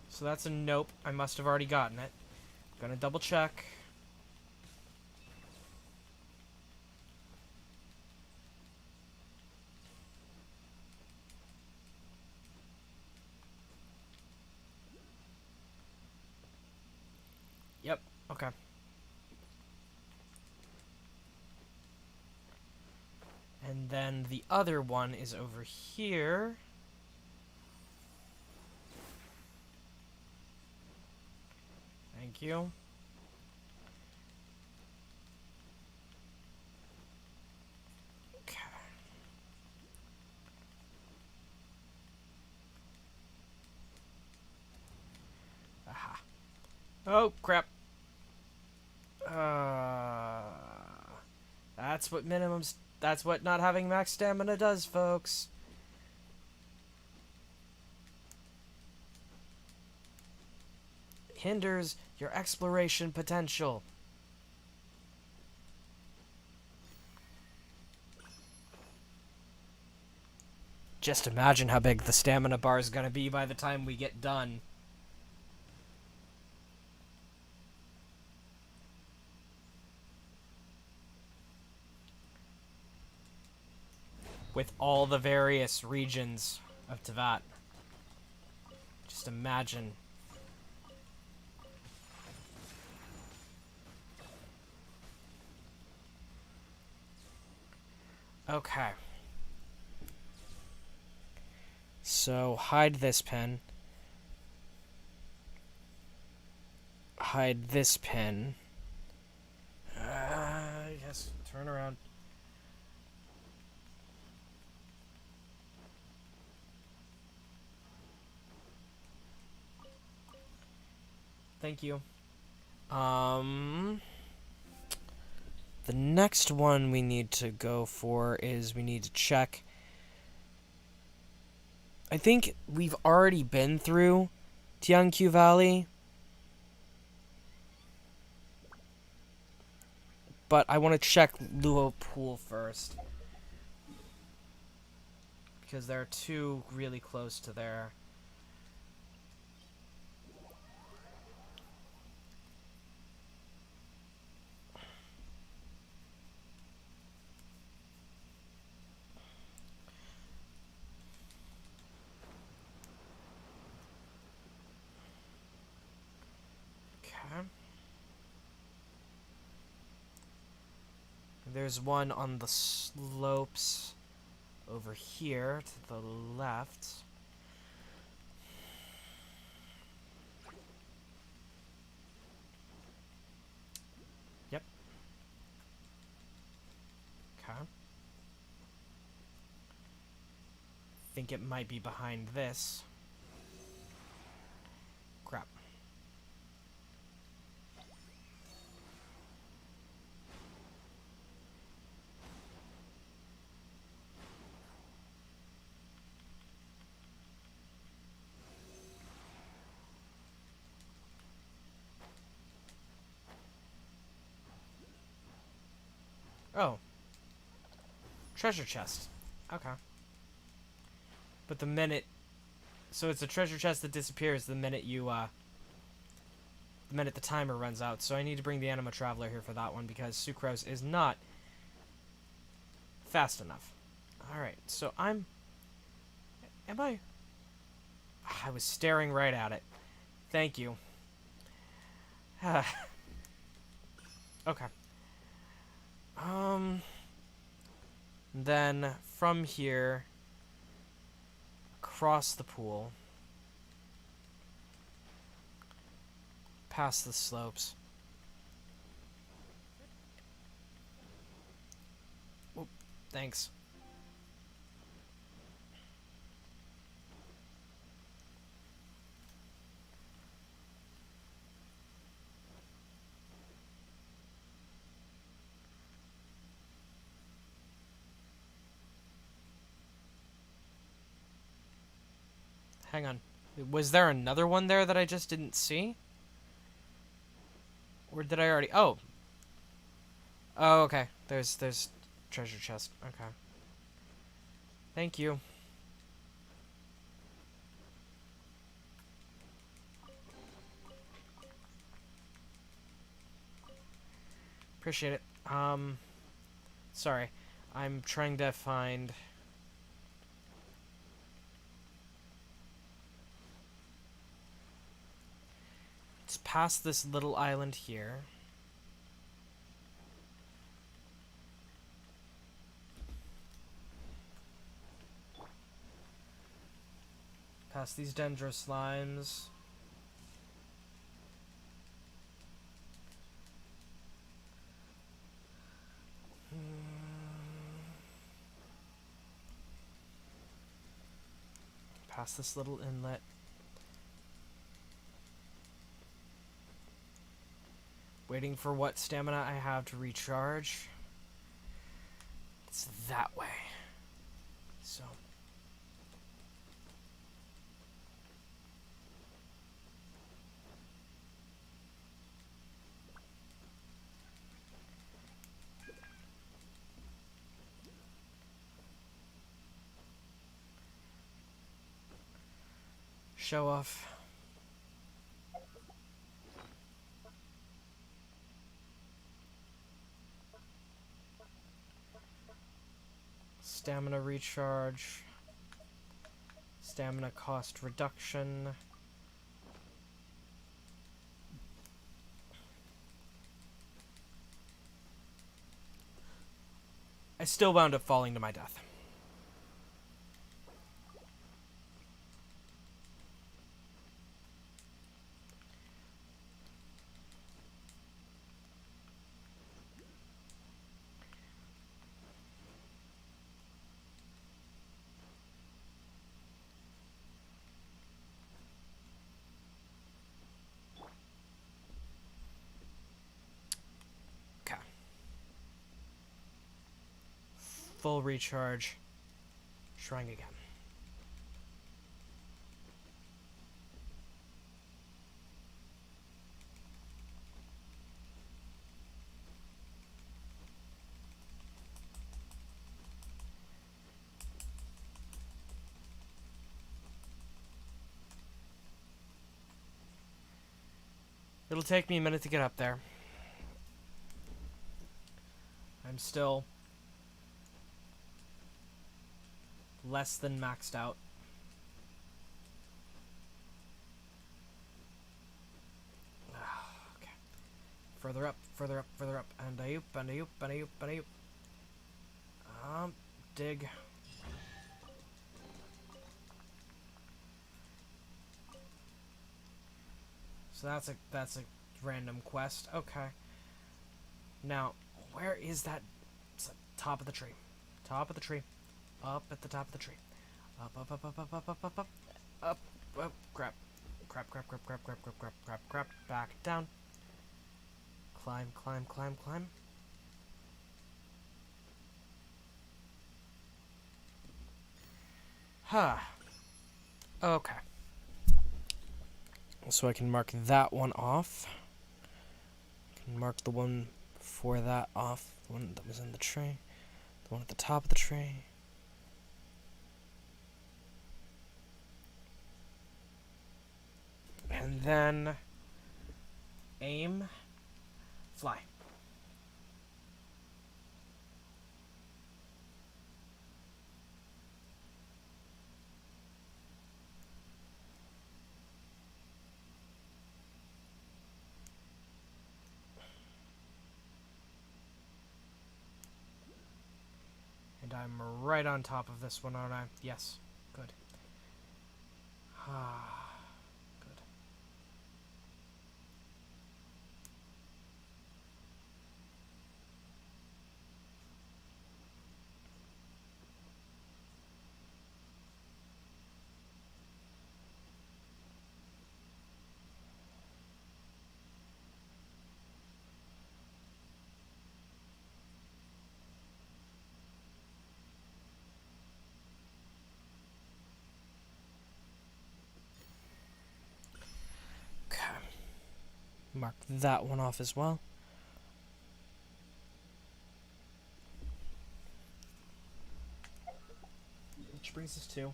So that's a nope. I must have already gotten it. Gonna double check. Yep. Okay. And then the other one is over here. Thank you. Oh, crap. That's what not having max stamina does, folks. Hinders your exploration potential. Just imagine how big the stamina bar is going to be by the time we get done. With all the various regions of Teyvat. Just imagine. Okay. So, hide this pen. Hide this pen. Yes, turn around. Thank you. The next one we need to go for is we need to check. I think we've already been through Tianqiu Valley. But I want to check Luo Pool first. Because there are two really close to there. Okay. There's one on the slopes over here to the left. Yep. Okay. Think it might be behind this. Crap. Oh. Treasure chest. Okay. But the minute... So it's a treasure chest that disappears the minute you, the minute the timer runs out. So I need to bring the Anima Traveler here for that one because Sucrose is not fast enough. Alright, so am I... I was staring right at it. Thank you. Okay. Then from here, across the pool, past the slopes. Whoop, thanks. Hang on. Was there another one there that I just didn't see? Or did I already... Oh. Oh, okay. There's treasure chest. Okay. Thank you. Appreciate it. Sorry. I'm trying to find... It's past this little island here. Past these dendro slimes. Past this little inlet. Waiting for what stamina I have to recharge. It's that way. So. Show off. Stamina recharge. Stamina cost reduction. I still wound up falling to my death. Full recharge. Trying again. It'll take me a minute to get up there. I'm still less than maxed out. Okay. Further up, further up, further up. And a oop, and a oop, and a oop, and a oop. Dig. So that's a random quest. Okay. Now, where is that? It's the top of the tree. Top of the tree. Up at the top of the tree. Up, up, up, up, up, up, up, up, up. Up, up, crap. Crap, crap, crap, crap, crap, crap, crap, crap, crap. Back down. Climb, climb, climb, climb. Huh. Okay. So I can mark that one off. I can mark the one before that off. The one that was in the tree. The one at the top of the tree. And then aim, fly. And I'm right on top of this one, aren't I? Yes. Good. Good. Mark that one off as well. Which brings us to...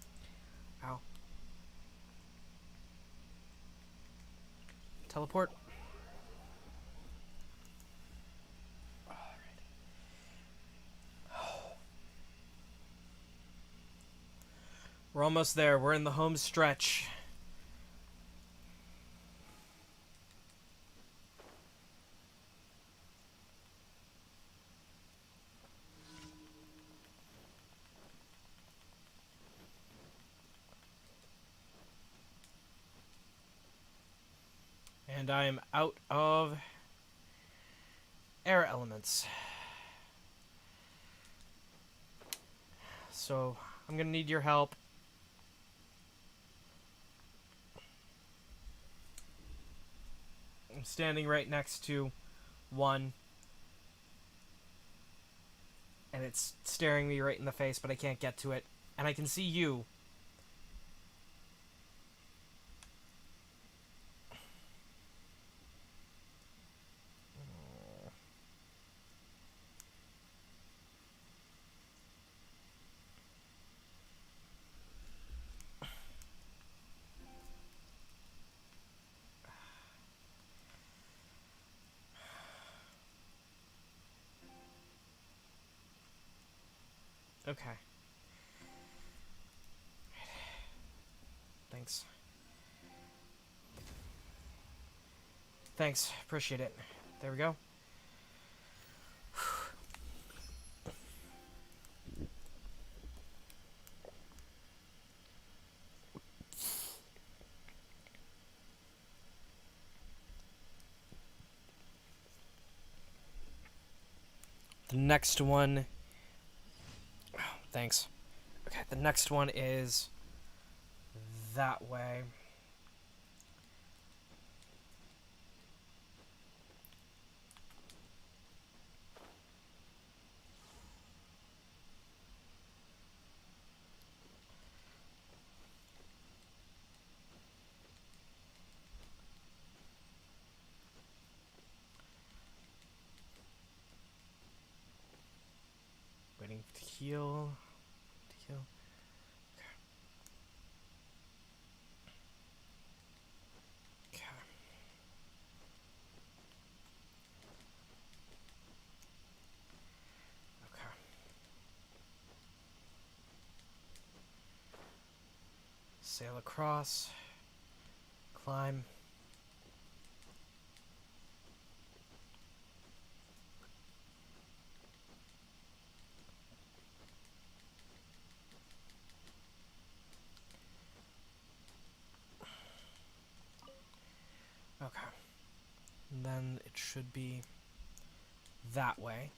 Ow. Teleport. Alright. We're almost there. We're in the home stretch. And I am out of air elements. So I'm gonna need your help. I'm standing right next to 1. And it's staring me right in the face, but I can't get to it. And I can see you. Okay. Thanks. Thanks. Appreciate it. There we go. The next one... Oh, thanks. Okay, the next one is that way. Waiting to heal. Okay. Okay. Sail across. Climb. Okay. And then it should be that way.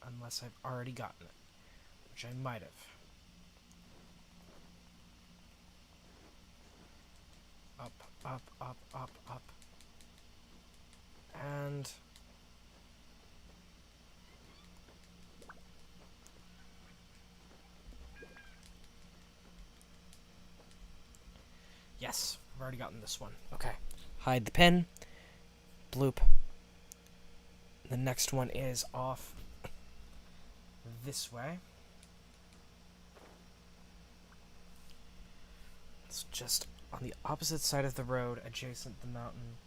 Unless I've already gotten it, which I might have. Up, up, up, up, up. And... yes, I've already gotten this one. Okay. Hide the pin. Bloop. The next one is off this way. It's just on the opposite side of the road, adjacent to the mountain.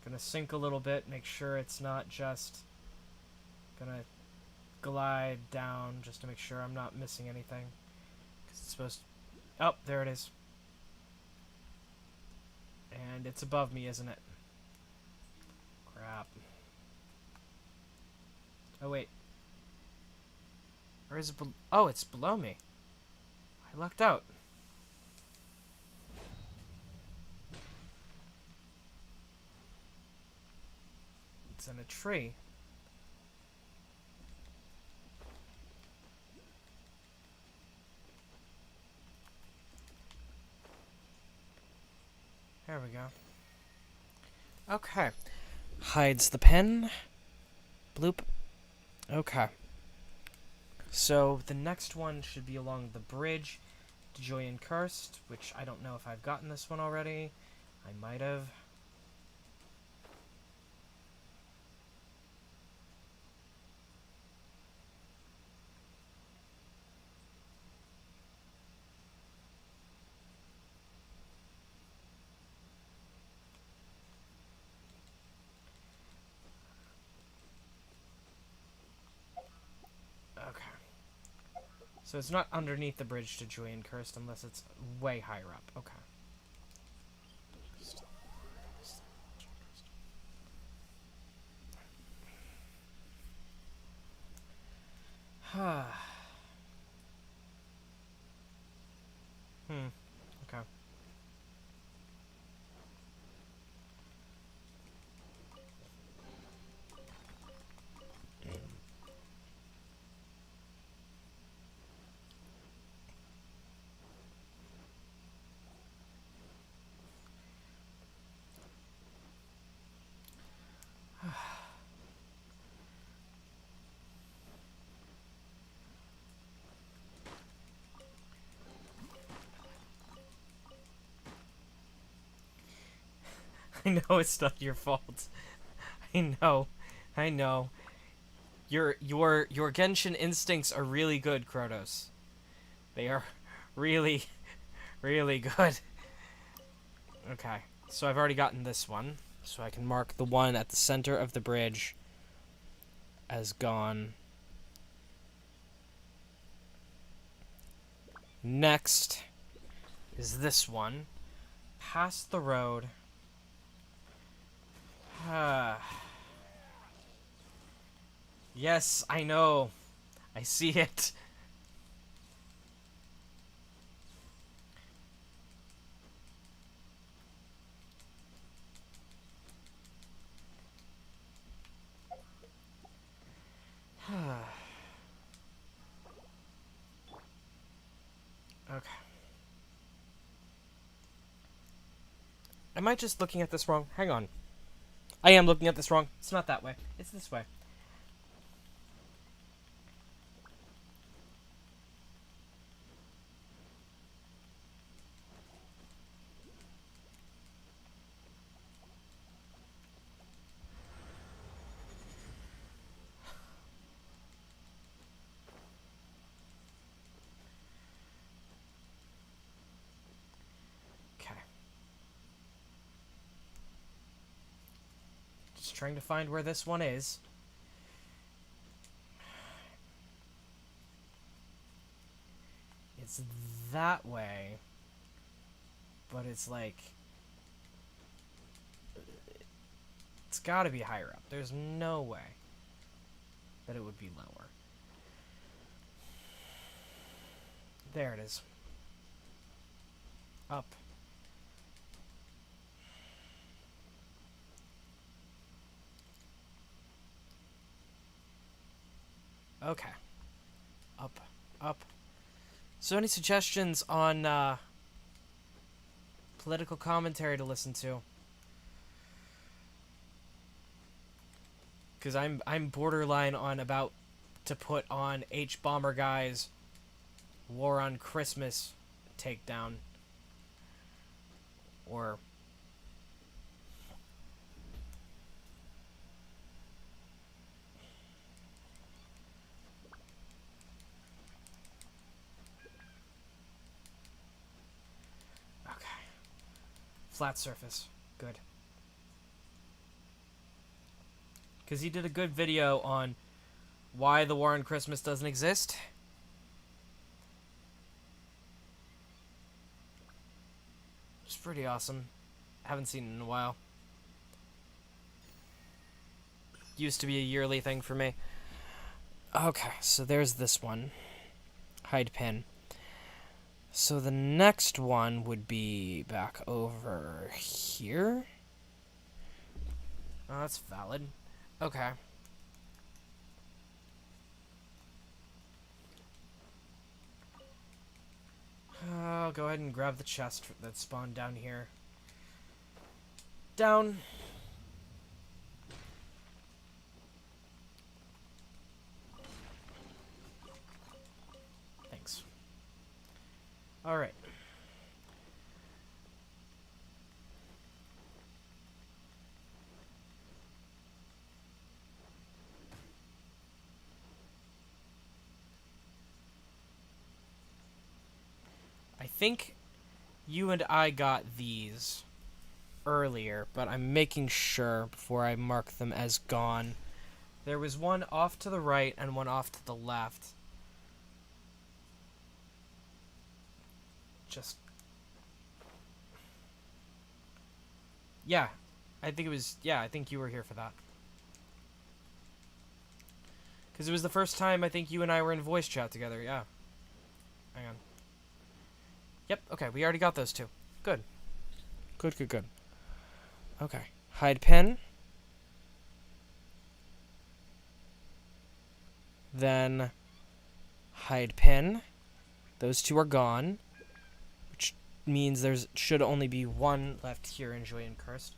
Gonna sink a little bit, make sure it's not just gonna glide down just to make sure I'm not missing anything. 'Cause it's supposed to... oh, there it is. And it's above me, isn't it? Crap. Oh, wait. Or is it oh, it's below me. I lucked out. It's in a tree. There we go. Okay. Hides the pen. Bloop. Okay. So the next one should be along the bridge to Joy and Cursed, which I don't know if I've gotten this one already. I might have. Okay. So it's not underneath the bridge to Joy and Cursed unless it's way higher up. Okay. Hmm. I know it's not your fault. I know. I know. Your Genshin instincts are really good, Kronos. They are really, really good. Okay, so I've already gotten this one, so I can mark the one at the center of the bridge as gone. Next is this one. Past the road. Yes, I know. I see it. Okay. Am I just looking at this wrong? Hang on. I am looking at this wrong. It's not that way. It's this way. Trying to find where this one is. It's that way, but it's like it's got to be higher up. There's no way that it would be lower. There it is. Up. Okay. Up. Up. So any suggestions on political commentary to listen to? Because I'm borderline on about to put on H Bomber Guy's War on Christmas takedown. Or flat surface. Good. Because he did a good video on why the War on Christmas doesn't exist. It's pretty awesome. Haven't seen it in a while. Used to be a yearly thing for me. Okay, so there's this one. Hide pin. So the next one would be back over here. Oh, that's valid. Okay. I'll go ahead and grab the chest that spawned down here. Down. Thanks. Alright. I think you and I got these earlier, but I'm making sure before I mark them as gone. There was one off to the right and one off to the left. Just... yeah, I think it was... yeah, I think you were here for that. Because it was the first time I think you and I were in voice chat together, yeah. Hang on. Yep, okay, we already got those two. Good. Good, good, good. Okay. Hide pin. Then hide pin. Those two are gone. Which means there should only be one left here in Joy and Cursed.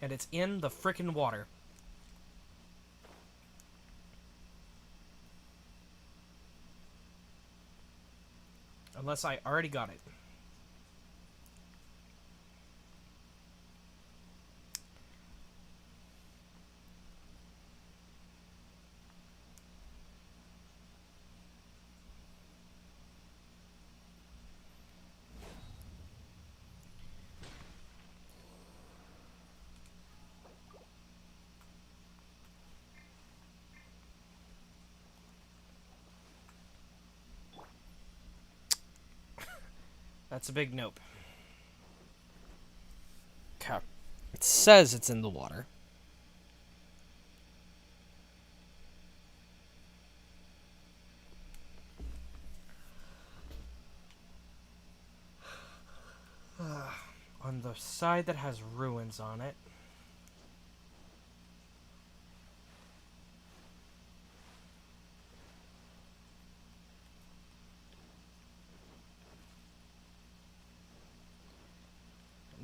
And it's in the frickin' water. Unless I already got it. That's a big nope. Okay. It says it's in the water. On the side that has ruins on it.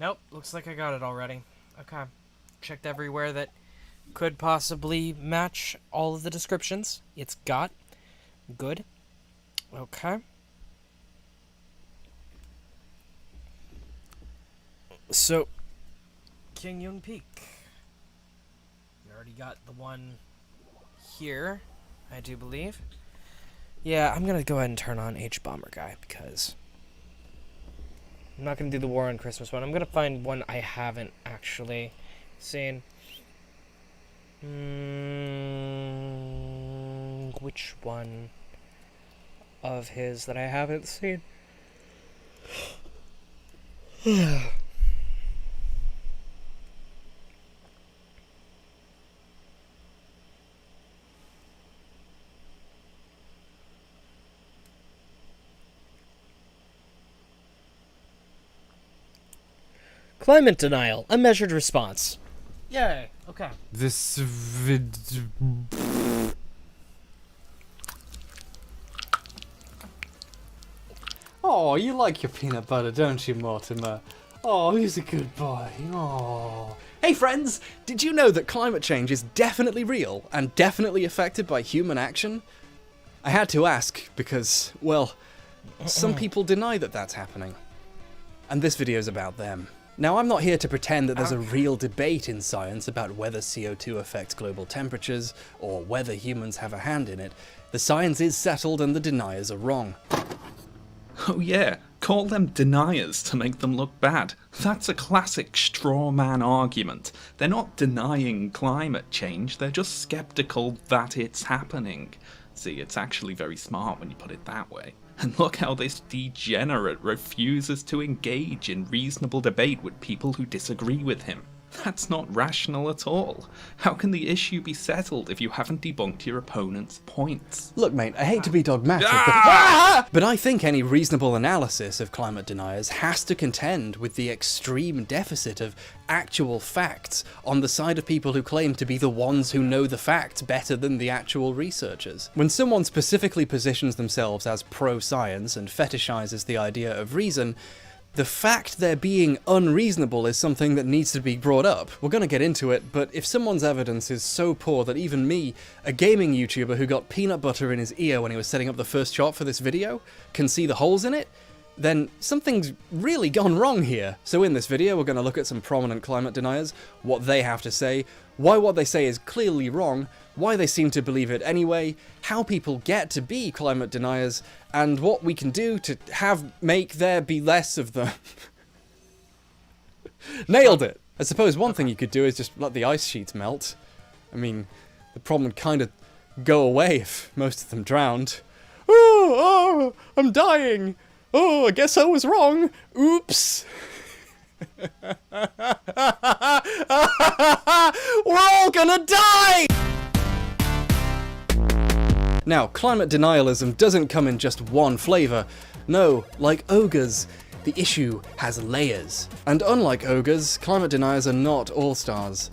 Nope, looks like I got it already. Okay. Checked everywhere that could possibly match all of the descriptions. It's got. Good. Okay. So, King Young Peak. We already got the one here, I do believe. Yeah, I'm gonna go ahead and turn on H-Bomber Guy, because I'm not going to do the War on Christmas one. I'm going to find one I haven't actually seen. Which one of his that I haven't seen? Climate denial, a measured response. Yay, okay. This Oh, you like your peanut butter, don't you, Mortimer? Oh, he's a good boy. Oh. Hey friends, did you know that climate change is definitely real and definitely affected by human action? I had to ask because, well, some people deny that that's happening. And this video's about them. Now, I'm not here to pretend that there's a real debate in science about whether CO2 affects global temperatures or whether humans have a hand in it. The science is settled and the deniers are wrong. Oh yeah, call them deniers to make them look bad. That's a classic straw man argument. They're not denying climate change, they're just skeptical that it's happening. See, it's actually very smart when you put it that way. And look how this degenerate refuses to engage in reasonable debate with people who disagree with him. That's not rational at all. How can the issue be settled if you haven't debunked your opponent's points? Look, mate, I hate to be dogmatic, but I think any reasonable analysis of climate deniers has to contend with the extreme deficit of actual facts on the side of people who claim to be the ones who know the facts better than the actual researchers. When someone specifically positions themselves as pro-science and fetishizes the idea of reason, the fact they're being unreasonable is something that needs to be brought up. We're gonna get into it, but if someone's evidence is so poor that even me, a gaming YouTuber who got peanut butter in his ear when he was setting up the first shot for this video, can see the holes in it, then something's really gone wrong here. So in this video, we're gonna look at some prominent climate deniers, what they have to say, why what they say is clearly wrong, why they seem to believe it anyway, how people get to be climate deniers, and what we can do to make there be less of them. Nailed it! I suppose one thing you could do is just let the ice sheets melt. I mean, the problem would kind of go away if most of them drowned. Oh, I'm dying! Oh, I guess I was wrong! Oops! We're all gonna die! Now, climate denialism doesn't come in just one flavour. No, like ogres, the issue has layers. And unlike ogres, climate deniers are not all-stars.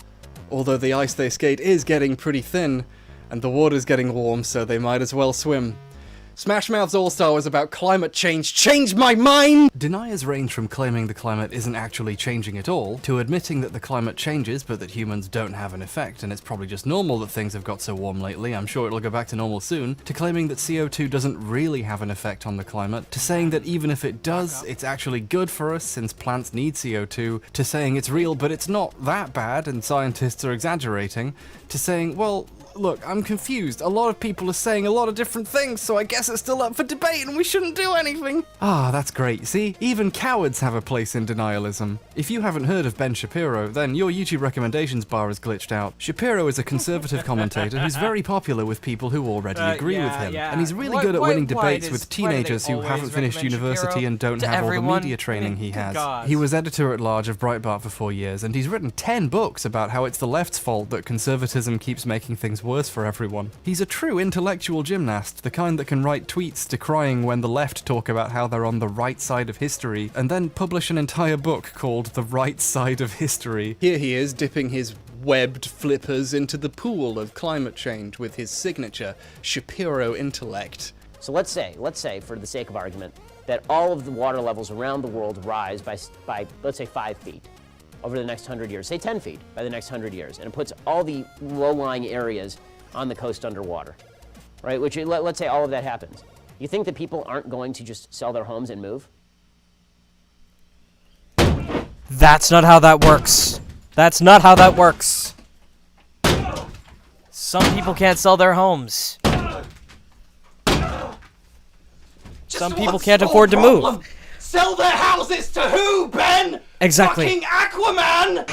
Although the ice they skate is getting pretty thin, and the water's getting warm, so they might as well swim. Smash Mouth's All-Star was about climate change. Change my mind! Deniers range from claiming the climate isn't actually changing at all, to admitting that the climate changes but that humans don't have an effect and it's probably just normal that things have got so warm lately, I'm sure it'll go back to normal soon, to claiming that CO2 doesn't really have an effect on the climate, to saying that even if it does, it's actually good for us since plants need CO2, to saying it's real but it's not that bad and scientists are exaggerating, to saying, well, look, I'm confused. A lot of people are saying a lot of different things, so I guess it's still up for debate and we shouldn't do anything. Ah, that's great. See, even cowards have a place in denialism. If you haven't heard of Ben Shapiro, then your YouTube recommendations bar is glitched out. Shapiro is a conservative commentator who's very popular with people who already agree with him. And he's really good at winning debates with teenagers who haven't finished university and don't have all the media training he has. He was editor-at-large of Breitbart for 4 years, and he's written 10 books about how it's the left's fault that conservatism keeps making things worse for everyone. He's a true intellectual gymnast, the kind that can write tweets decrying when the left talk about how they're on the right side of history, and then publish an entire book called The Right Side of History. Here he is, dipping his webbed flippers into the pool of climate change with his signature, Shapiro intellect. So let's say, for the sake of argument, that all of the water levels around the world rise by let's say 5 feet over the next 100 years, say 10 feet by the next 100 years, and it puts all the low-lying areas on the coast underwater, right? Which, let's say all of that happens. You think that people aren't going to just sell their homes and move? That's not how that works. That's not how that works. Some people can't sell their homes. Some people can't afford to move. Sell their houses to who, Ben? Exactly. Fucking Aquaman!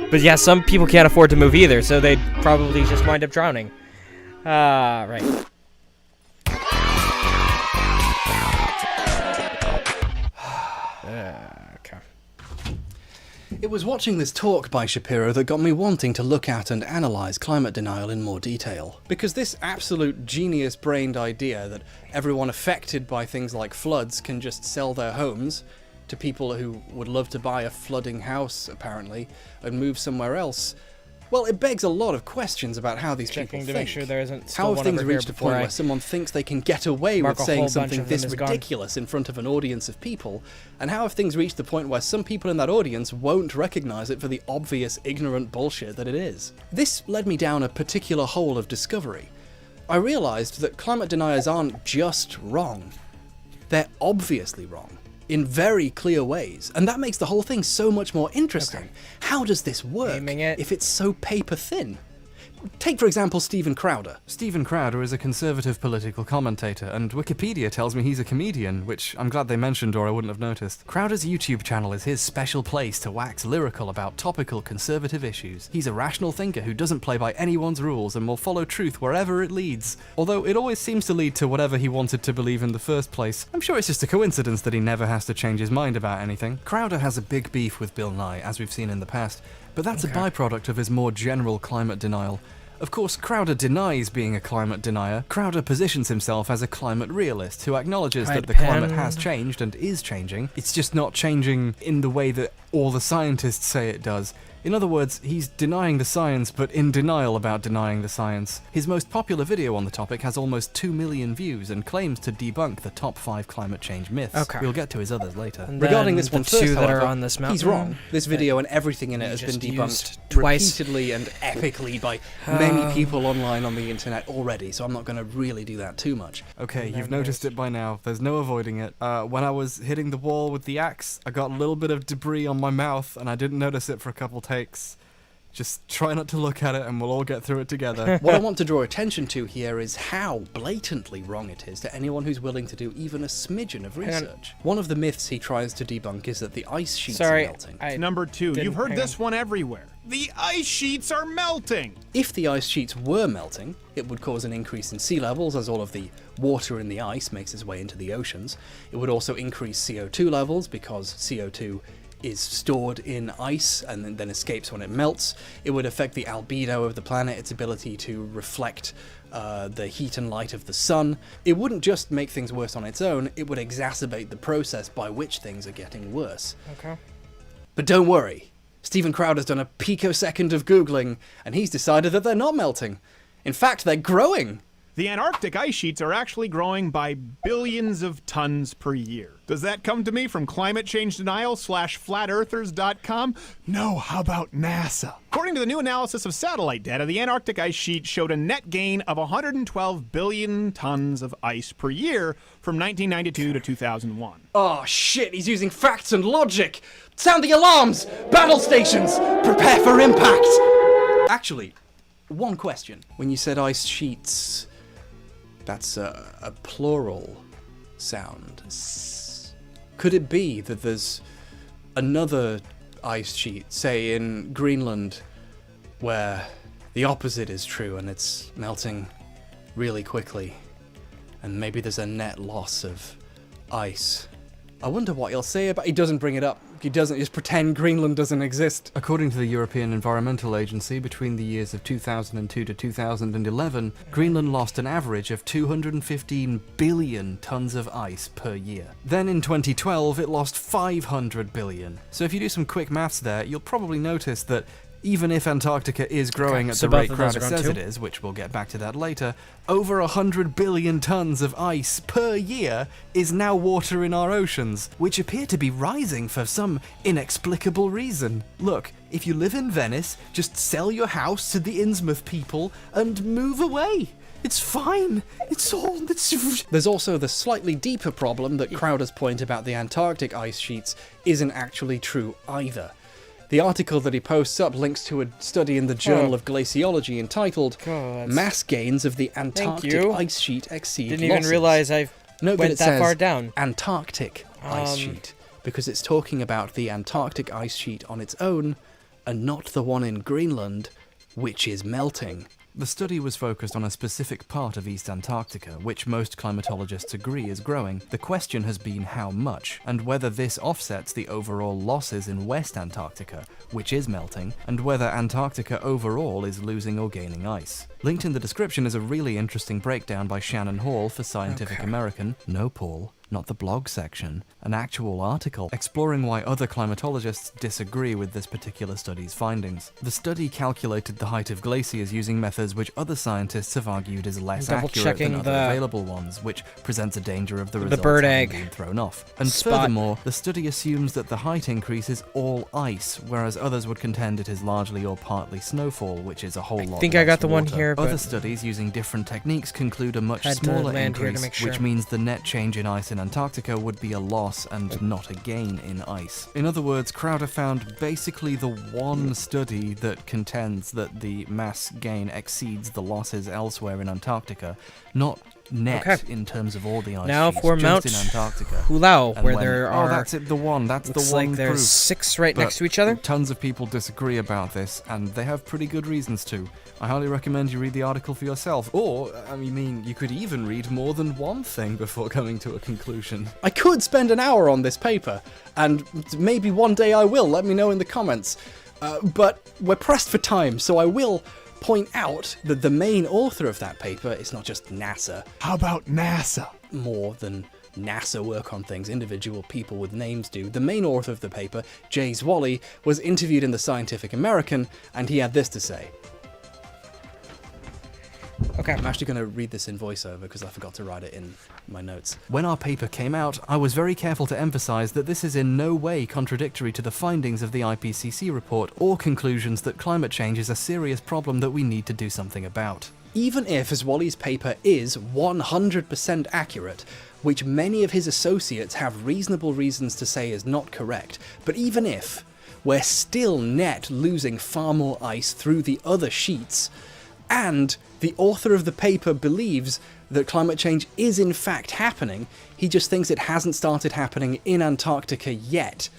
But yeah, some people can't afford to move either, so they'd probably just wind up drowning. Right. Okay. It was watching this talk by Shapiro that got me wanting to look at and analyse climate denial in more detail. Because this absolute genius-brained idea that everyone affected by things like floods can just sell their homes to people who would love to buy a flooding house, apparently, and move somewhere else, well, it begs a lot of questions about how these people think. Make sure there isn't still how have one things over here reached a point where someone thinks they can get away with saying something this ridiculous in front of an audience of people? And how have things reached the point where some people in that audience won't recognise it for the obvious ignorant bullshit that it is? This led me down a particular hole of discovery. I realised that climate deniers aren't just wrong. They're obviously wrong. In very clear ways, and that makes the whole thing so much more interesting. Okay. How does this work if it's so paper thin? Take, for example, Steven Crowder. Steven Crowder is a conservative political commentator, and Wikipedia tells me he's a comedian, which I'm glad they mentioned or I wouldn't have noticed. Crowder's YouTube channel is his special place to wax lyrical about topical conservative issues. He's a rational thinker who doesn't play by anyone's rules and will follow truth wherever it leads. Although it always seems to lead to whatever he wanted to believe in the first place. I'm sure it's just a coincidence that he never has to change his mind about anything. Crowder has a big beef with Bill Nye, as we've seen in the past, but that's a byproduct of his more general climate denial. Of course, Crowder denies being a climate denier. Crowder positions himself as a climate realist who acknowledges that the climate has changed and is changing. It's just not changing in the way that all the scientists say it does. In other words, he's denying the science, but in denial about denying the science. His most popular video on the topic has almost 2 million views and claims to debunk the top 5 climate change myths. Okay. We'll get to his others later. And regarding this one first, two that however, are on this mountain, he's wrong. This video and everything in it has been debunked twice. Repeatedly and epically by many people online on the internet already, so I'm not going to really do that too much. Okay, you've noticed it by now. There's no avoiding it. When I was hitting the wall with the axe, I got a little bit of debris on my mouth, and I didn't notice it for a couple takes. Just try not to look at it and we'll all get through it together. What I want to draw attention to here is how blatantly wrong it is to anyone who's willing to do even a smidgen of research. One of the myths he tries to debunk is that the ice sheets are melting. Number 2, you've heard this one everywhere. The ice sheets are melting! If the ice sheets were melting, it would cause an increase in sea levels as all of the water in the ice makes its way into the oceans. It would also increase CO2 levels because CO2 is stored in ice and then escapes when it melts. It would affect the albedo of the planet, its ability to reflect the heat and light of the sun. It wouldn't just make things worse on its own, it would exacerbate the process by which things are getting worse. Okay. But don't worry, Steven Crowder's done a picosecond of Googling, and he's decided that they're not melting. In fact, they're growing. The Antarctic ice sheets are actually growing by billions of tons per year. Does that come to me from climate change denial /flatearthers.com? No, how about NASA? According to the new analysis of satellite data, the Antarctic ice sheet showed a net gain of 112 billion tons of ice per year from 1992 to 2001. Oh shit, he's using facts and logic! Sound the alarms! Battle stations! Prepare for impact! Actually, one question. When you said ice sheets, that's a plural sound. Could it be that there's another ice sheet, say in Greenland, where the opposite is true and it's melting really quickly, and maybe there's a net loss of ice? I wonder what he'll say about... He doesn't bring it up. He doesn't just pretend Greenland doesn't exist. According to the European Environmental Agency, between the years of 2002 to 2011, Greenland lost an average of 215 billion tons of ice per year. Then in 2012, it lost 500 billion. So if you do some quick maths there, you'll probably notice that even if Antarctica is growing at the rate Crowder says it is, which we'll get back to that later, over 100 billion tons of ice per year is now water in our oceans, which appear to be rising for some inexplicable reason. Look, if you live in Venice, just sell your house to the Innsmouth people and move away. It's fine. There's also the slightly deeper problem that Crowder's point about the Antarctic ice sheets isn't actually true either. The article that he posts up links to a study in the Journal of Glaciology entitled Mass Gains of the Antarctic Ice Sheet Exceed Didn't Losses. even realize I Note went that far down. Antarctic ice sheet, because it's talking about the Antarctic ice sheet on its own, and not the one in Greenland, which is melting. The study was focused on a specific part of East Antarctica, which most climatologists agree is growing. The question has been how much, and whether this offsets the overall losses in West Antarctica, which is melting, and whether Antarctica overall is losing or gaining ice. Linked in the description is a really interesting breakdown by Shannon Hall for Scientific American. No, Paul, not the blog section. An actual article exploring why other climatologists disagree with this particular study's findings. The study calculated the height of glaciers using methods which other scientists have argued is less accurate than other available ones, which presents a danger of the results bird having egg been thrown off. And spot. furthermore, the study assumes that the height increase is all ice, whereas others would contend it is largely or partly snowfall, which is a whole lot. I think I got less the one water. here, but Other studies using different techniques conclude a much had to smaller land here to increase, make sure. which means the net change in ice in Antarctica would be a loss and not a gain in ice. In other words, Crowder found basically the one study that contends that the mass gain exceeds the losses elsewhere in Antarctica, not net in terms of all the ice now sheets, for just Mount in Antarctica. Hulao, And where when- there are... Oh, that's it, the one. That's looks the one like there's proof. 6 right But next to each other. Tons of people disagree about this, and they have pretty good reasons to. I highly recommend you read the article for yourself. Or, I mean, you could even read more than one thing before coming to a conclusion. I could spend an hour on this paper, and maybe one day I will, let me know in the comments. But we're pressed for time, so I will point out that the main author of that paper is not just NASA. How about NASA? More than NASA work on things individual people with names do. The main author of the paper, Jay Zwally, was interviewed in the Scientific American, and he had this to say. Okay. I'm actually going to read this in voiceover because I forgot to write it in my notes. When our paper came out, I was very careful to emphasize that this is in no way contradictory to the findings of the IPCC report or conclusions that climate change is a serious problem that we need to do something about. Even if Zwally's paper is 100% accurate, which many of his associates have reasonable reasons to say is not correct, but even if, we're still net losing far more ice through the other sheets, and the author of the paper believes that climate change is in fact happening, he just thinks it hasn't started happening in Antarctica yet.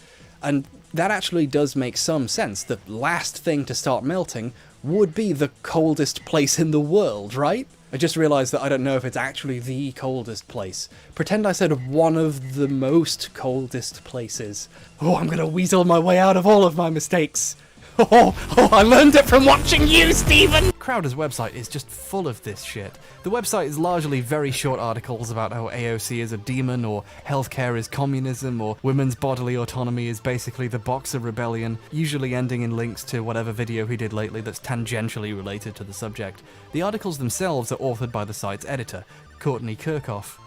And that actually does make some sense. The last thing to start melting would be the coldest place in the world, right? I just realised that I don't know if it's actually the coldest place. Pretend I said one of the most coldest places. Oh, I'm gonna weasel my way out of all of my mistakes. Oh, I learned it from watching you, Stephen! Crowder's website is just full of this shit. The website is largely very short articles about how AOC is a demon, or healthcare is communism, or women's bodily autonomy is basically the Boxer Rebellion, usually ending in links to whatever video he did lately that's tangentially related to the subject. The articles themselves are authored by the site's editor, Courtney Kirchhoff.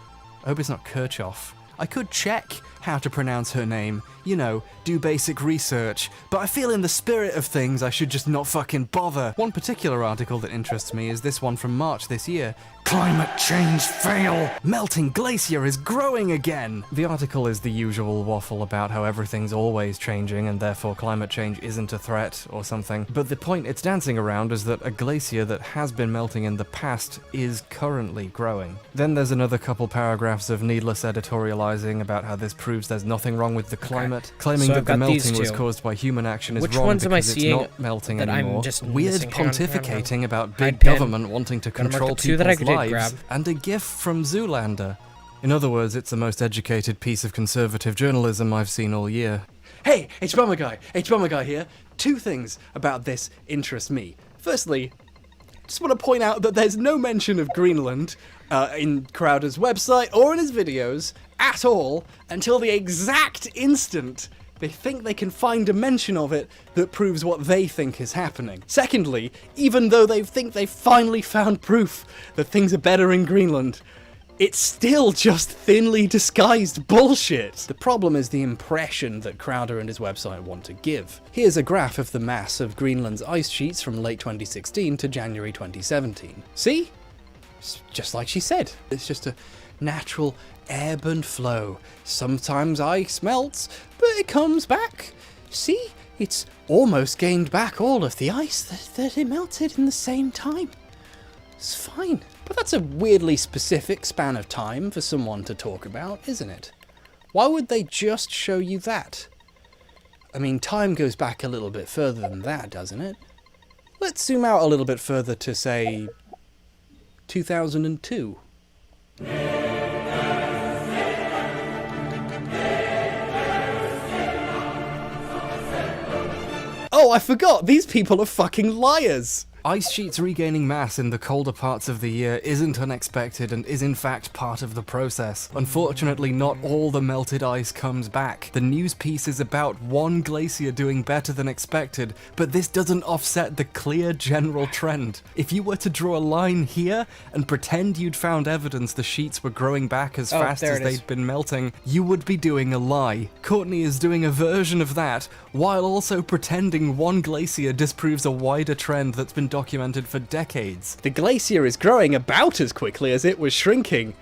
I hope it's not Kirchhoff. I could check how to pronounce her name, you know, do basic research, but I feel in the spirit of things I should just not fucking bother. One particular article that interests me is this one from March this year. Climate change fail! Melting glacier is growing again! The article is the usual waffle about how everything's always changing and therefore climate change isn't a threat or something, but the point it's dancing around is that a glacier that has been melting in the past is currently growing. Then there's another couple paragraphs of needless editorializing about how this proves there's nothing wrong with the climate, claiming So that I've the got these melting was two. caused by human action is Which wrong ones am I because it's seeing not melting that I'm anymore. just Weird missing? Hang on. pontificating about I'd big pin. government wanting to Gotta mark control the two that I people's did lives, grab. and a gif from Zoolander. In other words, it's the most educated piece of conservative journalism I've seen all year. Hey, H Bummer Guy here. Two things about this interest me. Firstly, just want to point out that there's no mention of Greenland in Crowder's website or in his videos at all until the exact instant they think they can find a mention of it that proves what they think is happening. Secondly, even though they think they've finally found proof that things are better in Greenland, it's still just thinly disguised bullshit. The problem is the impression that Crowder and his website want to give. Here's a graph of the mass of Greenland's ice sheets from late 2016 to January 2017. See? It's just like she said. It's just a natural ebb and flow. Sometimes ice melts, but it comes back. See? It's almost gained back all of the ice that it melted in the same time. It's fine. But that's a weirdly specific span of time for someone to talk about, isn't it? Why would they just show you that? I mean, time goes back a little bit further than that, doesn't it? Let's zoom out a little bit further to, say, 2002. Oh, I forgot! These people are fucking liars! Ice sheets regaining mass in the colder parts of the year isn't unexpected and is in fact part of the process. Unfortunately, not all the melted ice comes back. The news piece is about one glacier doing better than expected, but this doesn't offset the clear general trend. If you were to draw a line here and pretend you'd found evidence the sheets were growing back as fast as they'd been melting, you would be doing a lie. Courtney is doing a version of that, while also pretending one glacier disproves a wider trend that's been documented for decades. The glacier is growing about as quickly as it was shrinking.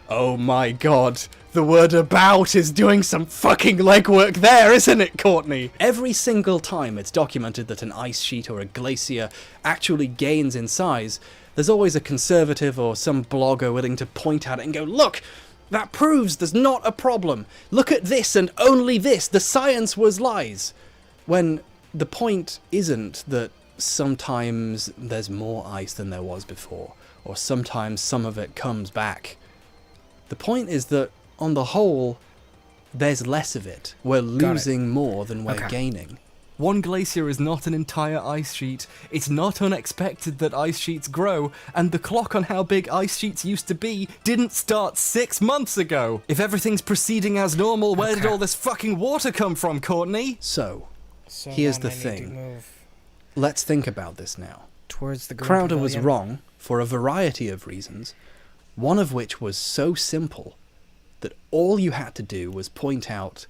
Oh my god, the word about is doing some fucking legwork there, isn't it, Courtney? Every single time it's documented that an ice sheet or a glacier actually gains in size, there's always a conservative or some blogger willing to point at it and go, look, that proves there's not a problem. Look at this and only this. The science was lies. When the point isn't that sometimes there's more ice than there was before, or sometimes some of it comes back. The point is that, on the whole, there's less of it. We're losing more than we're gaining. One glacier is not an entire ice sheet. It's not unexpected that ice sheets grow, and the clock on how big ice sheets used to be didn't start 6 months ago. If everything's proceeding as normal, where did all this fucking water come from, Courtney? So here's the thing. Let's think about this now. Towards the Crowder was wrong for a variety of reasons, one of which was so simple that all you had to do was point out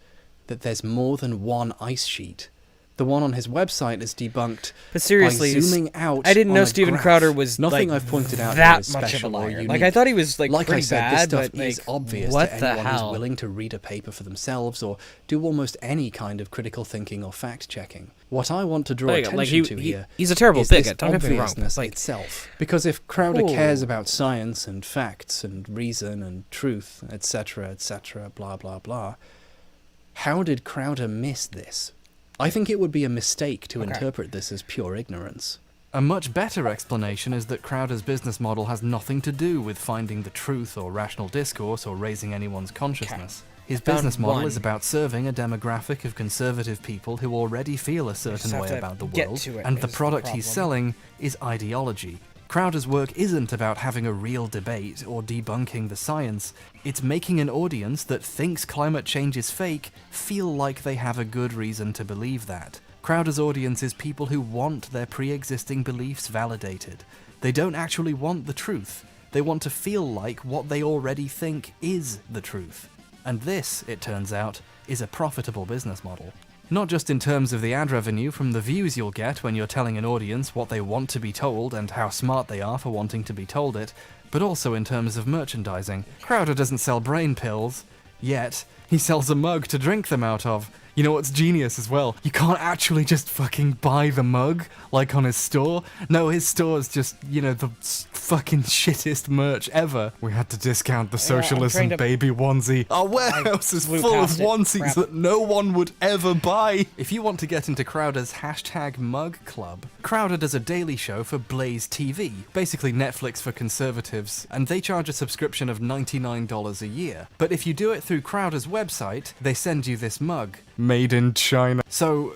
that there's more than one ice sheet. The one on his website is debunked But seriously, by zooming out I didn't on know a Steven graph. Crowder was Nothing like, I've pointed out that here is much of a special or liar. unique. Like, I thought he was like I pretty said, bad, this stuff but is like, obvious what to the anyone who's hell? willing to read a paper for themselves or do almost any kind of critical thinking or fact checking. What I want to draw attention to here he's a terrible is bigot. this Don't get me wrong. obviousness Like itself. Because if Crowder cares Oh. about science and facts and reason and truth, etc., blah blah blah, how did Crowder miss this? I think it would be a mistake to interpret this as pure ignorance. A much better explanation is that Crowder's business model has nothing to do with finding the truth or rational discourse or raising anyone's consciousness. His Found business model one. is about serving a demographic of conservative people who already feel a certain have way to about the get world, to it and the is the product he's problem. selling is ideology. Crowder's work isn't about having a real debate or debunking the science. It's making an audience that thinks climate change is fake feel like they have a good reason to believe that. Crowder's audience is people who want their pre-existing beliefs validated. They don't actually want the truth. They want to feel like what they already think is the truth. And this, it turns out, is a profitable business model. Not just in terms of the ad revenue from the views you'll get when you're telling an audience what they want to be told and how smart they are for wanting to be told it, but also in terms of merchandising. Crowder doesn't sell brain pills, yet. He sells a mug to drink them out of. You know what's genius as well? You can't actually just fucking buy the mug, like on his store. No, his store's just, you know, the fucking shittest merch ever. We had to discount the socialism baby onesie. Our warehouse is full of onesies that no one would ever buy. If you want to get into Crowder's #mug club, Crowder does a daily show for Blaze TV, basically Netflix for conservatives, and they charge a subscription of $99 a year. But if you do it through Crowder's website, they send you this mug. Made in China. So,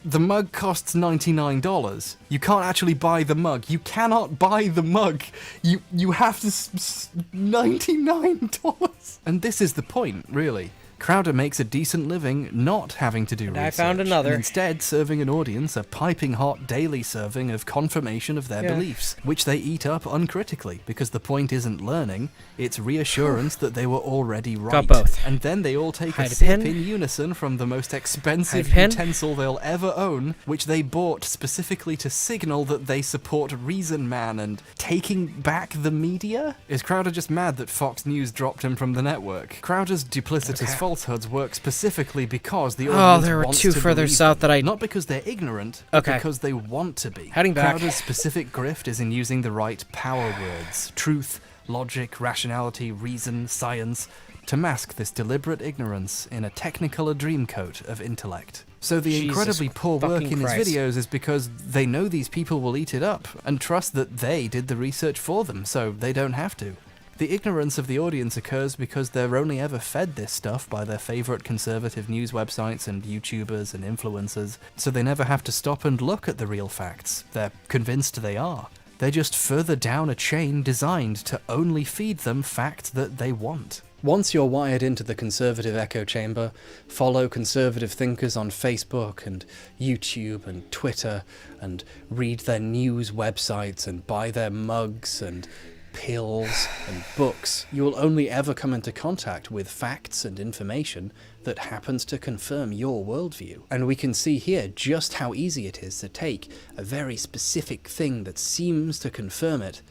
the mug costs $99. You can't actually buy the mug. You cannot buy the mug. You have to $99. And this is the point, really. Crowder makes a decent living not having to do research. I found another. And instead serving an audience a piping hot daily serving of confirmation of their beliefs, which they eat up uncritically, because the point isn't learning, it's reassurance that they were already right. Got both. And then they all take Hide a a sip pin. in unison from the most expensive Hide a pin. utensil they'll ever own, which they bought specifically to signal that they support Reason Man and taking back the media? Is Crowder just mad that Fox News dropped him from the network? Crowder's duplicitous falsehoods work specifically because the audience there were wants two to further believe south them. that I- Not because they're ignorant, but Okay. because they want to be. Heading back. Crowder's specific grift is in using the right power words, truth, logic, rationality, reason, science, to mask this deliberate ignorance in a technicolor dreamcoat of intellect. So the Jesus incredibly poor work fucking in his Christ. videos is because they know these people will eat it up and trust that they did the research for them, so they don't have to. The ignorance of the audience occurs because they're only ever fed this stuff by their favorite conservative news websites and YouTubers and influencers, so they never have to stop and look at the real facts. They're convinced they are. They're just further down a chain designed to only feed them facts that they want. Once you're wired into the conservative echo chamber, follow conservative thinkers on Facebook and YouTube and Twitter, and read their news websites and buy their mugs and pills and books, you will only ever come into contact with facts and information that happens to confirm your worldview. And we can see here just how easy it is to take a very specific thing that seems to confirm it,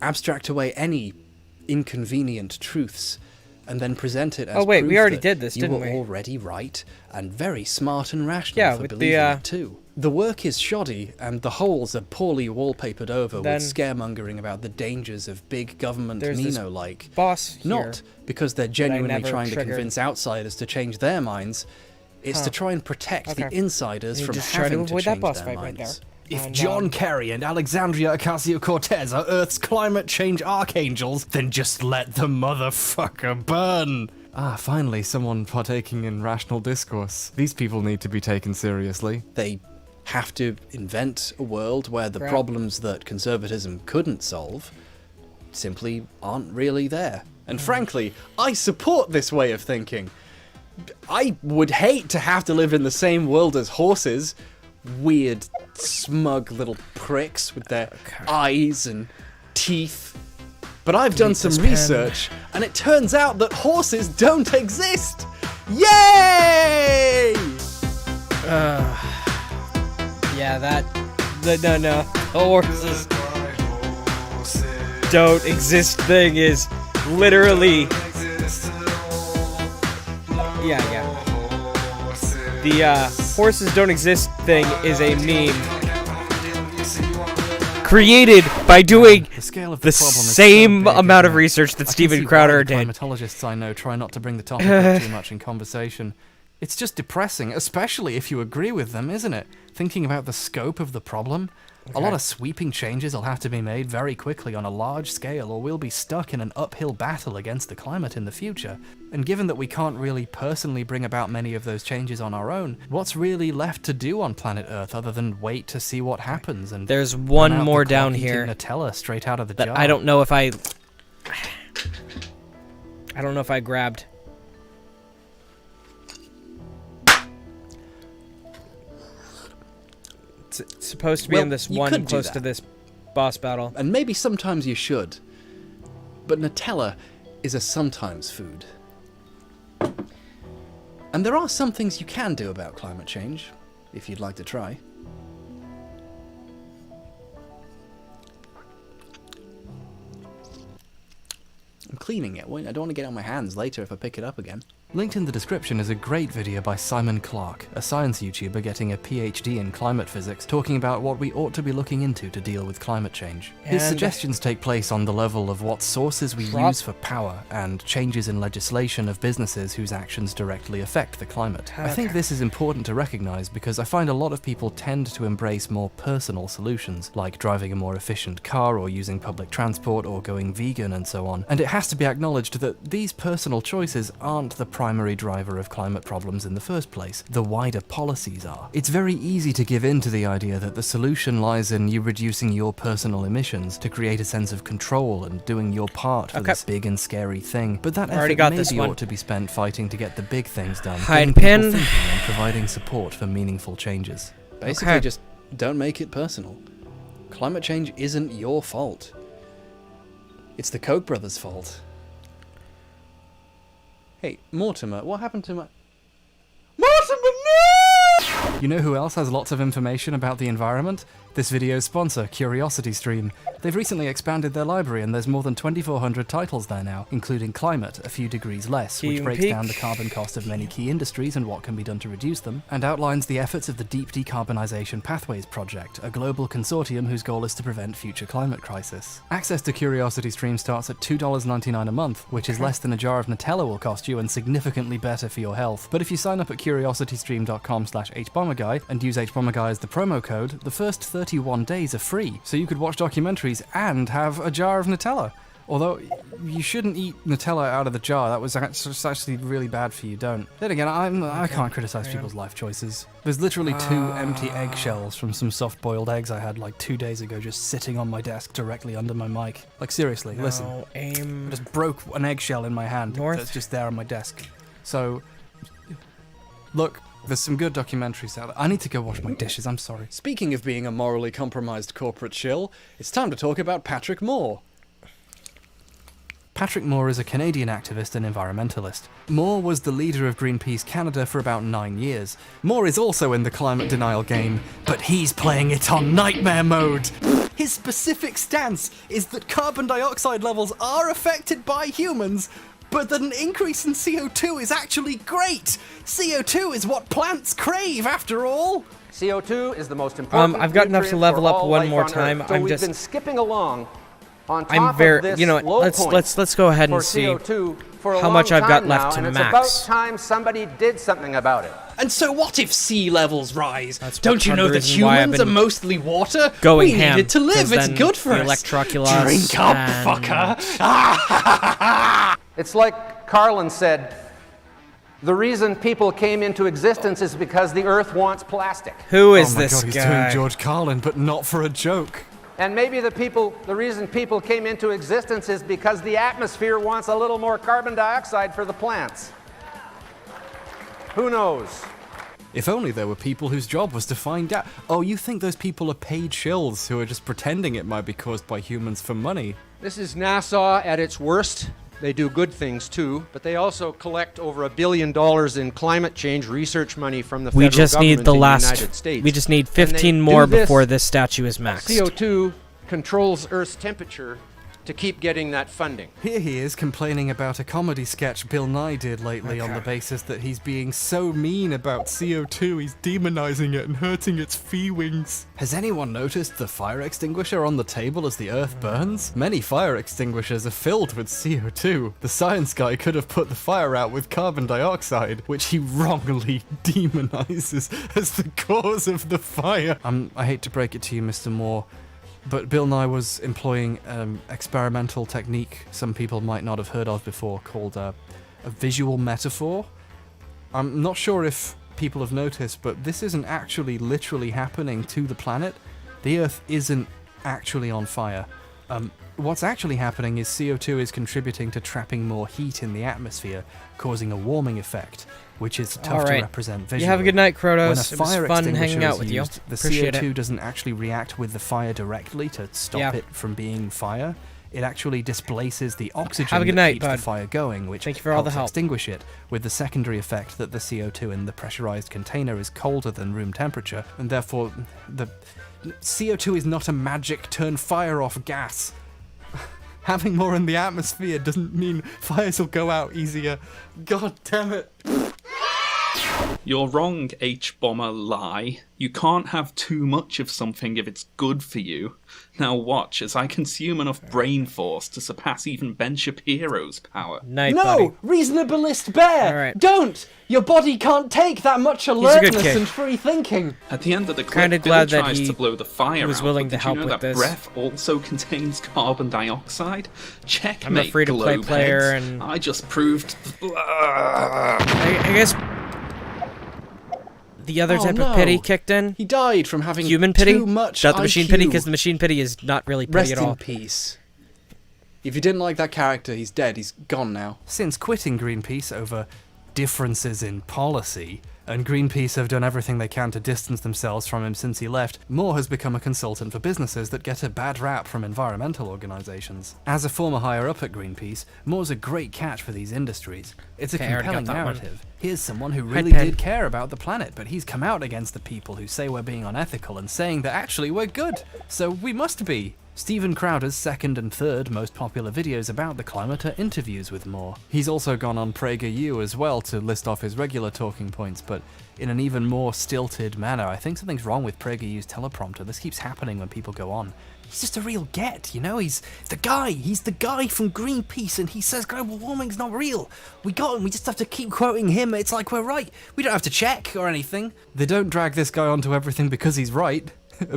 abstract away any inconvenient truths, and then present it as Oh, wait, we proof already that did this, you didn't were we? already right and very smart and rational Yeah, for with the, believing it too. The work is shoddy, and the holes are poorly wallpapered over Then- with scaremongering about the dangers of big government There's this Nino-like. boss here Not because they're that I genuinely never trying to triggered. convince outsiders to change their minds. It's to try and protect the Okay. insiders You from just try to having avoid to that change boss their fight right minds. there. If And, John Kerry and Alexandria Ocasio-Cortez are Earth's climate change archangels, then just let the motherfucker burn. Ah, finally, someone partaking in rational discourse. These people need to be taken seriously. They have to invent a world where the Crap. problems that conservatism couldn't solve simply aren't really there. And frankly, I support this way of thinking. I would hate to have to live in the same world as horses. Weird, smug little pricks with their eyes and teeth. But I've done some this pen. research, and it turns out that horses don't exist! Yay! Yeah, no. The horses don't exist thing is literally. Yeah. The horses don't exist thing is a meme created by doing The scale of the problem is same so big, amount of isn't it? research that I can Steven see why Crowder the did. climatologists I know try not to bring the topic up too much in conversation. It's just depressing, especially if you agree with them, isn't it? Thinking about the scope of the problem. A lot of sweeping changes will have to be made very quickly on a large scale, or we'll be stuck in an uphill battle against the climate in the future. And given that we can't really personally bring about many of those changes on our own, what's really left to do on planet Earth other than wait to see what happens? And there's one run out more the down clock here eating Nutella straight out of the that jar. I don't know if I grabbed. It's supposed to be in this one close to this boss battle. And maybe sometimes you should. But Nutella is a sometimes food. And there are some things you can do about climate change, if you'd like to try. I'm cleaning it. I don't want to get it on my hands later if I pick it up again. Linked in the description is a great video by Simon Clark, a science YouTuber getting a PhD in climate physics, talking about what we ought to be looking into to deal with climate change. His suggestions take place on the level of what sources we use for power, and changes in legislation of businesses whose actions directly affect the climate. I think this is important to recognize because I find a lot of people tend to embrace more personal solutions, like driving a more efficient car or using public transport or going vegan and so on. And it has to be acknowledged that these personal choices aren't the primary driver of climate problems in the first place. The wider policies are. It's very easy to give in to the idea that the solution lies in you reducing your personal emissions to create a sense of control and doing your part for this big and scary thing. But that effort maybe ought to be spent fighting to get the big things done, getting people thinking and providing support for meaningful changes. Basically, just don't make it personal. Climate change isn't your fault. It's the Koch brothers' fault. Hey, Mortimer, what happened to my... Mortimer, no! You know who else has lots of information about the environment? This video's sponsor, CuriosityStream. They've recently expanded their library and there's more than 2,400 titles there now, including Climate, A Few Degrees Less, which breaks down the carbon cost of many key industries and what can be done to reduce them, and outlines the efforts of the Deep Decarbonization Pathways Project, a global consortium whose goal is to prevent future climate crisis. Access to CuriosityStream starts at $2.99 a month, which is less than a jar of Nutella will cost you and significantly better for your health. But if you sign up at curiositystream.com/hbomberguy and use hbomberguy as the promo code, the first 31 days are free, so you could watch documentaries and have a jar of Nutella. Although, you shouldn't eat Nutella out of the jar, that was actually really bad for you, don't. Then again, I can't criticize people's life choices. There's literally 2 empty eggshells from some soft-boiled eggs I had like 2 days ago just sitting on my desk directly under my mic. Like seriously, listen. I just broke an eggshell in my hand that's just there on my desk. So, look, there's some good documentaries out there. I need to go wash my dishes, I'm sorry. Speaking of being a morally compromised corporate shill, it's time to talk about Patrick Moore. Patrick Moore is a Canadian activist and environmentalist. Moore was the leader of Greenpeace Canada for about 9 years. Moore is also in the climate denial game, but he's playing it on nightmare mode. His specific stance is that carbon dioxide levels are affected by humans, but that an increase in CO2 is actually great! CO2 is what plants crave, after all! CO2 is the most important I've got enough to level up one more time. So we've been skipping along on top of this you know what, let's go ahead and see how much I've got left to max. It's about time somebody did something about it. And so what if sea levels rise? Don't you know that humans are mostly water? We need it to live, it's good for us. Drink up, fucker! It's like Carlin said, the reason people came into existence is because the Earth wants plastic. Who is this guy? Oh my god, he's doing George Carlin, but not for a joke. And maybe the reason people came into existence is because the atmosphere wants a little more carbon dioxide for the plants. Who knows? If only there were people whose job was to find out. Oh, you think those people are paid shills who are just pretending it might be caused by humans for money? This is NASA at its worst. They do good things too, but they also collect over $1 billion in climate change research money from the federal government in the United States. We just need 15 more before this statue is maxed. CO2 controls Earth's temperature to keep getting that funding. Here he is complaining about a comedy sketch Bill Nye did lately on the basis that he's being so mean about CO2, he's demonizing it and hurting its feelings. Has anyone noticed the fire extinguisher on the table as the earth burns? Many fire extinguishers are filled with CO2. The science guy could have put the fire out with carbon dioxide, which he wrongly demonizes as the cause of the fire. I hate to break it to you, Mr. Moore, but Bill Nye was employing experimental technique some people might not have heard of before called a visual metaphor. I'm not sure if people have noticed, but this isn't actually literally happening to the planet. The Earth isn't actually on fire. What's actually happening is CO2 is contributing to trapping more heat in the atmosphere, causing a warming effect, which is tough to represent visually. You have a good night, Krotos. When a fire it was fun hanging extinguisher out is with used, you. the Appreciate CO2 it. doesn't actually react with the fire directly to stop it from being fire. It actually displaces the oxygen Have a good that night, keeps bud. the fire going, which Thank you for all the helps help. extinguish it, with the secondary effect that the CO2 in the pressurized container is colder than room temperature, and therefore the CO2 is not a magic turn fire off gas. Having more in the atmosphere doesn't mean fires will go out easier. God damn it. You're wrong, H-Bomber Lie. You can't have too much of something if it's good for you. Now watch as I consume enough brain force to surpass even Ben Shapiro's power. Night, no, buddy. reasonablest bear! Alright. Don't! Your body can't take that much a good alertness kid. and free thinking. At the end of the clip, Kinda Bill glad that tries he to blow the fire was out, willing but to did you help know with that this. breath also contains carbon dioxide? Checkmate, I'm a free-to-play player, globeheads. and I just proved... I guess the other type of pity kicked in. He died from having human pity, too much not the machine IQ. pity, because the machine pity is not really pity Rest at in all. peace. If you didn't like that character, he's dead. He's gone now. Since quitting Greenpeace over differences in policy, and Greenpeace have done everything they can to distance themselves from him since he left, Moore has become a consultant for businesses that get a bad rap from environmental organisations. As a former higher-up at Greenpeace, Moore's a great catch for these industries. It's a Okay, I already got compelling that one. narrative. Here's someone who Hi, really Pen. did care about the planet, but he's come out against the people who say we're being unethical and saying that actually we're good. So we must be. Stephen Crowder's second and third most popular videos about the climate are interviews with Moore. He's also gone on PragerU as well to list off his regular talking points, but in an even more stilted manner. I think something's wrong with PragerU's teleprompter. This keeps happening when people go on. He's just a real get, you know? He's the guy from Greenpeace, and he says global warming's not real. We got him, we just have to keep quoting him. It's like we're right. We don't have to check or anything. They don't drag this guy onto everything because he's right,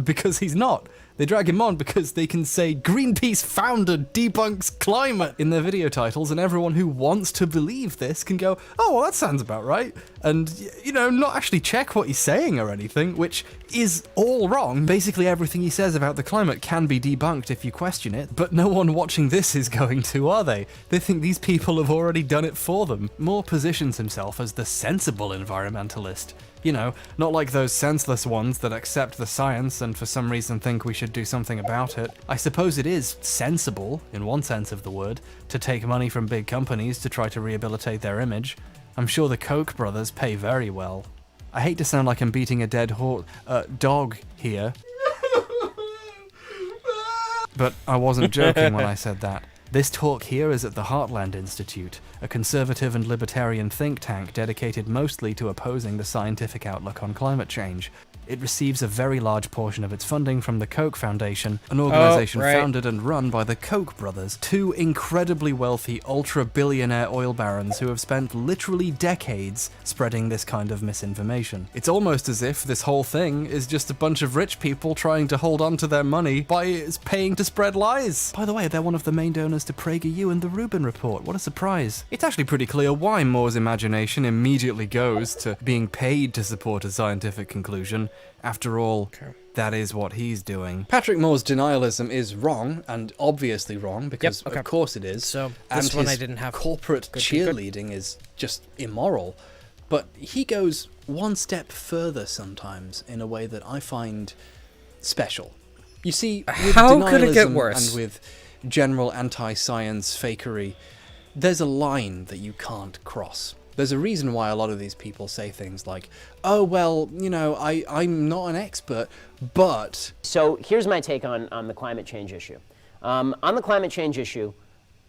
because he's not. They drag him on because they can say Greenpeace founder debunks climate in their video titles, and everyone who wants to believe this can go, oh, well, that sounds about right. And, you know, not actually check what he's saying or anything, which is all wrong. Basically everything he says about the climate can be debunked if you question it, but no one watching this is going to, are they? They think these people have already done it for them. Moore positions himself as the sensible environmentalist. You know, not like those senseless ones that accept the science and for some reason think we should do something about it. I suppose it is sensible, in one sense of the word, to take money from big companies to try to rehabilitate their image. I'm sure the Koch brothers pay very well. I hate to sound like I'm beating a dead dog here, but I wasn't joking when I said that. This talk here is at the Heartland Institute, a conservative and libertarian think tank dedicated mostly to opposing the scientific outlook on climate change. It receives a very large portion of its funding from the Koch Foundation, an organization founded and run by the Koch brothers, two incredibly wealthy, ultra-billionaire oil barons who have spent literally decades spreading this kind of misinformation. It's almost as if this whole thing is just a bunch of rich people trying to hold on to their money by paying to spread lies. By the way, they're one of the main donors to PragerU and the Rubin Report. What a surprise. It's actually pretty clear why Moore's imagination immediately goes to being paid to support a scientific conclusion. After all, that is what he's doing. Patrick Moore's denialism is wrong, and obviously wrong, because of course it is. So, and this one his I didn't have corporate cheerleading is just immoral. But he goes one step further sometimes in a way that I find special. You see, with How could it get denialism worse? and with general anti-science fakery, there's a line that you can't cross. There's a reason why a lot of these people say things like, oh, well, you know, I'm not an expert, but... So here's my take on the climate change issue. On the climate change issue,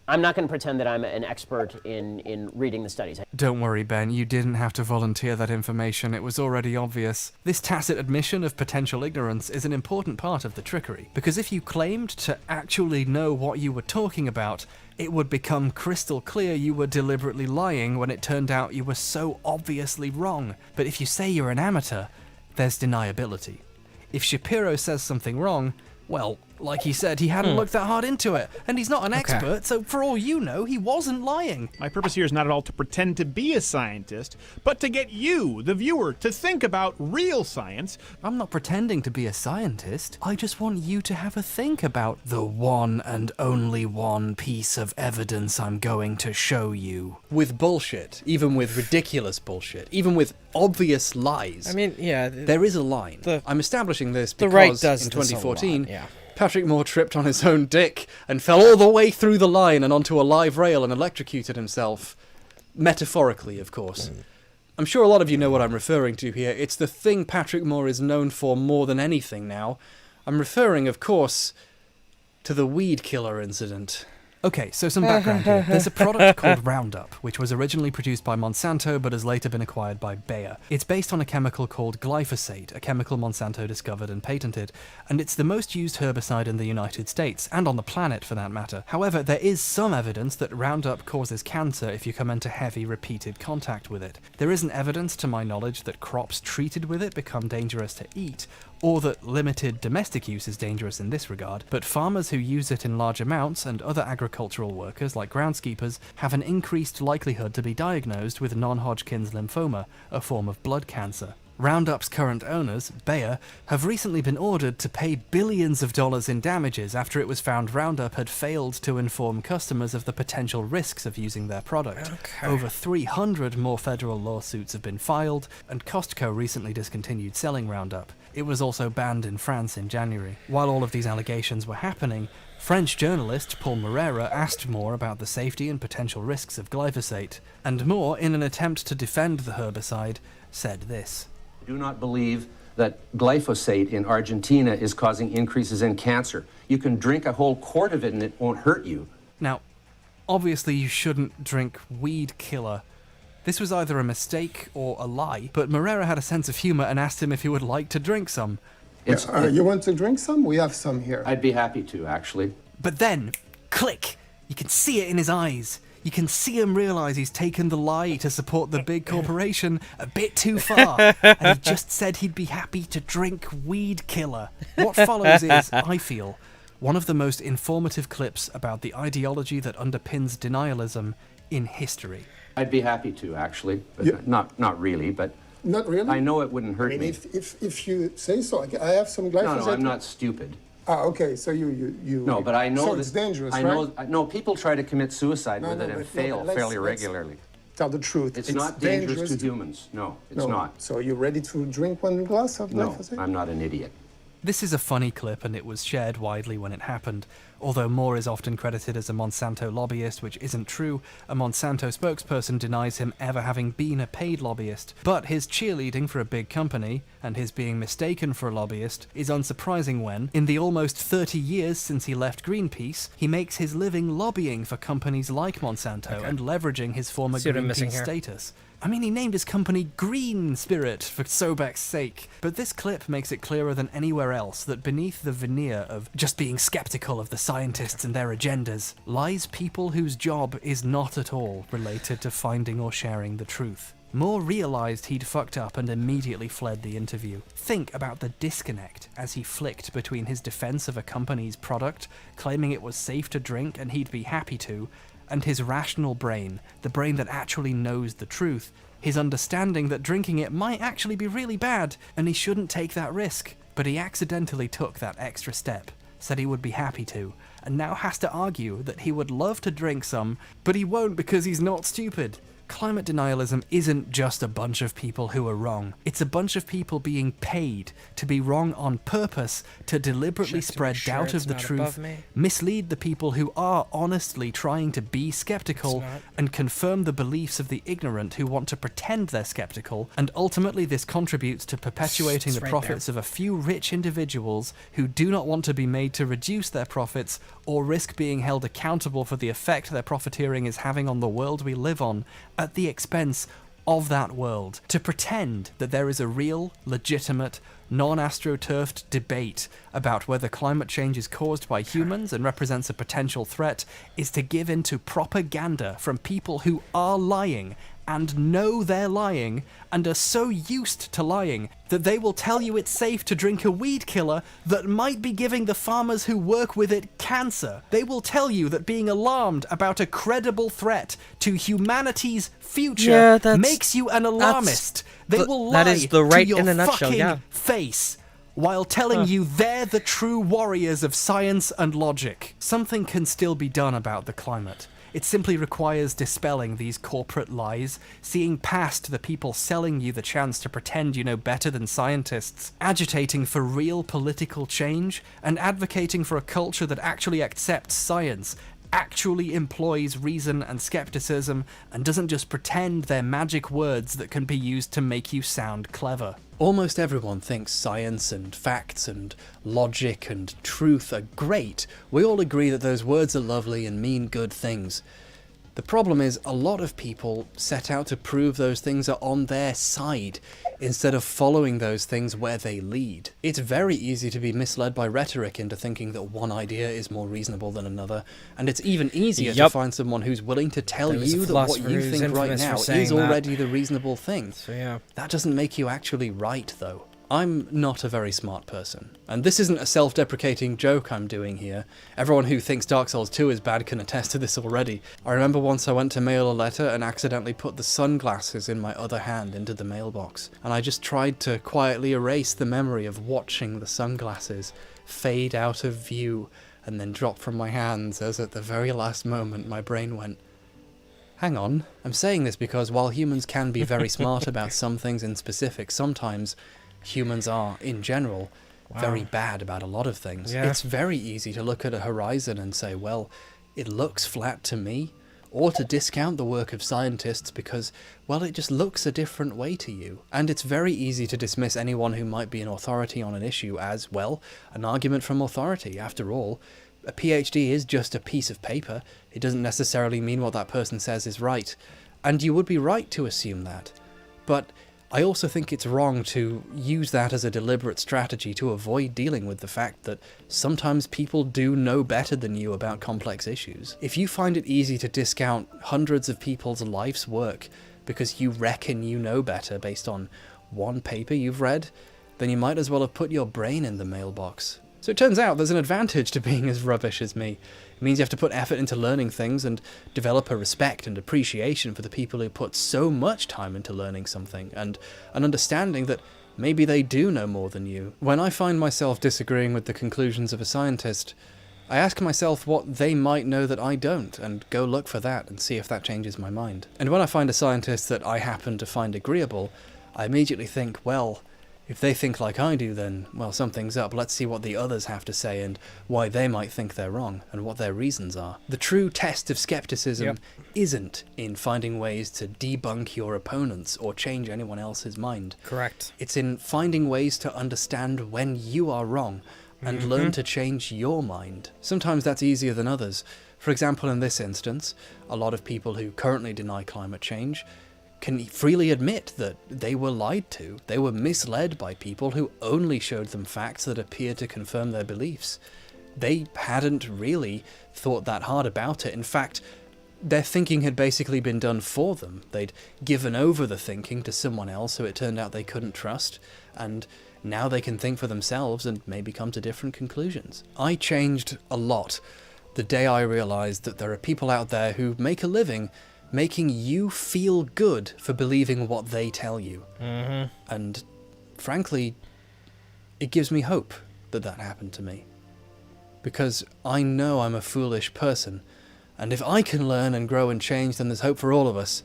I'm not going to pretend that I'm an expert in reading the studies. Don't worry, Ben, you didn't have to volunteer that information. It was already obvious. This tacit admission of potential ignorance is an important part of the trickery, because if you claimed to actually know what you were talking about, it would become crystal clear you were deliberately lying when it turned out you were so obviously wrong. But if you say you're an amateur, there's deniability. If Shapiro says something wrong, well, like he said, he hadn't looked that hard into it, and he's not an expert, so for all you know, he wasn't lying. My purpose here is not at all to pretend to be a scientist, but to get you, the viewer, to think about real science. I'm not pretending to be a scientist. I just want you to have a think about the one and only one piece of evidence I'm going to show you. With bullshit, even with ridiculous bullshit, even with obvious lies. I mean, yeah. There is a line. I'm establishing this because the right does in this 2014, a lot, yeah. Patrick Moore tripped on his own dick and fell all the way through the line and onto a live rail and electrocuted himself. Metaphorically, of course. I'm sure a lot of you know what I'm referring to here. It's the thing Patrick Moore is known for more than anything now. I'm referring, of course, to the weed killer incident. Okay, so some background here. There's a product called Roundup, which was originally produced by Monsanto but has later been acquired by Bayer. It's based on a chemical called glyphosate, a chemical Monsanto discovered and patented, and it's the most used herbicide in the United States, and on the planet for that matter. However, there is some evidence that Roundup causes cancer if you come into heavy, repeated contact with it. There isn't evidence, to my knowledge, that crops treated with it become dangerous to eat, or that limited domestic use is dangerous in this regard, but farmers who use it in large amounts and other agricultural workers like groundskeepers have an increased likelihood to be diagnosed with non-Hodgkin's lymphoma, a form of blood cancer. Roundup's current owners, Bayer, have recently been ordered to pay billions of dollars in damages after it was found Roundup had failed to inform customers of the potential risks of using their product. Over 300 more federal lawsuits have been filed, and Costco recently discontinued selling Roundup. It was also banned in France in January. While all of these allegations were happening, French journalist Paul Moreira asked Moore about the safety and potential risks of glyphosate, and Moore, in an attempt to defend the herbicide, said this. I do not believe that glyphosate in Argentina is causing increases in cancer. You can drink a whole quart of it and it won't hurt you. Now, obviously you shouldn't drink weed killer. This was either a mistake or a lie, but Moreira had a sense of humor and asked him if he would like to drink some. You want to drink some? We have some here. I'd be happy to, actually. But then, click! You can see it in his eyes. You can see him realize he's taken the lie to support the big corporation a bit too far, and he just said he'd be happy to drink weed killer. What follows is, I feel, one of the most informative clips about the ideology that underpins denialism in history. I'd be happy to, actually, but not really, but... Not really? I know it wouldn't hurt me. If you say so, I have some glyphosate. No, I'm not stupid. Ah, okay, so you... No, but I know so it's dangerous, right? No, people try to commit suicide with it and fail fairly regularly. Tell the truth. It's not dangerous to humans. No, it's not. So you're ready to drink one glass of glyphosate? No, I'm not an idiot. This is a funny clip, and it was shared widely when it happened. Although Moore is often credited as a Monsanto lobbyist, which isn't true, a Monsanto spokesperson denies him ever having been a paid lobbyist. But his cheerleading for a big company, and his being mistaken for a lobbyist, is unsurprising when, in the almost 30 years since he left Greenpeace, he makes his living lobbying for companies like Monsanto and leveraging his former Greenpeace status. I mean, he named his company Green Spirit, for Sobek's sake. But this clip makes it clearer than anywhere else that beneath the veneer of just being skeptical of the scientists and their agendas lies people whose job is not at all related to finding or sharing the truth. Moore realized he'd fucked up and immediately fled the interview. Think about the disconnect as he flicked between his defense of a company's product, claiming it was safe to drink and he'd be happy to, and his rational brain, the brain that actually knows the truth, his understanding that drinking it might actually be really bad, and he shouldn't take that risk. But he accidentally took that extra step, said he would be happy to, and now has to argue that he would love to drink some, but he won't because he's not stupid. Climate denialism isn't just a bunch of people who are wrong. It's a bunch of people being paid to be wrong on purpose, to deliberately spread doubt of the truth, mislead the people who are honestly trying to be skeptical, and confirm the beliefs of the ignorant who want to pretend they're skeptical, and ultimately this contributes to perpetuating the profits of a few rich individuals who do not want to be made to reduce their profits or risk being held accountable for the effect their profiteering is having on the world we live on, at the expense of that world. To pretend that there is a real, legitimate, non-astroturfed debate about whether climate change is caused by humans and represents a potential threat is to give in to propaganda from people who are lying and know they're lying and are so used to lying that they will tell you it's safe to drink a weed killer that might be giving the farmers who work with it cancer. They will tell you that being alarmed about a credible threat to humanity's future makes you an alarmist. They will lie to your fucking face while telling you they're the true warriors of science and logic. Something can still be done about the climate. It simply requires dispelling these corporate lies, seeing past the people selling you the chance to pretend you know better than scientists, agitating for real political change, and advocating for a culture that actually accepts science, actually employs reason and skepticism, and doesn't just pretend they're magic words that can be used to make you sound clever. Almost everyone thinks science and facts and logic and truth are great. We all agree that those words are lovely and mean good things. The problem is, a lot of people set out to prove those things are on their side, instead of following those things where they lead. It's very easy to be misled by rhetoric into thinking that one idea is more reasonable than another, and it's even easier to find someone who's willing to tell you that what you think right now is already the reasonable thing. So that doesn't make you actually right, though. I'm not a very smart person, and this isn't a self-deprecating joke I'm doing here. Everyone who thinks Dark Souls 2 is bad can attest to this already. I remember once I went to mail a letter and accidentally put the sunglasses in my other hand into the mailbox, and I just tried to quietly erase the memory of watching the sunglasses fade out of view and then drop from my hands as at the very last moment my brain went, hang on. I'm saying this because while humans can be very smart about some things in specific, sometimes humans are, in general, very bad about a lot of things. It's very easy to look at a horizon and say, well, it looks flat to me, or to discount the work of scientists because, well, it just looks a different way to you. And it's very easy to dismiss anyone who might be an authority on an issue as, well, an argument from authority. After all, a PhD is just a piece of paper. It doesn't necessarily mean what that person says is right. And you would be right to assume that. But I also think it's wrong to use that as a deliberate strategy to avoid dealing with the fact that sometimes people do know better than you about complex issues. If you find it easy to discount hundreds of people's life's work because you reckon you know better based on one paper you've read, then you might as well have put your brain in the mailbox. So it turns out there's an advantage to being as rubbish as me. It means you have to put effort into learning things and develop a respect and appreciation for the people who put so much time into learning something, and an understanding that maybe they do know more than you. When I find myself disagreeing with the conclusions of a scientist, I ask myself what they might know that I don't, and go look for that and see if that changes my mind. And when I find a scientist that I happen to find agreeable, I immediately think, well, if they think like I do, then, well, something's up. Let's see what the others have to say and why they might think they're wrong and what their reasons are. The true test of skepticism isn't in finding ways to debunk your opponents or change anyone else's mind. Correct. It's in finding ways to understand when you are wrong and learn to change your mind. Sometimes that's easier than others. For example, in this instance, a lot of people who currently deny climate change can freely admit that they were lied to. They were misled by people who only showed them facts that appeared to confirm their beliefs. They hadn't really thought that hard about it. In fact, their thinking had basically been done for them. They'd given over the thinking to someone else who it turned out they couldn't trust, and now they can think for themselves and maybe come to different conclusions. I changed a lot the day I realized that there are people out there who make a living making you feel good for believing what they tell you. And frankly, it gives me hope that that happened to me. Because I know I'm a foolish person, and if I can learn and grow and change, then there's hope for all of us.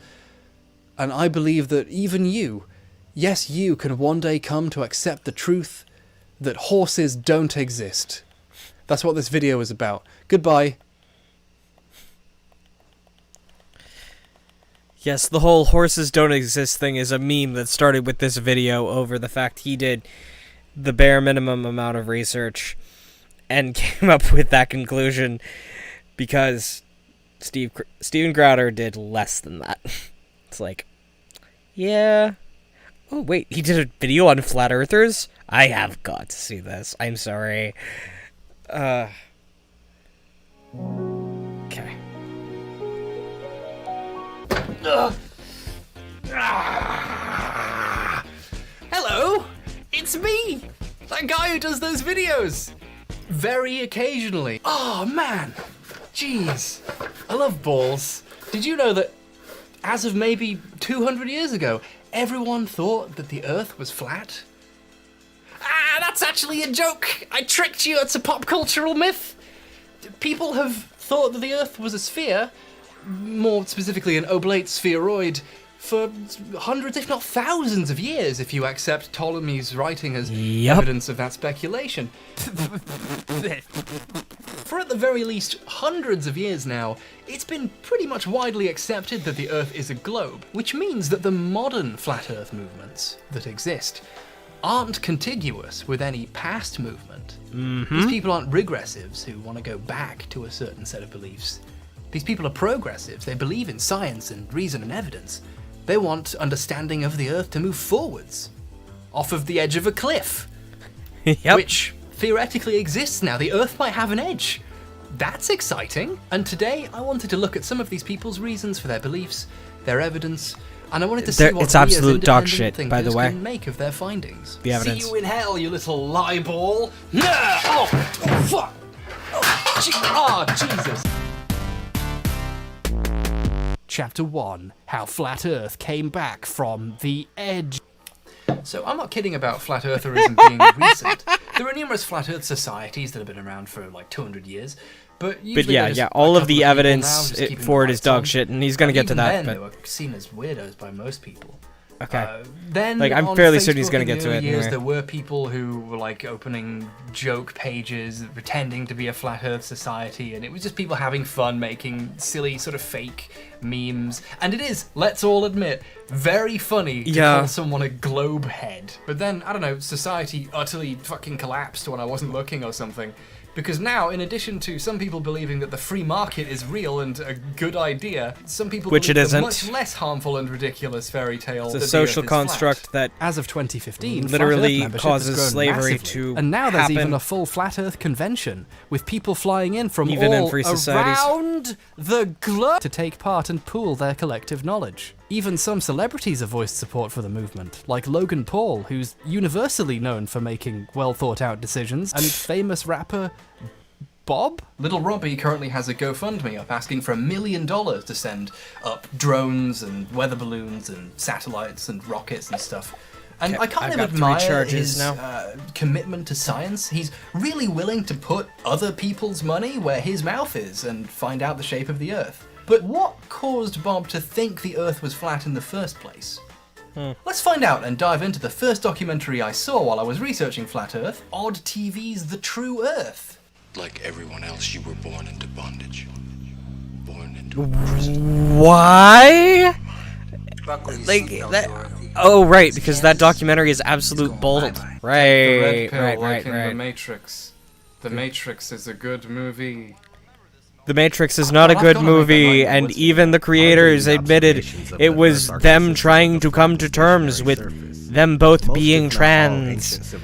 And I believe that even you, yes, you can one day come to accept the truth that horses don't exist. That's what this video is about. Goodbye. Yes, the whole horses don't exist thing is a meme that started with this video over the fact he did the bare minimum amount of research and came up with that conclusion because Steven Crowder did less than that. It's like, yeah. Oh, wait, he did a video on flat earthers? I have got to see this. I'm sorry. Okay. Hello, it's me, that guy who does those videos. Very occasionally. Oh man, jeez, I love balls. Did you know that as of maybe 200 years ago, everyone thought that the Earth was flat? Ah, that's actually a joke. I tricked you. It's a pop cultural myth. People have thought that the Earth was a sphere, more specifically an oblate spheroid, for hundreds, if not thousands of years, if you accept Ptolemy's writing as evidence of that speculation. For at the very least hundreds of years now, it's been pretty much widely accepted that the Earth is a globe, which means that the modern flat Earth movements that exist aren't contiguous with any past movement. These people aren't regressives who want to go back to a certain set of beliefs. These people are progressives. They believe in science and reason and evidence. They want understanding of the Earth to move forwards, off of the edge of a cliff, which theoretically exists now. The Earth might have an edge. That's exciting. And today, I wanted to look at some of these people's reasons for their beliefs, their evidence, and I wanted to see what it's absolute dog shit, by the way. Can make of their findings. The evidence. See you in hell, you little lie ball. Oh, fuck. Oh, Jesus. Chapter 1, How Flat Earth Came Back from the Edge. So I'm not kidding about flat eartherism being recent. There are numerous flat earth societies that have been around for like 200 years. But yeah, all of the evidence for it is dog shit, and he's gonna get to that. Then but they were seen as weirdos by most people. Okay. Then like I'm on fairly Facebook certain he's gonna in the get to early it. Years, Anyway. There were people who were like opening joke pages, pretending to be a flat Earth society, and it was just people having fun, making silly sort of fake memes. And it is, let's all admit, very funny to call someone a globe head. But then I don't know, society utterly fucking collapsed when I wasn't looking or something. Because now, in addition to some people believing that the free market is real and a good idea, some people Which believe it isn't. the much less harmful and ridiculous fairy tale. It's a social construct that, as of 2015, literally flat Earth membership causes has grown slavery massively. to And now there's happen. even a full flat Earth convention with people flying in from Even in all free societies. around the globe to take part and pool their collective knowledge. Even some celebrities have voiced support for the movement, like Logan Paul, who's universally known for making well thought out decisions, and famous rapper Bob? Little Robbie currently has a GoFundMe up asking for $1 million to send up drones and weather balloons and satellites and rockets and stuff. And Okay, I kind I've of got 3 admire charges his now. commitment to science. He's really willing to put other people's money where his mouth is and find out the shape of the Earth. But what caused Bob to think the Earth was flat in the first place? Let's find out and dive into the first documentary I saw while I was researching Flat Earth, Odd TV's The True Earth. Like everyone else, you were born into bondage. Born into Why? Like that? Oh, right, because that documentary is absolute bold. Right, right. The Matrix. The Matrix is a good movie. The Matrix is not a good movie, and even the creators admitted it was them trying to come to terms with them both being trans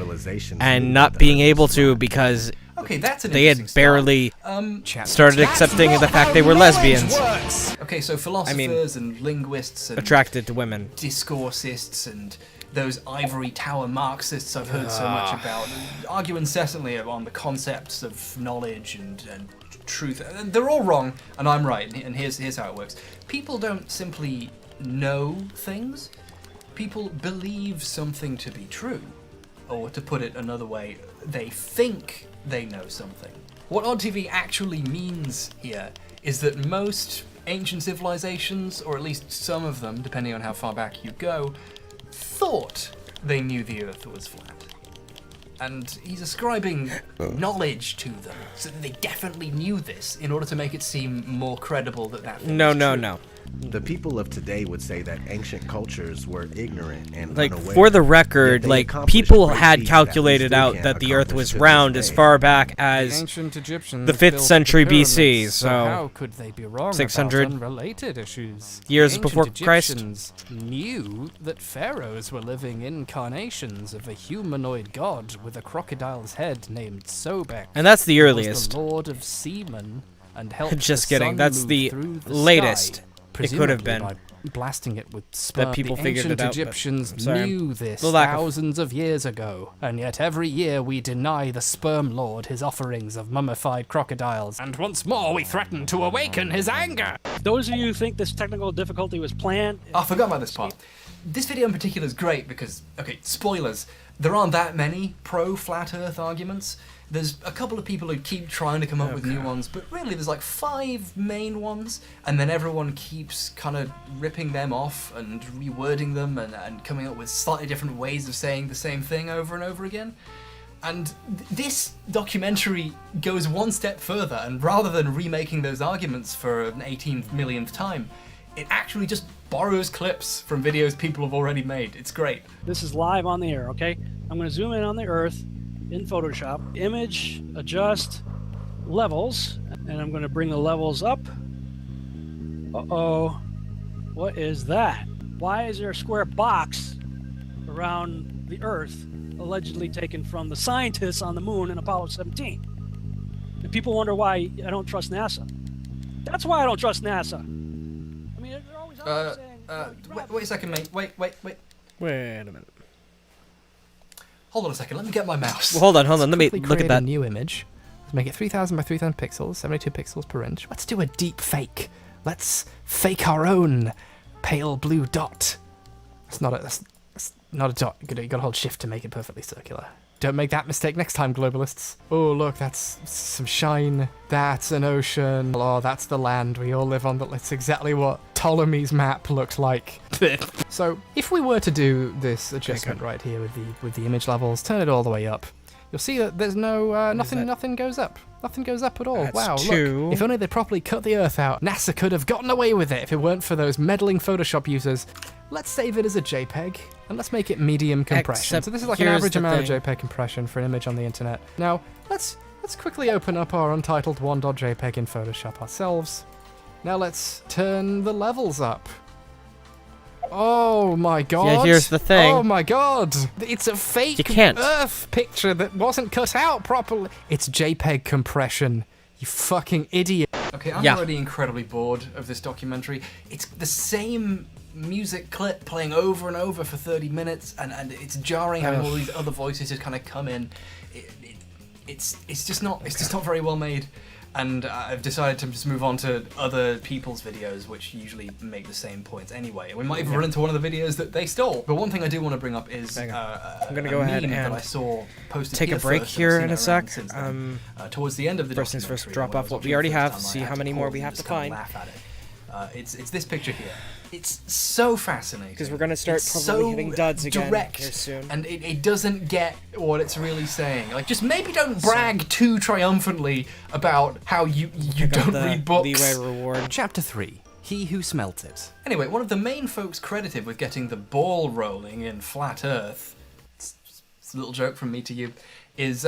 and not being able to because Okay, that's an they had interesting barely start. started accepting the fact they were lesbians. Okay, so philosophers and linguists and attracted to women, discoursists and those ivory tower Marxists I've heard so much about argue incessantly on the concepts of knowledge and truth. And they're all wrong, and I'm right. And here's how it works. People don't simply know things. People believe something to be true. Or to put it another way, they think they know something. What Odd TV actually means here is that most ancient civilizations, or at least some of them, depending on how far back you go, thought they knew the Earth was flat. And he's ascribing knowledge to them, so that they definitely knew this in order to make it seem more credible that that thing was true. The people of today would say that ancient cultures were ignorant and Like, unaware, for the record, yet they like, accomplished people great had feats that we calculated still out can't that the Earth accomplish was to this round day. as far back as ancient Egyptians the 5th built century the BC, pyramids, so how could they be wrong 600 about unrelated issues? years The before ancient Christ. Egyptians knew that pharaohs were living incarnations of a humanoid god with a crocodile's head named Sobek. And that's the who was earliest. the lord of seamen and helped Just the kidding, sun that's move the through the latest sky, it could have presumably been. by blasting it with sperm. That people the figured ancient it out, but Egyptians I'm sorry. knew this The lack of- thousands of years ago, and yet every year we deny the sperm lord his offerings of mummified crocodiles, and once more we threaten to awaken his anger. Those of you who think this technical difficulty was planned... I forgot about this part. This video in particular is great because, okay, spoilers, there aren't that many pro-flat Earth arguments. There's a couple of people who keep trying to come up with new ones, but really there's like 5 main ones, and then everyone keeps kind of ripping them off and rewording them and coming up with slightly different ways of saying the same thing over and over again. And this documentary goes one step further, and rather than remaking those arguments for an 18 millionth time, it actually just borrows clips from videos people have already made. It's great. This is live on the air, okay? I'm going to zoom in on the Earth in Photoshop, image, adjust, levels, and I'm going to bring the levels up. Uh-oh. What is that? Why is there a square box around the Earth allegedly taken from the scientists on the moon in Apollo 17? And people wonder why I don't trust NASA. That's why I don't trust NASA. I mean, they're always out there saying... Wait a second, mate. Wait. Wait a minute. Hold on a second, let me get my mouse. Well, hold on, let me Quickly look at create that. a new image. Let's make it 3000 by 3000 pixels, 72 pixels per inch. Let's do a deep fake. Let's fake our own pale blue dot. That's not a dot. You gotta hold shift to make it perfectly circular. Don't make that mistake next time, globalists. Oh, look, that's some shine. That's an ocean. Oh, that's the land we all live on. That's exactly what Ptolemy's map looks like. So, if we were to do this adjustment right here with the image levels, turn it all the way up, you'll see that there's no nothing goes up. Nothing goes up at all. That's wow, two. look. If only they'd properly cut the Earth out, NASA could have gotten away with it if it weren't for those meddling Photoshop users. Let's save it as a JPEG, and let's make it medium compression. Except So this is like an here's average the amount thing. of JPEG compression for an image on the internet. Now, let's quickly open up our untitled 1.jpg in Photoshop ourselves. Now let's turn the levels up. Oh my god. Yeah, here's the thing. Oh my god. It's a fake You can't. Earth picture that wasn't cut out properly. It's JPEG compression. You fucking idiot. Okay, I'm already incredibly bored of this documentary. It's the same music clip playing over and over for 30 minutes, and it's jarring having all these other voices just kind of come in. It's just not very well made. And I've decided to just move on to other people's videos, which usually make the same points anyway. We might even run into one of the videos that they stole. But one thing I do want to bring up is I'm gonna go ahead meme and that I saw posted take here a break first, and here I've in a seen it around sec. since then. Towards the end of the First things first, documentary, drop when I off was what watching we it already the first have, time, I see had how to many pause more and we have just to kinda find. laugh at it. It's this picture here. It's so fascinating. Because we're gonna start It's probably so hitting duds again direct, here soon. and it doesn't get what it's really saying. Like, just maybe don't brag too triumphantly about how you don't read books. Leeway reward. Chapter 3. He Who Smelt It. Anyway, one of the main folks credited with getting the ball rolling in Flat Earth, it's a little joke from me to you, is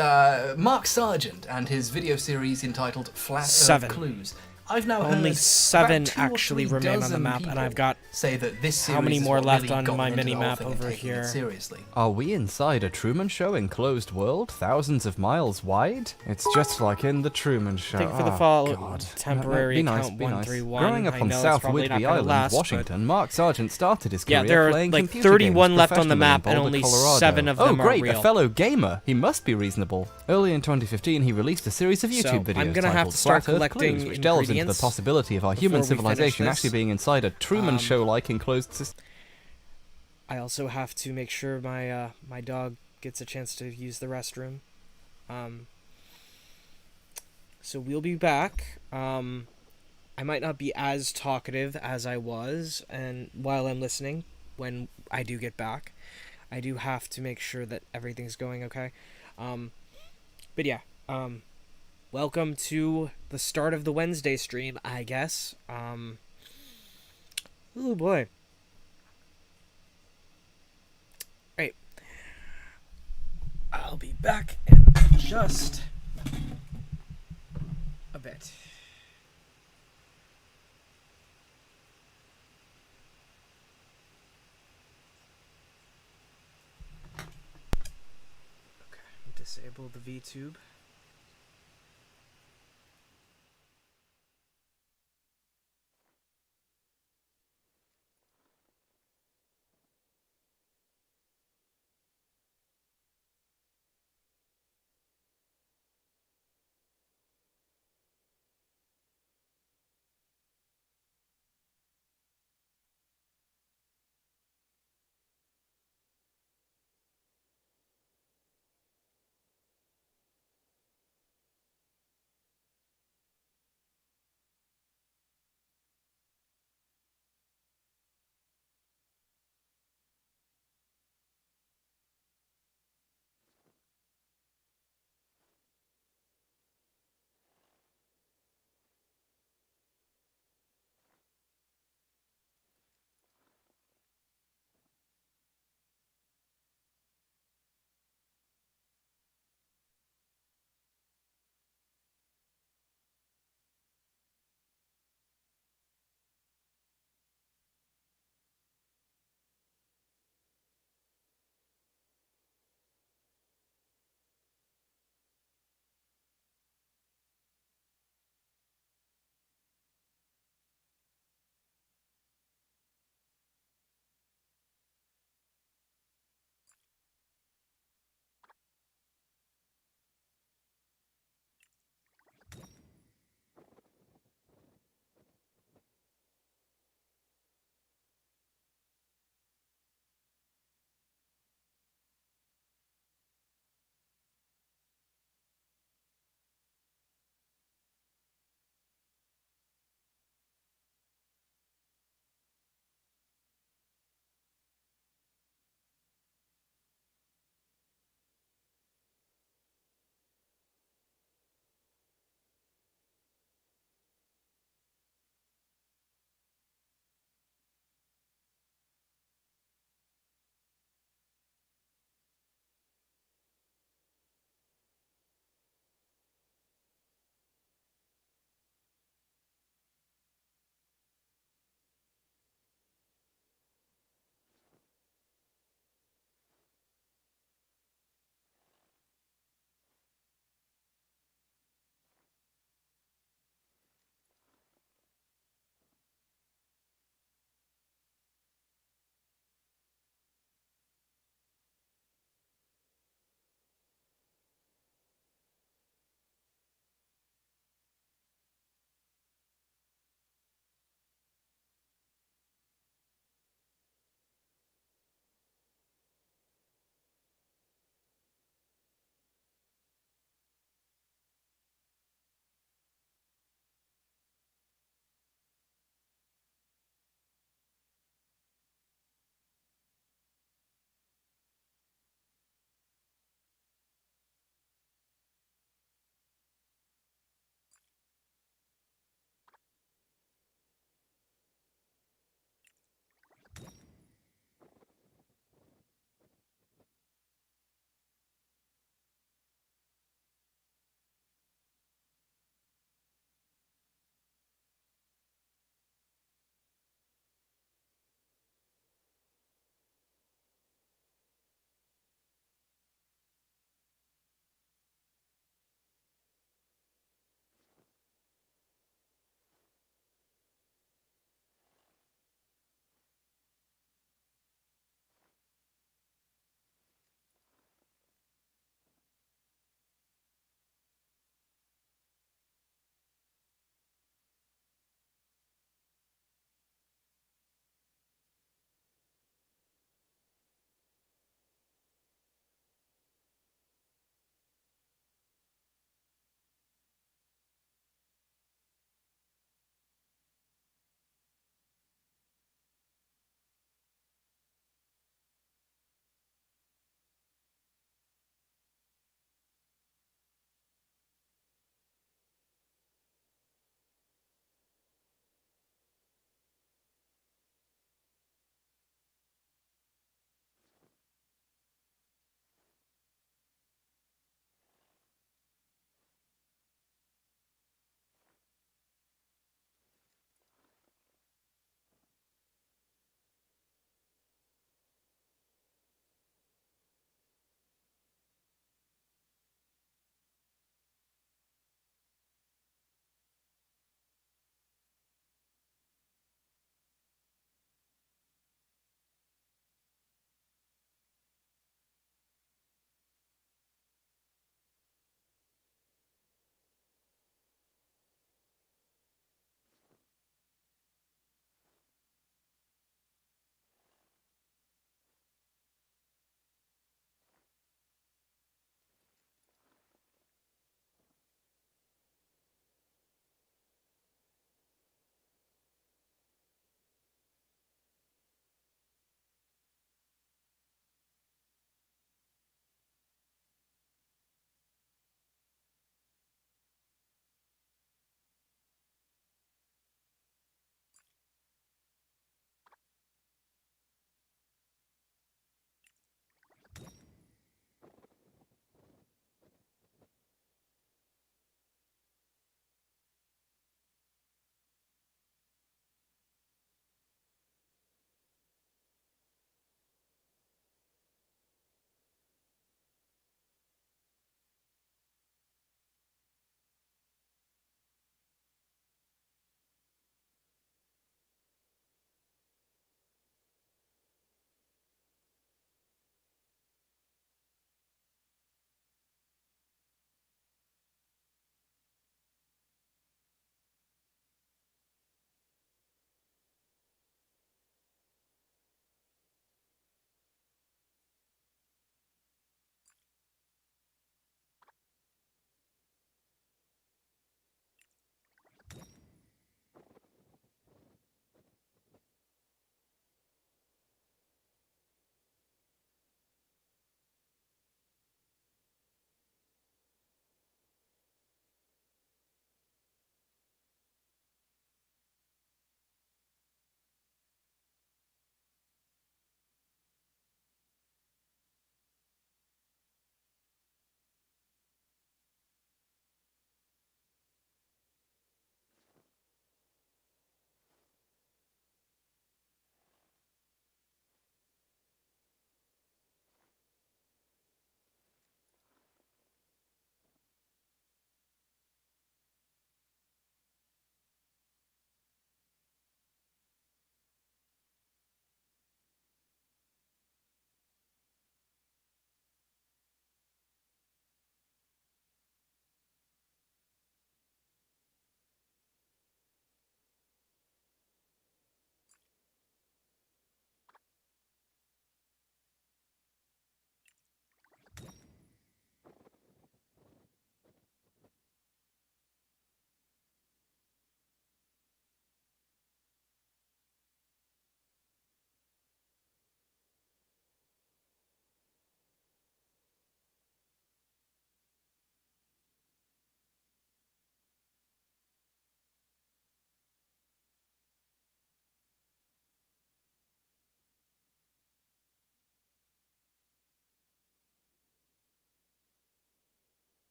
Mark Sargent and his video series entitled Flat 7. Earth Clues. I've now Only heard 7 about 2 or actually 3 remain on the dozen map, and people I've got say that this series how many is more what left really on got my them into the whole mini-map thing and over taking it here. seriously. Are we inside a Truman Show enclosed world, thousands of miles wide? It's just like in the Truman Show. Thank you for the Oh, follow. God. Temporary Be nice, account be nice. 131. Growing up I on know it's South probably not Whidbey gonna Island, last, Washington, Mark Sargent started his career Yeah, there are playing like computer 31 games left on the professionally map, in and Boulder, only Colorado. 7 of them oh, great, are real. a fellow gamer. He must be reasonable. Early in 2015, he released a series of YouTube So, videos I'm gonna have titled to start Flat Earth collecting Clues, which delves into the ingredients possibility of our human before we finish civilization this. actually being inside a Truman Show-like enclosed system. I also have to make sure my my dog gets a chance to use the restroom. So we'll be back. I might not be as talkative as I was, and while I'm listening, when I do get back, I do have to make sure that everything's going okay. But yeah, welcome to the start of the Wednesday stream, I guess. Oh boy. Right. I'll be back in just a bit. Okay, disable the VTube.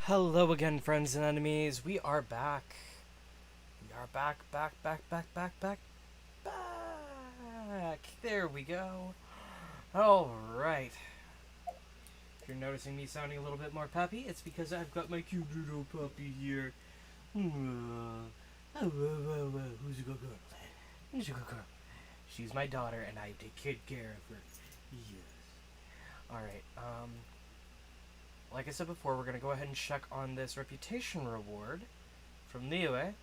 Hello again, friends and enemies. We are back. We are back. There we go. Alright. If you're noticing me sounding a little bit more peppy, it's because I've got my cute little puppy here. Who's a good girl? Who's a good girl? She's my daughter, and I take good care of her. Yes. Alright, like I said before, we're going to go ahead and check on this reputation reward from Liyue.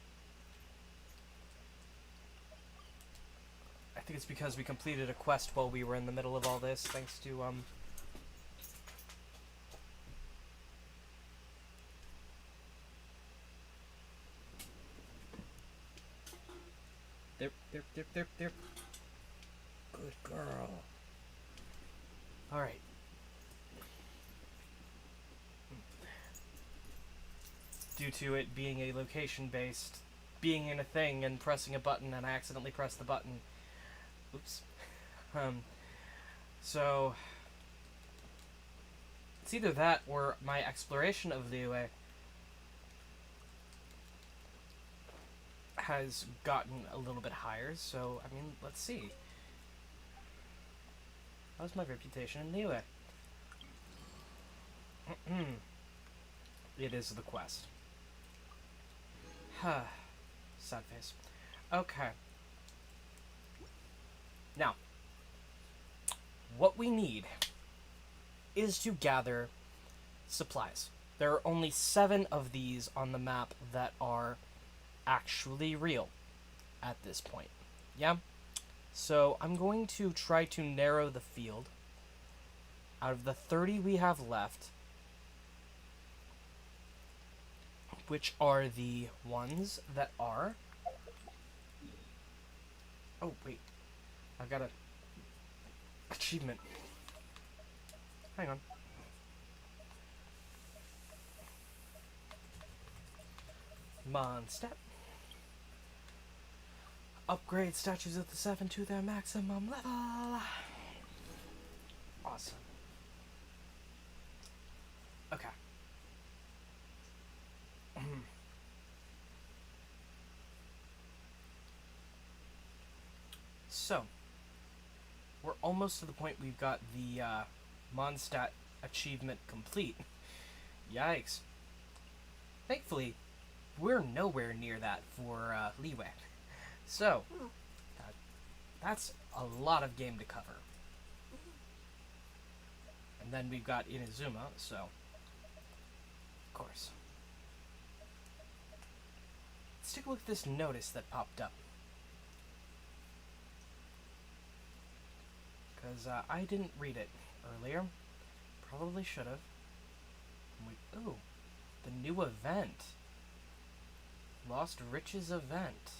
I think it's because we completed a quest while we were in the middle of all this, thanks to, There. Good girl. Alright. Due to it being a location-based, being in a thing and pressing a button, and I accidentally pressed the button. Oops. So it's either that or my exploration of Liyue has gotten a little bit higher, so, I mean, let's see. How's my reputation in Liyue? It is the quest. Sad face. Okay. Now, what we need is to gather supplies. There are only 7 of these on the map that are actually real at this point. Yeah? So I'm going to try to narrow the field. Out of the 30 we have left, which are the ones that are... Oh, wait. I've got a achievement. Hang on. Mondstadt. Upgrade statues of the 7 to their maximum level. Awesome. Okay. So, we're almost to the point we've got the Mondstadt achievement complete. Yikes. Thankfully, we're nowhere near that for Liyue. So, that's a lot of game to cover. And then we've got Inazuma, so, of course. Let's take a look at this notice that popped up. Because I didn't read it earlier. Probably should have. Ooh, the new event. Lost Riches event.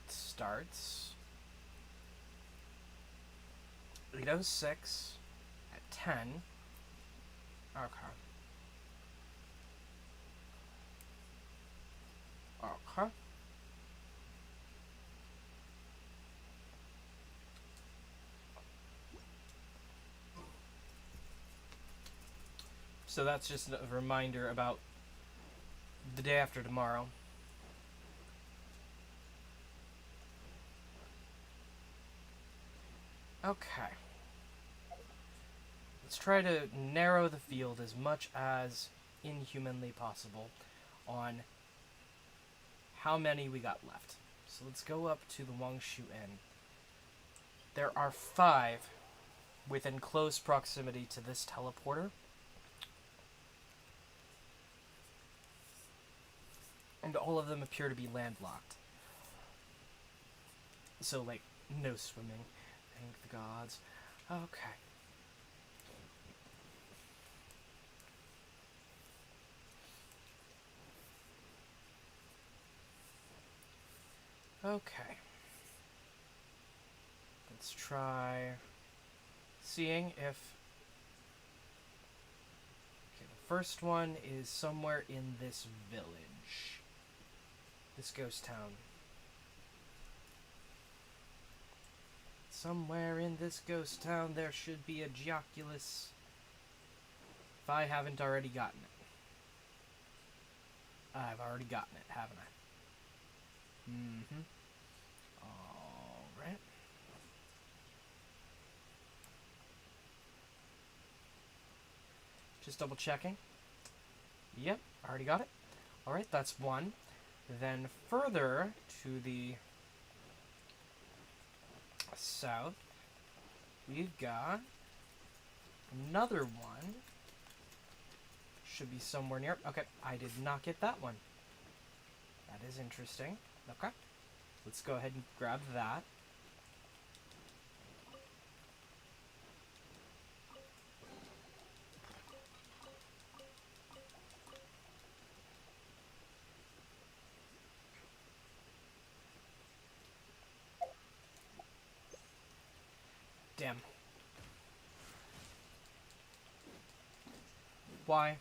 It starts 8:06 at 10. Okay. Okay. So that's just a reminder about the day after tomorrow. Okay. Let's try to narrow the field as much as inhumanly possible on how many we got left. So let's go up to the Wangshu Inn. There are 5 within close proximity to this teleporter. And all of them appear to be landlocked. So, like, no swimming. Thank the gods. Okay. Okay. Let's try seeing if... Okay, the first one is somewhere in this village. This ghost town. Somewhere in this ghost town there should be a Geoculus If I haven't already gotten it. I've already gotten it, haven't I? Mm-hmm. Alright. Just double checking. Yep, already got it. Alright, that's one. Then further to the south, we've got another one. Should be somewhere near. Okay, I did not get that one. That is interesting. Okay, let's go ahead and grab that. Damn. Why?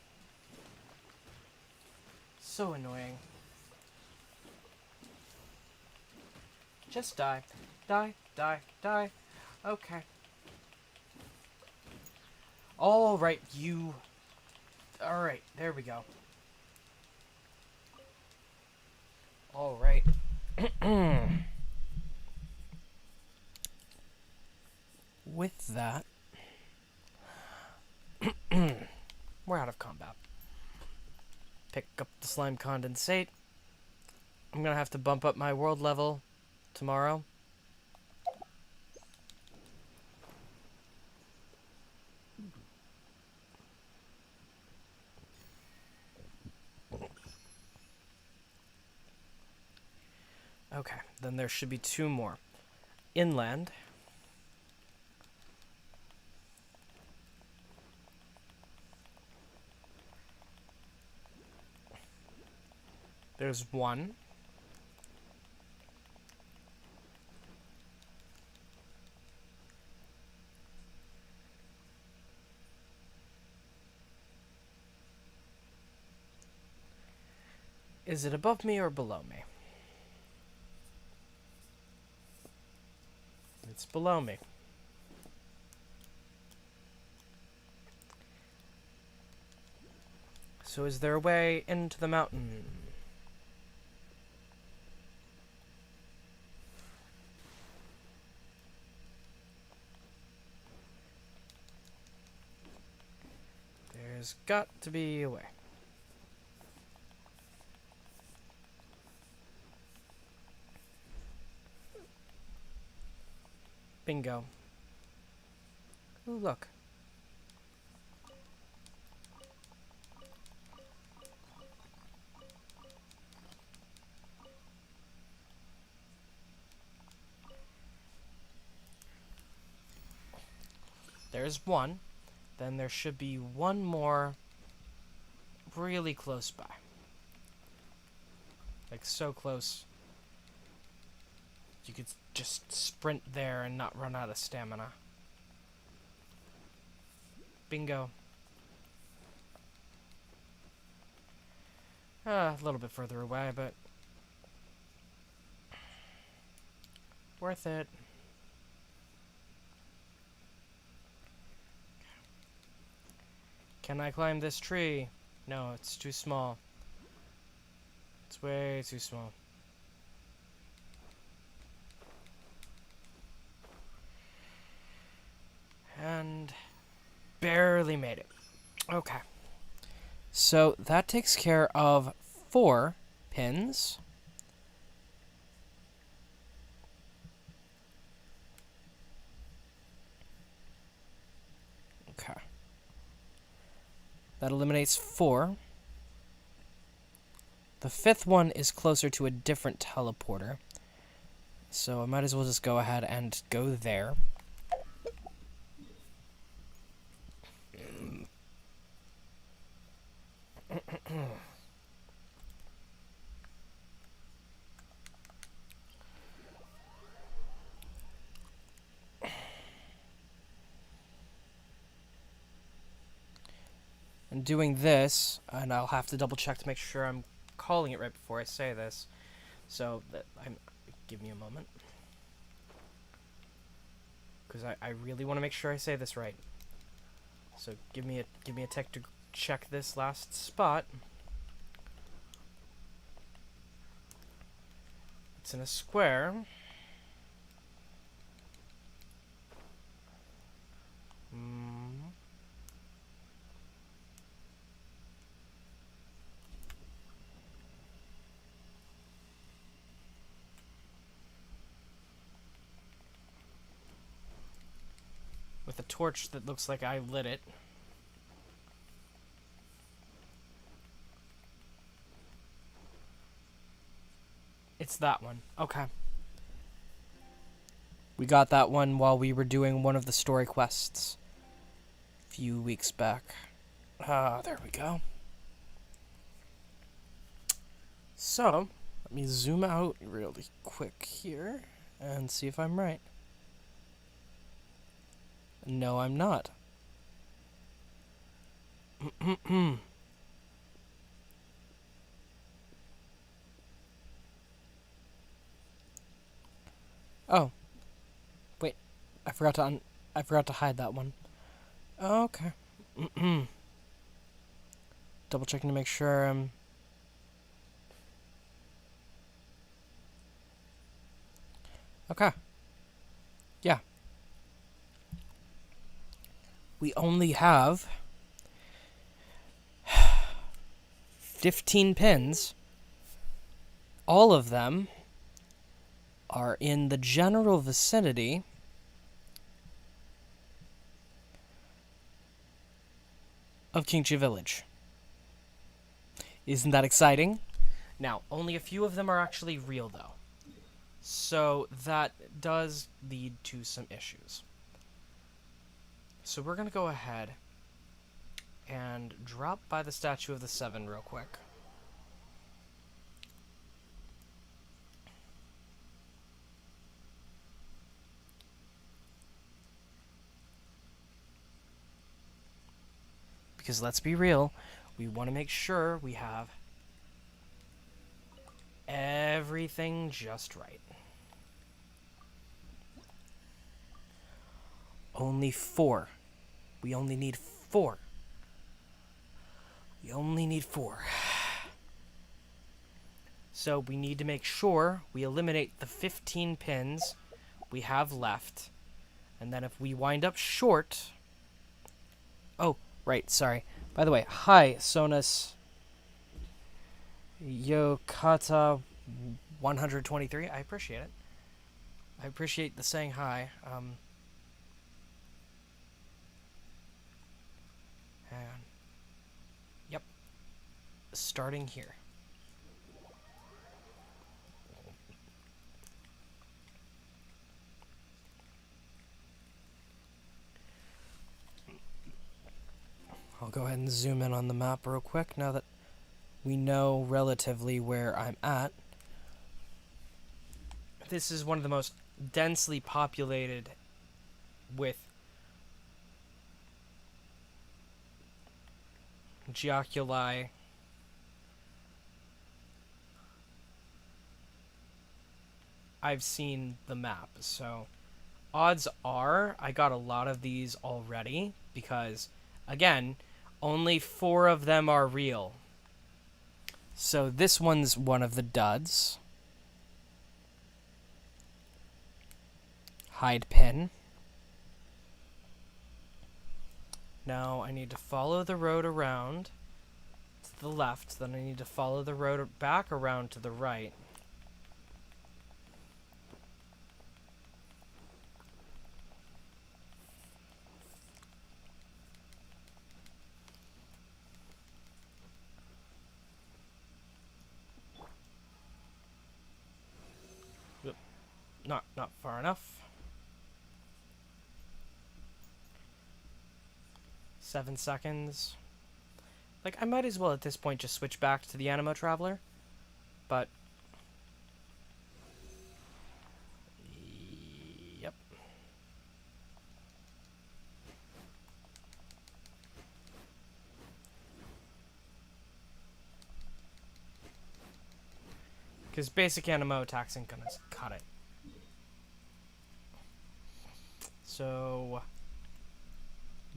So annoying. Just die. Die, die, die. Okay. Alright, you... Alright, there we go. Alright. With that... we're out of combat. Pick up the slime condensate. I'm gonna have to bump up my world level tomorrow. Okay, then there should be two more. Inland. There's one. Is it above me or below me? It's below me. So is there a way into the mountain? There's got to be a way. Bingo. Ooh, look. There's one. Then there should be one more really close by. Like so close. You could just sprint there and not run out of stamina. Bingo. A little bit further away, but worth it. Can I climb this tree? No, it's too small. It's way too small. And barely made it. Okay. So that takes care of 4 pins. Okay. That eliminates 4. The 5th one is closer to a different teleporter. So I might as well just go ahead and go there. And doing this, and I'll have to double check to make sure I'm calling it right before I say this. So that give me a moment, because I really want to make sure I say this right. So give me a check this last spot. It's in a square. With a torch that looks like I lit it. It's that one. Okay. We got that one while we were doing one of the story quests a few weeks back. Ah, there we go. So, let me zoom out really quick here and see if I'm right. No, I'm not. Oh. Wait. I forgot to hide that one. Okay. Double checking to make sure Okay. Yeah. We only have 15 pins. All of them are in the general vicinity of Qingqi Village. Isn't that exciting? Now, only a few of them are actually real, though. So that does lead to some issues. So we're going to go ahead and drop by the Statue of the Seven real quick. Because let's be real, we want to make sure we have everything just right. Only 4. We only need 4. We only need 4. So we need to make sure we eliminate the 15 pins we have left. And then if we wind up short... Oh, right, sorry. By the way, hi, Sonus Yokata 123. I appreciate it. I appreciate the saying hi. Hang on. Yep. Starting here. I'll go ahead and zoom in on the map real quick now that we know relatively where I'm at. This is one of the most densely populated with geoculi I've seen the map, so odds are I got a lot of these already because, again, only 4 of them are real. So this one's one of the duds. Hide pin. Now I need to follow the road around to the left, then I need to follow the road back around to the right. Not far enough. 7 seconds. Like, I might as well at this point just switch back to the Animo Traveler, but... Yep. Because basic Animo attacks ain't gonna cut it. So...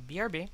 BRB.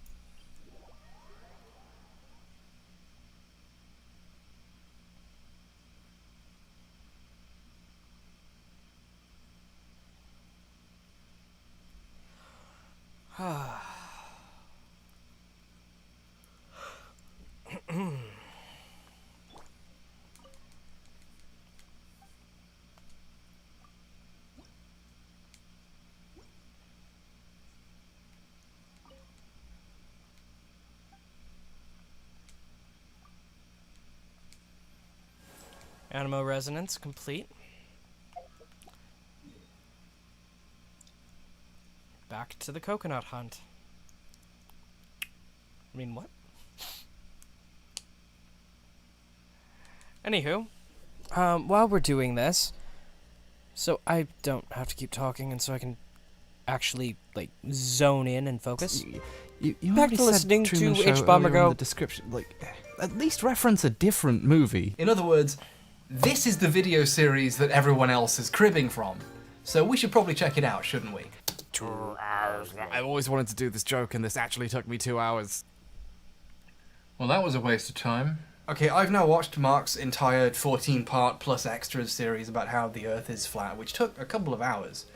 Animo resonance complete. Back to the coconut hunt. I mean, what? Anywho, while we're doing this, so I don't have to keep talking, and so I can actually, like, zone in and focus. You Back already to said listening to Truman Show H. Bomber earlier in go. the description. Like, at least reference a different movie. In other words, this is the video series that everyone else is cribbing from. So we should probably check it out, shouldn't we? 2 hours. I always wanted to do this joke, and this actually took me 2 hours. Well, that was a waste of time. Okay, I've now watched Mark's entire 14-part plus extras series about how the Earth is flat, which took a couple of hours.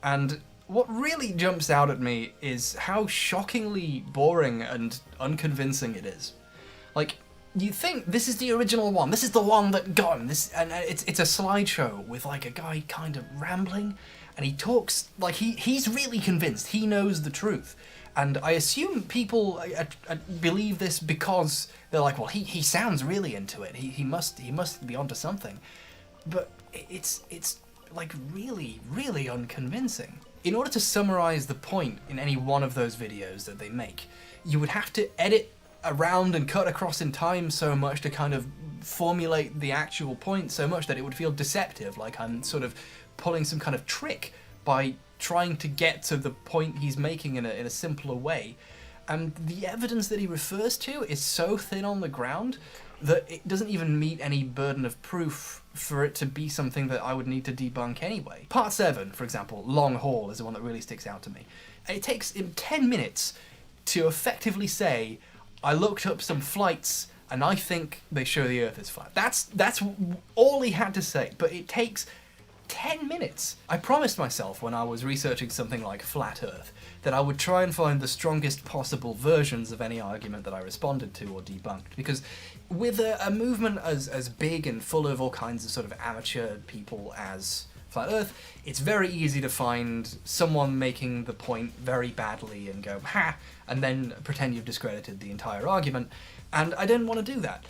And what really jumps out at me is how shockingly boring and unconvincing it is. Like, you think this is the original one, this is the one that got him, and it's a slideshow with like a guy kind of rambling, and he talks like he's really convinced, he knows the truth. And I assume people believe this because they're like, well, he sounds really into it. He must be onto something. But it's like really, really unconvincing. In order to summarize the point in any one of those videos that they make, you would have to edit around and cut across in time so much to kind of formulate the actual point so much that it would feel deceptive, like I'm sort of pulling some kind of trick by trying to get to the point he's making in a simpler way. And the evidence that he refers to is so thin on the ground that it doesn't even meet any burden of proof for it to be something that I would need to debunk anyway. Part 7, for example, Long Haul, is the one that really sticks out to me. It takes him 10 minutes to effectively say, I looked up some flights and I think they show the Earth is flat. That's all he had to say, but it takes 10 minutes. I promised myself when I was researching something like Flat Earth that I would try and find the strongest possible versions of any argument that I responded to or debunked, because with a movement as big and full of all kinds of sort of amateur people as Flat Earth, it's very easy to find someone making the point very badly and go, ha, and then pretend you've discredited the entire argument, and I didn't want to do that.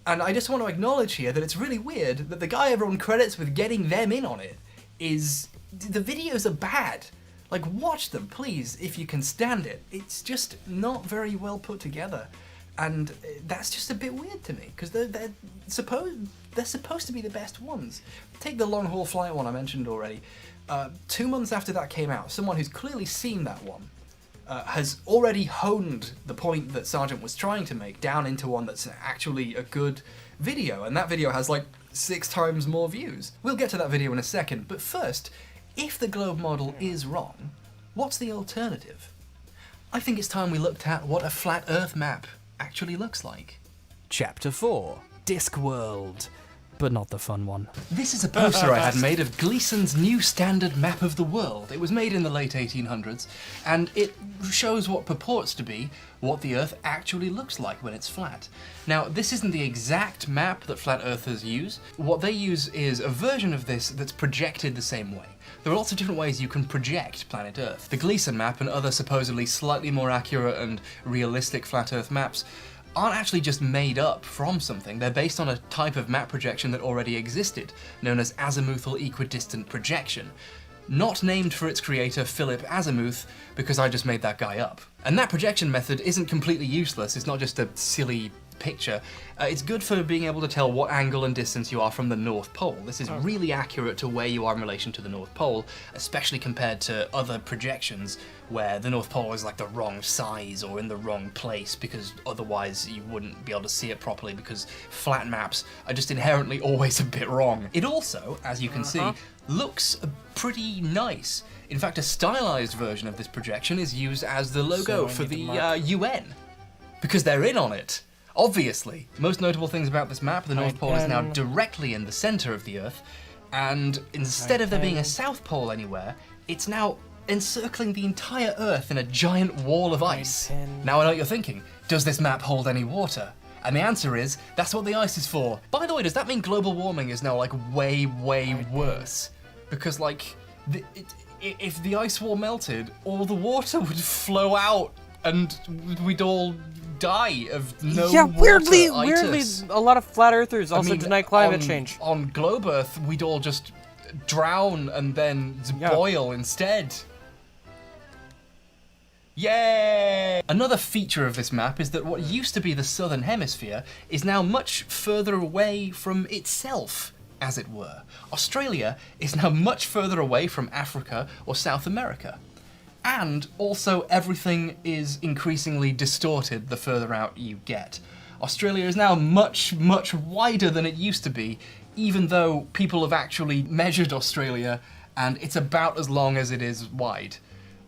And I just want to acknowledge here that it's really weird that the guy everyone credits with getting them in on it is... the videos are bad. Like, watch them, please, if you can stand it. It's just not very well put together. And that's just a bit weird to me, because they're supposed to be the best ones. Take the long haul flight one I mentioned already. 2 months after that came out, someone who's clearly seen that one has already honed the point that Sargent was trying to make down into one that's actually a good video, and that video has like 6 times more views. We'll get to that video in a second, but first, if the globe model is wrong, what's the alternative? I think it's time we looked at what a flat Earth map actually looks like. Chapter 4, Discworld. But not the fun one. This is a poster I had made of Gleason's new standard map of the world. It was made in the late 1800s, and it shows what purports to be what the Earth actually looks like when it's flat. Now, this isn't the exact map that flat earthers use. What they use is a version of this that's projected the same way. There are lots of different ways you can project planet Earth. The Gleason map and other supposedly slightly more accurate and realistic flat Earth maps aren't actually just made up from something. They're based on a type of map projection that already existed, known as azimuthal equidistant projection. Not named for its creator, Philip Azimuth, because I just made that guy up. And that projection method isn't completely useless. It's not just a silly picture. It's good for being able to tell what angle and distance you are from the North Pole. This is really accurate to where you are in relation to the North Pole, especially compared to other projections where the North Pole is like the wrong size or in the wrong place, because otherwise you wouldn't be able to see it properly, because flat maps are just inherently always a bit wrong. It also, as you can see, looks pretty nice. In fact, a stylized version of this projection is used as the logo for the UN, because they're in on it. Obviously. Most notable things about this map, the North Pole is now directly in the center of the Earth, and instead of there being a South Pole anywhere, it's now encircling the entire Earth in a giant wall of ice. Now I know what you're thinking. Does this map hold any water? And the answer is, that's what the ice is for. By the way, does that mean global warming is now like way worse? Because like, if the ice wall melted, all the water would flow out and we'd all die of no weirdly, water-itis. a lot of flat earthers also deny climate change. On globe Earth, we'd all just drown and then boil instead. Yay! Another feature of this map is that what used to be the southern hemisphere is now much further away from itself, as it were. Australia is now much further away from Africa or South America. And also everything is increasingly distorted the further out you get. Australia is now much wider than it used to be, even though people have actually measured Australia and it's about as long as it is wide.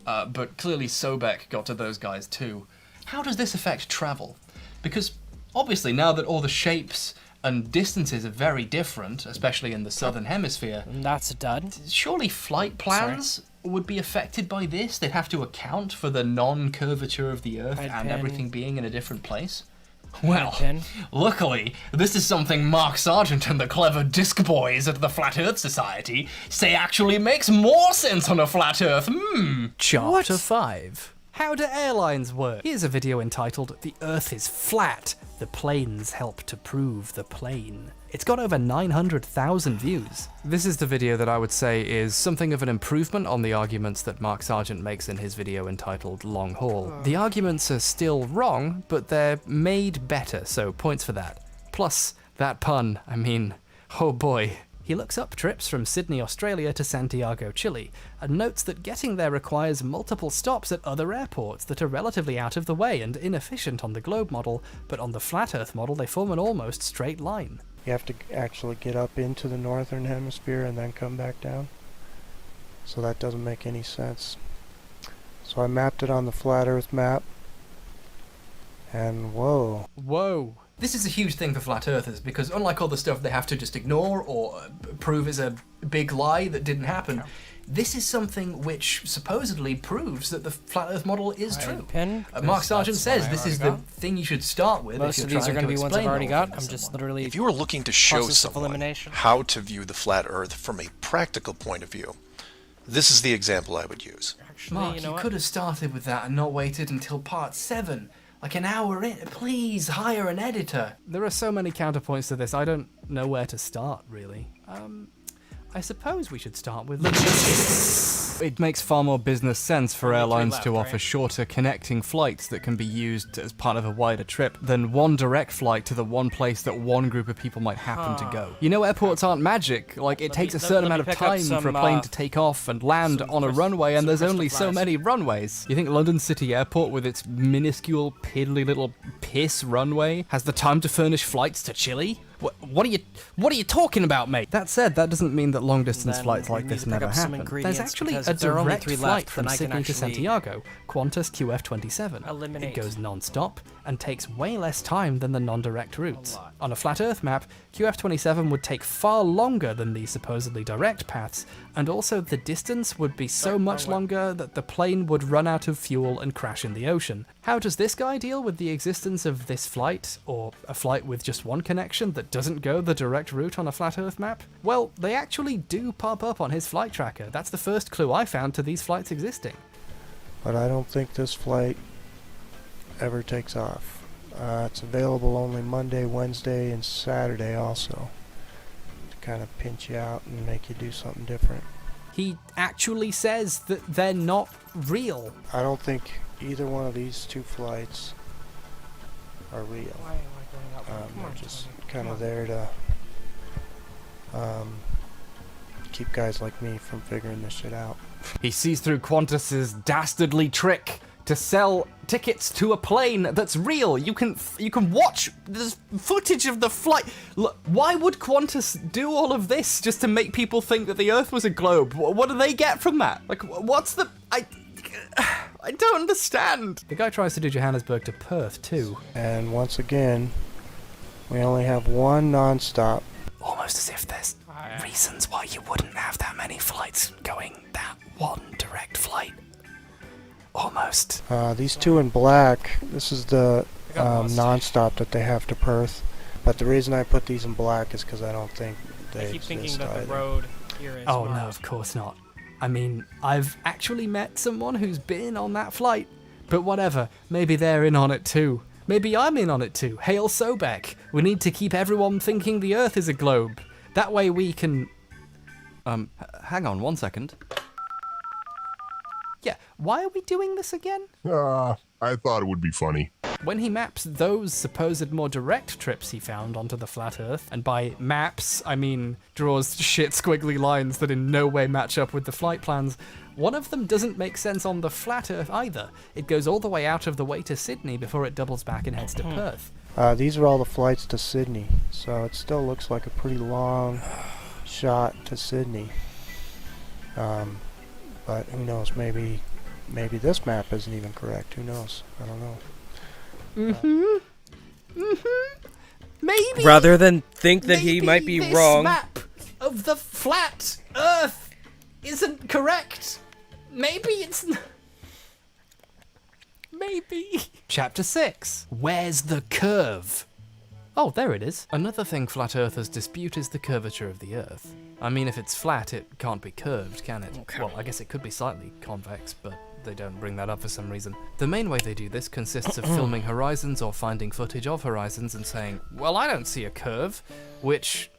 But clearly Sobek got to those guys too. How does this affect travel? Because obviously now that all the shapes and distances are very different, especially in the southern hemisphere. That's done. Surely flight plans would be affected by this? They'd have to account for the non-curvature of the Earth and everything being in a different place? Well, luckily, this is something Mark Sargent and the clever disc boys at the Flat Earth Society say actually makes more sense on a flat Earth. Chapter 5. How do airlines work? Here's a video entitled "The Earth is Flat. The Planes Help to Prove the Plane." It's got over 900,000 views. This is the video that I would say is something of an improvement on the arguments that Mark Sargent makes in his video entitled Long Haul. The arguments are still wrong, but they're made better, so points for that. Plus, that pun, I mean, oh boy. He looks up trips from Sydney, Australia to Santiago, Chile, and notes that getting there requires multiple stops at other airports that are relatively out of the way and inefficient on the globe model, but on the flat Earth model they form an almost straight line. You have to actually get up into the northern hemisphere and then come back down. So that doesn't make any sense. So I mapped it on the flat Earth map, and whoa. Whoa. This is a huge thing for flat earthers because unlike all the stuff they have to just ignore or prove is a big lie that didn't happen, this is something which supposedly proves that the flat Earth model is true. Mark Sargent says this is the thing you should start with. Most of these are going to be ones I've already got. I'm just literally. If you were looking to show someone how to view the flat Earth from a practical point of view, this is the example I would use. Mark, you could have started with that and not waited until part 7. Like an hour in. Please hire an editor. There are so many counterpoints to this, I don't know where to start, really. I suppose we should start with logistics. It makes far more business sense for airlines to offer shorter connecting flights that can be used as part of a wider trip than one direct flight to the one place that one group of people might happen to go. You know, airports aren't magic. Like, it takes a certain amount of time for a plane to take off and land on a runway, and there's only so many runways. You think London City Airport, with its minuscule, piddly little piss runway, has the time to furnish flights to Chile? What are you talking about, mate? That said, that doesn't mean that long-distance flights like this never happen. There's actually a direct flight from Sydney to Santiago, Qantas QF27. It goes non-stop and takes way less time than the non-direct routes. On a flat Earth map, QF27 would take far longer than these supposedly direct paths, and also the distance would be so much longer that the plane would run out of fuel and crash in the ocean. How does this guy deal with the existence of this flight, or a flight with just one connection that doesn't go the direct route on a flat Earth map? Well, they actually do pop up on his flight tracker. That's the first clue I found to these flights existing. But I don't think this flight ever takes off. It's available only Monday, Wednesday, and Saturday also, to kind of pinch you out and make you do something different. He actually says that they're not real. I don't think either one of these two flights are real. They're just kind of there to keep guys like me from figuring this shit out. He sees through Qantas's dastardly trick to sell tickets to a plane that's real. You can watch this footage of the flight. Look, why would Qantas do all of this just to make people think that the Earth was a globe? What do they get from that? Like, what's the... I don't understand. The guy tries to do Johannesburg to Perth too. And once again, we only have one non-stop. Almost as if there's reasons why you wouldn't have that many flights going that one direct flight. Almost. These two in black, this is the nonstop that they have to Perth. But the reason I put these in black is because I don't think they I keep thinking exist that the either. road here is Oh, no, Mars. of course not. I mean, I've actually met someone who's been on that flight. But whatever, maybe they're in on it too. Maybe I'm in on it too. Hail Sobek. We need to keep everyone thinking the Earth is a globe. That way we can... hang on 1 second. Yeah, why are we doing this again? I thought it would be funny. When he maps those supposed more direct trips he found onto the flat Earth, and by maps, I mean draws shit squiggly lines that in no way match up with the flight plans, one of them doesn't make sense on the flat Earth either. It goes all the way out of the way to Sydney before it doubles back and heads to Perth. These are all the flights to Sydney, so it still looks like a pretty long shot to Sydney. But who knows, maybe this map isn't even correct, who knows, I don't know. Maybe. Rather than think that he might be this wrong. Map of the flat Earth isn't correct. Maybe it's. Maybe. Chapter 6. Where's the curve? Oh, there it is. Another thing flat earthers dispute is the curvature of the Earth. I mean, if it's flat, it can't be curved, can it? Okay. Well, I guess it could be slightly convex, but they don't bring that up for some reason. The main way they do this consists of filming horizons or finding footage of horizons and saying, well, I don't see a curve, which,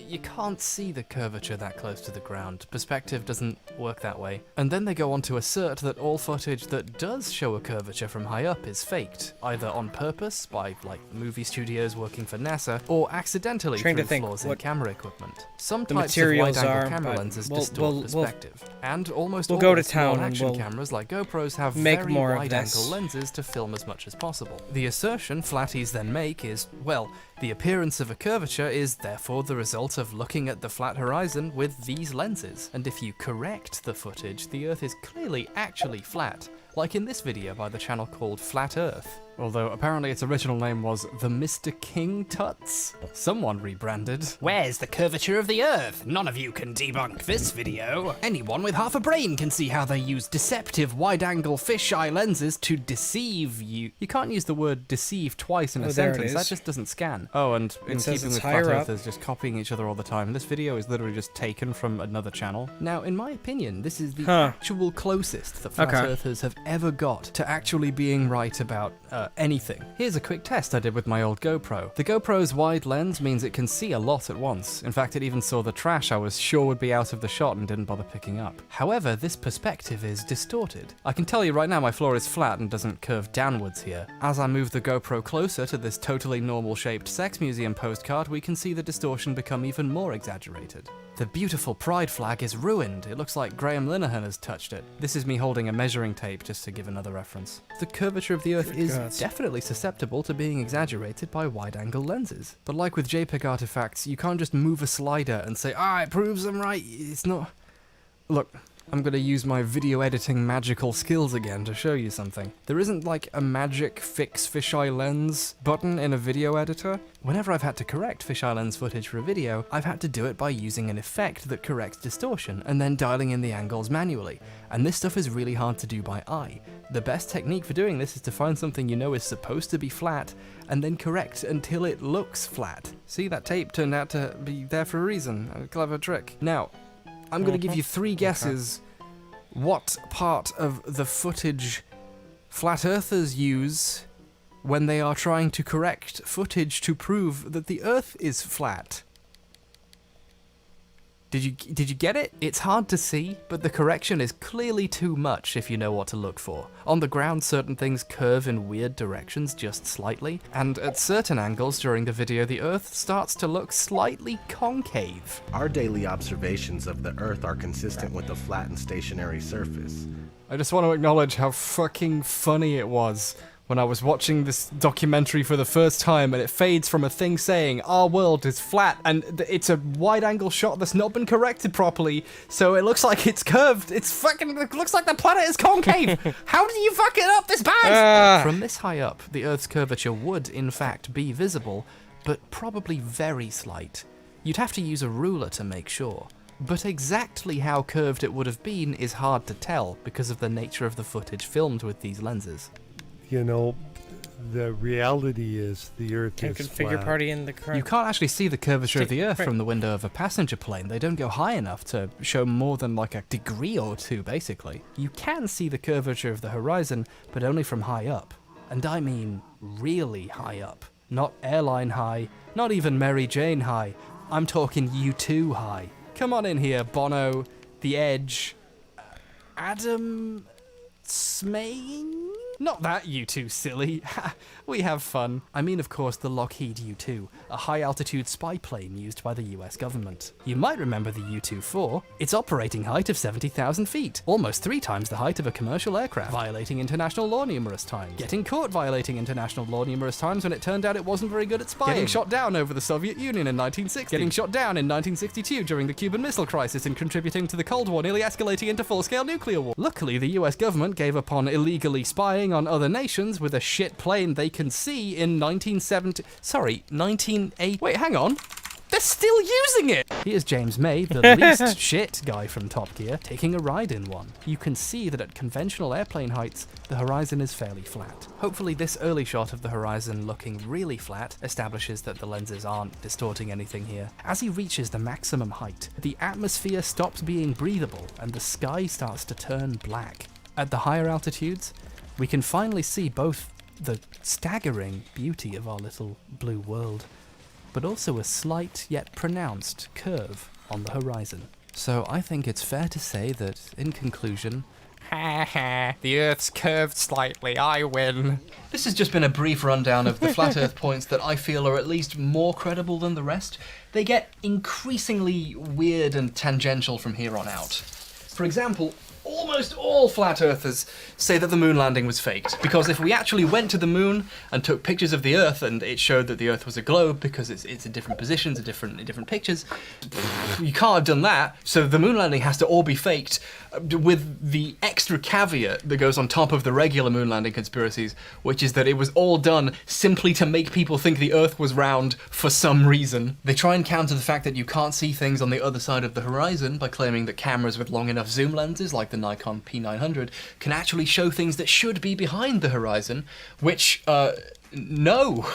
you can't see the curvature that close to the ground. Perspective doesn't work that way. And then they go on to assert that all footage that does show a curvature from high up is faked, either on purpose, by, like, movie studios working for NASA, or accidentally Trying to through think flaws in what camera equipment. Some the types of materials wide-angle are, camera but lenses we'll- distort we'll- perspective. And almost we'll all go to small town and action we'll cameras like GoPros have make very more of wide-angle this. lenses to film as much as possible. The assertion flatties then make is, well, the appearance of a curvature is therefore the result of looking at the flat horizon with these lenses. And if you correct the footage, the Earth is clearly actually flat, like in this video by the channel called Flat Earth. Although apparently its original name was the Mr. King Tuts. Someone rebranded. Where's the curvature of the Earth? None of you can debunk this video. Anyone with half a brain can see how they use deceptive wide-angle fisheye lenses to deceive you. You can't use the word deceive twice in a there it sentence, that is. just doesn't scan. Oh, and in It says keeping it's with Flat higher up. Earthers just copying each other all the time, this video is literally just taken from another channel. Now, in my opinion, this is the actual closest that Flat Okay. Earthers have ever got to actually being right about anything. Here's a quick test I did with my old GoPro. The GoPro's wide lens means it can see a lot at once. In fact, it even saw the trash I was sure would be out of the shot and didn't bother picking up. However, this perspective is distorted. I can tell you right now my floor is flat and doesn't curve downwards here. As I move the GoPro closer to this totally normal shaped sex museum postcard, we can see the distortion become even more exaggerated. The beautiful pride flag is ruined. It looks like Graham Linehan has touched it. This is me holding a measuring tape just to give another reference. The curvature of the Earth is definitely susceptible to being exaggerated by wide-angle lenses. But like with JPEG artifacts, you can't just move a slider and say, ah, it proves I'm right. It's not... Look, I'm gonna use my video editing magical skills again to show you something. There isn't like a magic fix fisheye lens button in a video editor. Whenever I've had to correct fisheye lens footage for a video, I've had to do it by using an effect that corrects distortion and then dialing in the angles manually. And this stuff is really hard to do by eye. The best technique for doing this is to find something you know is supposed to be flat and then correct until it looks flat. See, that tape turned out to be there for a reason. A clever trick. Now, I'm going to give you 3 guesses what part of the footage flat earthers use when they are trying to correct footage to prove that the Earth is flat. Did you get it? It's hard to see, but the correction is clearly too much if you know what to look for. On the ground, certain things curve in weird directions just slightly, and at certain angles during the video, the Earth starts to look slightly concave. Our daily observations of the Earth are consistent with a flat and stationary surface. I just want to acknowledge how fucking funny it was when I was watching this documentary for the first time and it fades from a thing saying our world is flat and it's a wide angle shot that's not been corrected properly, so it looks like it's curved. It looks like the planet is concave. How do you fuck it up this bad? From this high up, the Earth's curvature would in fact be visible, but probably very slight. You'd have to use a ruler to make sure. But exactly how curved it would have been is hard to tell because of the nature of the footage filmed with these lenses. You know, the reality is the Earth Can is configure flat. party in the current. You can't actually see the curvature of the Earth Right. from the window of a passenger plane. They don't go high enough to show more than like a degree or two, basically. You can see the curvature of the horizon, but only from high up. And I mean really high up. Not airline high, not even Mary Jane high. I'm talking U2 high. Come on in here, Bono, The Edge, Adam Smain? Not that U2, silly. We have fun. I mean, of course, the Lockheed U2, a high-altitude spy plane used by the US government. You might remember the U-24. Its operating height of 70,000 feet, almost 3 times the height of a commercial aircraft, violating international law numerous times. Getting caught violating international law numerous times when it turned out it wasn't very good at spying. Getting shot down over the Soviet Union in 1960. Getting shot down in 1962 during the Cuban Missile Crisis and contributing to the Cold War nearly escalating into full-scale nuclear war. Luckily, the US government gave up on illegally spying on other nations with a shit plane they can see in 1980. Wait, hang on. They're still using it! Here's James May, the least shit guy from Top Gear, taking a ride in one. You can see that at conventional airplane heights, the horizon is fairly flat. Hopefully this early shot of the horizon looking really flat establishes that the lenses aren't distorting anything here. As he reaches the maximum height, the atmosphere stops being breathable and the sky starts to turn black. At the higher altitudes, we can finally see both the staggering beauty of our little blue world, but also a slight yet pronounced curve on the horizon. So I think it's fair to say that, in conclusion, the Earth's curved slightly, I win. This has just been a brief rundown of the flat Earth points that I feel are at least more credible than the rest. They get increasingly weird and tangential from here on out. For example, almost all flat earthers say that the moon landing was faked, because if we actually went to the moon and took pictures of the Earth and it showed that the Earth was a globe because it's in different positions, in different pictures, you can't have done that. So the moon landing has to all be faked, with the extra caveat that goes on top of the regular moon landing conspiracies, which is that it was all done simply to make people think the Earth was round for some reason. They try and counter the fact that you can't see things on the other side of the horizon by claiming that cameras with long enough zoom lenses, like the Nikon P900, can actually show things that should be behind the horizon, which, no.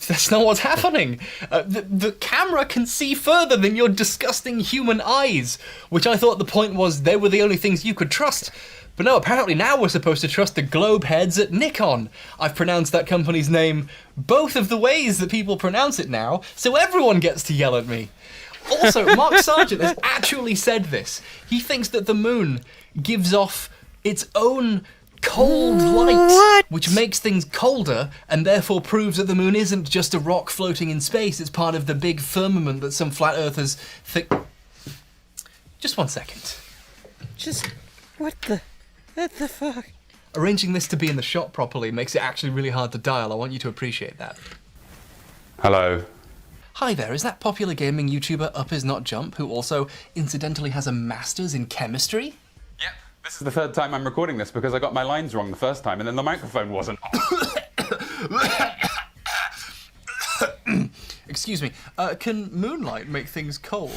That's not what's happening. The camera can see further than your disgusting human eyes, which I thought the point was they were the only things you could trust. But no, apparently now we're supposed to trust the globe heads at Nikon. I've pronounced that company's name both of the ways that people pronounce it now, so everyone gets to yell at me. Also, Mark Sargent has actually said this. He thinks that the moon gives off its own cold light, which makes things colder and therefore proves that the moon isn't just a rock floating in space, it's part of the big firmament that some flat earthers think. Just 1 second. What the fuck? Arranging this to be in the shot properly makes it actually really hard to dial. I want you to appreciate that. Hello. Hi there, is that popular gaming YouTuber Up Is Not Jump, who also incidentally has a master's in chemistry? This is the third time I'm recording this because I got my lines wrong the first time and then the microphone wasn't on. Excuse me, can moonlight make things cold?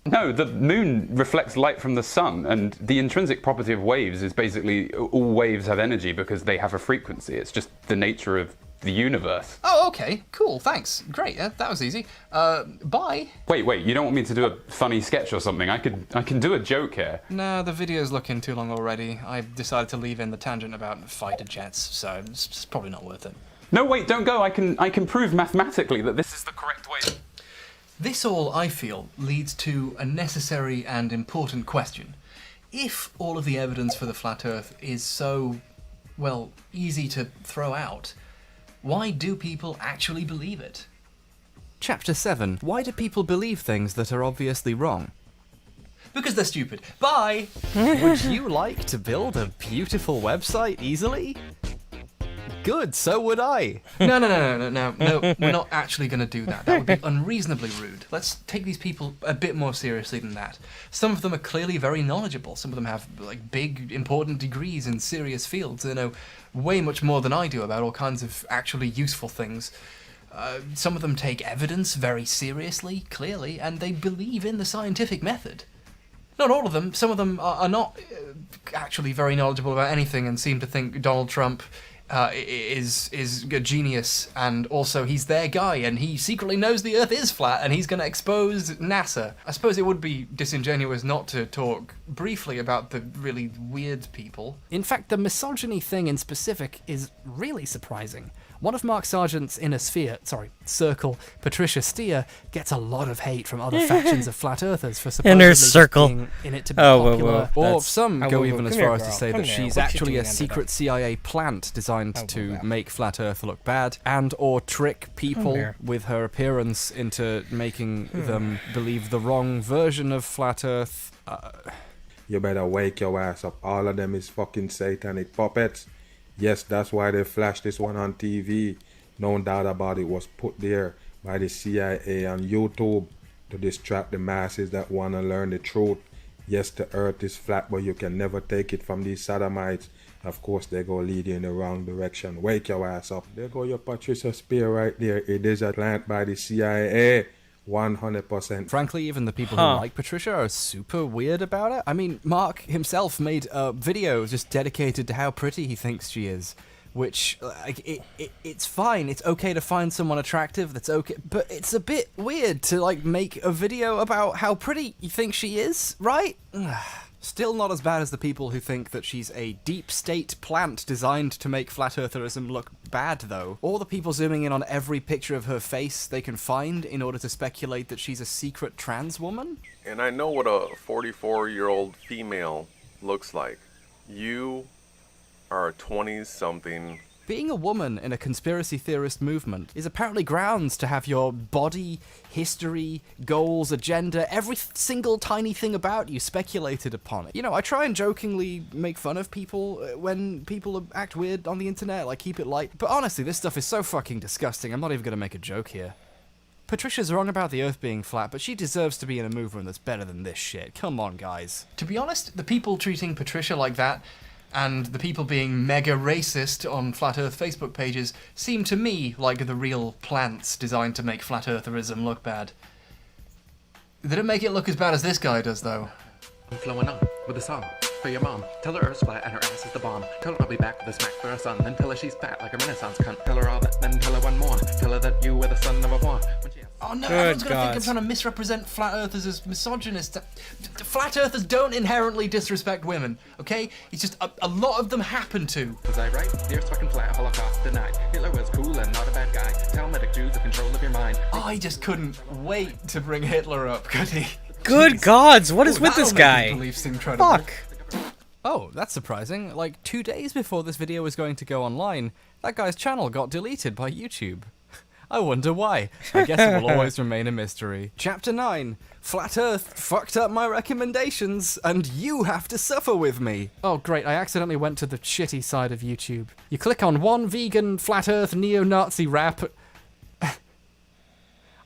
No, the moon reflects light from the sun, and the intrinsic property of waves is basically all waves have energy because they have a frequency. It's just the nature of the universe. Oh, okay, cool, thanks. Great, that was easy. Bye. Wait, you don't want me to do a funny sketch or something? I can do a joke here. Nah, the video's looking too long already. I decided to leave in the tangent about fighter jets, so it's probably not worth it. No, wait, don't go. I can prove mathematically that this is the correct way. This all, I feel, leads to a necessary and important question. If all of the evidence for the flat Earth is so, well, easy to throw out, why do people actually believe it? Chapter 7. Why do people believe things that are obviously wrong? Because they're stupid. Bye! Would you like to build a beautiful website easily? Good, so would I. No, we're not actually going to do that. That would be unreasonably rude. Let's take these people a bit more seriously than that. Some of them are clearly very knowledgeable. Some of them have like big, important degrees in serious fields. They know way much more than I do about all kinds of actually useful things. Some of them take evidence very seriously, clearly, and they believe in the scientific method. Not all of them. Some of them are not actually very knowledgeable about anything and seem to think Donald Trump is a genius, and also he's their guy, and he secretly knows the Earth is flat, and he's going to expose NASA. I suppose it would be disingenuous not to talk briefly about the really weird people. In fact, the misogyny thing in specific is really surprising. One of Mark Sargent's inner circle, Patricia Steer, gets a lot of hate from other factions of flat earthers for supposedly Inner circle. being in it to be popular. Or some go even as Come here, far as to girl. say Come that here. she's What you actually doing a under secret there? CIA plant designed to make flat Earth look bad, and or trick people here. with her appearance into making them believe the wrong version of flat Earth. You better wake your ass up. All of them is fucking satanic puppets. Yes, that's why they flashed this one on TV. No doubt about it, was put there by the CIA on YouTube to distract the masses that want to learn the truth. Yes, the earth is flat, but you can never take it from these sodomites. Of course, they go lead you in the wrong direction. Wake your ass up. There go your Patricia Spear right there. It is a plant by the CIA. 100%. Frankly, even the people who like Patricia are super weird about it. I mean, Mark himself made a video just dedicated to how pretty he thinks she is. Which, like, it's fine. It's okay to find someone attractive. That's okay. But it's a bit weird to, like, make a video about how pretty you think she is, right? Still not as bad as the people who think that she's a deep state plant designed to make flat eartherism look bad, though. Or the people zooming in on every picture of her face they can find in order to speculate that she's a secret trans woman. And I know what a 44-year-old female looks like. You are a 20-something. Being a woman in a conspiracy theorist movement is apparently grounds to have your body, history, goals, agenda, every single tiny thing about you speculated upon. You know, I try and jokingly make fun of people when people act weird on the internet, like keep it light. But honestly, this stuff is so fucking disgusting, I'm not even gonna make a joke here. Patricia's wrong about the Earth being flat, but she deserves to be in a movement that's better than this shit. Come on, guys. To be honest, the people treating Patricia like that, and the people being mega racist on Flat Earth Facebook pages seem to me like the real plants designed to make Flat Eartherism look bad. They don't make it look as bad as this guy does, though. I'm flowing on with a song for your mom. Tell her Earth's flat and her ass is the bomb. Tell her I'll be back with a smack for her son. Then tell her she's fat like a Renaissance cunt. Tell her all that, then tell her one more. Tell her that you were the son of a one. Oh no, everyone's gonna think I'm trying to misrepresent flat earthers as misogynist. Flat earthers don't inherently disrespect women, okay? It's just a lot of them happen to. Was I right? The Earth's fucking flat, Holocaust denied. Hitler was cool and not a bad guy. Talmudic Jews the control of your mind. I just couldn't wait to bring Hitler up, could he? Good gods, what is with this guy? Fuck. Oh, that's surprising. Like 2 days before this video was going to go online, that guy's channel got deleted by YouTube. I wonder why. I guess it will always remain a mystery. Chapter 9. Flat Earth fucked up my recommendations, and you have to suffer with me. Oh great, I accidentally went to the shitty side of YouTube. You click on one vegan, Flat Earth, neo-Nazi rap.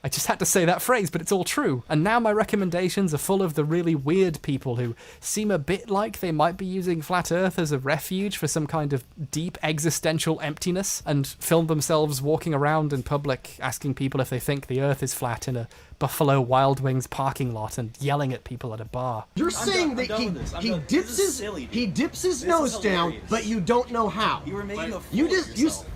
I just had to say that phrase, but it's all true. And now my recommendations are full of the really weird people who seem a bit like they might be using Flat Earth as a refuge for some kind of deep existential emptiness, and film themselves walking around in public asking people if they think the Earth is flat in a Buffalo Wild Wings parking lot and yelling at people at a bar. You're saying that he dips his nose down, but you don't know how. You were making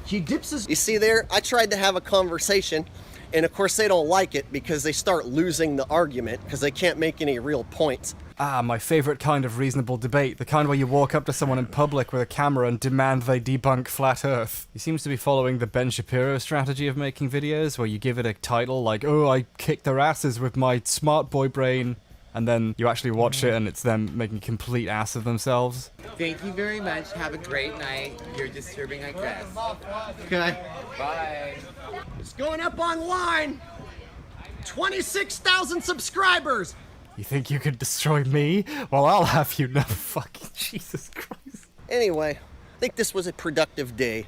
he dips his. You see there, I tried to have a conversation, and of course they don't like it because they start losing the argument because they can't make any real points. Ah, my favorite kind of reasonable debate, the kind where you walk up to someone in public with a camera and demand they debunk Flat Earth. He seems to be following the Ben Shapiro strategy of making videos, where you give it a title like, oh, I kicked their asses with my smart boy brain, and then you actually watch it and it's them making a complete ass of themselves. Thank you very much. Have a great night. You're disturbing, I guess. Okay. Bye. It's going up online. 26,000 subscribers. You think you could destroy me? Well, I'll have you know. Fucking Jesus Christ. Anyway, I think this was a productive day.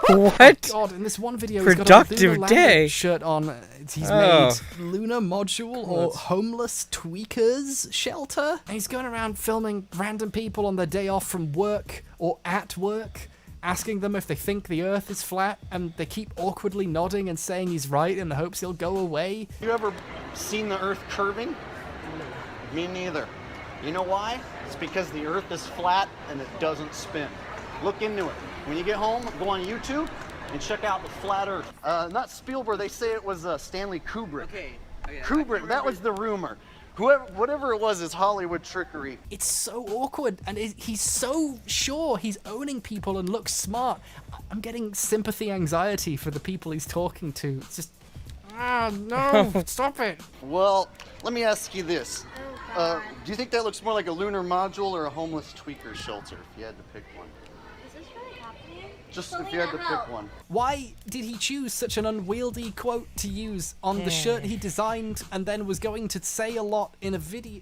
What? God, in this one video, Productive he's got a Lunar day? Lambert shirt on. He's made Lunar Module or Homeless Tweakers Shelter. And he's going around filming random people on their day off from work or at work, asking them if they think the Earth is flat, and they keep awkwardly nodding and saying he's right in the hopes he'll go away. You ever seen the Earth curving? Me neither. You know why? It's because the Earth is flat and it doesn't spin. Look into it. When you get home, go on YouTube and check out the Flat Earth. Not Spielberg, they say it was Stanley Kubrick. Okay. Kubrick, that was the rumor. Whatever it was is Hollywood trickery. It's so awkward, and he's so sure he's owning people and looks smart. I'm getting sympathy anxiety for the people he's talking to. It's just, no, stop it. Well, let me ask you this. Do you think that looks more like a lunar module or a homeless tweaker shelter, if you had to pick one? Is this really happening? Just if you had to pick one. Why did he choose such an unwieldy quote to use on the shirt he designed and then was going to say a lot in a video?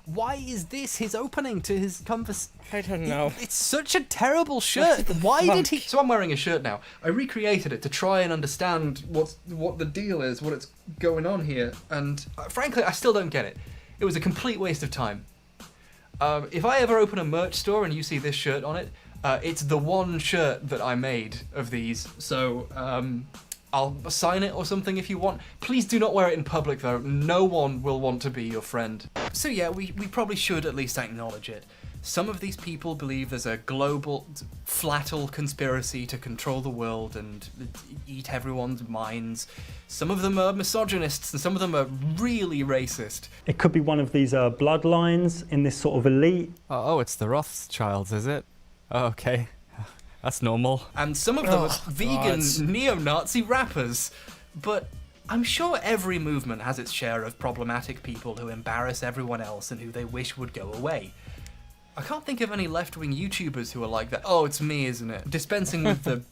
Why is this his opening to his conversation? I don't know. It's such a terrible shirt. Why did he? So I'm wearing a shirt now. I recreated it to try and understand what the deal is, what it's going on here, and frankly, I still don't get it. It was a complete waste of time. If I ever open a merch store and you see this shirt on it, it's the one shirt that I made of these, so I'll sign it or something if you want. Please do not wear it in public though, no one will want to be your friend. So yeah, we probably should at least acknowledge it. Some of these people believe there's a global, flattle conspiracy to control the world and eat everyone's minds. Some of them are misogynists and some of them are really racist. It could be one of these bloodlines in this sort of elite. Oh, it's the Rothschilds, is it? Oh, okay. That's normal. And some of them are vegan neo-Nazi rappers. But I'm sure every movement has its share of problematic people who embarrass everyone else and who they wish would go away. I can't think of any left-wing YouTubers who are like that. Oh, it's me, isn't it? Dispensing with the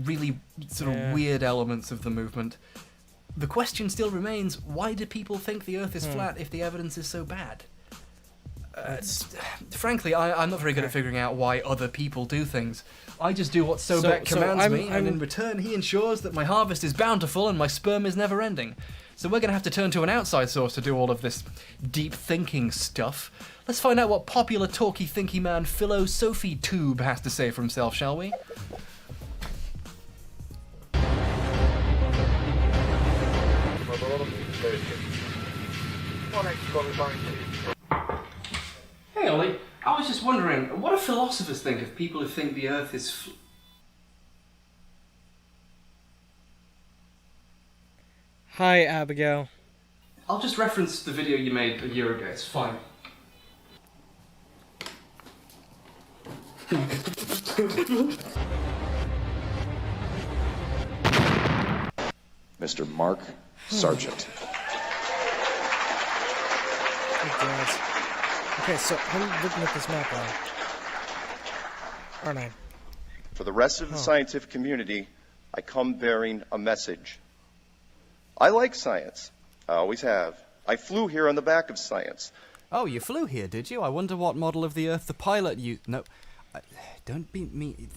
really sort of weird elements of the movement. The question still remains, why do people think the Earth is flat if the evidence is so bad? Frankly, I'm not very good at figuring out why other people do things. I just do what Sobek commands me, and in return he ensures that my harvest is bountiful and my sperm is never-ending. So we're going to have to turn to an outside source to do all of this deep thinking stuff. Let's find out what popular talky thinky man vtuber has to say for himself, shall we? Hey Ollie, I was just wondering, what do philosophers think of people who think the Earth is Hi, Abigail. I'll just reference the video you made a year ago, it's fine. Mr. Mark Sargent. Okay, so I'm looking at this map now. Aren't I? For the rest of the scientific community, I come bearing a message. I like science. I always have. I flew here on the back of science. Oh, you flew here, did you? I wonder what model of the Earth the pilot used. No, don't be mean.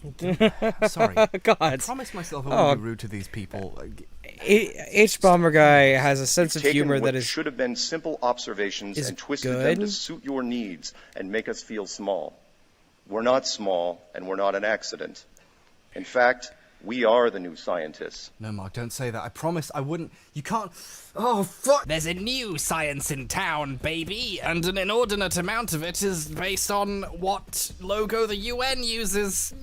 Sorry. God. I promised myself I wouldn't be rude to these people. H-Bomber guy has a sense of Taken humor what that is should have been simple observations and twisted good. them to suit your needs and make us feel small. We're not small, and we're not an accident. In fact, we are the new scientists. No, Mark, don't say that. I promised I wouldn't. You can't. Oh, fuck! There's a new science in town, baby, and an inordinate amount of it is based on what logo the UN uses.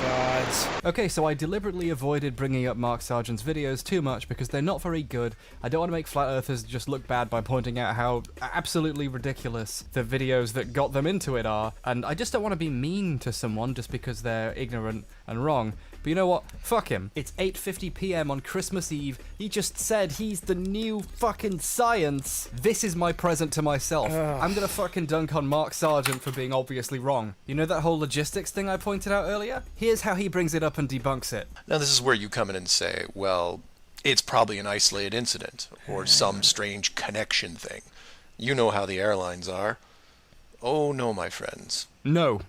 Gods. Okay, so I deliberately avoided bringing up Mark Sargent's videos too much because they're not very good. I don't want to make flat earthers just look bad by pointing out how absolutely ridiculous the videos that got them into it are, and I just don't want to be mean to someone just because they're ignorant and wrong. But you know what? Fuck him. It's 8:50 p.m. on Christmas Eve. He just said he's the new fucking science. This is my present to myself. I'm gonna fucking dunk on Mark Sargent for being obviously wrong. You know that whole logistics thing I pointed out earlier? Here's how he brings it up and debunks it. Now this is where you come in and say, well, it's probably an isolated incident or some strange connection thing. You know how the airlines are. Oh no, my friends. No.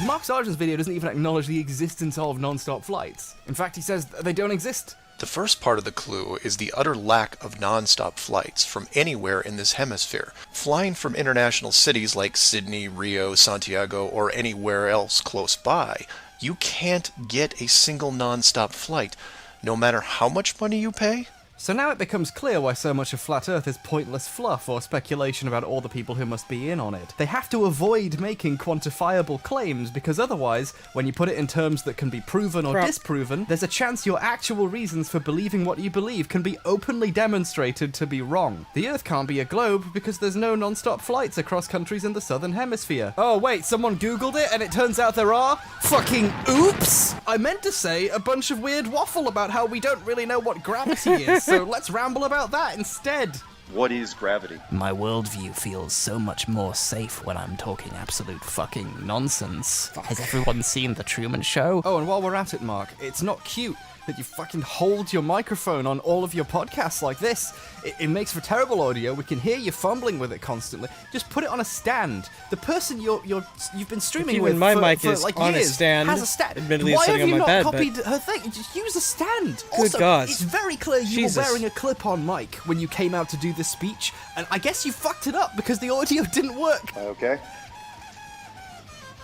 Mark Sargent's video doesn't even acknowledge the existence of non-stop flights. In fact, he says they don't exist. The first part of the clue is the utter lack of non-stop flights from anywhere in this hemisphere. Flying from international cities like Sydney, Rio, Santiago, or anywhere else close by, you can't get a single non-stop flight, no matter how much money you pay. So now it becomes clear why so much of Flat Earth is pointless fluff or speculation about all the people who must be in on it. They have to avoid making quantifiable claims, because otherwise, when you put it in terms that can be proven or disproven, there's a chance your actual reasons for believing what you believe can be openly demonstrated to be wrong. The Earth can't be a globe because there's no non-stop flights across countries in the southern hemisphere. Oh wait, someone googled it and it turns out there are? Fucking oops! I meant to say a bunch of weird waffle about how we don't really know what gravity is, so let's ramble about that instead. What is gravity? My worldview feels so much more safe when I'm talking absolute fucking nonsense. Has everyone seen The Truman Show? Oh, and while we're at it, Mark, it's not cute that you fucking hold your microphone on all of your podcasts like this. It makes for terrible audio. We can hear you fumbling with it constantly. Just put it on a stand. The person you've been streaming with my mic for is like on years a stand. has a stand. Admittedly, Why it's have sitting you on my not bed, copied her thing? Just use a stand. Good also, God. it's very clear you Jesus. were wearing a clip-on mic when you came out to do this speech, and I guess you fucked it up because the audio didn't work. Okay.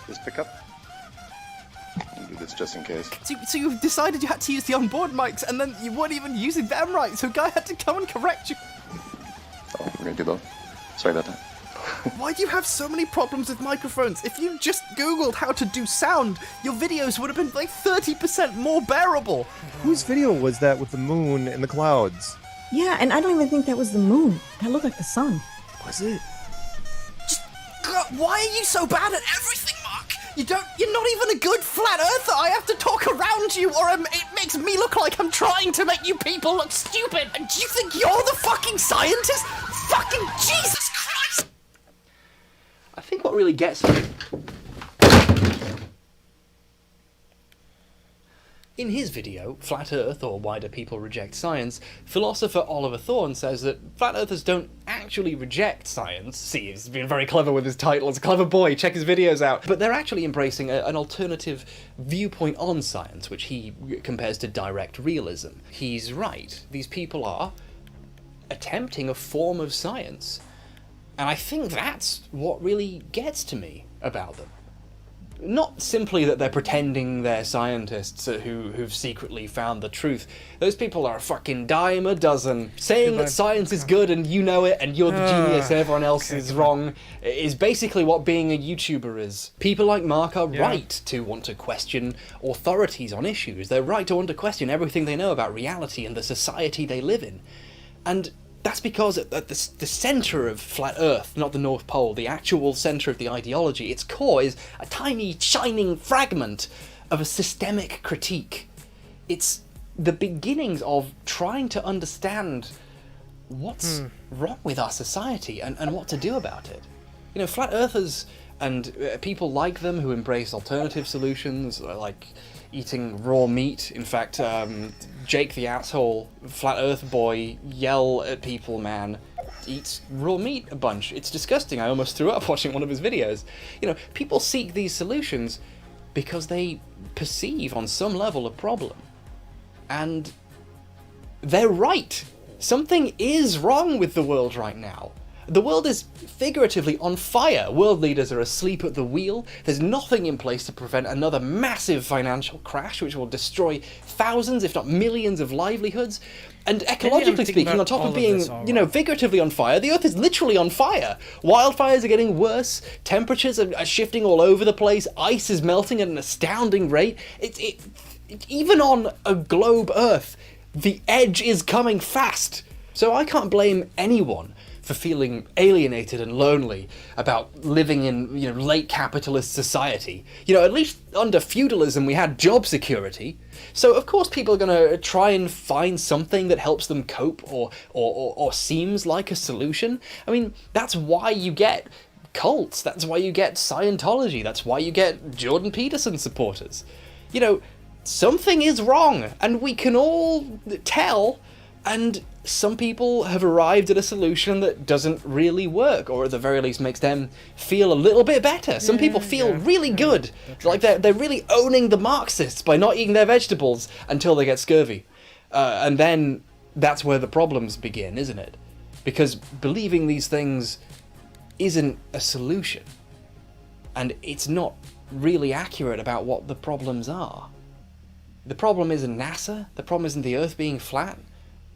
Just pick up. I'll do this just in case. So you decided you had to use the onboard mics, and then you weren't even using them right, so a guy had to come and correct you. Oh, we're gonna do both. Sorry about that. Why do you have so many problems with microphones? If you just googled how to do sound, your videos would have been like 30% more bearable. Whose video was that with the moon and the clouds? Yeah, and I don't even think that was the moon. That looked like the sun. Was it? God, why are you so bad at everything, Mark? You're not even a good flat earther. I have to talk around you, or it makes me look like I'm trying to make you people look stupid. And do you think you're the fucking scientist? Fucking Jesus Christ! I think what really gets me... In his video, Flat Earth, or Why Do People Reject Science, philosopher Oliver Thorne says that flat earthers don't actually reject science. See, he's been very clever with his title, he's a clever boy, check his videos out. But they're actually embracing an alternative viewpoint on science, which he compares to direct realism. He's right, these people are attempting a form of science. And I think that's what really gets to me about them. Not simply that they're pretending they're scientists who've secretly found the truth. Those people are a fucking dime a dozen. Saying that science is good and you know it and you're the genius and everyone else is wrong is basically what being a YouTuber is. People like Mark are right to want to question authorities on issues. They're right to want to question everything they know about reality and the society they live in. And that's because at the centre of Flat Earth, not the North Pole, the actual centre of the ideology, its core is a tiny, shining fragment of a systemic critique. It's the beginnings of trying to understand what's wrong with our society and what to do about it. You know, Flat Earthers and people like them who embrace alternative solutions, like eating raw meat. In fact, Jake the asshole, Flat Earth boy, yell at people, man, eats raw meat a bunch. It's disgusting. I almost threw up watching one of his videos. You know, people seek these solutions because they perceive on some level a problem. And they're right. Something is wrong with the world right now. The world is figuratively on fire. World leaders are asleep at the wheel. There's nothing in place to prevent another massive financial crash which will destroy thousands, if not millions, of livelihoods. And ecologically speaking, on top of being, figuratively on fire, the Earth is literally on fire. Wildfires are getting worse. Temperatures are shifting all over the place. Ice is melting at an astounding rate. Even on a globe Earth, the edge is coming fast. So I can't blame anyone for feeling alienated and lonely about living in, late capitalist society. At least under feudalism we had job security. So of course people are going to try and find something that helps them cope or seems like a solution. I mean, that's why you get cults, that's why you get Scientology, that's why you get Jordan Peterson supporters. Something is wrong, and we can all tell, and some people have arrived at a solution that doesn't really work, or at the very least makes them feel a little bit better. Some people feel really good, like they're really owning the Marxists by not eating their vegetables until they get scurvy. And then that's where the problems begin, isn't it? Because believing these things isn't a solution, and it's not really accurate about what the problems are. The problem isn't NASA, the problem isn't the Earth being flat.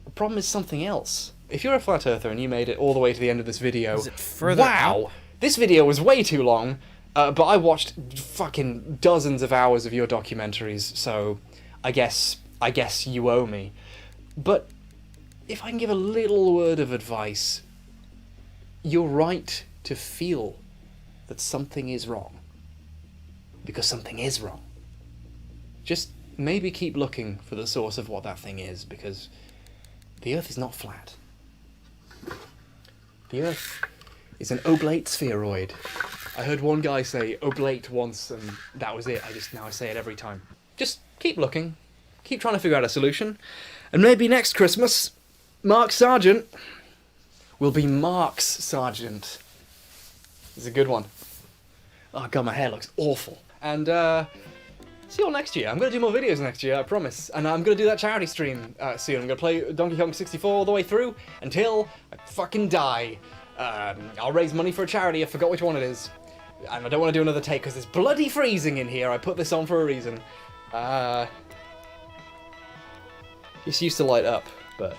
The problem is something else. If you're a flat earther and you made it all the way to the end of this video, Is it further wow, up? this video was way too long, but I watched fucking dozens of hours of your documentaries, so I guess you owe me. But if I can give a little word of advice, you're right to feel that something is wrong. Because something is wrong. Just maybe keep looking for the source of what that thing is, because the Earth is not flat. The Earth is an oblate spheroid. I heard one guy say oblate once, and that was it. Now I say it every time. Just keep looking. Keep trying to figure out a solution. And maybe next Christmas, Mark Sargent will be Mark's Sargent. It's a good one. Oh god, my hair looks awful. And see you all next year. I'm going to do more videos next year, I promise. And I'm going to do that charity stream soon. I'm going to play Donkey Kong 64 all the way through until I fucking die. I'll raise money for a charity. I forgot which one it is. And I don't want to do another take because it's bloody freezing in here. I put this on for a reason. This used to light up, but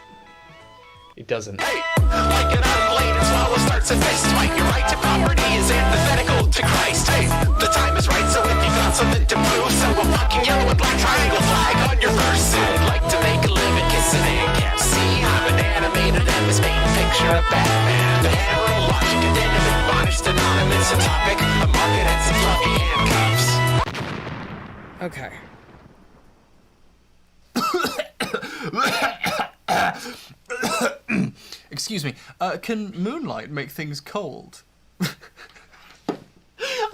it doesn't. Hey, like an unladen swallow starts a fist fight. Your right to property is antithetical to Christ. Hey, the time is right, so if you got something to prove, so a fucking yellow and black triangle flag on your person. Like to make a living kissing ANCAP. See, I'm an animator that was painting a picture of Batman. The hammer of logic, condemned, admonished, anonymous, a topic, a market, and some fluffy handcuffs. Okay. Excuse me, can moonlight make things cold? I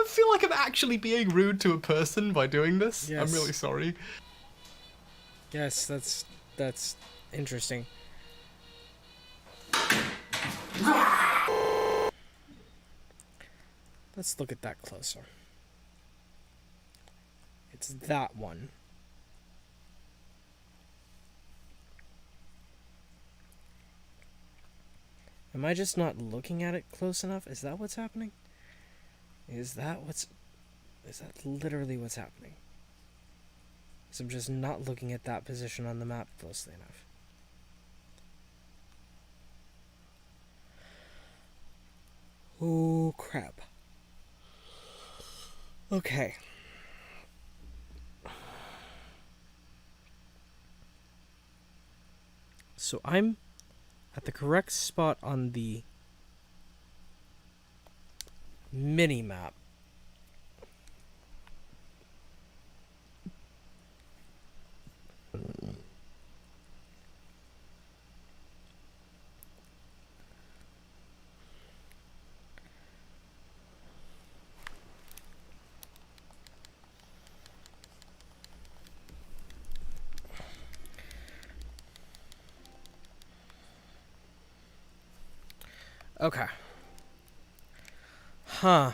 feel like I'm actually being rude to a person by doing this. Yes. I'm really sorry. Yes, that's interesting. Let's look at that closer. It's that one. Am I just not looking at it close enough? Is that what's happening? Is that literally what's happening? So I'm just not looking at that position on the map closely enough. Oh, crap. Okay. So I'm at the correct spot on the mini-map. Okay. Huh.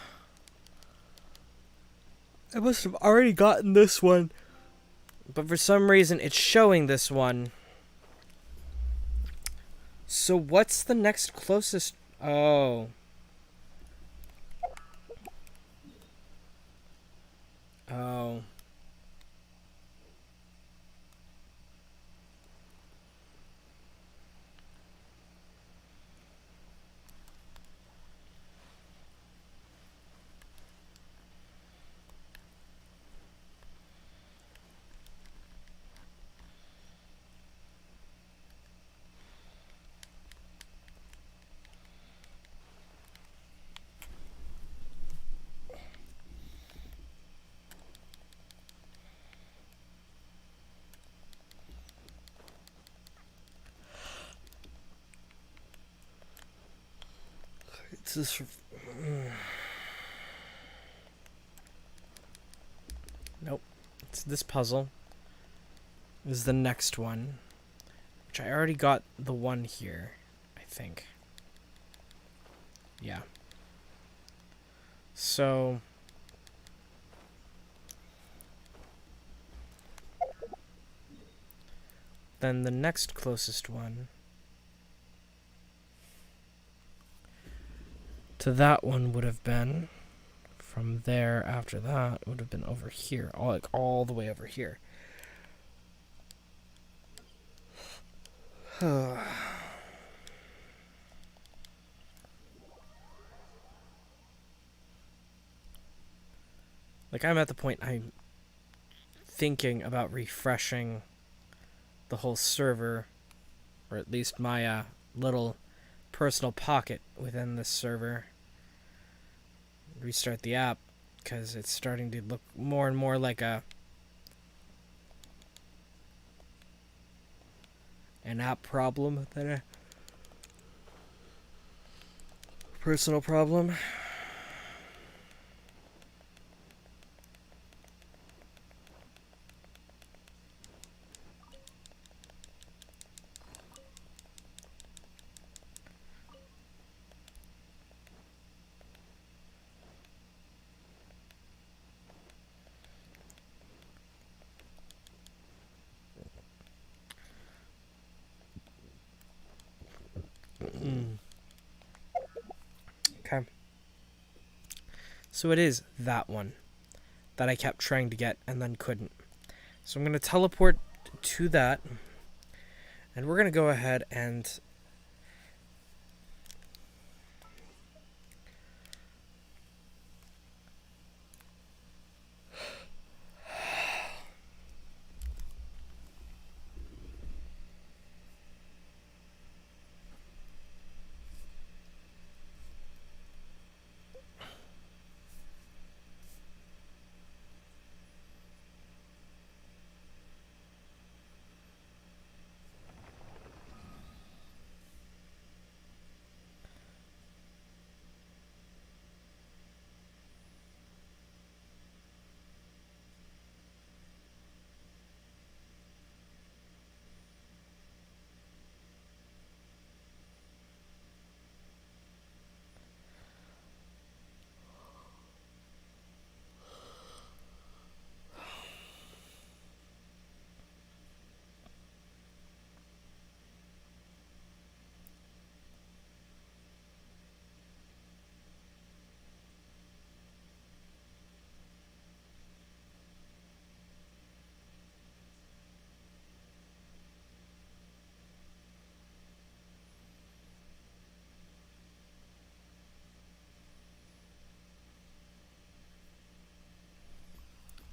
I must have already gotten this one. But for some reason, it's showing this one. So what's the next closest? Oh. Oh. It's this. Nope. It's this puzzle. This is the next one. Which I already got the one here, I think. Yeah. So. Then the next closest one to that one would have been from there. After that would have been over here, all the way over here. Like, I'm at the point I'm thinking about refreshing the whole server, or at least my little personal pocket within this server. Restart the app, because it's starting to look more and more like an app problem than a personal problem. Okay. So it is that one that I kept trying to get and then couldn't. So I'm going to teleport to that, and we're going to go ahead and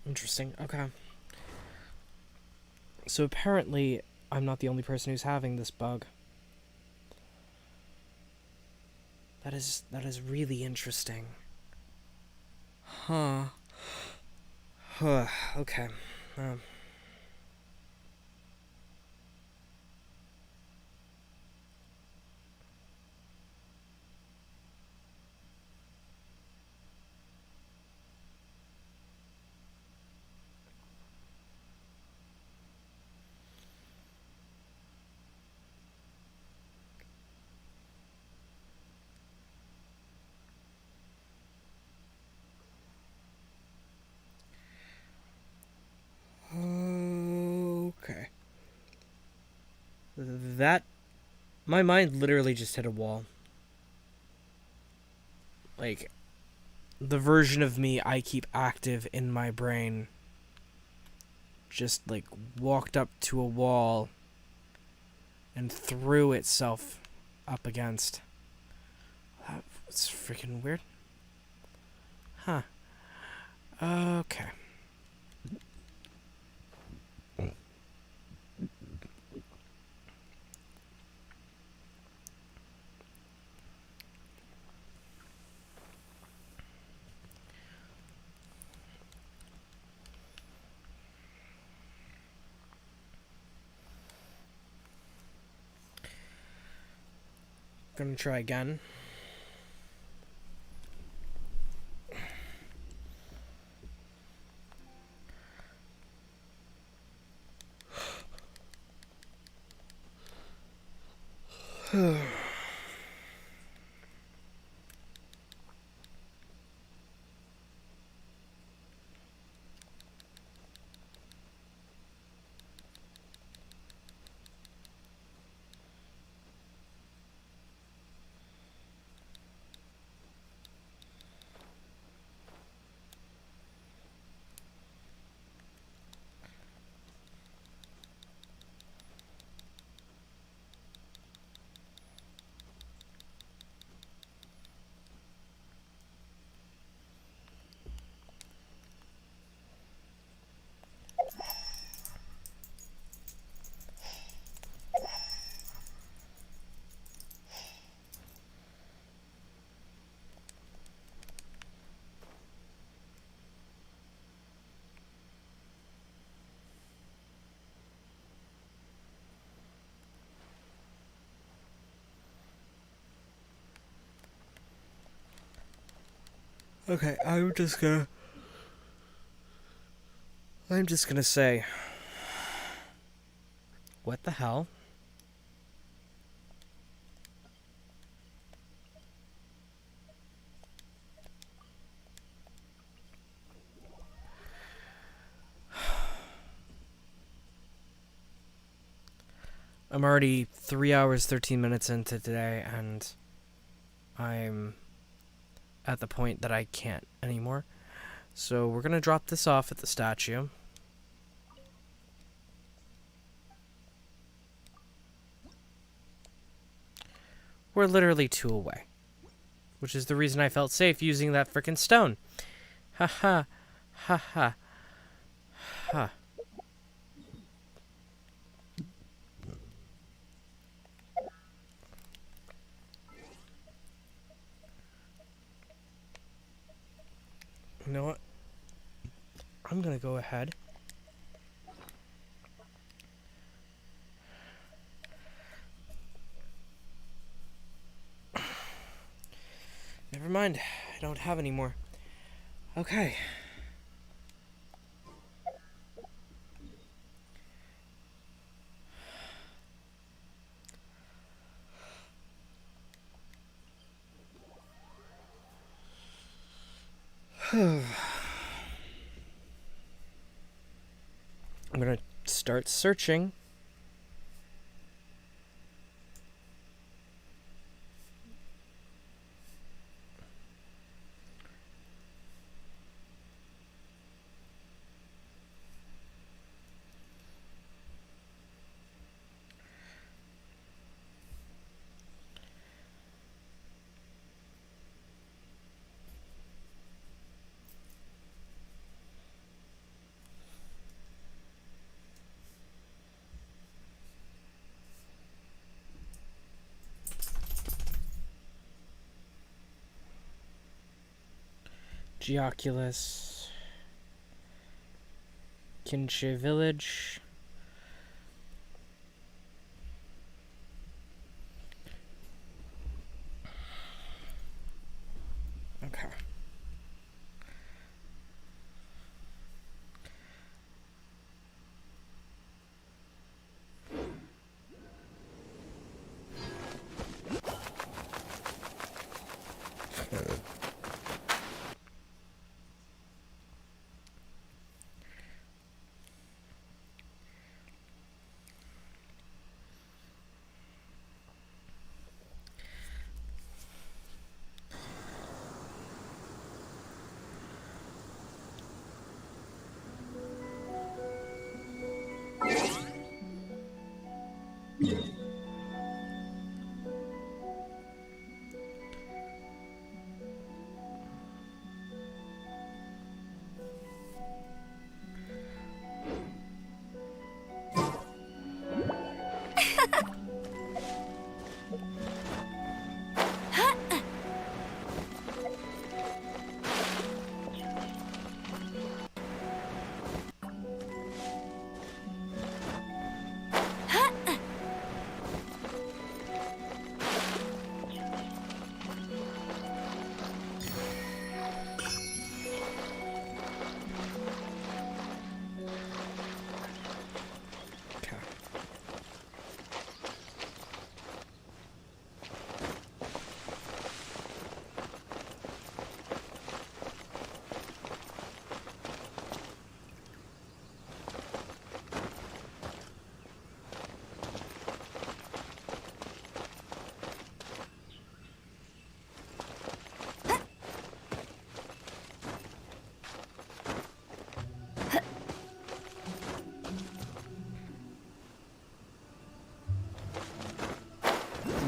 interesting. Okay. So apparently, I'm not the only person who's having this bug. That is really interesting. Huh. Okay. Okay. That... My mind literally just hit a wall. Like, the version of me I keep active in my brain just, like, walked up to a wall and threw itself up against. That's freaking weird. Huh. Okay. Gonna try again. Okay, I'm just gonna say, what the hell? I'm already 3 hours, 13 minutes into today, and I'm at the point that I can't anymore. So we're gonna drop this off at the statue. We're literally 2 away, which is the reason I felt safe using that frickin' stone. Ha ha. Ha ha. Ha. You know what? I'm gonna go ahead. Never mind. I don't have any more. Okay. I'm gonna start searching. Geoculus, Kinche Village. Okay.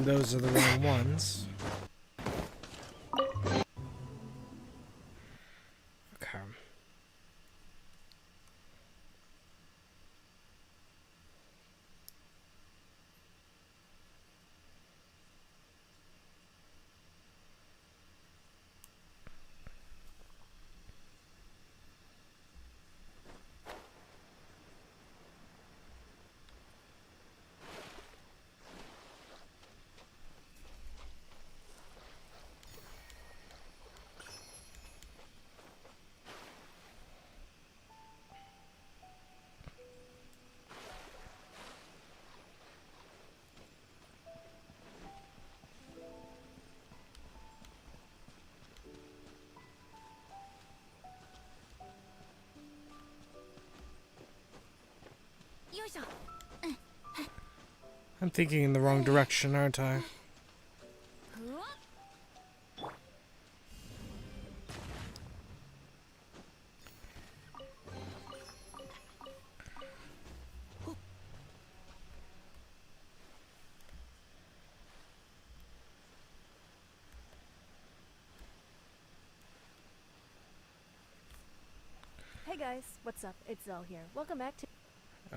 Those are the wrong ones. Okay. I'm thinking in the wrong direction, aren't I? Hey guys, what's up? It's Zell here. Welcome back to...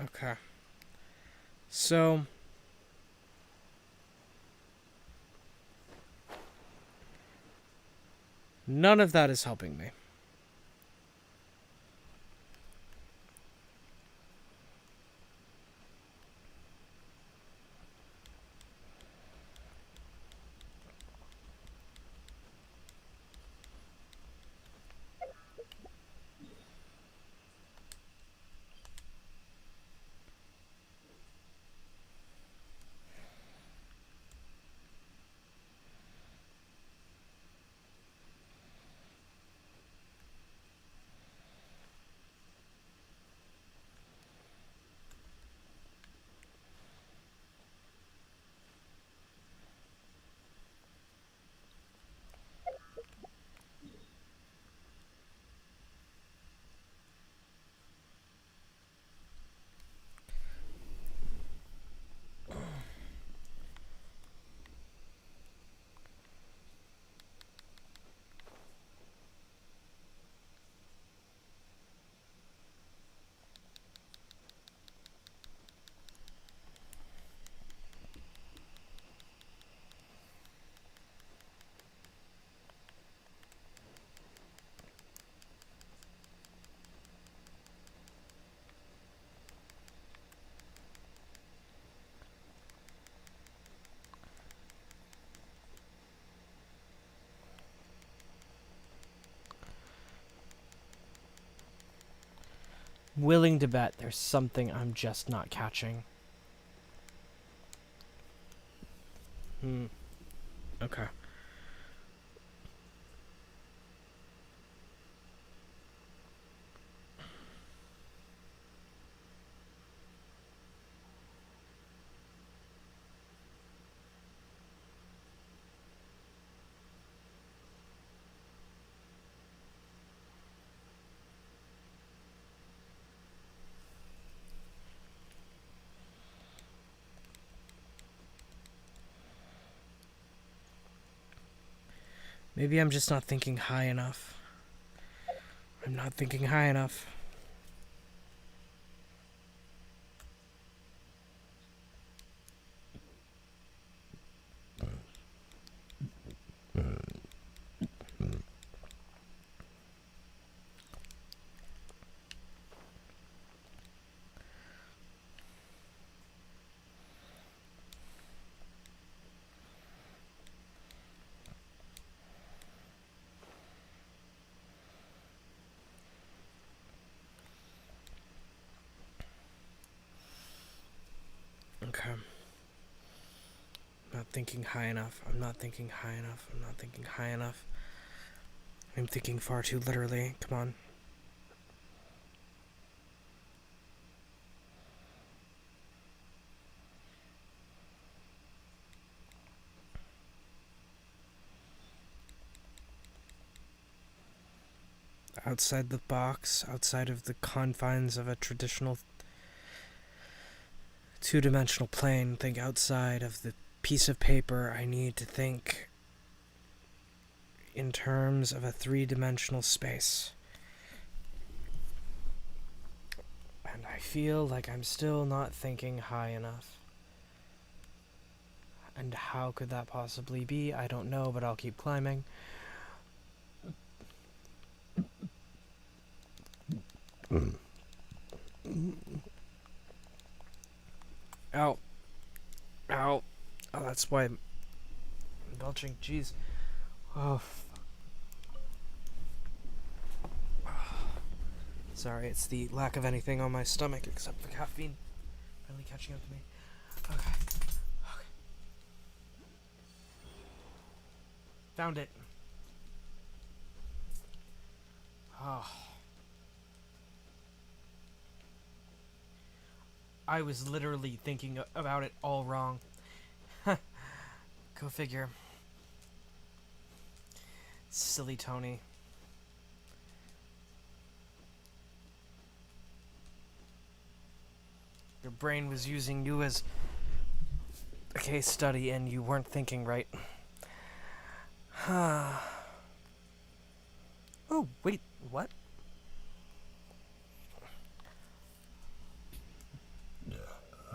Okay. So... none of that is helping me. Willing to bet there's something I'm just not catching. Okay. Maybe I'm just not thinking high enough. I'm not thinking high enough. Okay. I'm not thinking high enough. I'm not thinking high enough. I'm not thinking high enough. I'm thinking far too literally. Come on. Outside the box, outside of the confines of a traditional two-dimensional plane, think outside of the piece of paper. I need to think in terms of a three-dimensional space. And I feel like I'm still not thinking high enough. And how could that possibly be? I don't know, but I'll keep climbing. Ow. Ow. Oh, that's why I'm belching. Jeez. Oh, sorry, it's the lack of anything on my stomach except for caffeine. Finally catching up to me. Okay. Okay. Found it. Oh. I was literally thinking about it all wrong. Go figure. Silly Tony. Your brain was using you as a case study and you weren't thinking right. Oh, wait, what?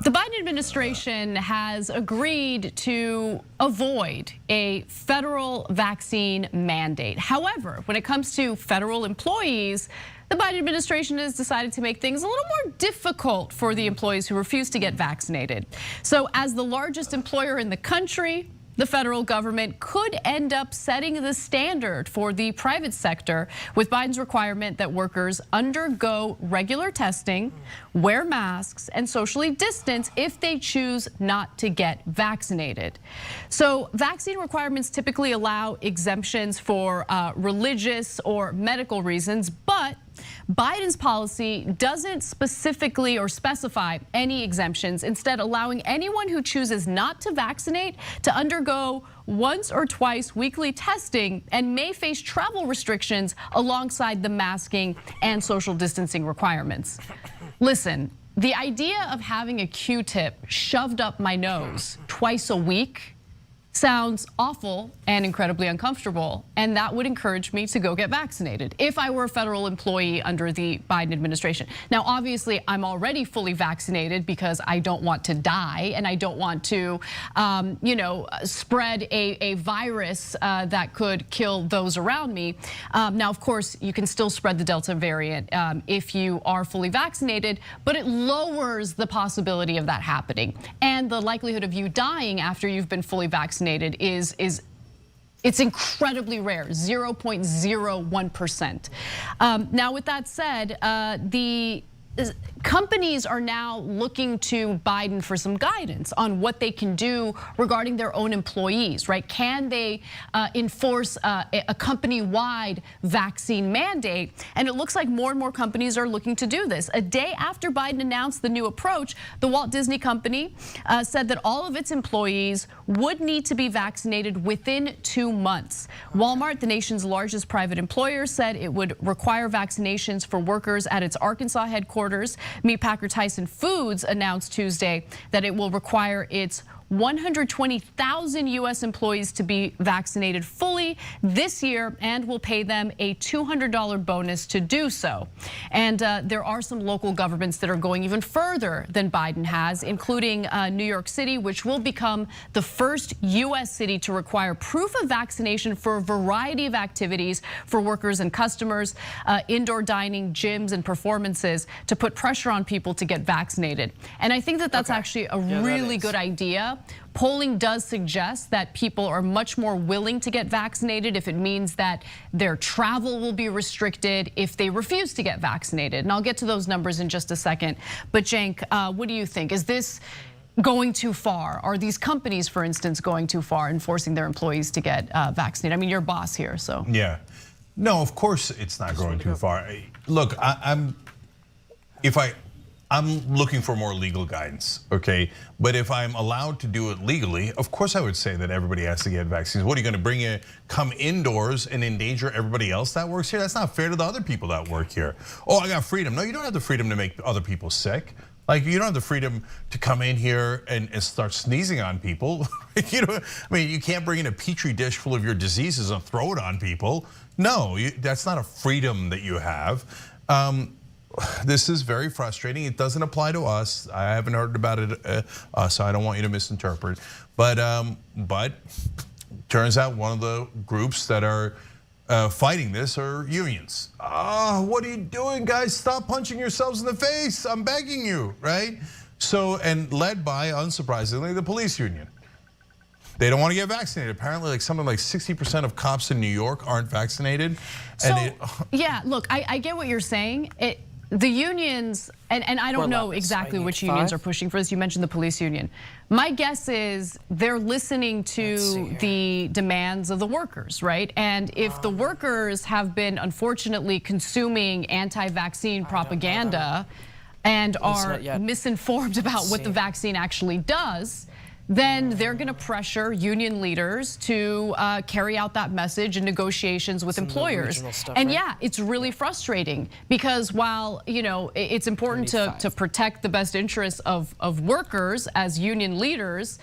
The Biden administration has agreed to avoid a federal vaccine mandate. However, when it comes to federal employees, the Biden administration has decided to make things a little more difficult for the employees who refuse to get vaccinated. So as the largest employer in the country, the federal government could end up setting the standard for the private sector with Biden's requirement that workers undergo regular testing, wear masks, and socially distance if they choose not to get vaccinated. So vaccine requirements typically allow exemptions for religious or medical reasons, but Biden's policy doesn't specifically or specify any exemptions, instead allowing anyone who chooses not to vaccinate to undergo once or twice weekly testing and may face travel restrictions alongside the masking and social distancing requirements. Listen, the idea of having a Q-tip shoved up my nose twice a week sounds awful and incredibly uncomfortable, and that would encourage me to go get vaccinated if I were a federal employee under the Biden administration. Now, obviously, I'm already fully vaccinated because I don't want to die and I don't want to, spread a virus that could kill those around me. Now, of course, you can still spread the Delta variant if you are fully vaccinated, but it lowers the possibility of that happening, and the likelihood of you dying after you've been fully vaccinated is it's incredibly rare, 0.01%. Now, with that said, the companies are now looking to Biden for some guidance on what they can do regarding their own employees, right? Can they enforce a company-wide vaccine mandate? And it looks like more and more companies are looking to do this. A day after Biden announced the new approach, the Walt Disney Company said that all of its employees would need to be vaccinated within 2 months. Walmart, the nation's largest private employer, said it would require vaccinations for workers at its Arkansas headquarters. Meatpacker Tyson Foods announced Tuesday that it will require its 120,000 U.S. employees to be vaccinated fully this year and will pay them a $200 bonus to do so. And there are some local governments that are going even further than Biden has, including New York City, which will become the first U.S. city to require proof of vaccination for a variety of activities for workers and customers, indoor dining, gyms, and performances, to put pressure on people to get vaccinated. And I think that that's actually a really good idea. Polling does suggest that people are much more willing to get vaccinated if it means that their travel will be restricted if they refuse to get vaccinated. And I'll get to those numbers in just a second. But Cenk, what do you think? Is this going too far? Are these companies, for instance, going too far in forcing their employees to get vaccinated? I mean, you're boss here, so. Yeah. No, of course it's not going too far. Look, I'm looking for more legal guidance, okay? But if I'm allowed to do it legally, of course I would say that everybody has to get vaccines. What are you gonna come indoors and endanger everybody else that works here? That's not fair to the other people that work here. Oh, I got freedom. No, you don't have the freedom to make other people sick. Like, you don't have the freedom to come in here and start sneezing on people. You can't bring in a petri dish full of your diseases and throw it on people. No, that's not a freedom that you have. This is very frustrating. It doesn't apply to us. I haven't heard about it, so I don't want you to misinterpret. But turns out one of the groups that are fighting this are unions. What are you doing, guys? Stop punching yourselves in the face. I'm begging you, right? So, and led by, unsurprisingly, the police union. They don't want to get vaccinated. Apparently, something like 60% of cops in New York aren't vaccinated. So, yeah, look, I get what you're saying. The unions, and I don't know exactly which unions are pushing for this. You mentioned the police union. My guess is they're listening to the demands of the workers, right? And if the workers have been, unfortunately, consuming anti-vaccine propaganda, and are misinformed about what the vaccine actually does, then they're going to pressure union leaders to carry out that message in negotiations with employers. And yeah, it's really frustrating because while it's important to protect the best interests of workers as union leaders,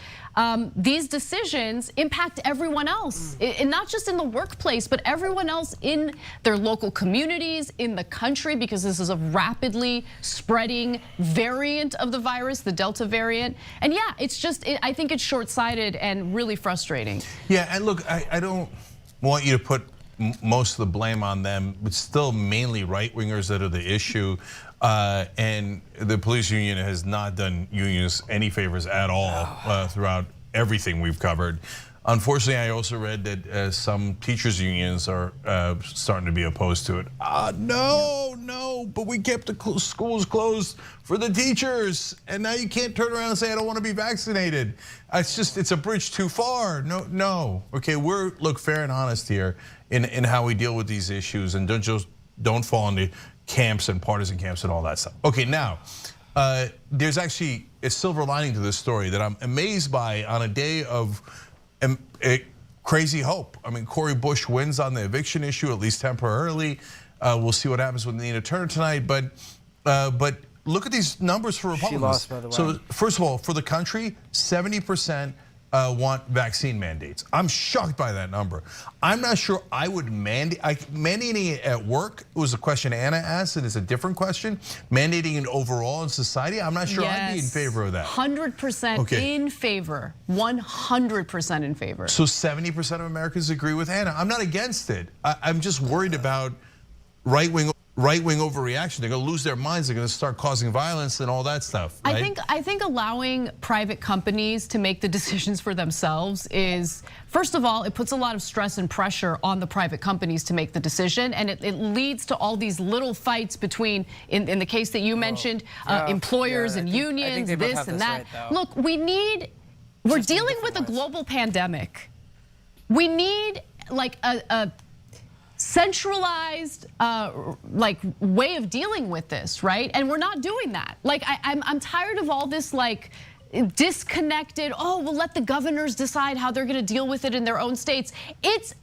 these decisions impact everyone else, and not just in the workplace, but everyone else in their local communities, in the country, because this is a rapidly spreading variant of the virus, the Delta variant. And yeah, it's just, I think it's short-sighted and really frustrating. Yeah, and look, I don't want you to put most of the blame on them. It's still mainly right-wingers that are the issue. And the police union has not done unions any favors at all throughout everything we've covered. Unfortunately, I also read that some teachers' unions are starting to be opposed to it. No, but we kept the schools closed for the teachers, and now you can't turn around and say, I don't want to be vaccinated. It's a bridge too far. No. Okay, look fair and honest here in how we deal with these issues, and don't fall into camps and partisan camps and all that stuff. Okay, now, there's actually a silver lining to this story that I'm amazed by on a day of crazy hope. I mean, Cori Bush wins on the eviction issue, at least temporarily. We'll see what happens with Nina Turner tonight, but look at these numbers for Republicans. She lost, by the way. So first of all, for the country, 70% want vaccine mandates. I'm shocked by that number. I'm not sure I would mandating it at work. It was a question Anna asked, and it's a different question. Mandating it overall in society, I'm not sure I'd be in favor of that. 100% in favor. 100% in favor. So 70% of Americans agree with Anna. I'm not against it. I'm just worried about right-wing overreaction. They're going to lose their minds. They're going to start causing violence and all that stuff. Right? I think allowing private companies to make the decisions for themselves is, first of all, it puts a lot of stress and pressure on the private companies to make the decision, and it leads to all these little fights between, in the case that you mentioned, employers and unions, this and that. Look, we're dealing with a global pandemic. We need like a centralized way of dealing with this, right? And we're not doing that. Like I'm tired of all this disconnected, we'll let the governors decide how they're going to deal with it in their own states. It's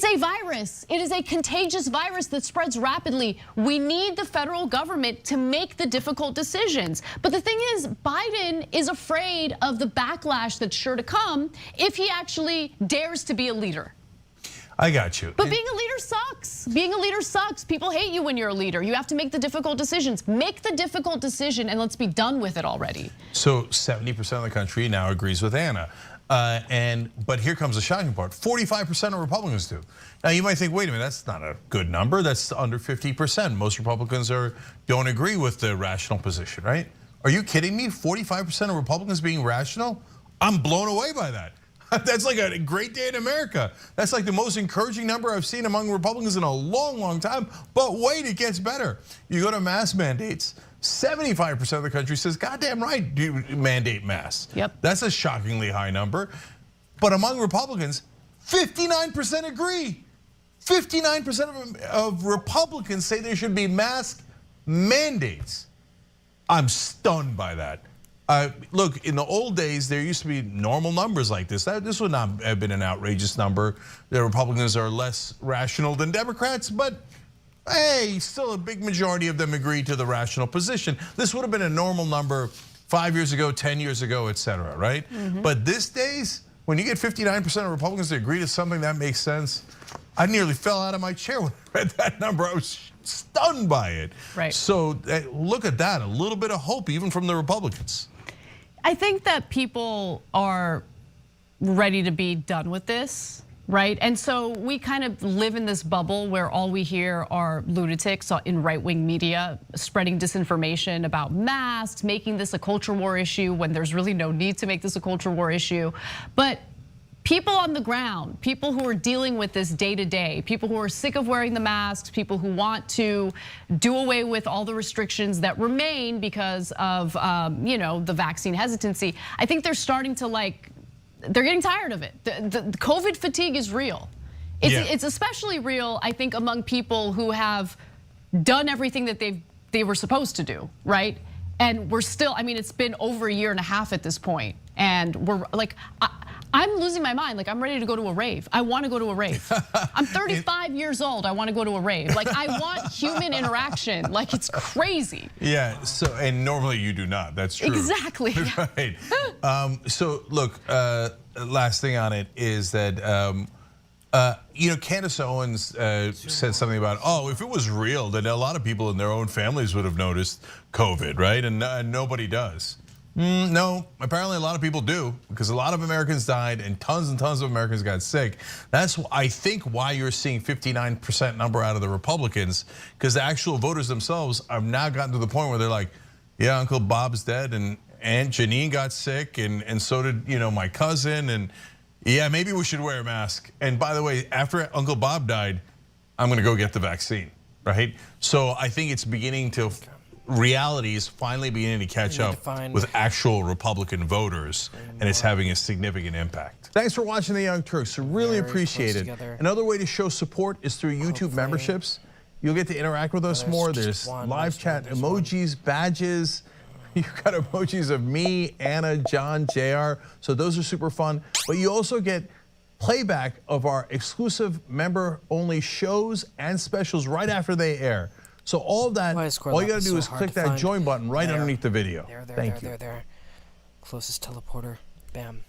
a virus. It is a contagious virus that spreads rapidly. We need the federal government to make the difficult decisions. But the thing is, Biden is afraid of the backlash that's sure to come if he actually dares to be a leader. I got you. But being a leader sucks. Being a leader sucks. People hate you when you're a leader. You have to make the difficult decisions. Make the difficult decision and let's be done with it already. So 70% of the country now agrees with Anna. But here comes the shocking part. 45% of Republicans do. Now you might think, wait a minute, that's not a good number. That's under 50%. Most Republicans don't agree with the rational position, right? Are you kidding me? 45% of Republicans being rational? I'm blown away by that. That's like a great day in America. That's like the most encouraging number I've seen among Republicans in a long, long time. But wait, it gets better. You go to mask mandates, 75% of the country says, goddamn right, do mandate masks. Yep. That's a shockingly high number. But among Republicans, 59% agree. 59% of Republicans say there should be mask mandates. I'm stunned by that. Look, in the old days, there used to be normal numbers like this. This would not have been an outrageous number. The Republicans are less rational than Democrats, but hey, still a big majority of them agree to the rational position. This would have been a normal number 5 years ago, 10 years ago, et cetera, right? But these days, when you get 59% of Republicans to agree to something that makes sense, I nearly fell out of my chair when I read that number. I was stunned by it. Right. So look at that, a little bit of hope even from the Republicans. I think that people are ready to be done with this, right? And so we kind of live in this bubble where all we hear are lunatics in right-wing media spreading disinformation about masks, making this a culture war issue when there's really no need to make this a culture war issue. But people on the ground, people who are dealing with this day to day, people who are sick of wearing the masks, people who want to do away with all the restrictions that remain because of the vaccine hesitancy, I think they're starting to they're getting tired of it. The COVID fatigue is real. It's especially real, I think, among people who have done everything that they've they were supposed to do, right? And we're still, I mean, it's been over a year and a half at this point, and we're like, I'm losing my mind. Like, I'm ready to go to a rave. I want to go to a rave. I'm 35 years old. I want to go to a rave. Like, I want human interaction. Like, it's crazy. Yeah. So, and normally you do not. That's true. Exactly. Right. So, look. Last thing on it is that. You know, Candace Owens said something about, oh, if it was real, then a lot of people in their own families would have noticed COVID, right? And nobody does. No, apparently a lot of people do, because a lot of Americans died and tons of Americans got sick. That's, I think, why you're seeing 59% number out of the Republicans, because the actual voters themselves have now gotten to the point where they're like, yeah, Uncle Bob's dead, and Aunt Janine got sick, and so did, you know, my cousin, and yeah, maybe we should wear a mask. And by the way, after Uncle Bob died, I'm gonna go get the vaccine, right? So I think it's beginning to, reality is finally beginning to catch up with actual Republican voters, and it's having a significant impact. Thanks for watching The Young Turks, really appreciate it. Another way to show support is through YouTube memberships. You'll get to interact with us more. There's live chat, emojis, badges. You've got emojis of me, Anna, John, JR, so those are super fun. But you also get playback of our exclusive member-only shows and specials right after they air. So all of that, all you gotta do is click that join button right underneath the video. Thank you. There. Closest teleporter. Bam.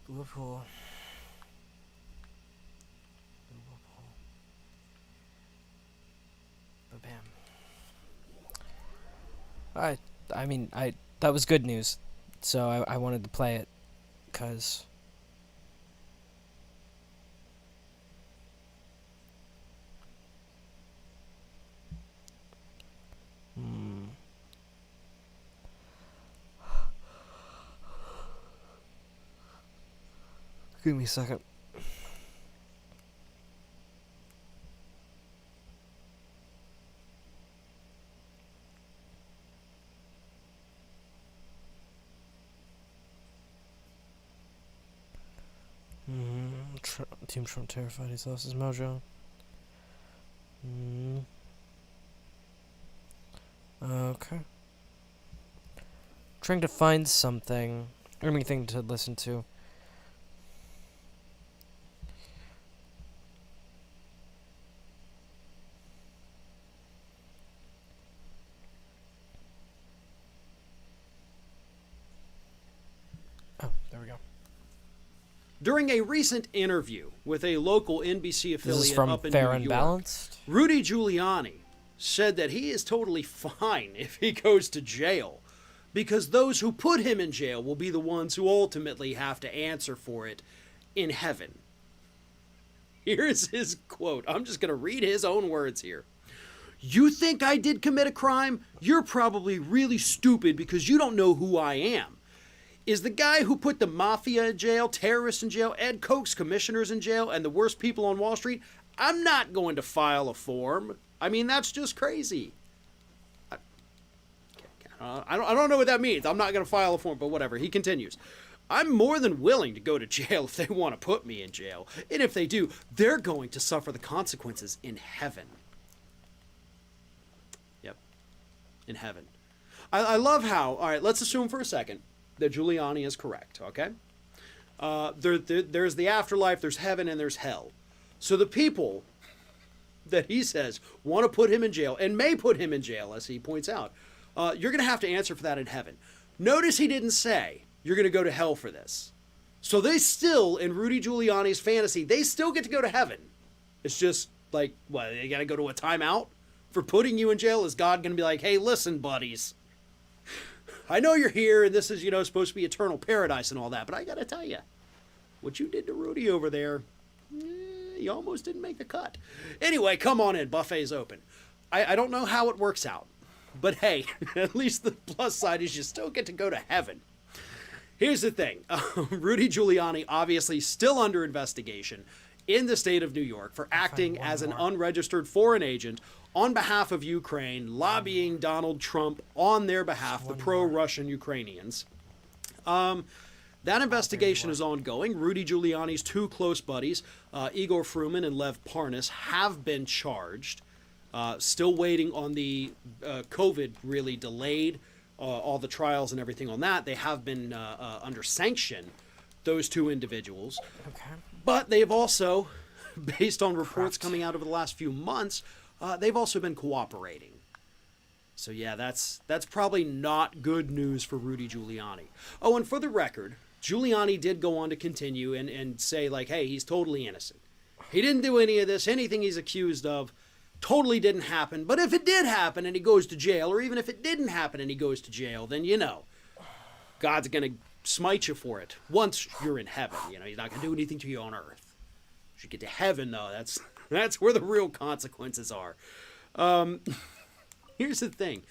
Liverpool. Bam. I mean, that was good news, so I wanted to play it, cause give me a second. Team Trump terrified he's lost his mojo. Okay. Trying to find something, anything to listen to. Oh, there we go. During a recent interview with a local NBC affiliate up in Fair New and York, Balanced? Rudy Giuliani said that he is totally fine if he goes to jail, because those who put him in jail will be the ones who ultimately have to answer for it in heaven. Here's his quote. I'm just going to read his own words here. "You think I did commit a crime? You're probably really stupid because you don't know who I am. Is the guy who put the mafia in jail, terrorists in jail, Ed Koch's commissioners in jail, and the worst people on Wall Street? I'm not going to file a form. I mean, that's just crazy." I don't know what that means. I'm not going to file a form, but whatever. He continues. "I'm more than willing to go to jail if they want to put me in jail. And if they do, they're going to suffer the consequences in heaven." Yep. In heaven. I love how, all right, let's assume for a second that Giuliani is correct, okay? There's the afterlife, there's heaven, and there's hell. So the people that he says want to put him in jail, and may put him in jail, as he points out, you're going to have to answer for that in heaven. Notice he didn't say, you're going to go to hell for this. So they still, in Rudy Giuliani's fantasy, they still get to go to heaven. It's just like, what, they got to go to a timeout for putting you in jail? Is God going to be like, hey, listen, buddies, I know you're here, and this is, you know, supposed to be eternal paradise and all that, but I got to tell you, what you did to Rudy over there, you almost didn't make the cut. Anyway, come on in. Buffet's open. I don't know how it works out, but hey, at least the plus side is you still get to go to heaven. Here's the thing. Rudy Giuliani obviously still under investigation in the state of New York for acting as an unregistered foreign agent on behalf of Ukraine, lobbying Donald Trump on their behalf, the pro-Russian Ukrainians. That investigation is ongoing. Rudy Giuliani's two close buddies, Igor Fruman and Lev Parnas, have been charged. Still waiting on the COVID really delayed all the trials and everything on that. They have been under sanction, those two individuals. Okay. But they've also, based on reports coming out over the last few months, they've also been cooperating. So yeah, that's probably not good news for Rudy Giuliani. Oh, and for the record, Giuliani did go on to continue and say, like, hey, he's totally innocent. He didn't do any of this. Anything he's accused of totally didn't happen. But if it did happen and he goes to jail, or even if it didn't happen and he goes to jail, then, you know, God's going to smite you for it once you're in heaven. You know, he's not going to do anything to you on earth. If you get to heaven, though, that's where the real consequences are. Here's the thing.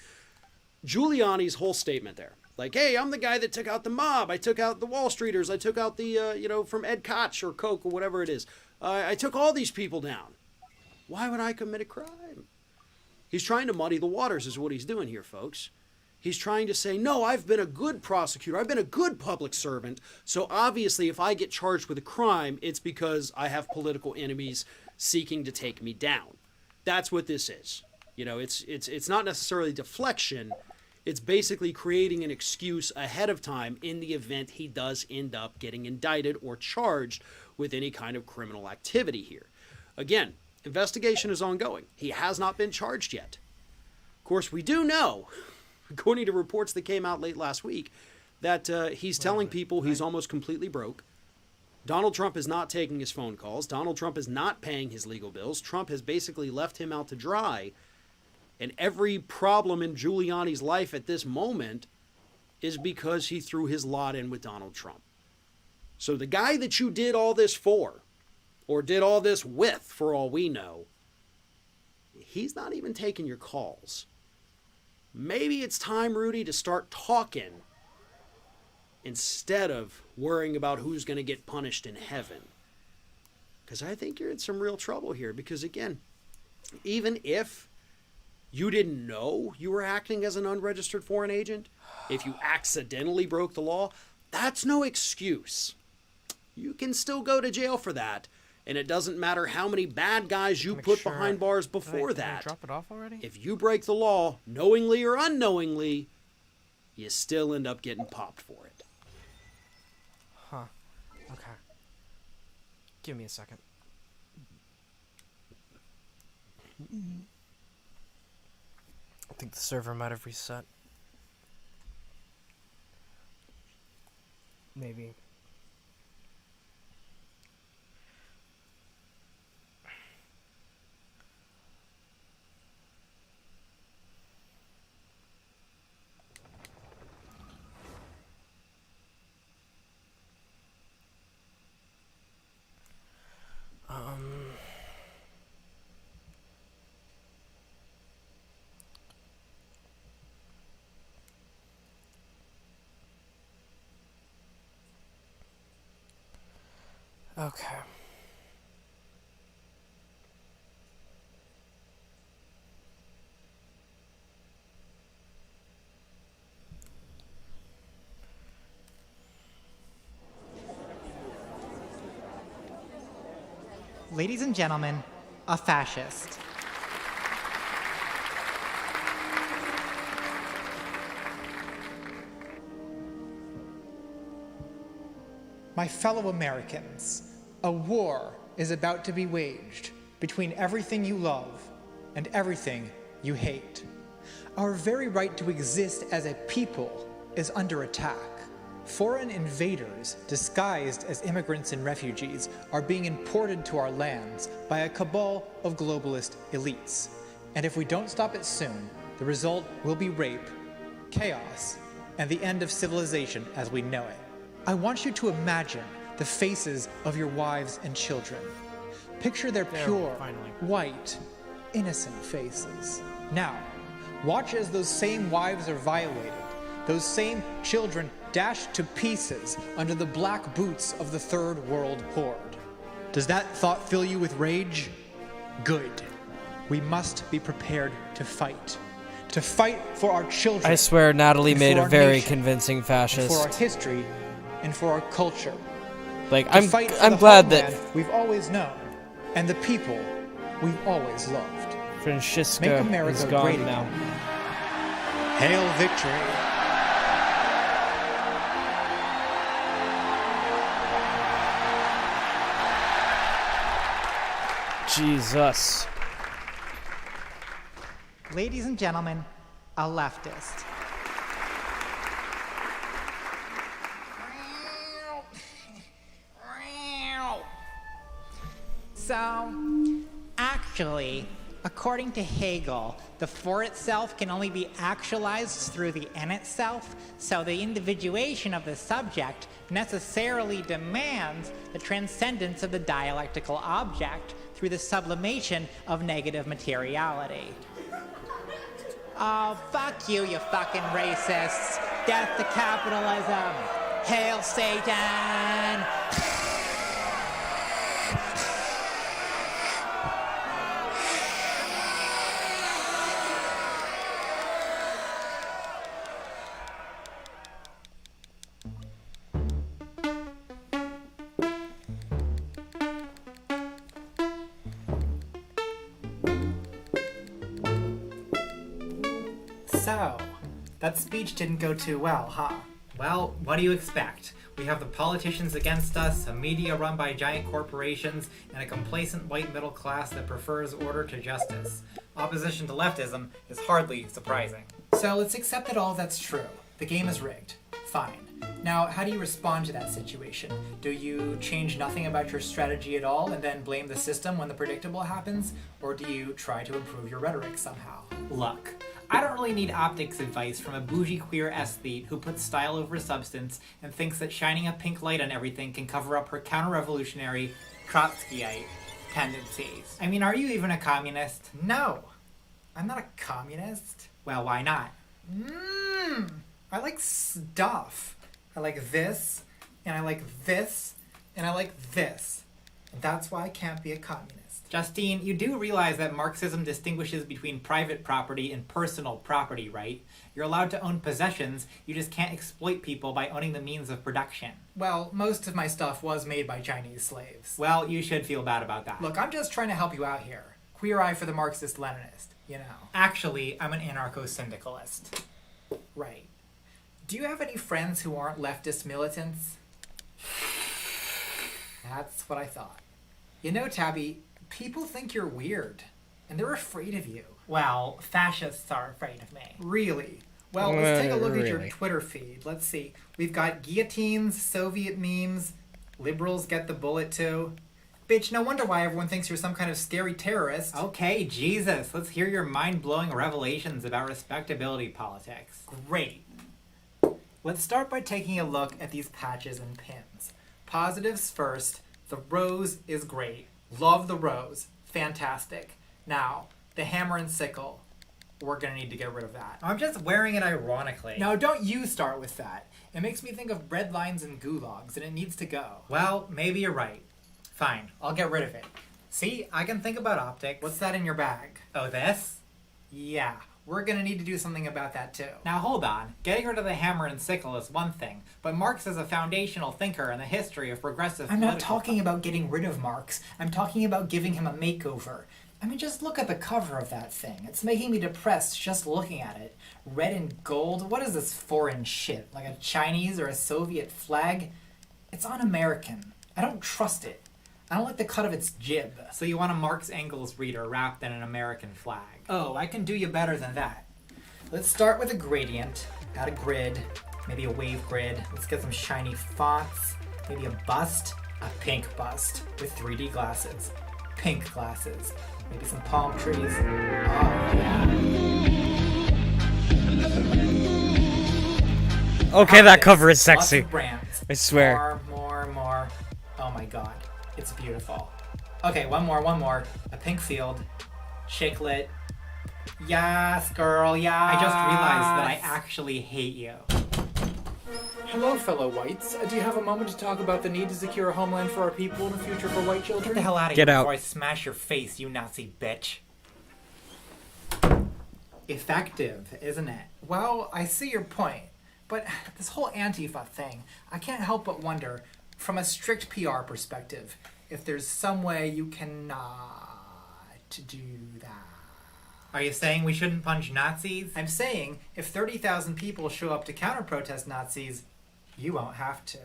Giuliani's whole statement there. Like, hey, I'm the guy that took out the mob. I took out the Wall Streeters. I took out the, from Ed Koch or Koch or whatever it is. I took all these people down. Why would I commit a crime? He's trying to muddy the waters is what he's doing here, folks. He's trying to say, no, I've been a good prosecutor. I've been a good public servant. So obviously, if I get charged with a crime, it's because I have political enemies seeking to take me down. That's what this is. You know, it's not necessarily deflection. It's basically creating an excuse ahead of time in the event he does end up getting indicted or charged with any kind of criminal activity here. Again, investigation is ongoing. He has not been charged yet. Of course, we do know, according to reports that came out late last week, that he's telling people he's almost completely broke. Donald Trump is not taking his phone calls. Donald Trump is not paying his legal bills. Trump has basically left him out to dry. And every problem in Giuliani's life at this moment is because he threw his lot in with Donald Trump. So the guy that you did all this for, or did all this with, for all we know, he's not even taking your calls. Maybe it's time, Rudy, to start talking instead of worrying about who's going to get punished in heaven. Because I think you're in some real trouble here. Because again, even if you didn't know you were acting as an unregistered foreign agent, if you accidentally broke the law, that's no excuse. You can still go to jail for that. And it doesn't matter how many bad guys you put behind bars before that. Drop it off already? If you break the law, knowingly or unknowingly, you still end up getting popped for it. Huh. Okay. Give me a second. I think the server might have reset. Maybe. Okay. Ladies and gentlemen, a fascist. My fellow Americans, a war is about to be waged between everything you love and everything you hate. Our very right to exist as a people is under attack. Foreign invaders, disguised as immigrants and refugees, are being imported to our lands by a cabal of globalist elites. And if we don't stop it soon, the result will be rape, chaos, and the end of civilization as we know it. I want you to imagine the faces of your wives and children. Picture their pure, white, innocent faces. Now, watch as those same wives are violated, those same children dashed to pieces under the black boots of the third world horde. Does that thought fill you with rage? Good. We must be prepared to fight. To fight for our children. I swear Natalie made a very nation, convincing fascist. for our history and for our culture. Like, to fight for I'm the glad homeland that we've always known and the people we've always loved. Francisca Make America is gone great now. again. Hail victory. Jesus. Ladies and gentlemen, a leftist. So, actually, according to Hegel, the for itself can only be actualized through the in itself, so the individuation of the subject necessarily demands the transcendence of the dialectical object through the sublimation of negative materiality. Oh, fuck you, you fucking racists. Death to capitalism. Hail Satan. So, that speech didn't go too well, huh? Well, what do you expect? We have the politicians against us, a media run by giant corporations, and a complacent white middle class that prefers order to justice. Opposition to leftism is hardly surprising. So let's accept that all that's true. The game is rigged. Fine. Now, how do you respond to that situation? Do you change nothing about your strategy at all and then blame the system when the predictable happens? Or do you try to improve your rhetoric somehow? Look, I don't really need optics advice from a bougie queer aesthete who puts style over substance and thinks that shining a pink light on everything can cover up her counter-revolutionary Trotskyite tendencies. I mean, are you even a communist? No, I'm not a communist. Well, why not? I like stuff. I like this, and I like this, and I like this. And that's why I can't be a communist. Justine, you do realize that Marxism distinguishes between private property and personal property, right? You're allowed to own possessions, you just can't exploit people by owning the means of production. Well, most of my stuff was made by Chinese slaves. Well, you should feel bad about that. Look, I'm just trying to help you out here. Queer eye for the Marxist-Leninist, you know. Actually, I'm an anarcho-syndicalist. Right. Do you have any friends who aren't leftist militants? That's what I thought. You know, Tabby, people think you're weird, and they're afraid of you. Well, fascists are afraid of me. Really? Well, let's take a look at your Twitter feed. Let's see. We've got guillotines, Soviet memes, liberals get the bullet too. Bitch, no wonder why everyone thinks you're some kind of scary terrorist. Okay, Jesus, let's hear your mind-blowing revelations about respectability politics. Great. Let's start by taking a look at these patches and pins. Positives first. The rose is great. Love the rose. Fantastic. Now, the hammer and sickle. We're gonna need to get rid of that. I'm just wearing it ironically. No, don't you start with that. It makes me think of bread lines and gulags, and it needs to go. Well, maybe you're right. Fine, I'll get rid of it. See, I can think about optics. What's that in your bag? Oh, this? Yeah. We're gonna need to do something about that too. Now hold on, getting rid of the hammer and sickle is one thing, but Marx is a foundational thinker in the history of progressive I'm not talking about getting rid of Marx, I'm talking about giving him a makeover. I mean, just look at the cover of that thing. It's making me depressed just looking at it. Red and gold, what is this foreign shit? Like a Chinese or a Soviet flag? It's un-American. I don't trust it. I don't like the cut of its jib. So you want a Marx Engels reader wrapped in an American flag. Oh, I can do you better than that. Let's start with a gradient, add a grid, maybe a wave grid. Let's get some shiny fonts, maybe a bust, a pink bust with 3D glasses. Pink glasses, maybe some palm trees. Oh, yeah. Okay, that cover is sexy. Lots of brands. I swear. More. Oh my god. It's beautiful. Okay, one more. A pink field. Shakelet. Yes, girl, yes. I just realized that I actually hate you. Hello, fellow whites. Do you have a moment to talk about the need to secure a homeland for our people and a future for white children? Get the hell out of here before I smash your face, you Nazi bitch. Effective, isn't it? Well, I see your point. But this whole Antifa thing, I can't help but wonder, from a strict PR perspective, if there's some way you cannot do that. Are you saying we shouldn't punch Nazis? I'm saying if 30,000 people show up to counter-protest Nazis, you won't have to.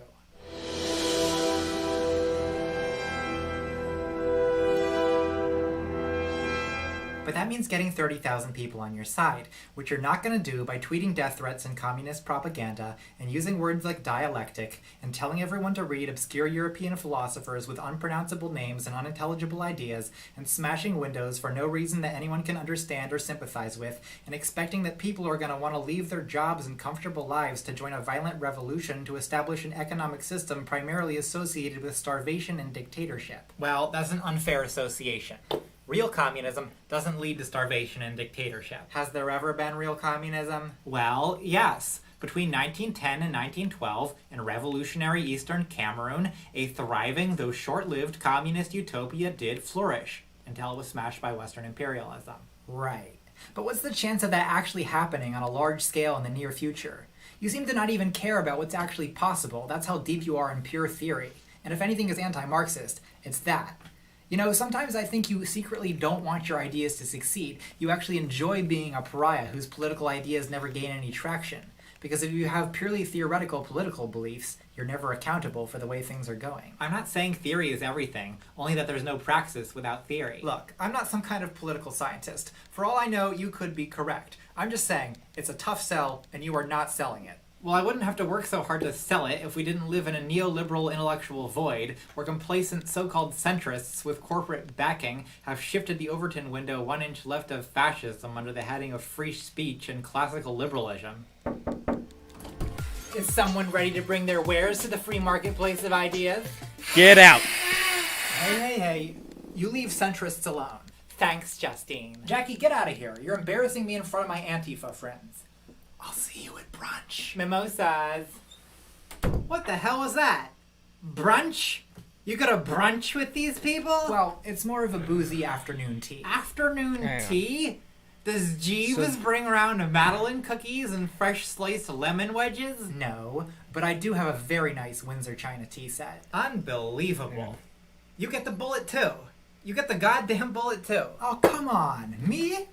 But that means getting 30,000 people on your side, which you're not going to do by tweeting death threats and communist propaganda and using words like dialectic and telling everyone to read obscure European philosophers with unpronounceable names and unintelligible ideas and smashing windows for no reason that anyone can understand or sympathize with and expecting that people are going to want to leave their jobs and comfortable lives to join a violent revolution to establish an economic system primarily associated with starvation and dictatorship. Well, that's an unfair association. Real communism doesn't lead to starvation and dictatorship. Has there ever been real communism? Well, yes. Between 1910 and 1912, in revolutionary Eastern Cameroon, a thriving, though short-lived, communist utopia did flourish, until it was smashed by Western imperialism. Right. But what's the chance of that actually happening on a large scale in the near future? You seem to not even care about what's actually possible. That's how deep you are in pure theory. And if anything is anti-Marxist, it's that. You know, sometimes I think you secretly don't want your ideas to succeed. You actually enjoy being a pariah whose political ideas never gain any traction. Because if you have purely theoretical political beliefs, you're never accountable for the way things are going. I'm not saying theory is everything, only that there's no praxis without theory. Look, I'm not some kind of political scientist. For all I know, you could be correct. I'm just saying, it's a tough sell, and you are not selling it. Well, I wouldn't have to work so hard to sell it if we didn't live in a neoliberal intellectual void where complacent so-called centrists with corporate backing have shifted the Overton window 1 inch left of fascism under the heading of free speech and classical liberalism. Is someone ready to bring their wares to the free marketplace of ideas? Get out! Hey, you leave centrists alone. Thanks, Justine. Jackie, get out of here. You're embarrassing me in front of my Antifa friends. I'll see you at brunch. Mimosas. What the hell was that? Brunch? You got a brunch with these people? Well, it's more of a boozy afternoon tea. Afternoon tea? Does Jeeves bring around Madeline cookies and fresh sliced lemon wedges? No, but I do have a very nice Windsor China tea set. Unbelievable. You get the bullet too. You get the goddamn bullet too. Oh, come on. Me?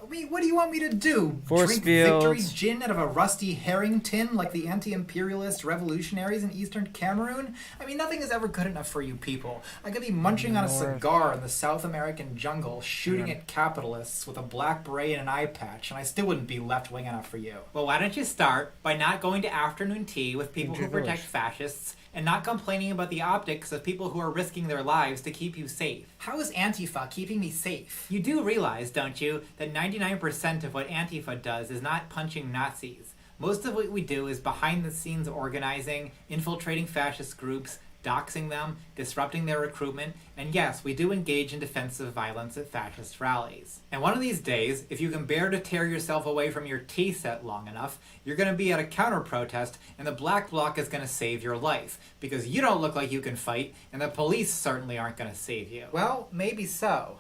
What do you want me to do? Drink Victory gin out of a rusty herring tin like the anti-imperialist revolutionaries in Eastern Cameroon? I mean, nothing is ever good enough for you people. I could be munching on a cigar in the South American jungle, shooting at capitalists with a black beret and an eye patch, and I still wouldn't be left-wing enough for you. Well, why don't you start by not going to afternoon tea with people who protect fascists and not complaining about the optics of people who are risking their lives to keep you safe. How is Antifa keeping me safe? You do realize, don't you, that 99% of what Antifa does is not punching Nazis. Most of what we do is behind-the-scenes organizing, infiltrating fascist groups, doxing them, disrupting their recruitment, and yes, we do engage in defensive violence at fascist rallies. And one of these days, if you can bear to tear yourself away from your tea set long enough, you're going to be at a counter-protest and the Black Bloc is going to save your life, because you don't look like you can fight, and the police certainly aren't going to save you. Well, maybe so.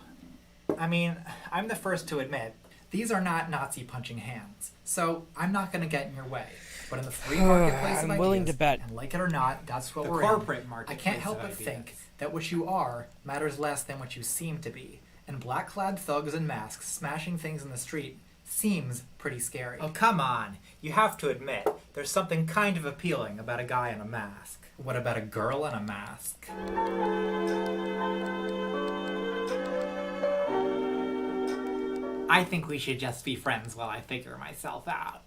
I mean, I'm the first to admit, these are not Nazi punching hands, so I'm not going to get in your way. But in the free marketplace of I'm ideas, willing to bet. and like it or not, that's what we're corporate in. I can't help but think that what you are matters less than what you seem to be. And black-clad thugs in masks smashing things in the street seems pretty scary. Oh, come on. You have to admit, there's something kind of appealing about a guy in a mask. What about a girl in a mask? I think we should just be friends while I figure myself out.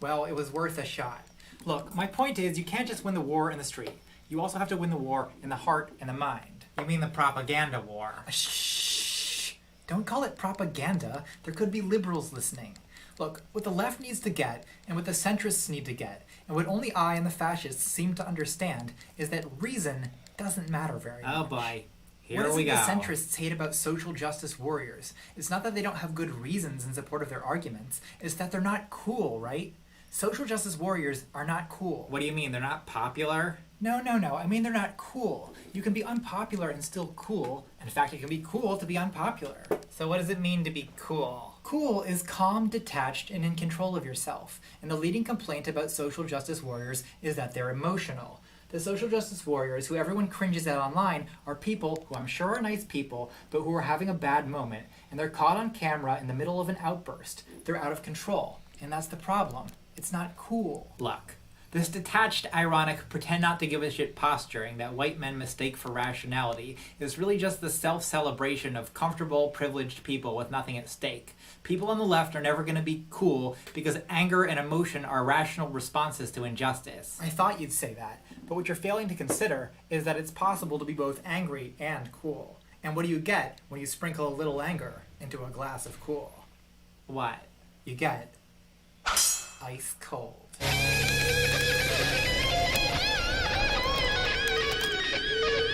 Well, it was worth a shot. Look, my point is you can't just win the war in the street. You also have to win the war in the heart and the mind. You mean the propaganda war? Shh! Don't call it propaganda. There could be liberals listening. Look, what the left needs to get, and what the centrists need to get, and what only I and the fascists seem to understand, is that reason doesn't matter very much. Oh boy. Here we go. What is it the centrists hate about social justice warriors? It's not that they don't have good reasons in support of their arguments. It's that they're not cool, right? Social justice warriors are not cool. What do you mean? They're not popular? No. I mean they're not cool. You can be unpopular and still cool. In fact, it can be cool to be unpopular. So what does it mean to be cool? Cool is calm, detached, and in control of yourself. And the leading complaint about social justice warriors is that they're emotional. The social justice warriors who everyone cringes at online are people who I'm sure are nice people, but who are having a bad moment, and they're caught on camera in the middle of an outburst. They're out of control, and that's the problem. It's not cool. Look, this detached, ironic, pretend not to give a shit posturing that white men mistake for rationality is really just the self-celebration of comfortable, privileged people with nothing at stake. People on the left are never going to be cool because anger and emotion are rational responses to injustice. I thought you'd say that, but what you're failing to consider is that it's possible to be both angry and cool. And what do you get when you sprinkle a little anger into a glass of cool? What? You get ice cold.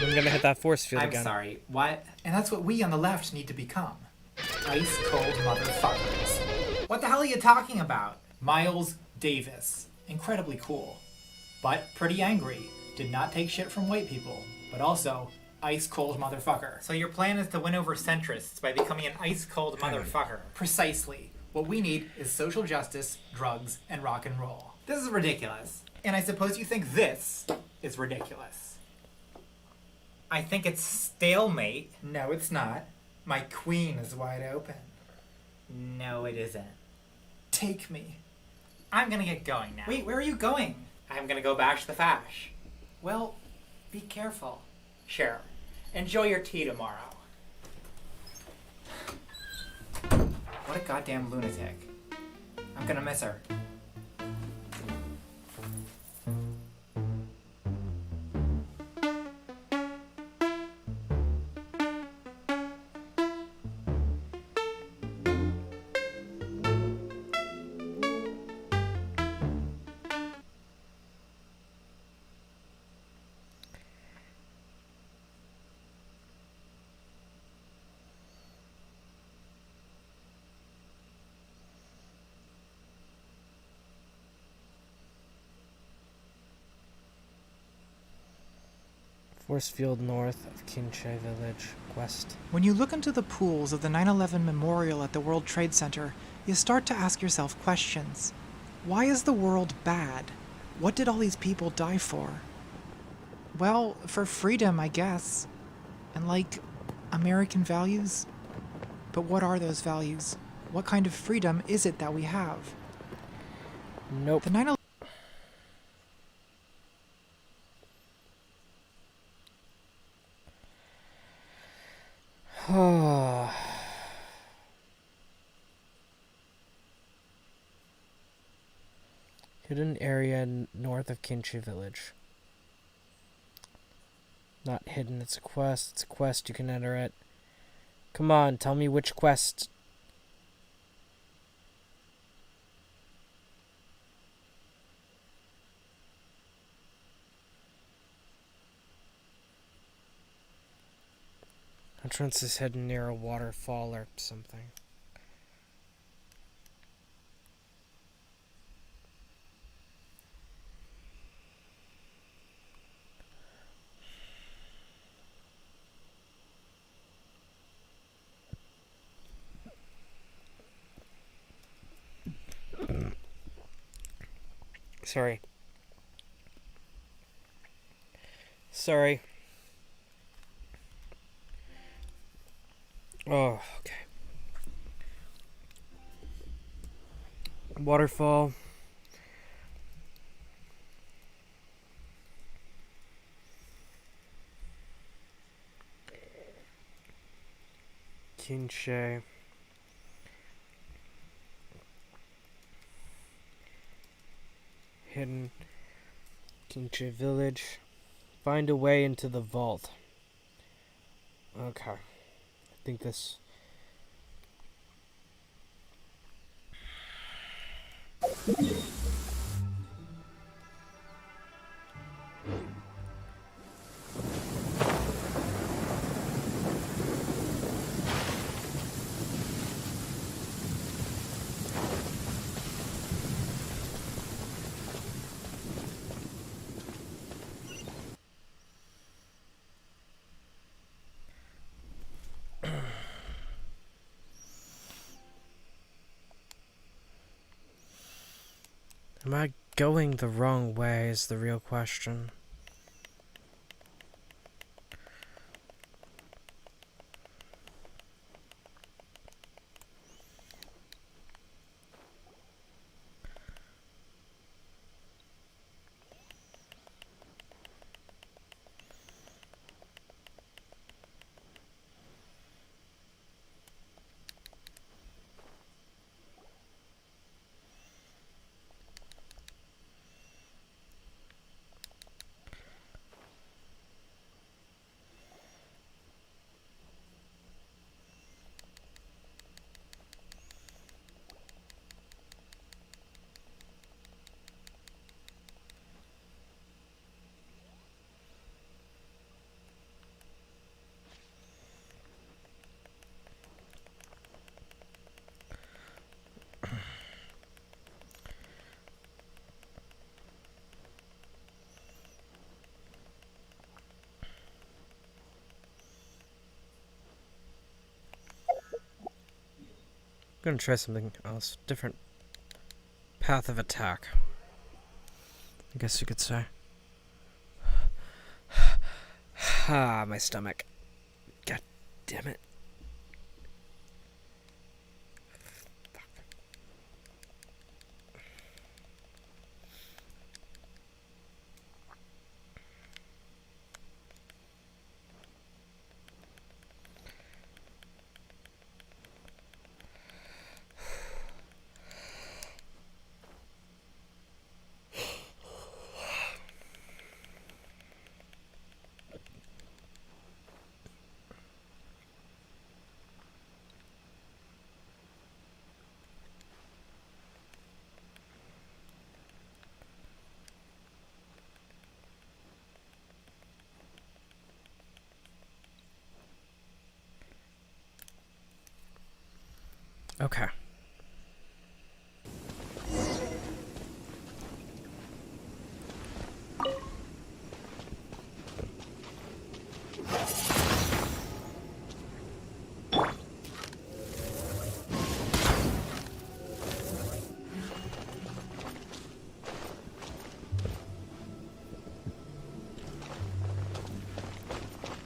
I'm gonna hit that force field again. I'm sorry, what? And that's what we on the left need to become. Ice cold motherfuckers. What the hell are you talking about? Miles Davis. Incredibly cool. But pretty angry. Did not take shit from white people. But also, ice cold motherfucker. So your plan is to win over centrists by becoming an ice cold motherfucker. Precisely. What we need is social justice, drugs, and rock and roll. This is ridiculous. And I suppose you think this is ridiculous. I think it's stalemate. No, it's not. My queen is wide open. No, it isn't. Take me. I'm gonna get going now. Wait, where are you going? I'm gonna go bash the fash. Well, be careful. Sure. Enjoy your tea tomorrow. What a goddamn lunatic. I'm gonna miss her. Force field north of Kinche Village, west. When you look into the pools of the 9/11 memorial at the World Trade Center, you start to ask yourself questions. Why is the world bad? What did all these people die for? Well, for freedom, I guess. And like, American values? But what are those values? What kind of freedom is it that we have? Nope. The 9/11 Hidden area north of Kinche Village. Not hidden, it's a quest. It's a quest, you can enter it. Come on, tell me which quest. Entrance is hidden near a waterfall or something. Sorry. Sorry. Oh, okay. Waterfall. Kinche. Hidden Kinche Village. Find a way into the vault. Okay. I think this... Am I going the wrong way is the real question. gonna try something else. Different path of attack, I guess you could say. Ah, my stomach. God damn it. Okay.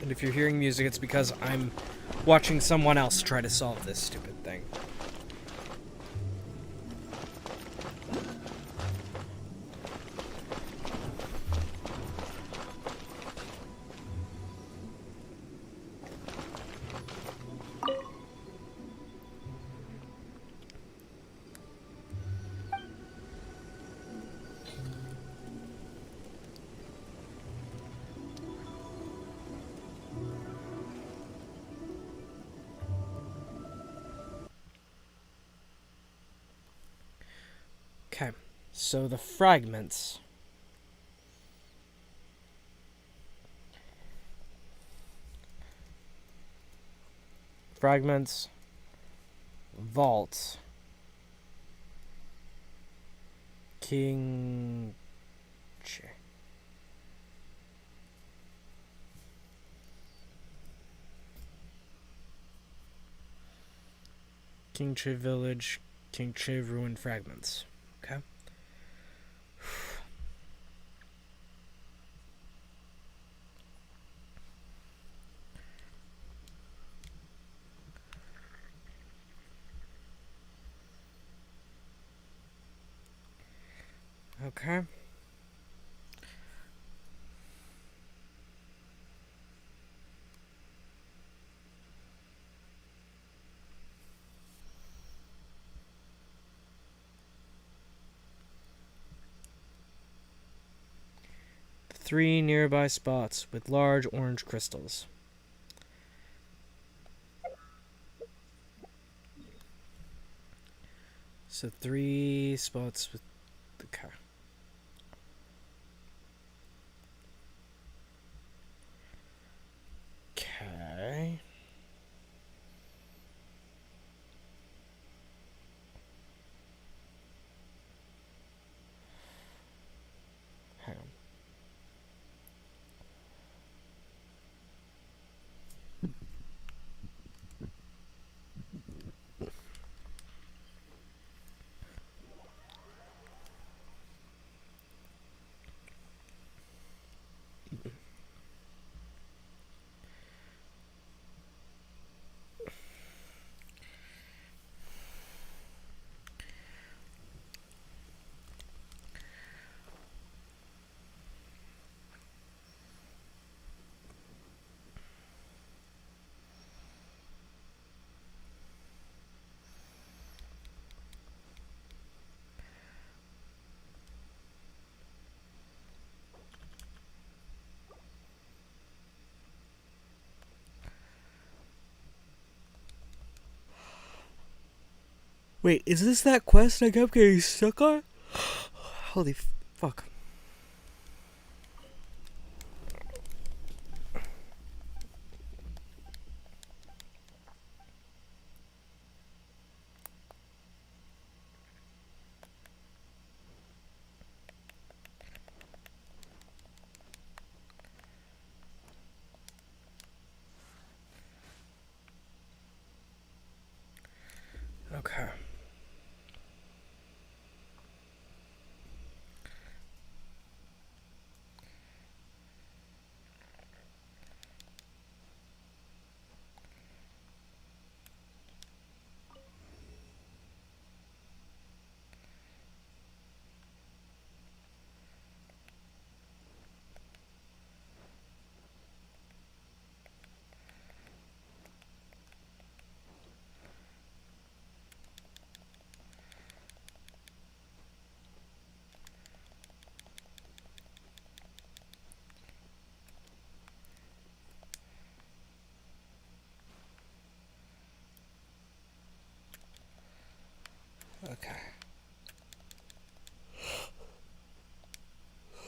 And if you're hearing music, it's because I'm watching someone else try to solve this stupid thing. Okay, so the fragments. Fragments. Vault. King. King Che Village, King Che Ruin Fragments. Okay. Okay. Three nearby spots with large orange crystals. So 3 spots with the car. Okay. Hang on. Wait, is this that quest I kept getting stuck on? Holy fuck. Okay.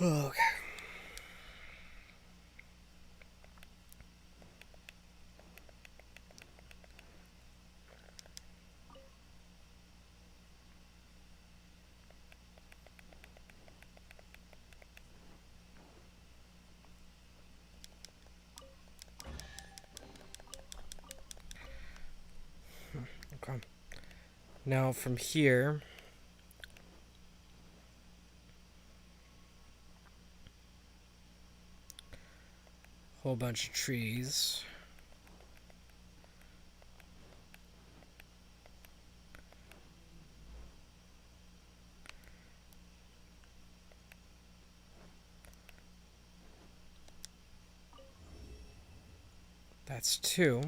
Okay. Okay. Now from here, whole bunch of trees. That's 2.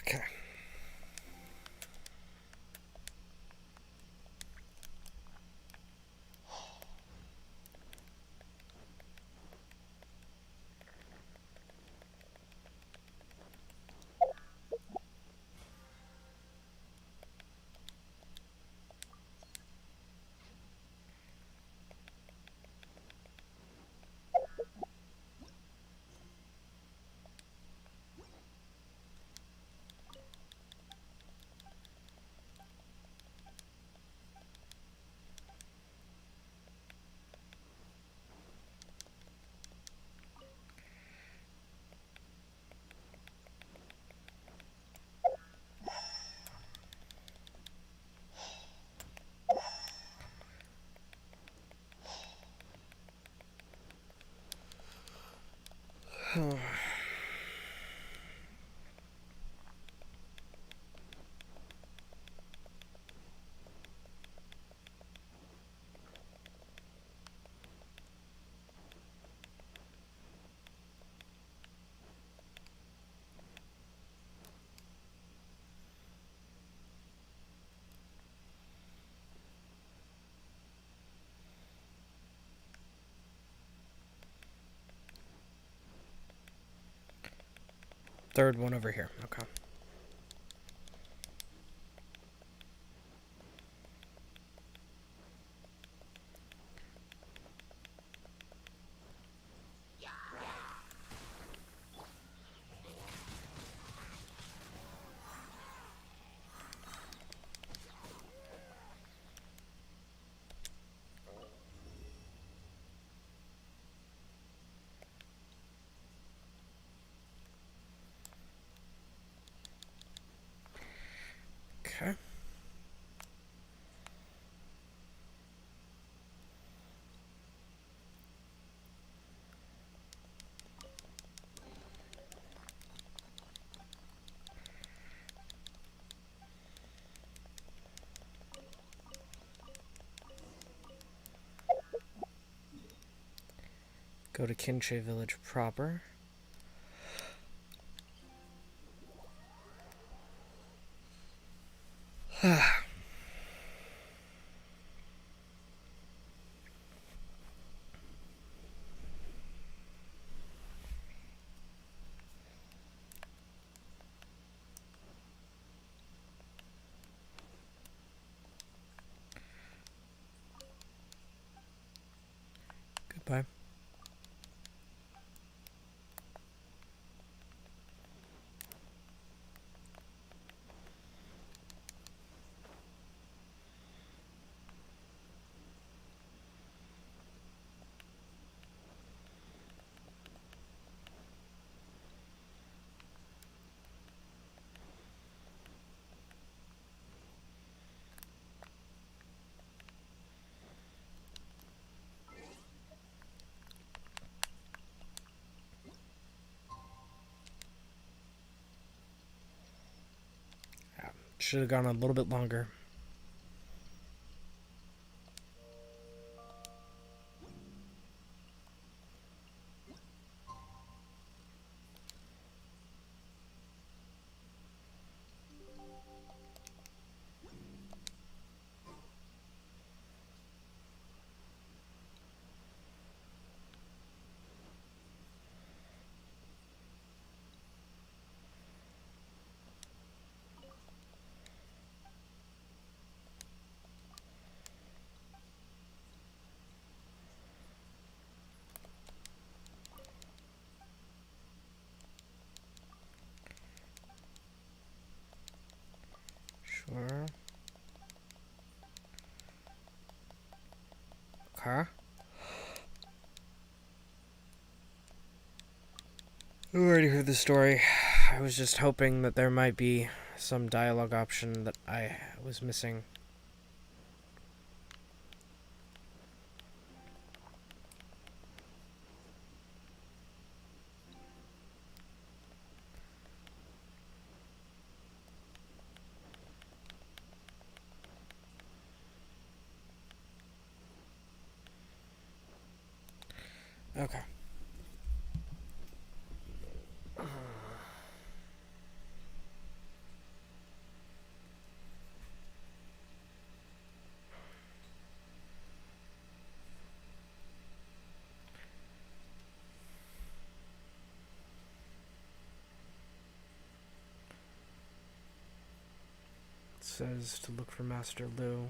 Okay. Third one over here. Okay. Okay. Go to Kinche Village proper. Goodbye. Should have gone a little bit longer. Sure. Okay. We already heard the story. I was just hoping that there might be some dialogue option that I was missing. Okay. It says to look for Master Lu.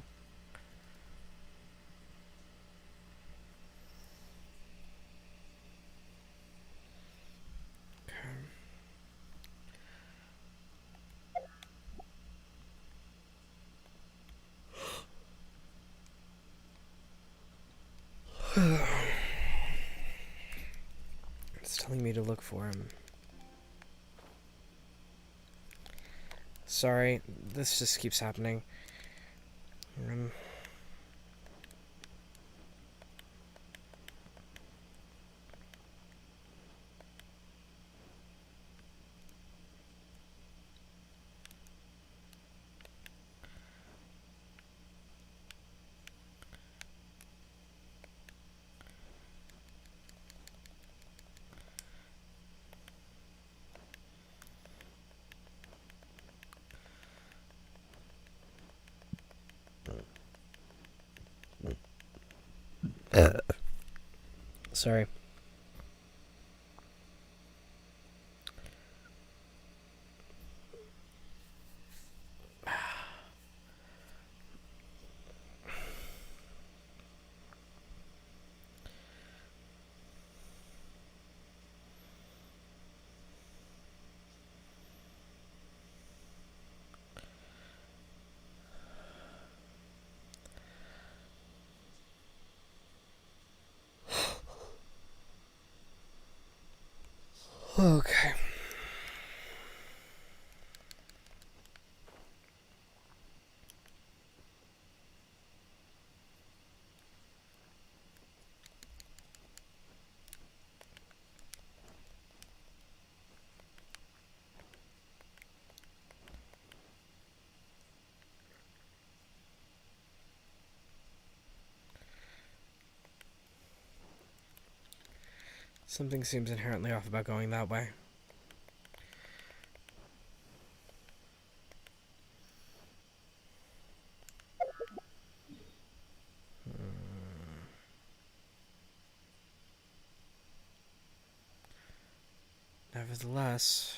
It's telling me to look for him. Sorry, this just keeps happening. Sorry. Okay. Something seems inherently off about going that way. Nevertheless...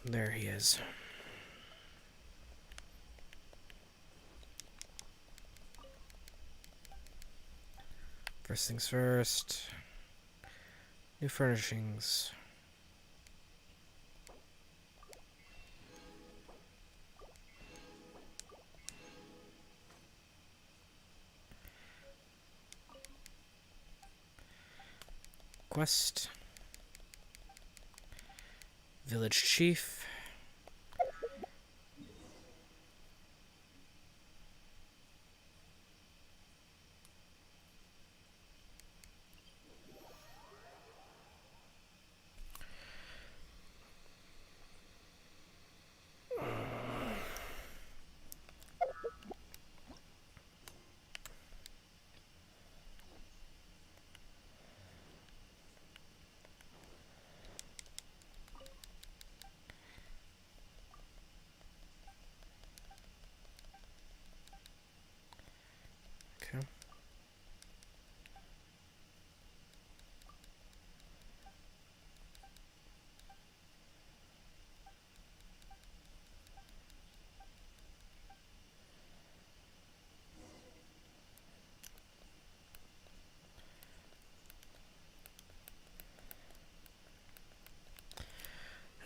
There he is. First things first. New furnishings. Quest. Village Chief.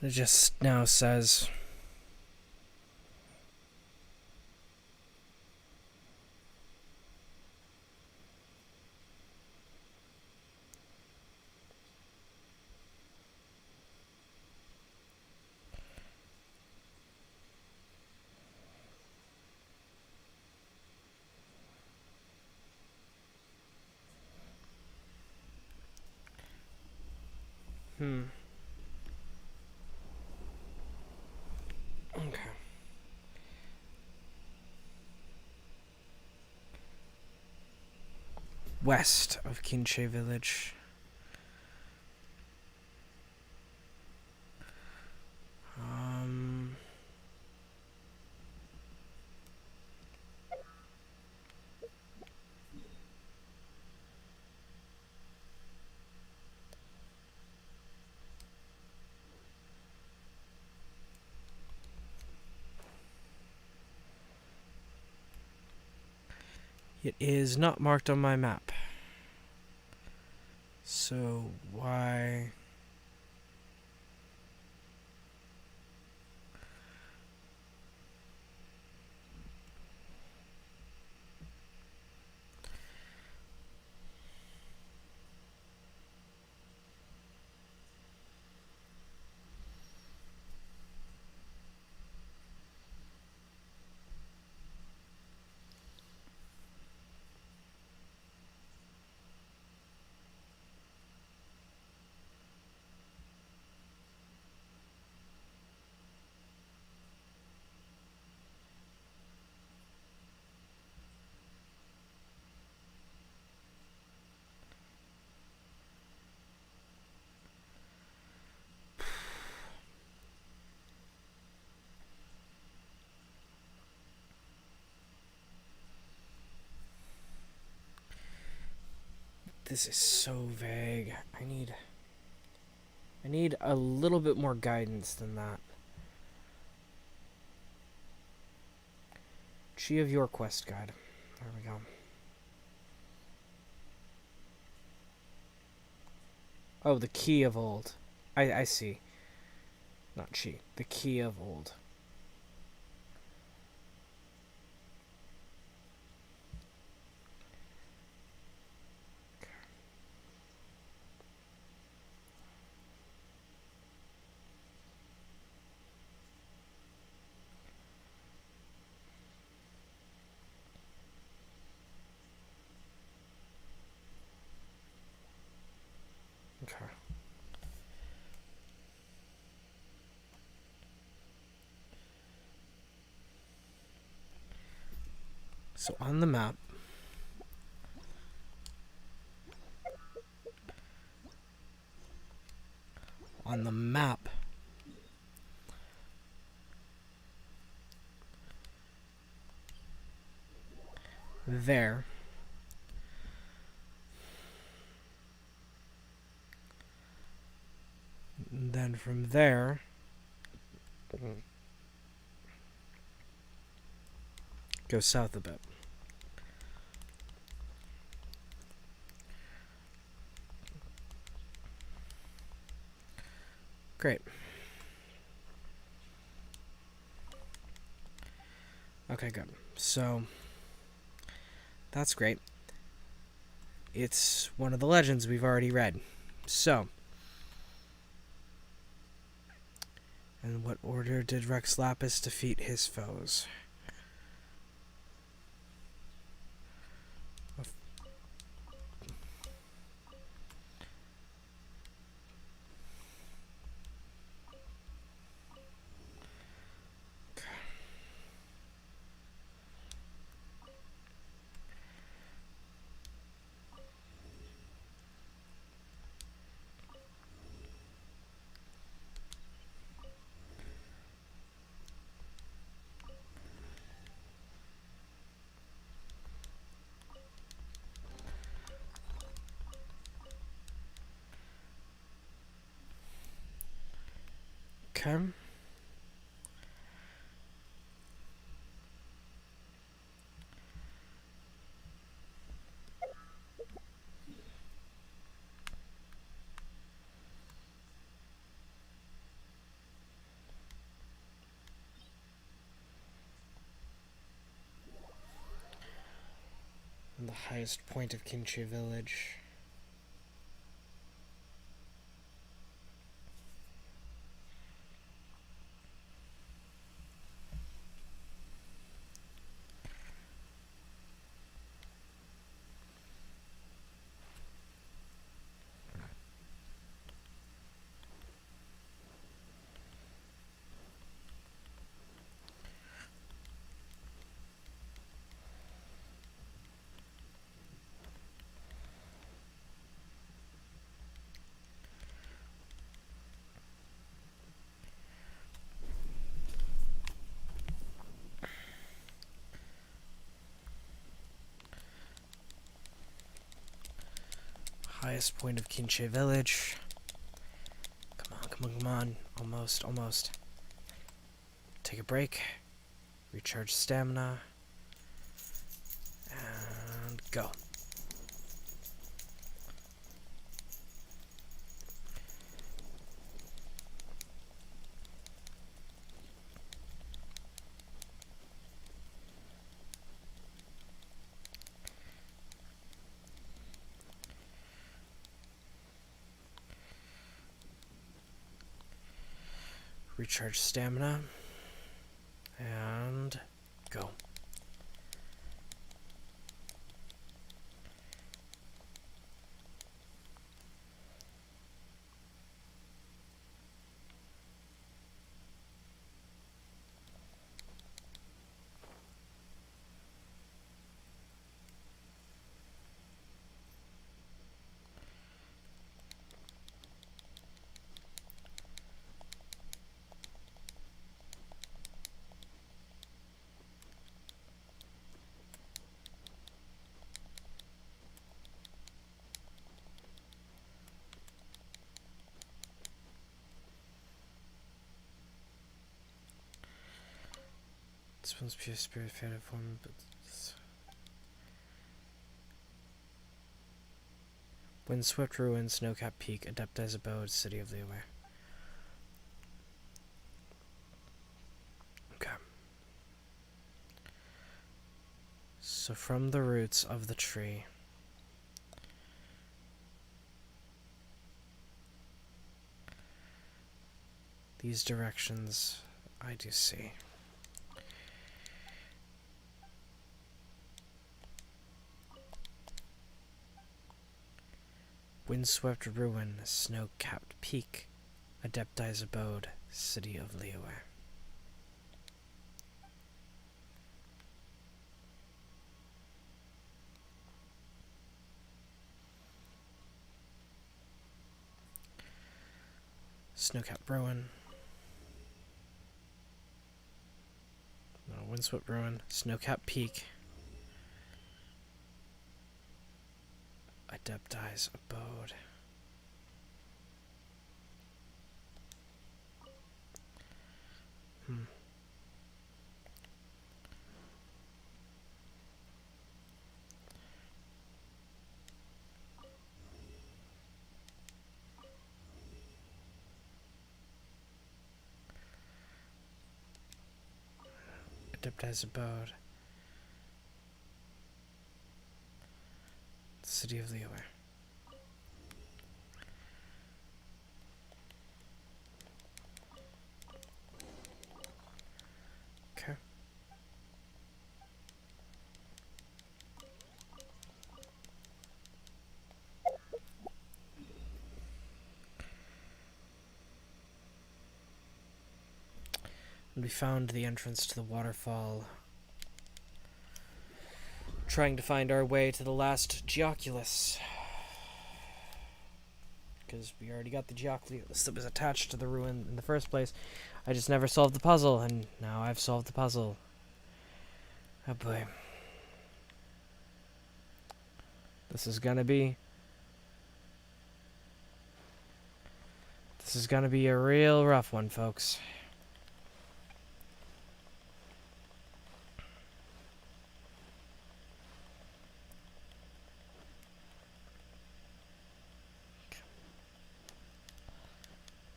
It just now says... Okay. West of Kinche Village. It is not marked on my map. So why... This is so vague. I need a little bit more guidance than that. Chi of your quest guide. There we go. Oh, the key of old. I see. Not Chi. The key of old. Okay. So on the map, there, and then from there, go south a bit. Great. Okay, good. So, that's great. It's one of the legends we've already read. So, in what order did Rex Lapis defeat his foes? Okay. the highest point of Kinchi Village. Highest point of Kinche Village. Come on, come on, come on. Almost, almost. Take a break. Recharge stamina. And go. Recharge stamina, and go. This one's pure spirit faded form, but Windswept Ruins, Snowcap Peak, Adepti's Abode, City of Liyue. Okay. So from the roots of the tree, these directions I do see. Windswept Ruin, Snow-Capped Peak, Adepti's Abode, City of Liyue. Snow-Capped Ruin. No, Windswept Ruin, Snow-Capped Peak. Adepti's Abode. Adepti's Abode. City of Liyue. Okay. And we found the entrance to the waterfall. Trying to find our way to the last Geoculus. Because we already got the Geoculus that was attached to the ruin in the first place. I just never solved the puzzle, and now I've solved the puzzle. Oh boy. This is gonna be a real rough one, folks.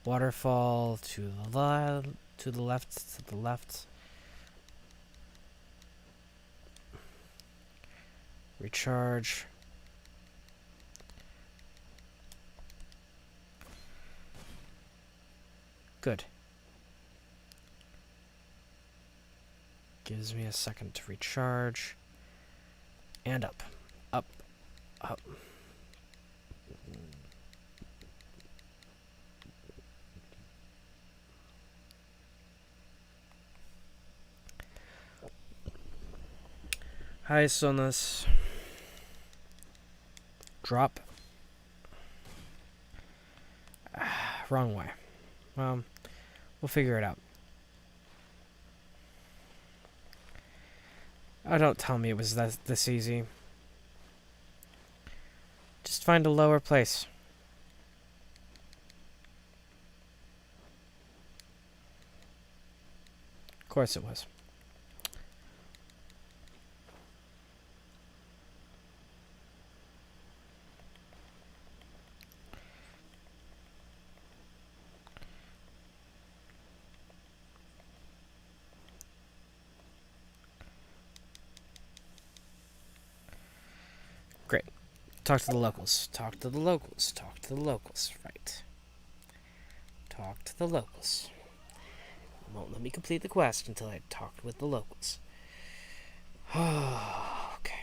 Waterfall to the left. Recharge. Good. Gives me a second to recharge. And up. Up. Up. Hi, Sonus. Drop. Wrong way. Well, we'll figure it out. Oh, don't tell me it was this easy. Just find a lower place. Of course it was. Great. Talk to the locals. Talk to the locals. Talk to the locals. Right. Talk to the locals. Won't let me complete the quest until I talked with the locals. Okay.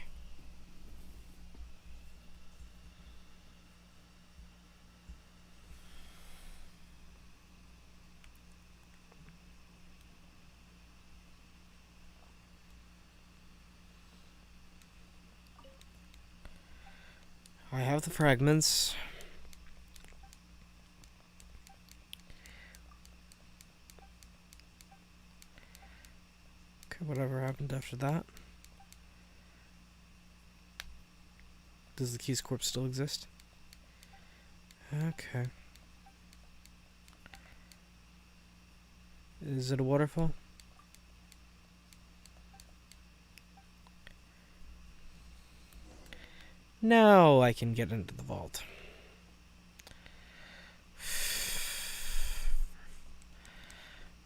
I have the fragments. Okay, whatever happened after that. Does the Keys Corp still exist? Okay. Is it a waterfall? Now I can get into the vault.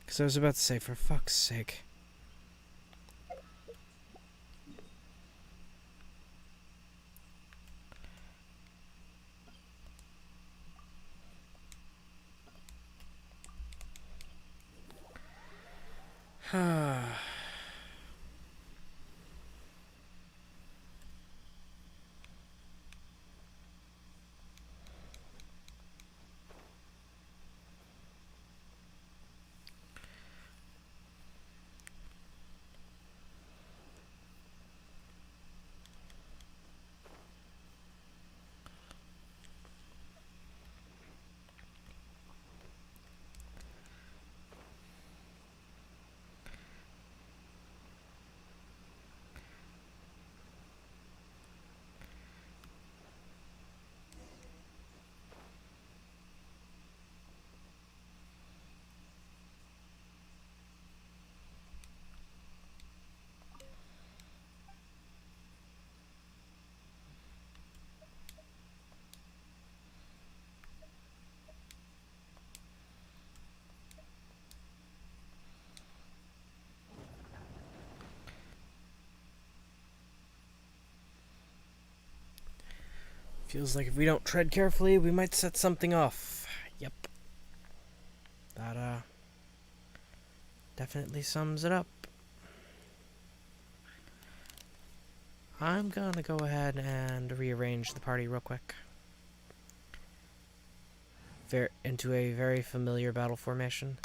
Because I was about to say, for fuck's sake. Feels like if we don't tread carefully, we might set something off. Yep. That, definitely sums it up. I'm gonna go ahead and rearrange the party real quick. Into a very familiar battle formation.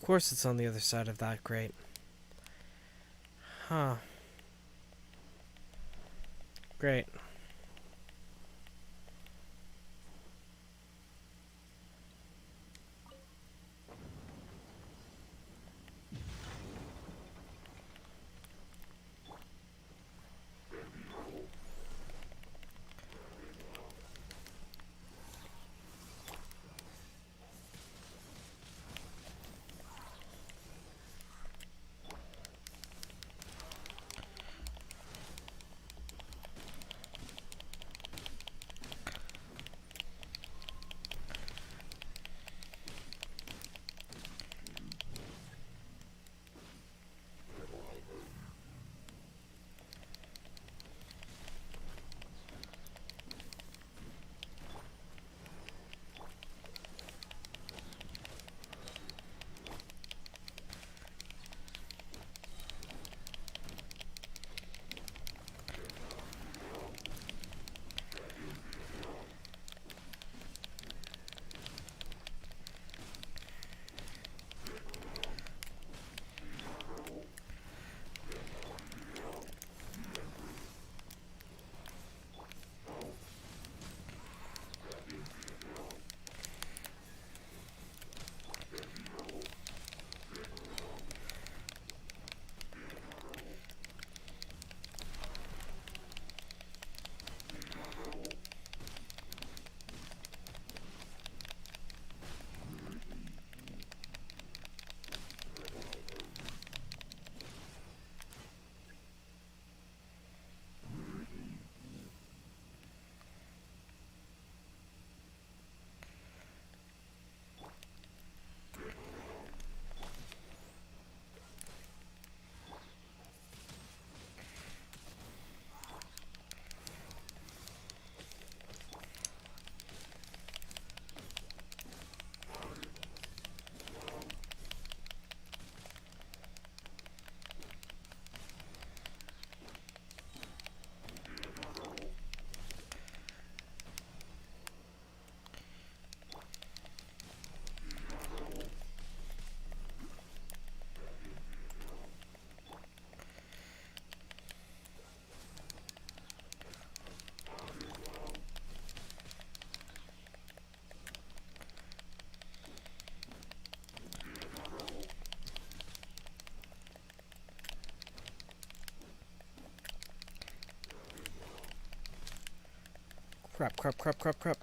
course it's on the other side of that grate. Huh. Great. Crap, crap, crap, crap, crap.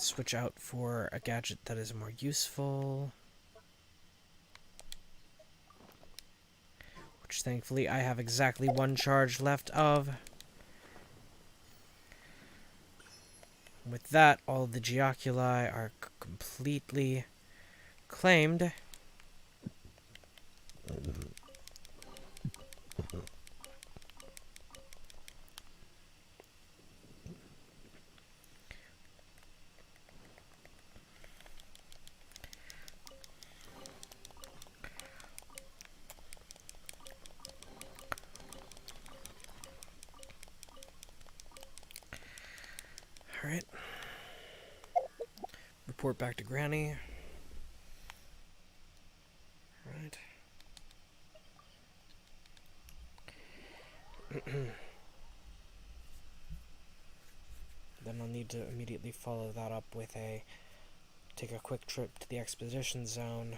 Switch out for a gadget that is more useful. Which thankfully I have exactly one charge left of. With that, all the Geoculi are completely claimed. Alright. Report back to Granny. Alright. Then I'll need to immediately follow that up with take a quick trip to the exposition zone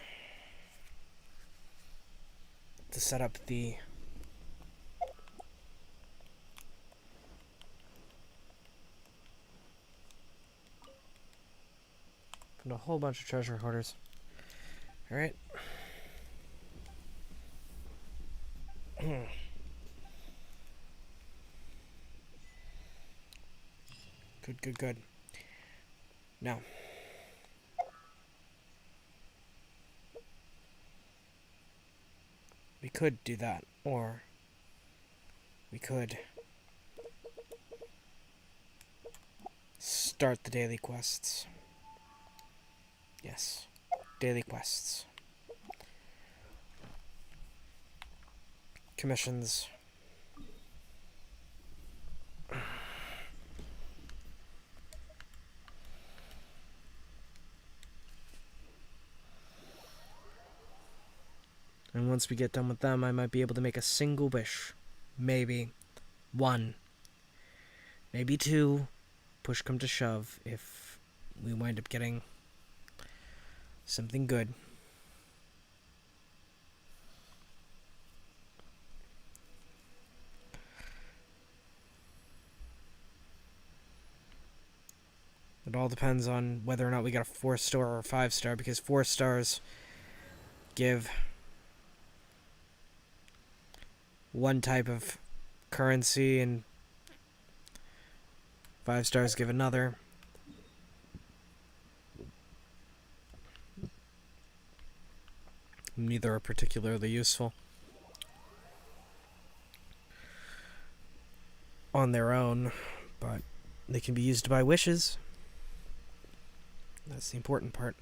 to set up the a whole bunch of treasure hoarders. Alright. Good. Now, we could do that, or we could start the daily quests. Yes, daily quests. Commissions. And once we get done with them, I might be able to make a single wish. Maybe one. Maybe two. Push come to shove if we wind up getting something good. It all depends on whether or not we get a 4-star or a 5-star, because 4 stars give one type of currency and 5 stars give another. Neither are particularly useful on their own, but they can be used to buy wishes. That's the important part.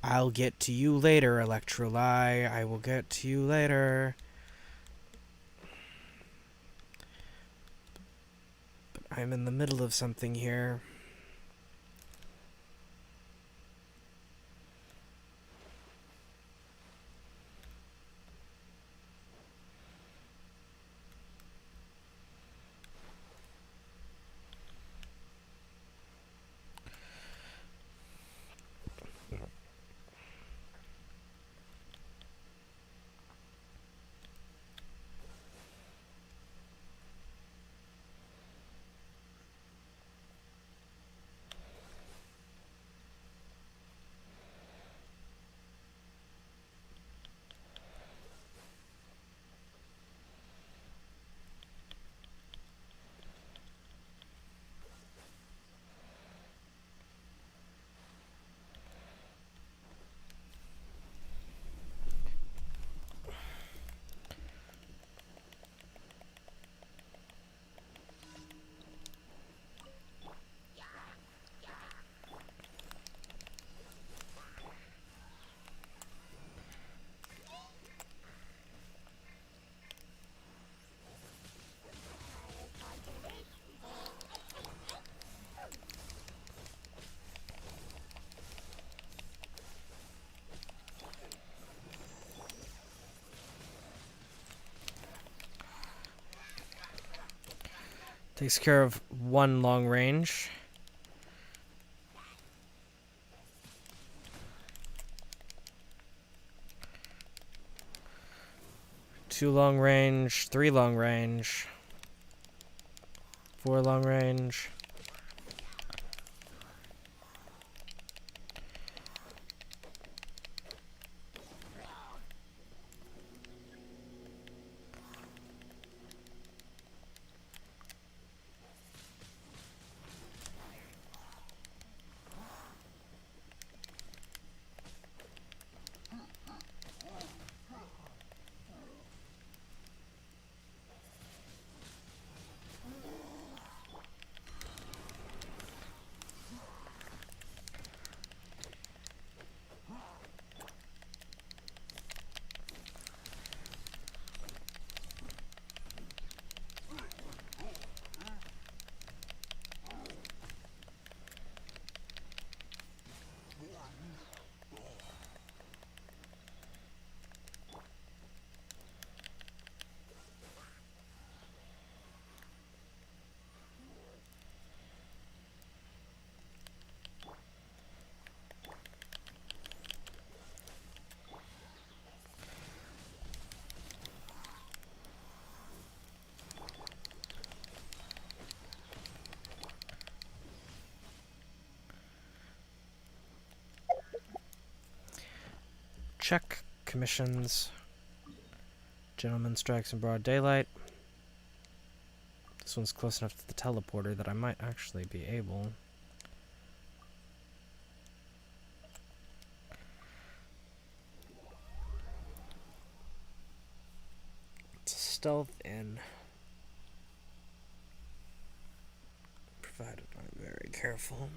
I'll get to you later, Electroli. I will get to you later. But I'm in the middle of something here. Takes care of one long range. Two long range, 3 long range, 4 long range. check. Commissions. Gentleman strikes in broad daylight. This one's close enough to the teleporter that I might actually be able. It's stealth in. Provided I'm very careful.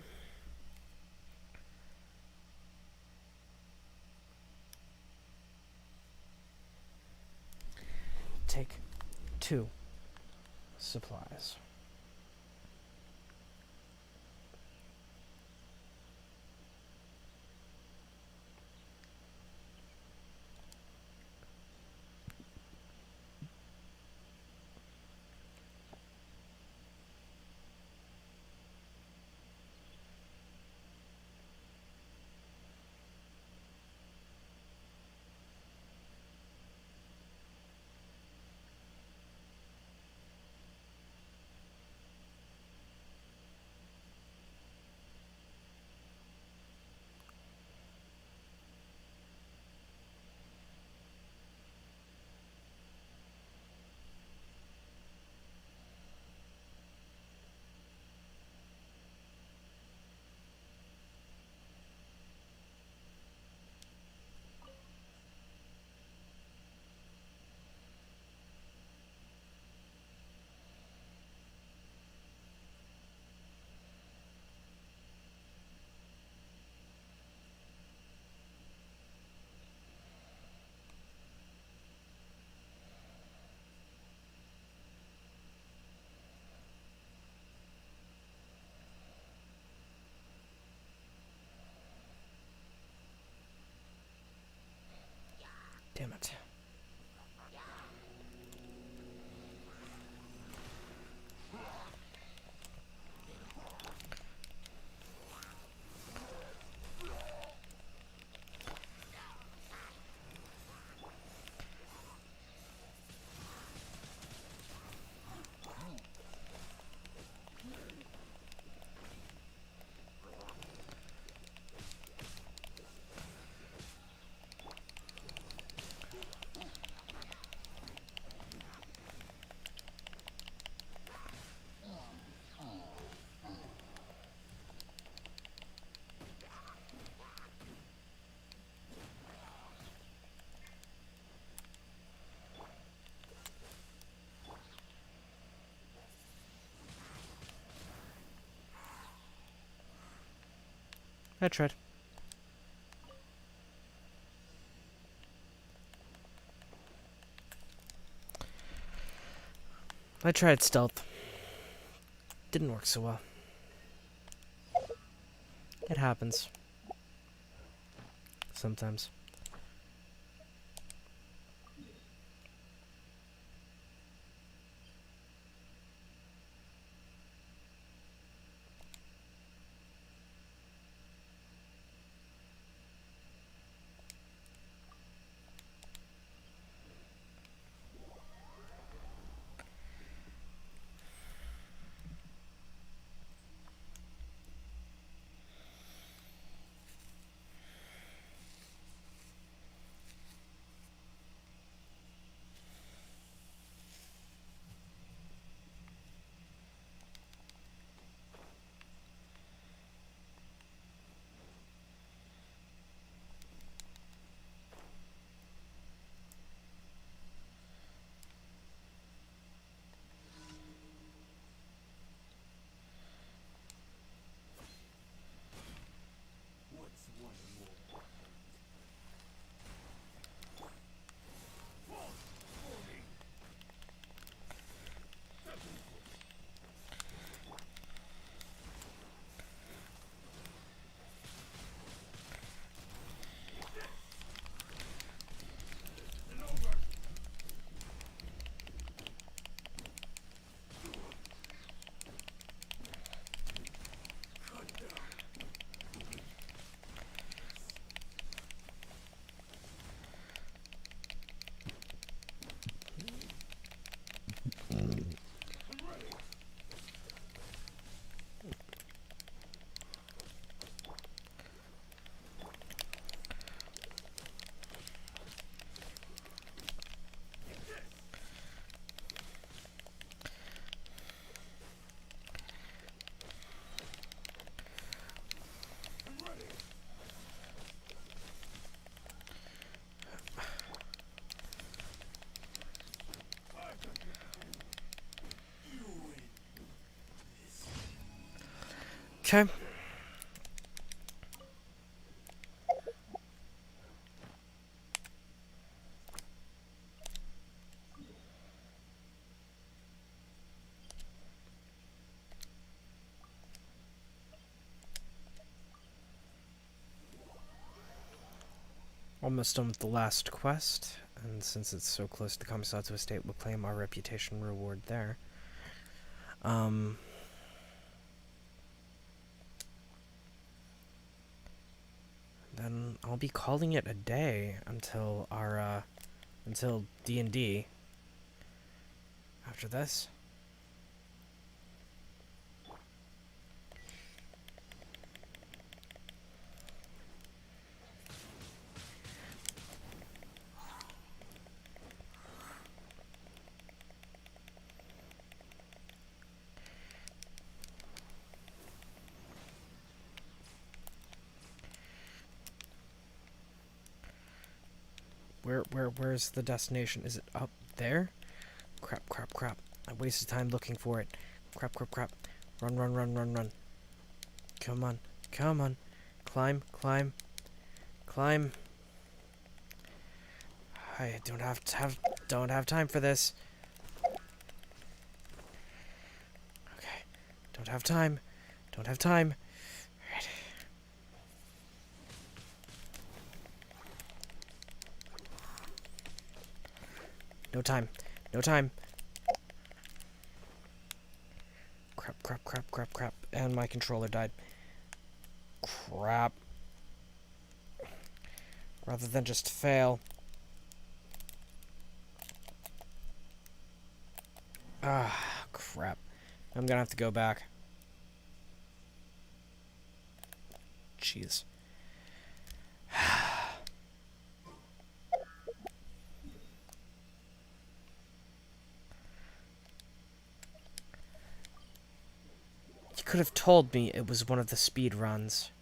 Take 2 supplies. Damn it. I tried. I tried stealth. Didn't work so well. It happens. Sometimes. Okay. Almost done with the last quest, and since it's so close to Kamisato Estate, we'll claim our reputation reward there. Then I'll be calling it a day until our until D&D. After this. Where's the destination? Is it up there? Crap, crap, crap. I wasted time looking for it. Crap, crap, crap. Run, run, run, run, run. Come on, come on. Climb, climb, climb. I don't have time for this. Okay, don't have time. Don't have time. Right. No time. No time. Crap, crap, crap, crap, crap. And my controller died. Crap. Rather than just fail. Ah, crap. I'm gonna have to go back. Jeez. You could have told me it was one of the speed runs.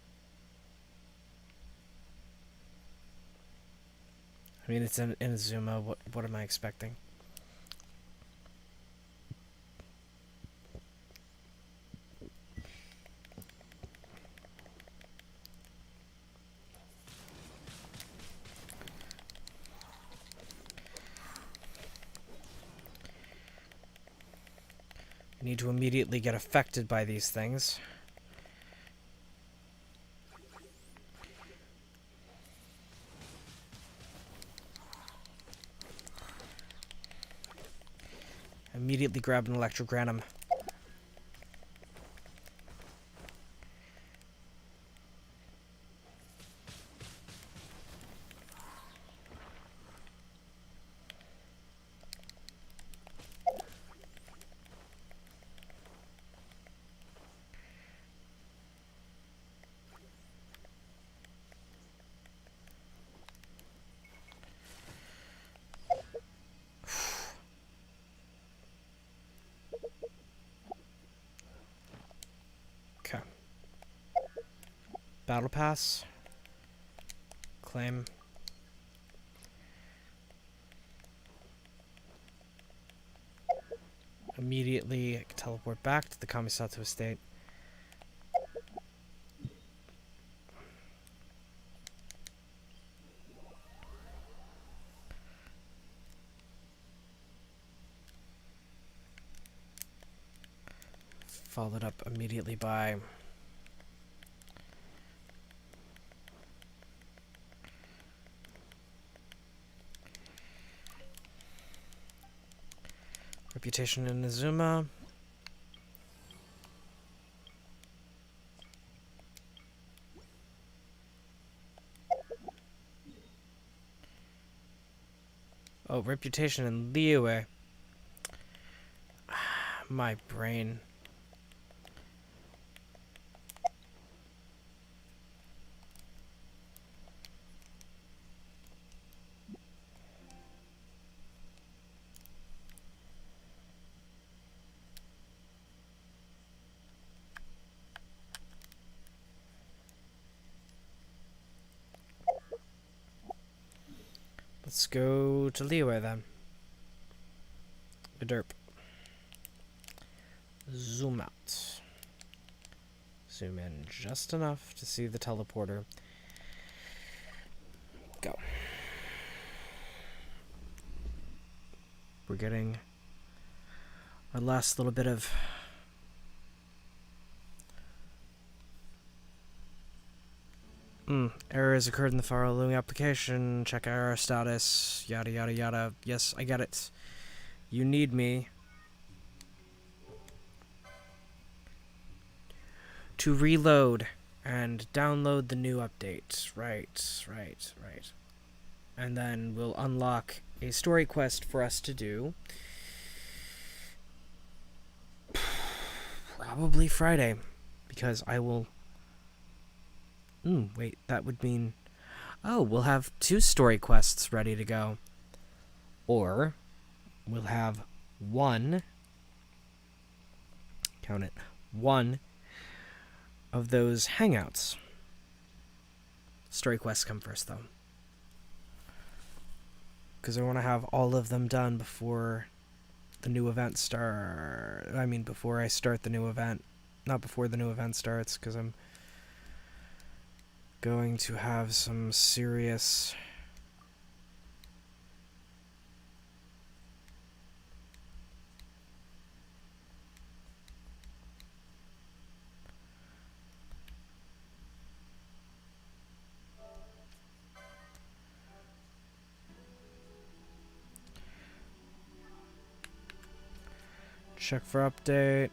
I mean, it's in Inazuma. What am I expecting? I need to immediately get affected by these things. Immediately grab an electrogranum. Battle Pass. Claim. Immediately teleport back to the Kamisato Estate. Followed up immediately by reputation in Inazuma. Oh, reputation in Liyue. My brain. Let's go to Liyue then. A derp. Zoom out. Zoom in just enough to see the teleporter. Go. We're getting our last little bit of error has occurred in the following application. Check error status. Yada yada yada. Yes, I get it. You need me to reload and download the new update. Right. And then we'll unlock a story quest for us to do. Probably Friday, because I will... wait, that would mean... Oh, we'll have 2 story quests ready to go. Or, we'll have 1... Count it. 1 of those hangouts. Story quests come first, though. Because I want to have all of them done before the new event start. I mean, before I start the new event. Not before the new event starts, because I'm going to have some serious... Check for update.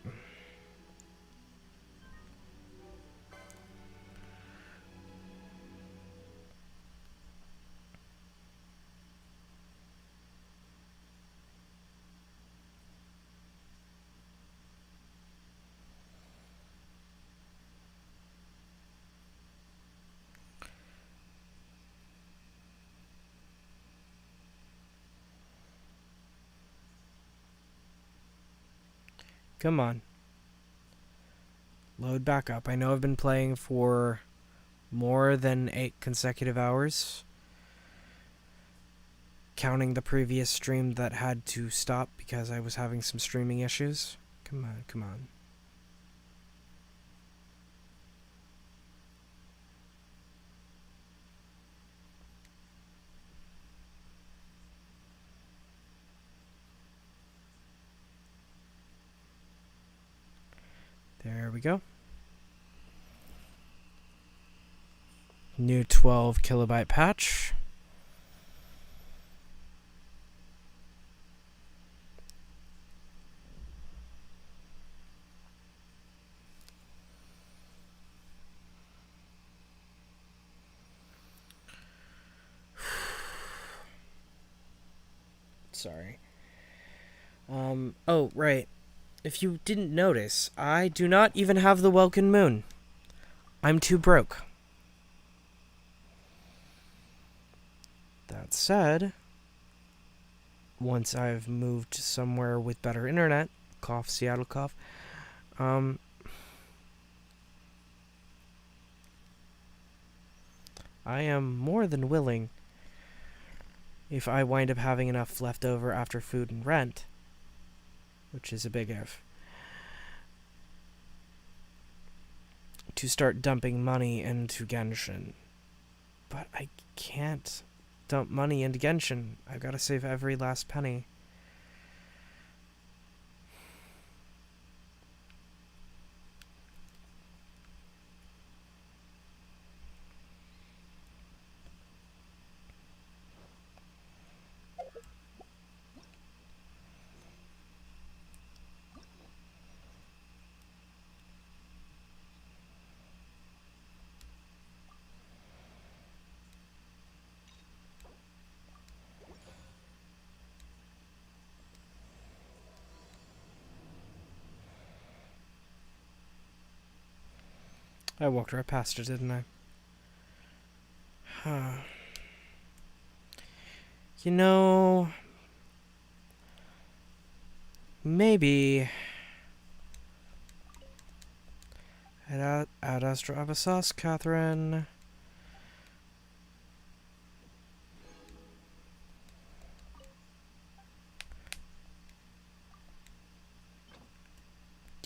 Come on. Load back up. I know I've been playing for more than 8 consecutive hours. Counting the previous stream that had to stop because I was having some streaming issues. Come on. There we go. New 12 kilobyte patch. Sorry. Oh, right. If you didn't notice, I do not even have the Welkin Moon. I'm too broke. That said, once I've moved somewhere with better internet, cough, Seattle cough, I am more than willing, if I wind up having enough left over after food and rent, which is a big if, to start dumping money into Genshin. But I can't dump money into Genshin. I've got to save every last penny. I walked right past her, didn't I? You know, maybe add Astro Abyssos, Catherine.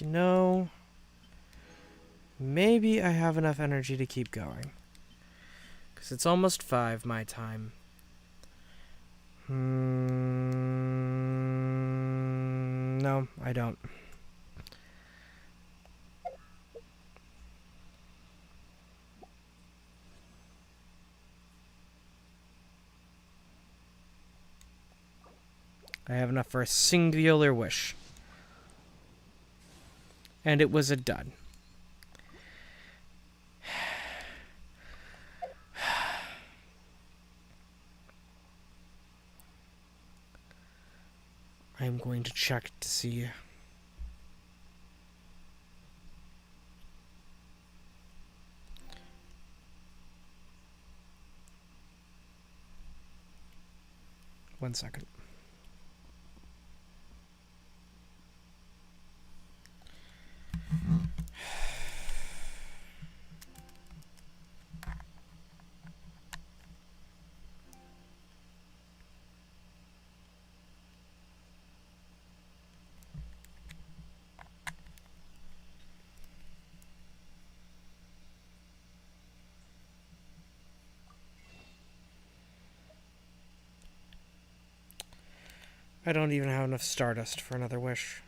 You know, maybe I have enough energy to keep going. Because it's almost 5 my time. No, I don't. I have enough for a singular wish. And it was a dud. I'm going to check to see. One second. I don't even have enough stardust for another wish.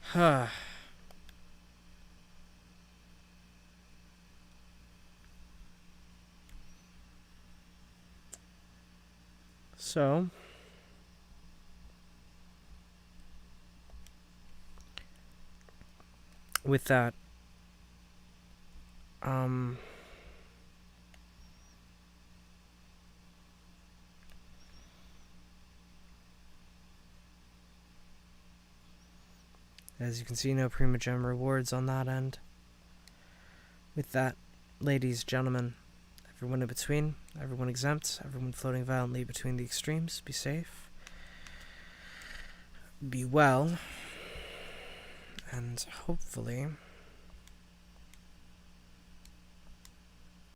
Huh. So, with that, as you can see, no Primogem rewards on that end. With that, ladies, gentlemen, everyone in between, everyone exempt, everyone floating violently between the extremes, be safe, be well, and hopefully